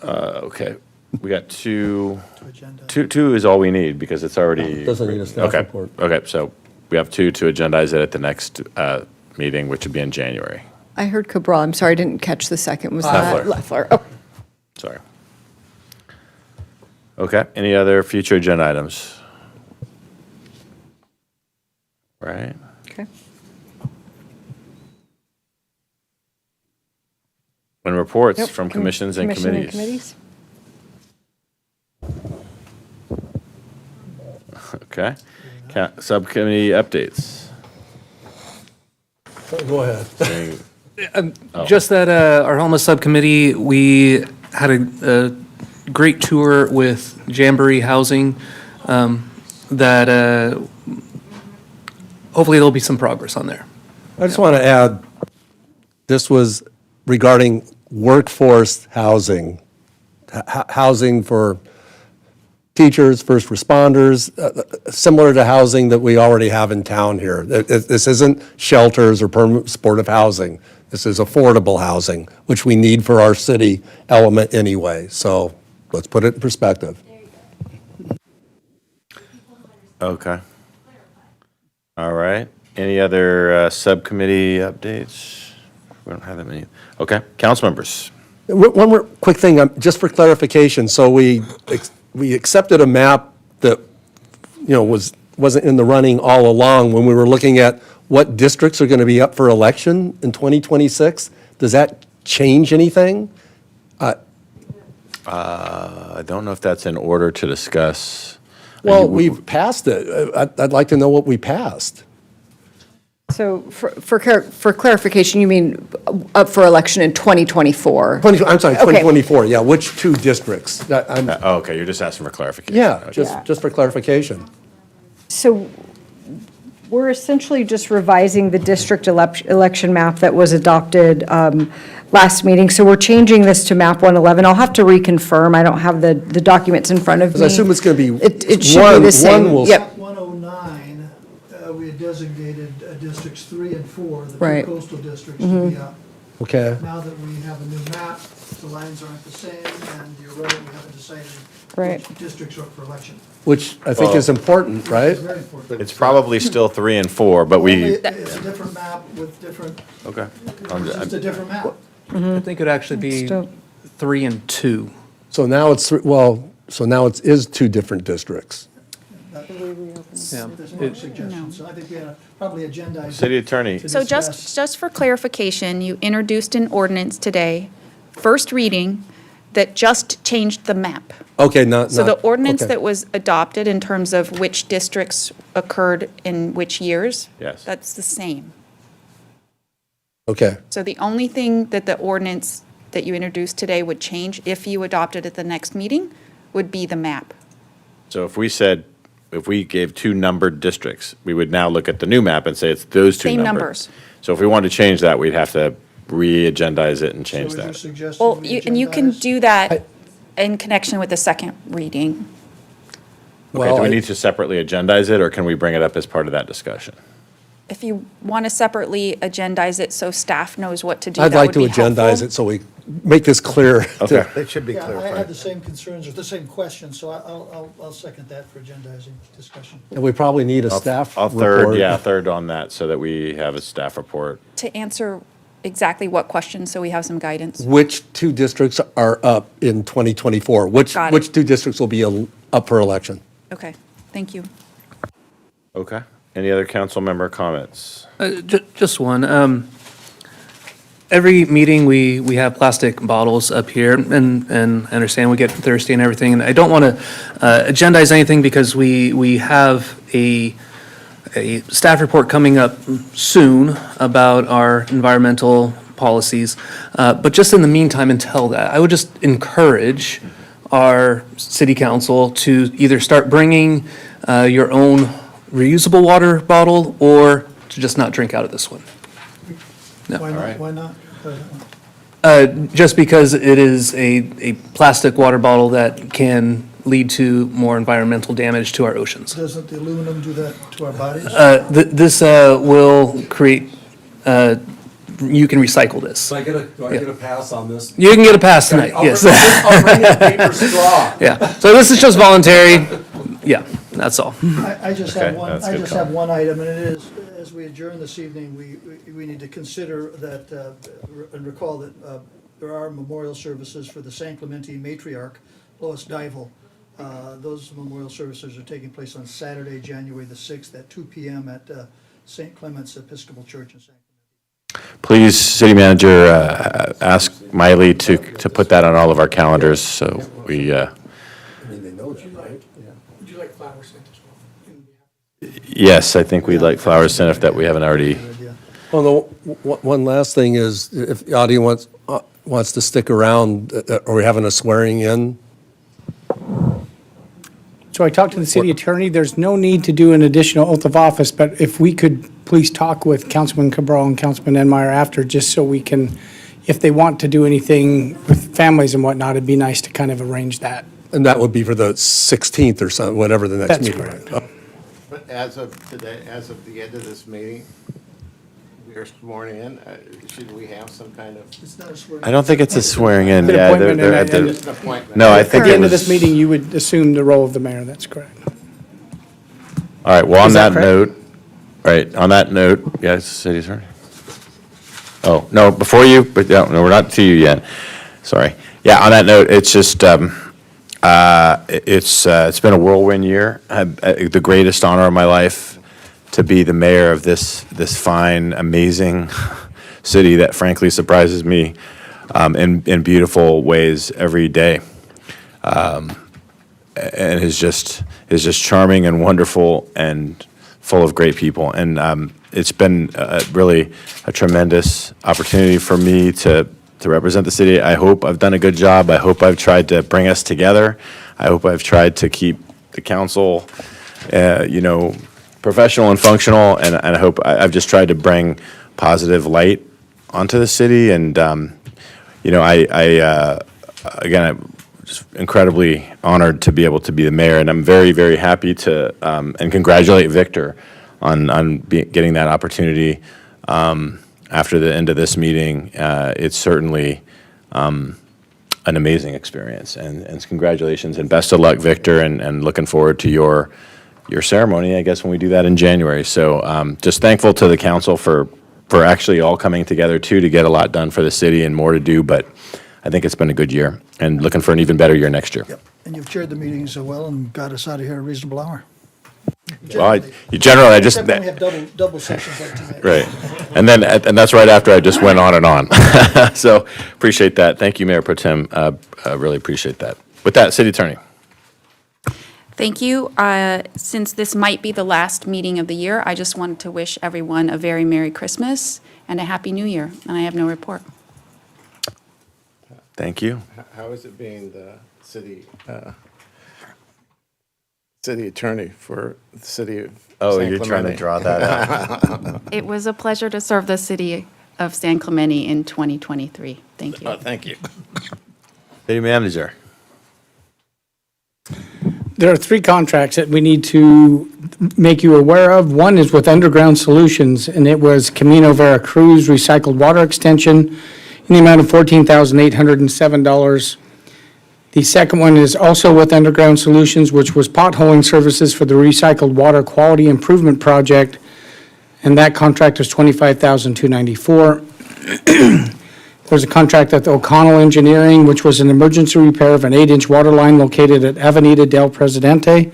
Speaker 1: Okay, we got two. Two is all we need because it's already.
Speaker 7: Doesn't need a staff
Speaker 1: Okay.
Speaker 7: report.
Speaker 1: Okay, so we have two to agendize it at the next meeting, which would be in January.
Speaker 4: I heard Cabral. I'm sorry, I didn't catch the second. Was that Leffler? Oh,
Speaker 1: Sorry. Okay, any other future agenda items? Right.
Speaker 4: okay.
Speaker 1: And reports
Speaker 4: Yep,
Speaker 1: from commissions and
Speaker 4: commission
Speaker 1: committees. Okay. Subcommittee updates.
Speaker 7: Go ahead.
Speaker 1: Oh.
Speaker 15: Just that our homeless subcommittee, we had a great tour with Jamboree Housing, that hopefully there'll be some progress on there.
Speaker 7: I just want to add, this was regarding workforce housing, housing for teachers, first responders, similar to housing that we already have in town here. This isn't shelters or permanent supportive housing. This is affordable housing, which we need for our city element anyway. So let's put it in perspective.
Speaker 1: Okay. All right. Any other subcommittee updates? We don't have that many. Okay. Council members.
Speaker 7: One more quick thing, just for clarification. So we accepted a map that, wasn't in the running all along when we were looking at what districts are going to be up for election in 2026. Does that change anything?
Speaker 1: I don't know if that's in order to discuss.
Speaker 7: Well, we've passed it. I'd like to know what we passed.
Speaker 4: So for clarification, you mean up for election in 2024?
Speaker 7: I'm sorry,
Speaker 4: Okay.
Speaker 7: 2024, yeah, which two districts?
Speaker 1: Okay, you're just asking for clarification.
Speaker 7: Yeah, just for clarification.
Speaker 4: So we're essentially just revising the district election map that was adopted last meeting. So we're changing this to map 111. I'll have to reconfirm. I don't have the documents in front of me.
Speaker 7: Because I assume it's going to be
Speaker 4: It should be the same. Yep.
Speaker 10: 109, we had designated districts 3 and 4, the
Speaker 4: Right.
Speaker 10: two coastal districts, to be up.
Speaker 7: Okay.
Speaker 10: Now that we have a new map, the lines aren't the same, and you're right, we haven't decided
Speaker 4: Right.
Speaker 10: which districts are up for election.
Speaker 7: Which I think is important, right?
Speaker 10: It's very important.
Speaker 1: It's probably still 3 and 4, but we,
Speaker 10: It's a different map with different,
Speaker 1: okay.
Speaker 10: it's just a different map.
Speaker 15: I think it'd actually be
Speaker 4: Still-
Speaker 15: 3 and 2.
Speaker 7: So now it's, so now it is two different districts.
Speaker 15: Yeah.
Speaker 10: There's no suggestions, so I think we had probably agendize.
Speaker 1: City Attorney.
Speaker 10: to
Speaker 9: So
Speaker 10: discuss.
Speaker 9: just for clarification, you introduced an ordinance today, first reading, that just changed the map.
Speaker 7: Okay, not.
Speaker 9: So the
Speaker 7: not-
Speaker 9: ordinance
Speaker 7: okay.
Speaker 9: that was adopted in terms of which districts occurred in which years?
Speaker 1: Yes.
Speaker 9: That's the same.
Speaker 7: Okay,
Speaker 9: So the only thing that the ordinance that you introduced today would change, if you adopted at the next meeting, would be the map.
Speaker 1: So if we gave 2 numbered districts, we would now look at the new map and say it's those 2
Speaker 9: Same
Speaker 1: numbers.
Speaker 9: numbers.
Speaker 1: So if we wanted to change that, we'd have to re-agendize it and change
Speaker 10: So would you
Speaker 1: that.
Speaker 10: suggest
Speaker 9: Well,
Speaker 10: we
Speaker 9: and you can
Speaker 10: agendize?
Speaker 9: do that in connection with the second reading.
Speaker 1: Okay,
Speaker 7: Well,
Speaker 1: do we
Speaker 7: I-
Speaker 1: need to separately agendize it, or can we bring it up as part of that discussion?
Speaker 9: If you want to separately agendize it so staff knows what to do,
Speaker 7: I'd
Speaker 9: that
Speaker 7: like
Speaker 9: would
Speaker 7: to
Speaker 9: be
Speaker 7: agendize
Speaker 9: helpful.
Speaker 7: it so we make this clear.
Speaker 1: Okay.
Speaker 16: It should be
Speaker 10: Yeah, I had
Speaker 16: clarified.
Speaker 10: the same concerns or the same questions, so I'll second that for agendizing discussion.
Speaker 7: And we probably need a staff
Speaker 1: I'll
Speaker 7: report.
Speaker 1: third on that, so that we have a staff report.
Speaker 9: To answer exactly what questions, so we have some guidance.
Speaker 7: Which two districts are up in 2024?
Speaker 9: Got it.
Speaker 7: Which two districts will be up for election?
Speaker 9: Okay, thank you.
Speaker 1: Okay. Any other council member comments?
Speaker 15: Just one. Every meeting, we have plastic bottles up here, and I understand we get thirsty and everything, and I don't want to agendize anything because we have a staff report coming up soon about our environmental policies. But just in the meantime, until that, I would just encourage our city council to either start bringing your own reusable water bottle or to just not drink out of this one.
Speaker 10: Why not?
Speaker 1: right.
Speaker 10: Why not?
Speaker 15: Just because it is a plastic water bottle that can lead to more environmental damage to our oceans.
Speaker 10: Doesn't the aluminum do that to our bodies?
Speaker 15: This will create, you can recycle this.
Speaker 7: Do I get a pass on this?
Speaker 15: You can get a pass tonight, yes.
Speaker 7: I'll bring a paper straw.
Speaker 15: Yeah, so this is just voluntary. Yeah, that's all.
Speaker 10: I just
Speaker 1: Okay,
Speaker 10: have one,
Speaker 1: that's
Speaker 10: I
Speaker 1: good
Speaker 10: just have one item, and it is, as we adjourn this evening, we need to consider that, and recall that there are memorial services for the San Clemente matriarch, Lois Dival. Those memorial services are taking place on Saturday, January the 6th at 2 PM at St. Clement's Episcopal Church in San Clemente.
Speaker 1: Please, city manager, ask Miley to put that on all of our calendars, so we,
Speaker 7: I mean, they know that, right?
Speaker 17: Would you like flowers sent as well?
Speaker 1: yes, I think we'd like flowers sent if that we haven't already.
Speaker 7: Well, one last thing is, if the audience wants to stick around, are we having a swearing in?
Speaker 17: So I talked to the city attorney, there's no need to do an additional oath of office, but if we could please talk with Councilman Cabral and Councilman Enmeyer after, just so we can, if they want to do anything with families and whatnot, it'd be nice to kind of arrange that.
Speaker 7: And that would be for the 16th or something, whatever the next
Speaker 17: That's
Speaker 7: meeting.
Speaker 17: correct.
Speaker 16: But as of today, as of the end of this meeting, we are sworn in. Should we have some kind of?
Speaker 10: It's not a swearing.
Speaker 1: I don't think it's a swearing in.
Speaker 17: An
Speaker 1: Yeah,
Speaker 17: appointment
Speaker 1: they're
Speaker 17: and-
Speaker 1: at the-
Speaker 16: It's an appointment.
Speaker 1: No, I
Speaker 17: At
Speaker 1: think
Speaker 17: the
Speaker 1: it
Speaker 17: end of
Speaker 1: was.
Speaker 17: this meeting, you would assume the role of the mayor, that's correct.
Speaker 1: All right, well, on
Speaker 17: Is that
Speaker 1: that note, right, on that note, yes, city attorney. Oh, no, before you, but no, we're not to you yet. Sorry. Yeah, on that note, it's just, it's been a whirlwind year. The greatest honor of my life to be the mayor of this fine, amazing city that frankly surprises me in beautiful ways every day. And is just charming and wonderful and full of great people. And it's been really a tremendous opportunity for me to represent the city. I hope I've done a good job. I hope I've tried to bring us together. I hope I've tried to keep the council, professional and functional. And I hope I've just tried to bring positive light onto the city. And again, I'm just incredibly honored to be able to be the mayor, and I'm very, very happy to and congratulate Victor on getting that opportunity after the end of this meeting. It's certainly an amazing experience, and congratulations and best of luck, Victor, and looking forward to your ceremony, I guess, when we do that in January. So just thankful to the council for actually all coming together too to get a lot done for the city and more to do, but I think it's been a good year and looking for an even better year next year.
Speaker 10: Yep, and you've chaired the meeting so well and got us out of here at a reasonable hour.
Speaker 1: Well, I just,
Speaker 10: Except when we have double sessions like tonight.
Speaker 1: right. And that's right after I just went on and on. So appreciate that. Thank you, Mayor Pro Tem. I really appreciate that. With that, City Attorney.
Speaker 9: Thank you. Since this might be the last meeting of the year, I just wanted to wish everyone a very Merry Christmas and a Happy New Year, and I have no report.
Speaker 1: Thank you.
Speaker 16: How is it being the city attorney for the city of
Speaker 1: Oh,
Speaker 16: San
Speaker 1: you're trying to
Speaker 16: Clemente?
Speaker 1: draw that out.
Speaker 9: It was a pleasure to serve the city of San Clemente in 2023. Thank you.
Speaker 16: Thank you.
Speaker 1: City Manager.
Speaker 17: There are 3 contracts that we need to make you aware of. One is with Underground Solutions, and it was Camino Veracruz Recycled Water Extension in the amount of $14,807. The second one is also with Underground Solutions, which was potholing services for the Recycled Water Quality Improvement Project, and that contract was $25,294. There's a contract with O'Connell Engineering, which was an emergency repair of an 8-inch water line located at Avenida del Presidente,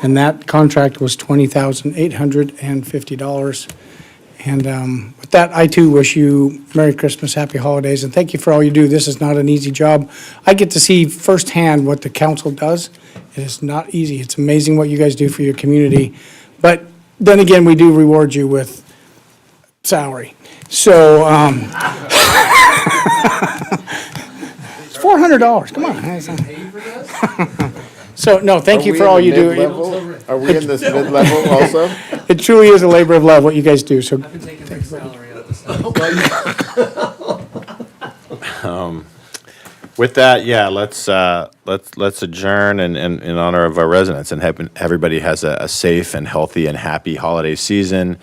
Speaker 17: and that contract was $20,850. And with that, I too wish you Merry Christmas, Happy Holidays, and thank you for all you do. This is not an easy job. I get to see firsthand what the council does. It is not easy. It's amazing what you guys do for your community. But then again, we do reward you with salary. So, it's $400, come on. So, no, thank you for all you do.
Speaker 16: Are we in this mid-level also?
Speaker 17: It truly is a labor of love, what you guys do, so.
Speaker 1: With that, yeah, let's adjourn in honor of our residents and have everybody has a safe and healthy and happy holiday season.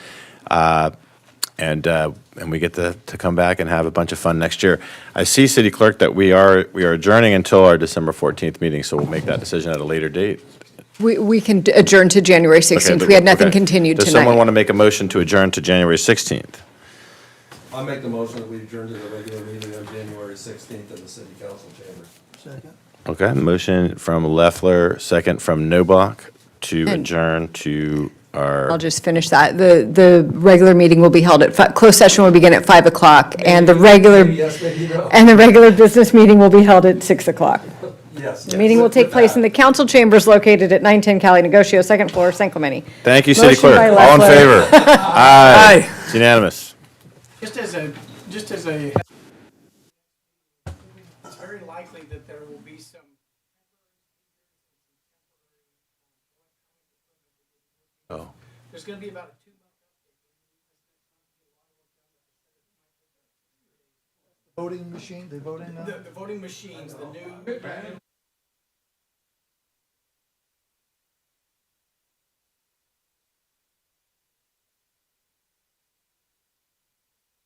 Speaker 1: And we get to come back and have a bunch of fun next year. I see, City Clerk, that we are adjourning until our December 14th meeting, so we'll make that decision at a later date.
Speaker 4: We can adjourn to January 16th. We had nothing
Speaker 1: Okay.
Speaker 4: continued
Speaker 1: Does someone
Speaker 4: tonight.
Speaker 1: want to make a motion to adjourn to January 16th?
Speaker 7: I'll make the motion that we adjourn to the regular meeting on January 16th in the city council chamber.
Speaker 10: Second.
Speaker 1: Okay, motion from Leffler, second from Noblock to
Speaker 4: And-
Speaker 1: adjourn to our.
Speaker 4: I'll just finish that. The regular meeting will be held at, closed session will begin at 5 o'clock, and the regular,
Speaker 7: Yes, maybe no.
Speaker 4: and the regular business meeting will be held at 6 o'clock.
Speaker 7: Yes.
Speaker 4: The meeting will take place in the council chambers located at 910 Cali Negocio, second floor, San Clemente.
Speaker 1: Thank you, City
Speaker 4: Motion
Speaker 1: Clerk.
Speaker 4: by
Speaker 1: All in
Speaker 4: Leffler.
Speaker 1: favor? Aye. It's unanimous.
Speaker 17: Just as a, it's very likely that there will be some.
Speaker 1: Oh.
Speaker 17: There's going to be about a 2-month.
Speaker 10: Voting machine, they voting now?
Speaker 17: The voting machines, the new.